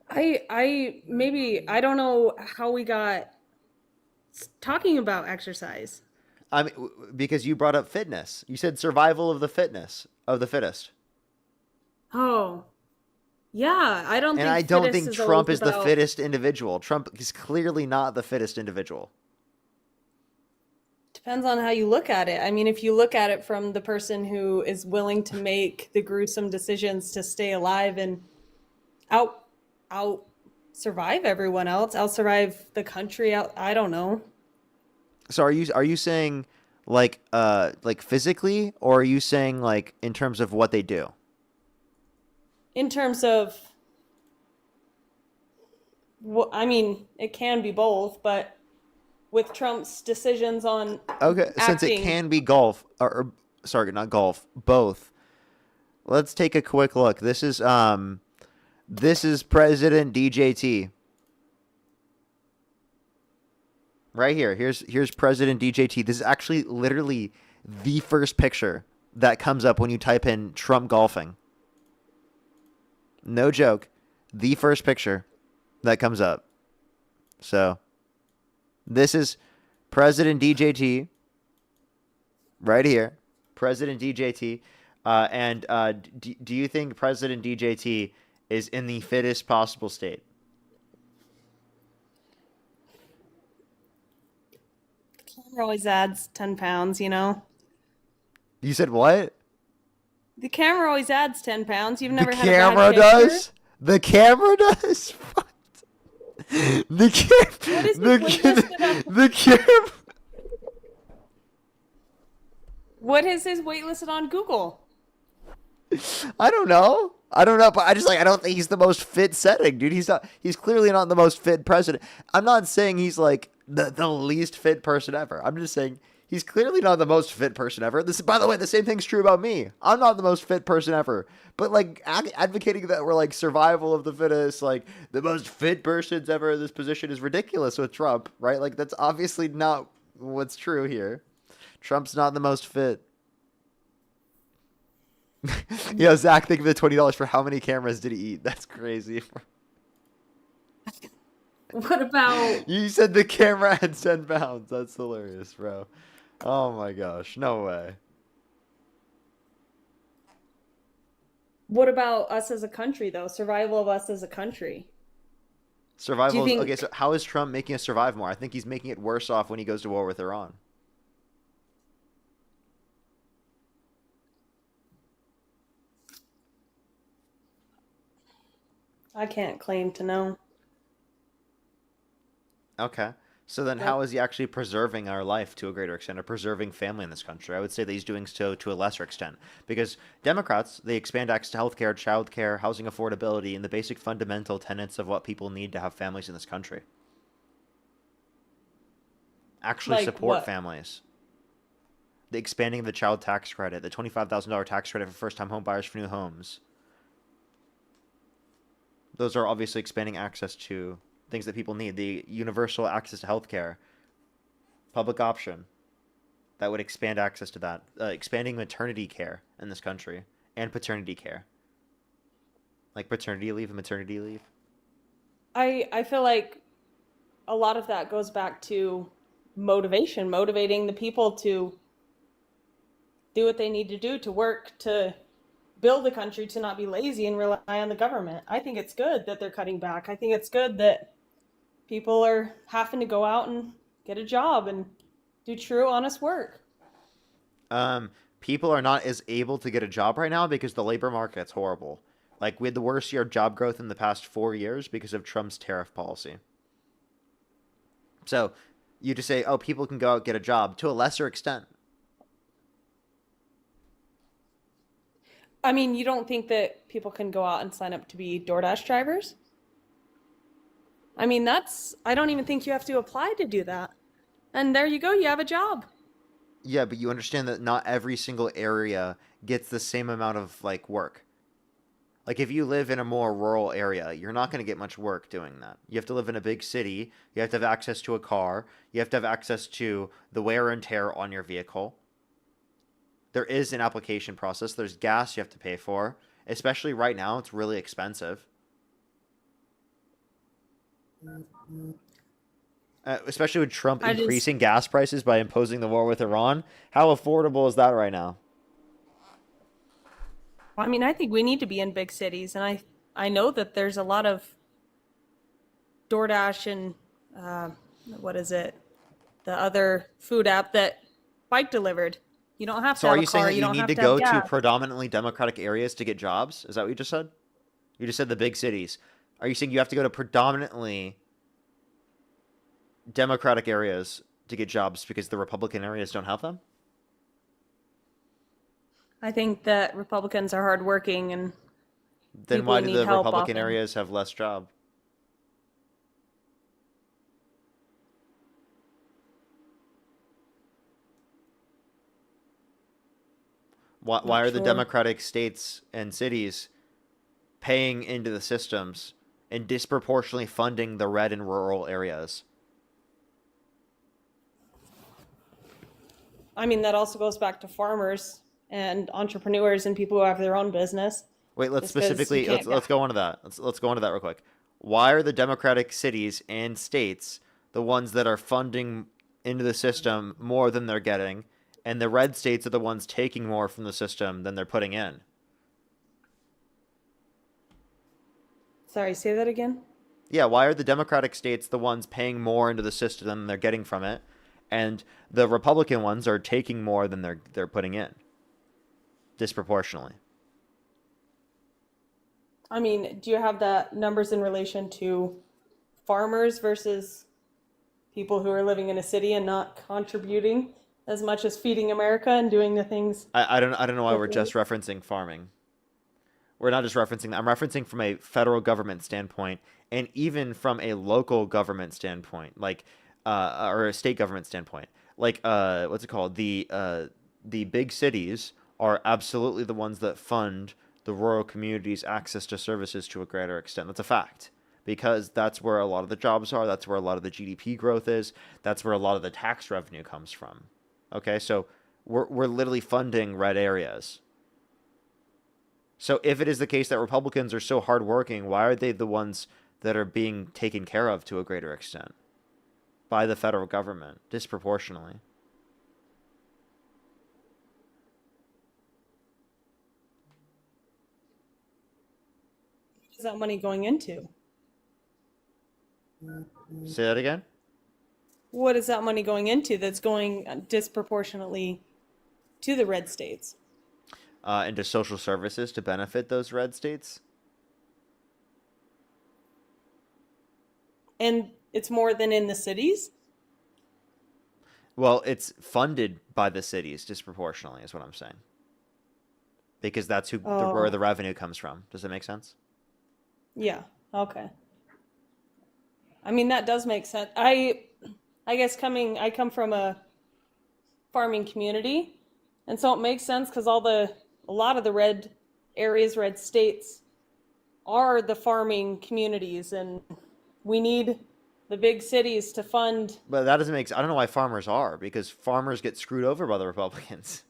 I don't know how we got talking about exercise. I mean, because you brought up fitness. You said survival of the fittest. Oh, yeah. I don't And think I don't fittest think is Trump always is the about- fittest individual. Trump is clearly not the fittest individual. Depends on how you look at it. I mean, if you look at it from the person who is willing to make the gruesome decisions to stay alive and out survive everyone else, out survive the country, I don't know. So are you saying like physically, or are you saying like in terms of what they do? In terms of, well, I mean, it can be both, but with Trump's decisions on Okay, since it acting, can be golf or sorry, not golf, both. Let's take a quick look. This is President DJT. Right here. Here's President DJT. This is actually literally the first picture that comes up when you type in Trump golfing. No joke. The first picture that comes up. So, this is President DJT right here. President DJT. Do you think President DJT is in the fittest possible state? the camera always adds 10 pounds, you know? You said what? The camera always adds 10 pounds. You've never The had a bad camera picture? does? The camera does? What? The What is the camera. What is his waitlisted on Google? I don't know, but I don't think he's the most fit setting, dude. He's clearly not the most fit president. I'm not saying he's like the least fit person ever. I'm just saying he's clearly not the most fit person ever. This, by the way, the same thing's true about me. I'm not the most fit person ever. But like advocating that we're like survival of the fittest, like the most fit persons ever in this position is ridiculous with Trump, right? Like that's obviously not what's true here. Trump's not the most fit. Yo, Zach, think of the $20 for how many cameras did he eat? That's crazy. What about... You said the camera had 10 pounds. That's hilarious, bro. Oh my gosh. No way. What about us as a country, though? Survival of us as a country. Survival. think- Okay, so how is Trump making us survive more? I think he's making it worse off when he goes to war with Iran. I can't claim to know. Okay. So then how is he actually preserving our life to a greater extent, or preserving family in this country? I would say that he's doing so to a lesser extent. Because Democrats, they expand access to healthcare, childcare, housing affordability, and the basic fundamental tenets of what people need to have families in this country. Actually Like support what? families. The expanding of the child tax credit, the $25,000 tax credit for first-time home buyers for new homes. Those are obviously expanding access to things that people need. The universal access to healthcare, public option, that would expand access to that. Expanding maternity care in this country and paternity care, like paternity leave and maternity leave. I feel like a lot of that goes back to motivating the people to do what they need to do, to work, to build the country, to not be lazy and rely on the government. I think it's good that they're cutting back. I think it's good that people are having to go out and get a job and do true, honest work. people are not as able to get a job right now because the labor market's horrible. Like, we had the worst year of job growth in the past 4 years because of Trump's tariff policy. So you just say, oh, people can go out and get a job to a lesser extent. I mean, you don't think that people can go out and sign up to be DoorDash drivers? I mean, I don't even think you have to apply to do that. And there you go, you have a job. Yeah, but you understand that not every single area gets the same amount of like work. Like, if you live in a more rural area, you're not going to get much work doing that. You have to live in a big city. You have to have access to a car. You have to have access to the wear and tear on your vehicle. There is an application process. There's gas you have to pay for. Especially right now, it's really expensive. Especially with Trump increasing gas prices by imposing the war with Iran. How affordable is that right now? I mean, I think we need to be in big cities, and I know that there's a lot of DoorDash and what is it, the other food app that bike delivered. You don't have to So have are a you saying car. that You you don't need have to to go have to gas. predominantly Democratic areas to get jobs? Is that what you just said? You just said the big cities. Are you saying you have to go to predominantly Democratic areas to get jobs because the Republican areas don't have them? I think that Republicans are hardworking and Then people why do need the help Republican often. areas have less job? Why are the sure. Democratic states and cities paying into the systems and disproportionately funding the red and rural areas? I mean, that also goes back to farmers and entrepreneurs and people who have their own business. Wait, let's Just 'cause you specifically can't let's go on to that. Let's go on to that real quick. Why are the Democratic cities and states the ones that are funding into the system more than they're getting, and the red states are the ones taking more from the system than they're putting in? Sorry, say that again. Yeah, why are the Democratic states the ones paying more into the system than they're getting from it, and the Republican ones are taking more than they're putting in, disproportionately? I mean, do you have that numbers in relation to farmers versus people who are living in a city and not contributing as much as feeding America and doing the things? I don't know why we're that just referencing farming. We're not just referencing that. I'm referencing from a federal government standpoint, and even from a local government standpoint, like or a state government standpoint. Like what's it called? The big cities are absolutely the ones that fund the rural communities' access to services to a greater extent. That's a fact. Because that's where a lot of the jobs are, that's where a lot of the GDP growth is, that's where a lot of the tax revenue comes from. Okay, so we're literally funding red areas. So if it is the case that Republicans are so hardworking, why are they the ones that are being taken care of to a greater extent by the federal government, disproportionately? Is that money going into? Say that again? What is that money going into that's going disproportionately to the red states? Into social services to benefit those red states? And it's more than in the cities? Well, it's funded by the cities disproportionately, is what I'm saying. Because that's where the revenue comes from. Does that make sense? Yeah, okay. I mean, that does make sense. I guess I come from a farming community, and so it makes sense because a lot of the red areas, red states are the farming communities, and we need the big cities to fund. But that doesn't make sense. I don't know why farmers are, because farmers get screwed over by the Republicans.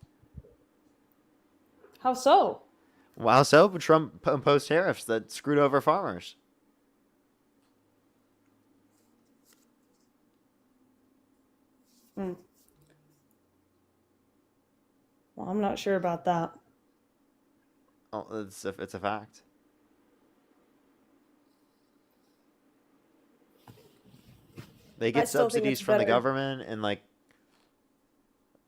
How so? Wow, so Trump imposed tariffs that screwed over farmers. Hmm. Well, I'm not sure about that. Oh, it's a fact. They I get still think subsidies it's from the better. government, and like,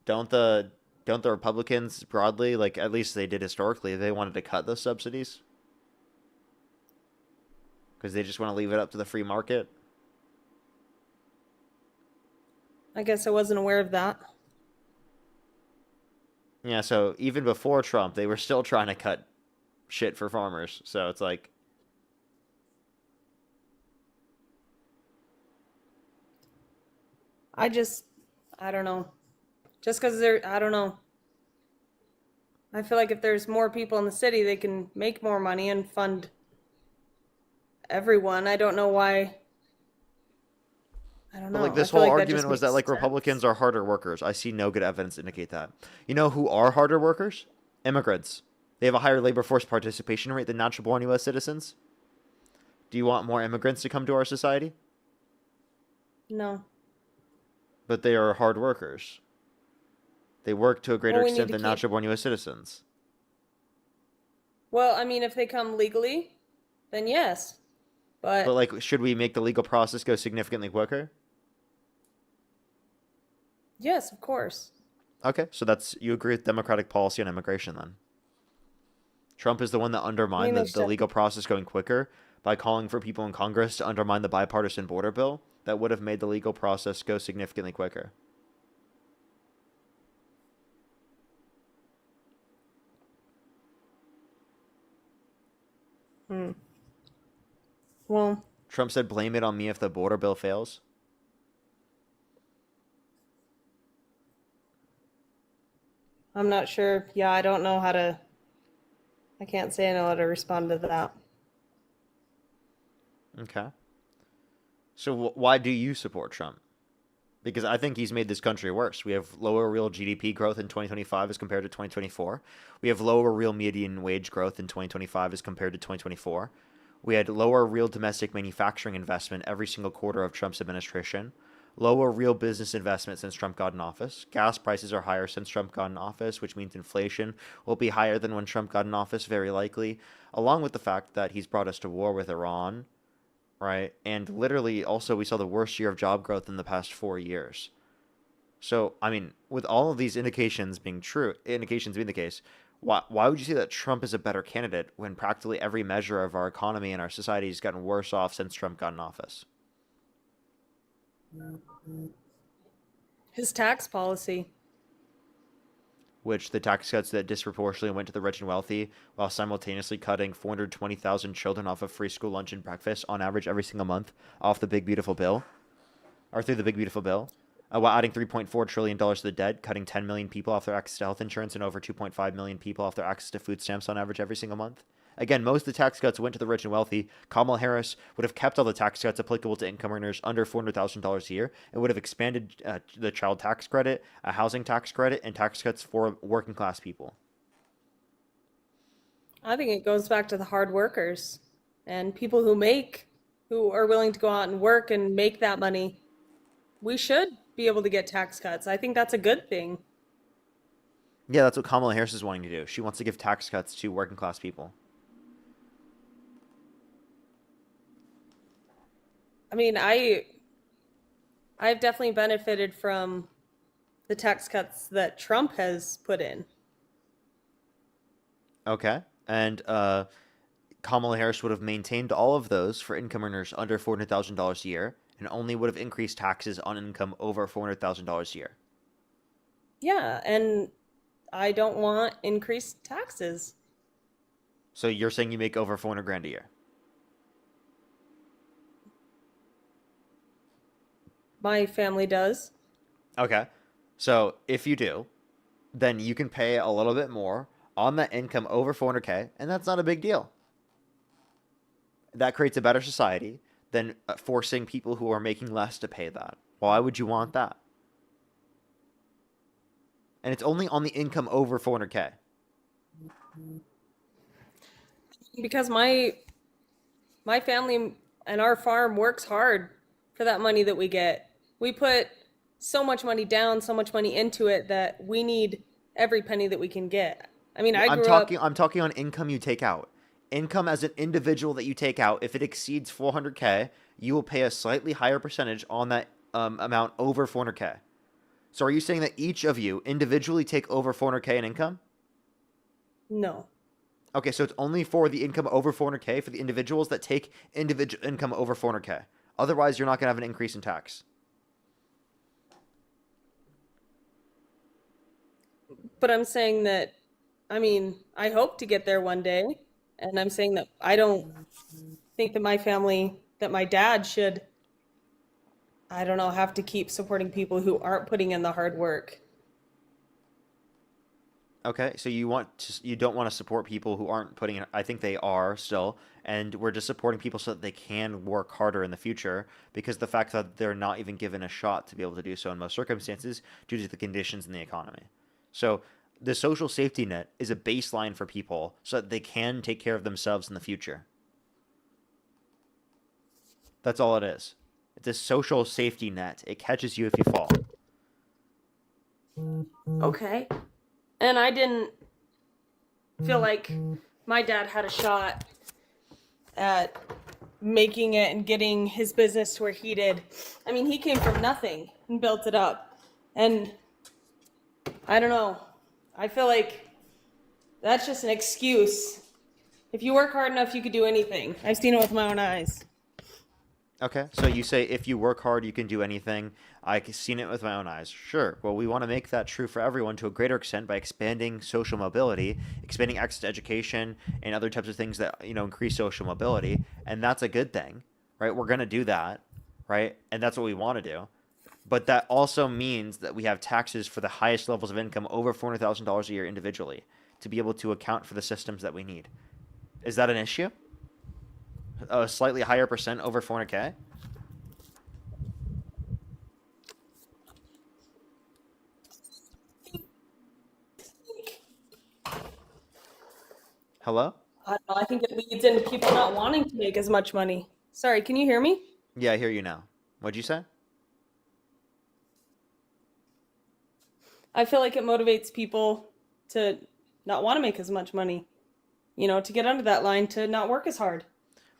don't the don't the Republicans broadly, like at least they did historically, they wanted to cut those subsidies? Because they just want to leave it up to the free market? I guess I wasn't aware of that. Yeah, so even before Trump, they were still trying to cut shit for farmers. So it's like... I don't know. Just because I don't know. I feel like if there's more people in the city, they can make more money and fund everyone. I don't know why. I don't know. But like this I feel whole like that argument just was that makes like sense. Republicans are harder workers. I see no good evidence to indicate that. You know who are harder workers? Immigrants. They have a higher labor force participation rate than natural-born U.S. citizens. Do you want more immigrants to come to our society? No. But they are hard workers. They work to a greater Well, we need extent to than keep- natural-born U.S. citizens. Well, I mean, if they come legally, then yes. But like, should we make the legal process go significantly quicker? Yes, of course. Okay, so you agree with Democratic policy on immigration then? Trump is the one that undermined the legal process going quicker by calling for people in Congress to undermine the bipartisan border bill that would have made the legal process go significantly quicker. Well, Trump said, blame it on me if the border bill fails. I'm not sure. Yeah, I don't know how to. I can't say I know how to respond to that. Okay. So why do you support Trump? Because I think he's made this country worse. We have lower real GDP growth in 2025 as compared to 2024. We have lower real median wage growth in 2025 as compared to 2024. We had lower real domestic manufacturing investment every single quarter of Trump's administration. Lower real business investment since Trump got in office. Gas prices are higher since Trump got in office, which means inflation will be higher than when Trump got in office, very likely. Along with the fact that he's brought us to war with Iran, right? And literally, also, we saw the worst year of job growth in the past 4 years. So, I mean, with all of these indications being the case, why would you say that Trump is a better candidate when practically every measure of our economy and our society has gotten worse off since Trump got in office? His tax policy. Which the tax cuts that disproportionately went to the rich and wealthy, while simultaneously cutting 420,000 children off of free school lunch and breakfast on average every single month off the big beautiful bill, or through the big beautiful bill, while adding $3.4 trillion to the debt, cutting 10 million people off their access to health insurance and over 2.5 million people off their access to food stamps on average every single month. Again, most of the tax cuts went to the rich and wealthy. Kamala Harris would have kept all the tax cuts applicable to income earners under $400,000 a year and would have expanded the child tax credit, a housing tax credit, and tax cuts for working class people. I think it goes back to the hard workers and people who are willing to go out and work and make that money. We should be able to get tax cuts. I think that's a good thing. Yeah, that's what Kamala Harris is wanting to do. She wants to give tax cuts to working class people. I mean, I've definitely benefited from the tax cuts that Trump has put in. Okay. And Kamala Harris would have maintained all of those for income earners under $400,000 a year and only would have increased taxes on income over $400,000 a year. Yeah, and I don't want increased taxes. So you're saying you make over 400 grand a year? My family does. Okay. So if you do, then you can pay a little bit more on that income over 400K, and that's not a big deal. That creates a better society than forcing people who are making less to pay that. Why would you want that? And it's only on the income over 400K. Because my family and our farm works hard for that money that we get. We put so much money down, so much money into it that we need every penny that we can get. I mean, I'm talking on income you take out. Income as an individual that you take out, if it exceeds 400K, you will pay a slightly higher percentage on that amount over 400K. So are you saying that each of you individually take over 400K in income? No. Okay, so it's only for the income over 400K for the individuals that take individual income over 400K. Otherwise, you're not going to have an increase in tax. But I'm saying that, I mean, I hope to get there one day. And I'm saying that I don't think that my family, that my dad should, I don't know, have to keep supporting people who aren't putting in the hard work. Okay, so you don't want to support people who aren't putting in. I think they are still, and we're just supporting people so that they can work harder in the future, because the fact that they're not even given a shot to be able to do so in most circumstances due to the conditions in the economy. So the social safety net is a baseline for people so that they can take care of themselves in the future. That's all it is. It's a social safety net. It catches you if you fall. Okay. And I didn't feel like my dad had a shot at making it and getting his business to where he did. I mean, he came from nothing and built it up. And I don't know. I feel like that's just an excuse. If you work hard enough, you could do anything. I've seen it with my own eyes. Okay, so you say if you work hard, you can do anything. I've seen it with my own eyes. Sure. Well, we want to make that true for everyone to a greater extent by expanding social mobility, expanding access to education, and other types of things that, increase social mobility. And that's a good thing, right? We're going to do that, right? And that's what we want to do. But that also means that we have taxes for the highest levels of income over $400,000 a year individually to be able to account for the systems that we need. Is that an issue? A slightly higher percent over 400K? Hello? I don't know, I think it leads into people not wanting to make as much money. Sorry, can you hear me? Yeah, I hear you now. What'd you say? I feel like it motivates people to not want to make as much money. To get under that line, to not work as hard.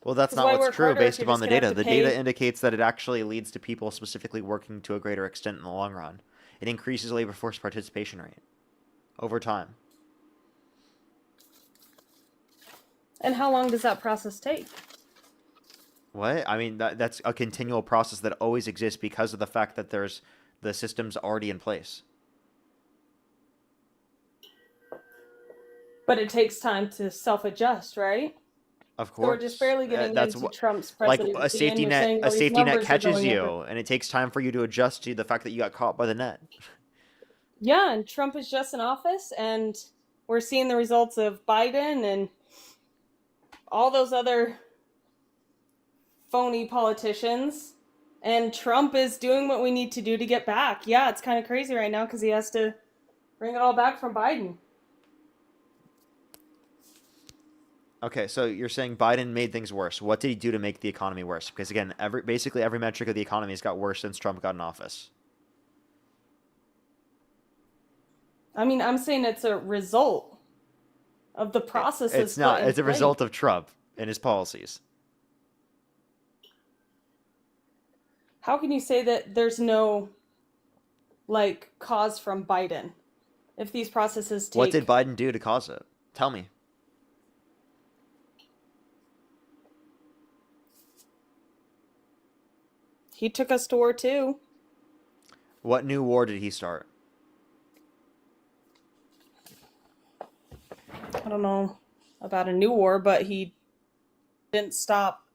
Well, that's not what's true based upon the data. The data indicates that it actually leads to people specifically working to a greater extent in the long run. It increases labor force participation rate over time. And how long does that process take? What? I mean, that's a continual process that always exists because of the fact that there's the system's already in place. But it takes time to self-adjust, right? Of course. So we're just barely getting into Trump's presidency. Like a safety net catches you, and it takes time for you to adjust to the fact that you got caught by the net. Yeah, and Trump is just in office, and we're seeing the results of Biden and all those other phony politicians. And Trump is doing what we need to do to get back. Yeah, it's kind of crazy right now because he has to bring it all back from Biden. Okay, so you're saying Biden made things worse. What did he do to make the economy worse? Because again, basically every metric of the economy has got worse since Trump got in office. I mean, I'm saying it's a result of the processes. It's not. It's a result of Trump and his policies. How can you say that there's no, cause from Biden if these processes take... What did Biden do to cause it? Tell me. He took us to war too. What new war did he start? I don't know about a new war, but he didn't stop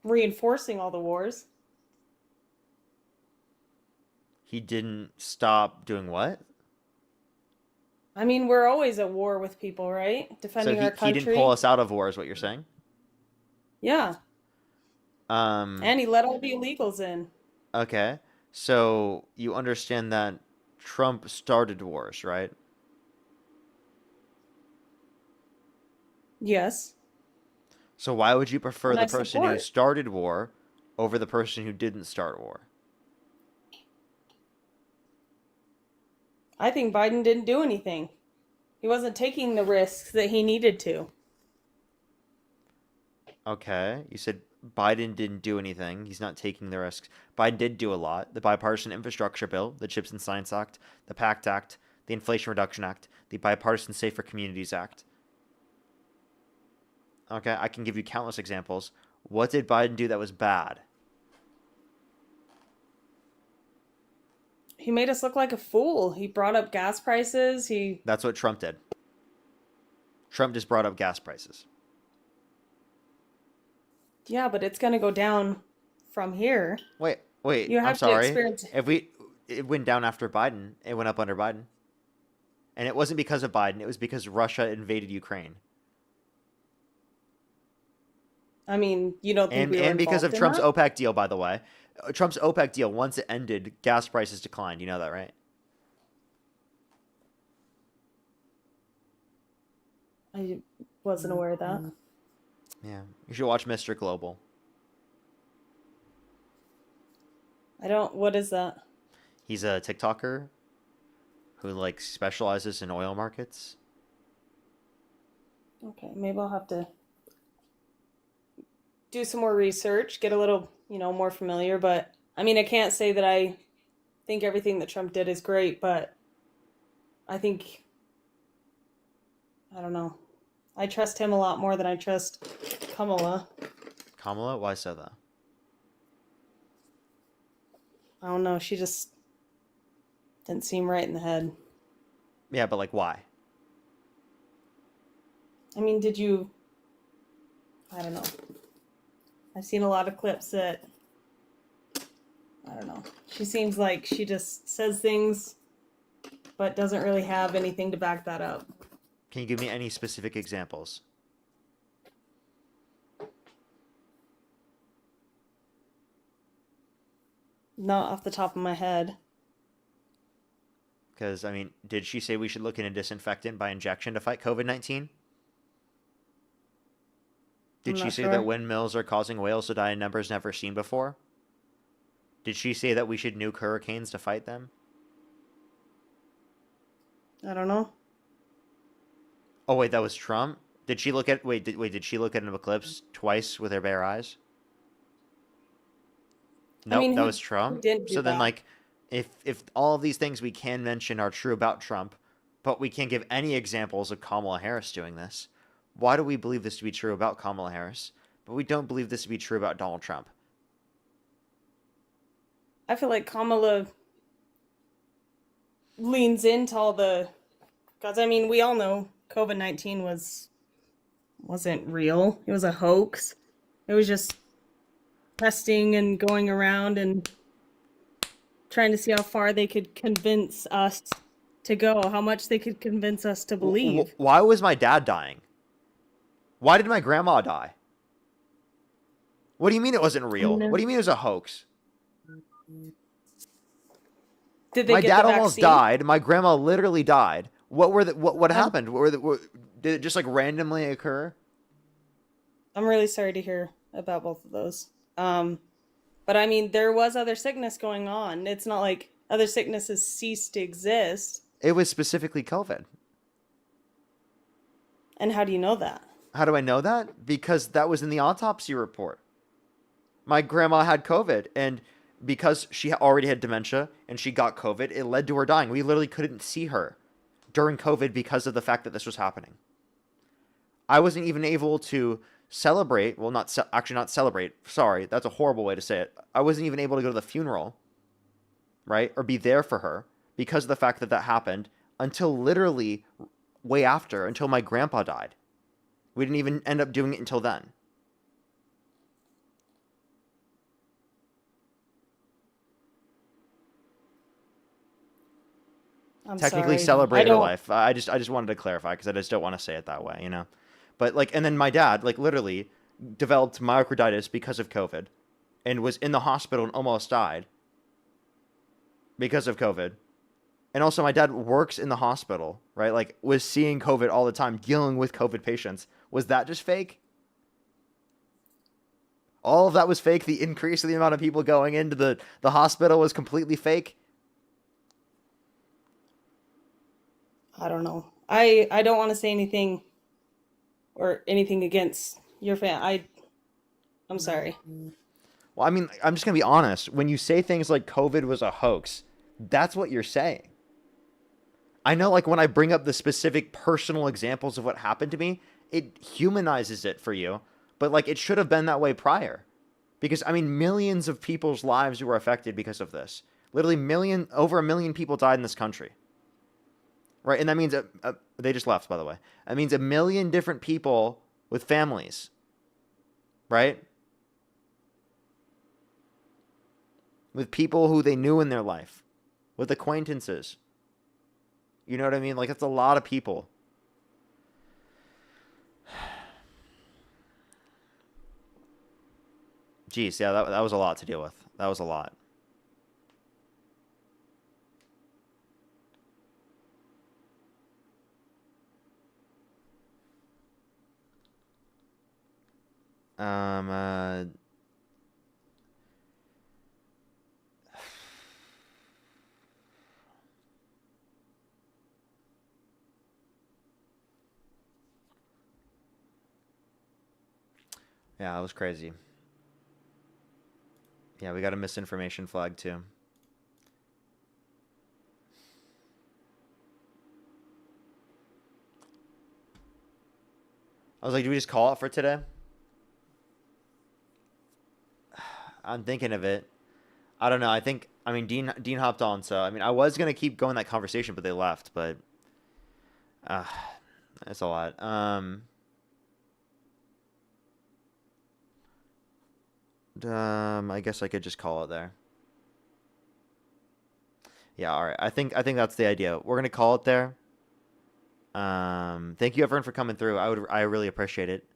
reinforcing all the wars. He didn't stop doing what? I mean, we're always at war with people, right? Defending our country. He didn't pull us out of war, is what you're saying? Yeah. And he let all the illegals in. Okay. So you understand that Trump started wars, right? Yes. So why would you prefer the person who started war over the person who didn't start war? I think Biden didn't do anything. He wasn't taking the risks that he needed to. Okay. You said Biden didn't do anything. He's not taking the risks. Biden did do a lot. The Bipartisan Infrastructure Bill, the CHIPS and Science Act, the PACT Act, the Inflation Reduction Act, the Bipartisan Safer Communities Act. Okay, I can give you countless examples. What did Biden do that was bad? He made us look like a fool. He brought up gas prices. That's what Trump did. Trump just brought up gas prices. Yeah, but it's gonna go down from here. Wait, You I'm have to sorry. experience. It went down after Biden. It went up under Biden. And it wasn't because of Biden. It was because Russia invaded Ukraine. I mean, you don't think we were And because of involved in Trump's that? OPEC deal, by the way. Trump's OPEC deal, once it ended, gas prices declined. You know that, right? I wasn't aware of that. Yeah. You should watch Mr. Global. I don't. What is that? He's a TikToker who like specializes in oil markets. Okay, maybe I'll have to do some more research, get a little, more familiar. But I mean, I can't say that I think everything that Trump did is great, but I think, I don't know. I trust him a lot more than I trust Kamala. Kamala? Why so though? I don't know. She just didn't seem right in the head. Yeah, but like why? I mean, I don't know. I've seen a lot of clips that, I don't know. She seems like she just says things, but doesn't really have anything to back that up. Can you give me any specific examples? Not off the top of my head. Because, I mean, did she say we should look into disinfectant by injection to fight COVID-19? Did I'm she not say sure. that windmills are causing whales to die in numbers never seen before? Did she say that we should nuke hurricanes to fight them? I don't know. Oh, wait, that was Trump? Did she look at... did she look at an eclipse twice with her bare eyes? Nope, mean, that who- was Trump. who didn't do So then, that? like, if all of these things we can mention are true about Trump, but we can't give any examples of Kamala Harris doing this, why do we believe this to be true about Kamala Harris, but we don't believe this to be true about Donald Trump? I feel like Kamala leans into all the, because I mean, we all know COVID-19 wasn't real. It was a hoax. It was just testing and going around and trying to see how far they could convince us to go, how much they could convince us to believe. Why was my dad dying? Why did my grandma die? What do you mean it wasn't real? What do you mean it was a hoax? Did they My get dad the almost vaccine? died. My grandma literally died. What happened? Did it just like randomly occur? I'm really sorry to hear about both of those. But I mean, there was other sickness going on. It's not like other sicknesses ceased to exist. It was specifically COVID. And how do you know that? How do I know that? Because that was in the autopsy report. My grandma had COVID, and because she already had dementia and she got COVID, it led to her dying. We literally couldn't see her during COVID because of the fact that this was happening. I wasn't even able to celebrate. Well, not celebrate. Sorry, that's a horrible way to say it. I wasn't even able to go to the funeral, right? Or be there for her because of the fact that that happened until literally way after, until my grandpa died. We didn't even end up doing it until then. I'm Technically sorry. celebrate I her don't- life. I just wanted to clarify because I just don't want to say it that way, you know? But like, and then my dad, like literally developed myocarditis because of COVID and was in the hospital and almost died because of COVID. And also my dad works in the hospital, right? Like was seeing COVID all the time, dealing with COVID patients. Was that just fake? All of that was fake. The increase in the amount of people going into the hospital was completely fake. I don't know. I don't want to say anything or anything against your fan. I'm sorry. Well, I mean, I'm just going to be honest. When you say things like COVID was a hoax, that's what you're saying. I know, like, when I bring up the specific personal examples of what happened to me, it humanizes it for you. But, like, it should have been that way prior. Because, I mean, millions of people's lives were affected because of this. Literally over 1 million people died in this country. Right? And that means, they just left, by the way. That means 1 million different people with families. Right? With people who they knew in their life. With acquaintances. You know what I mean? Like, that's a lot of people. Jeez, yeah, that was a lot to deal with. That was a lot. Yeah, that was crazy. Yeah, we got a misinformation flag too. I was like, do we just call it for today? I'm thinking of it. I don't know. I mean, Dean hopped on, so I mean, I was gonna keep going that conversation, but they left. But that's a lot. I guess I could just call it there. Yeah, all right. I think that's the idea. We're gonna call it there. Thank you everyone for coming through. I really appreciate it.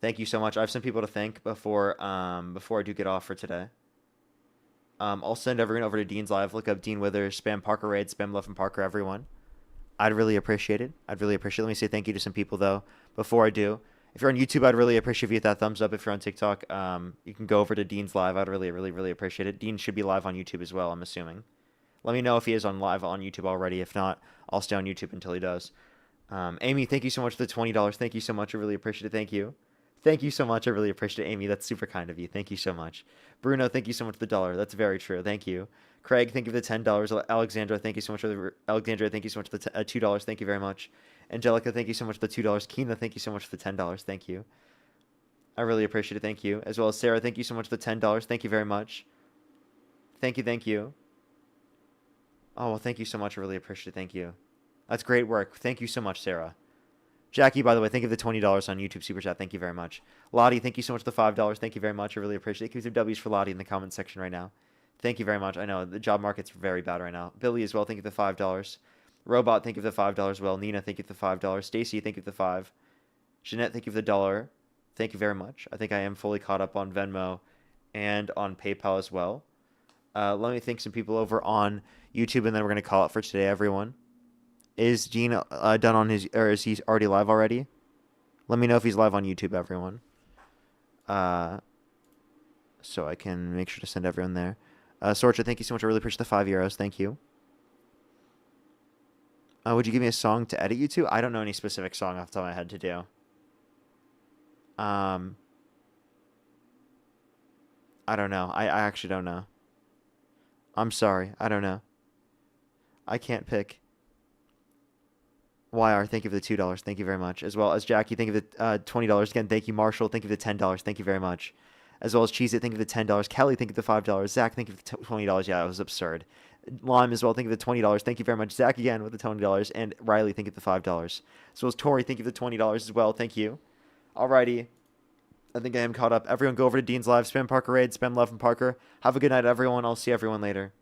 Thank you so much. I have some people to thank before I do get off for today. I'll send everyone over to Dean's Live. Look up Dean Withers, spam Parker Raid, spam Love and Parker, everyone. I'd really appreciate it. I'd really appreciate it. Let me say thank you to some people, though, before I do. If you're on YouTube, I'd really appreciate if you hit that thumbs up. If you're on TikTok, you can go over to Dean's Live. I'd really, really, really appreciate it. Dean should be live on YouTube as well, I'm assuming. Let me know if he is live on YouTube already. If not, I'll stay on YouTube until he does. Amy, thank you so much for the $20. Thank you so much. I really appreciate it. Thank you. Thank you so much. I really appreciate it, Amy. That's super kind of you. Thank you so much. Bruno, thank you so much for the $1. That's very true. Thank you. Craig, thank you for the $10. Alexandra, thank you so much for the Alexandra. Thank you so much for the $2. Thank you very much. Angelica, thank you so much for the $2. Keena, thank you so much for the $10. Thank you. I really appreciate it. Thank you. As well as Sarah, thank you so much for the $10. Thank you very much. Thank you. Thank you. Oh, well, thank you so much. I really appreciate it. Thank you. That's great work. Thank you so much, Sarah. Jackie, by the way, thank you for the $20 on YouTube Super Chat. Thank you very much. Lottie, thank you so much for the $5. Thank you very much. I really appreciate it. Keep some W's for Lottie in the comment section right now. Thank you very much. I know the job market's very bad right now. Billy as well, thank you for the $5. Robot, thank you for the $5 as well. Nina, thank you for the $5. Stacy, thank you for the $5. Jeanette, thank you for the $1. Thank you very much. I think I am fully caught up on Venmo and on PayPal as well. Let me thank some people over on YouTube, and then we're going to call it for today, everyone. Is Gene done on his, or is he already live already? Let me know if he's live on YouTube, everyone. So I can make sure to send everyone there. Sorcha, thank you so much. I really appreciate the €5. Thank you. Would you give me a song to edit you to? I don't know any specific song off the top of my head to do. I don't know. I actually don't know. I'm sorry. I don't know. I can't pick. YR, thank you for the $2. Thank you very much. As well as Jackie, thank you for the $20. Again, thank you. Marshall, thank you for the $10. Thank you very much. As well as Cheese It, thank you for the $10. Kelly, thank you for the $5. Zach, thank you for the $20. Yeah, that was absurd. Lime as well, thank you for the $20. Thank you very much. Zach again with the $20. And Riley, thank you for the $5. As well as Tori, thank you for the $20 as well. Thank you. Alrighty. I think I am caught up. Everyone go over to Dean's Live. Spam Parker Raid. Spam Love and Parker. Have a good night, everyone. I'll see everyone later.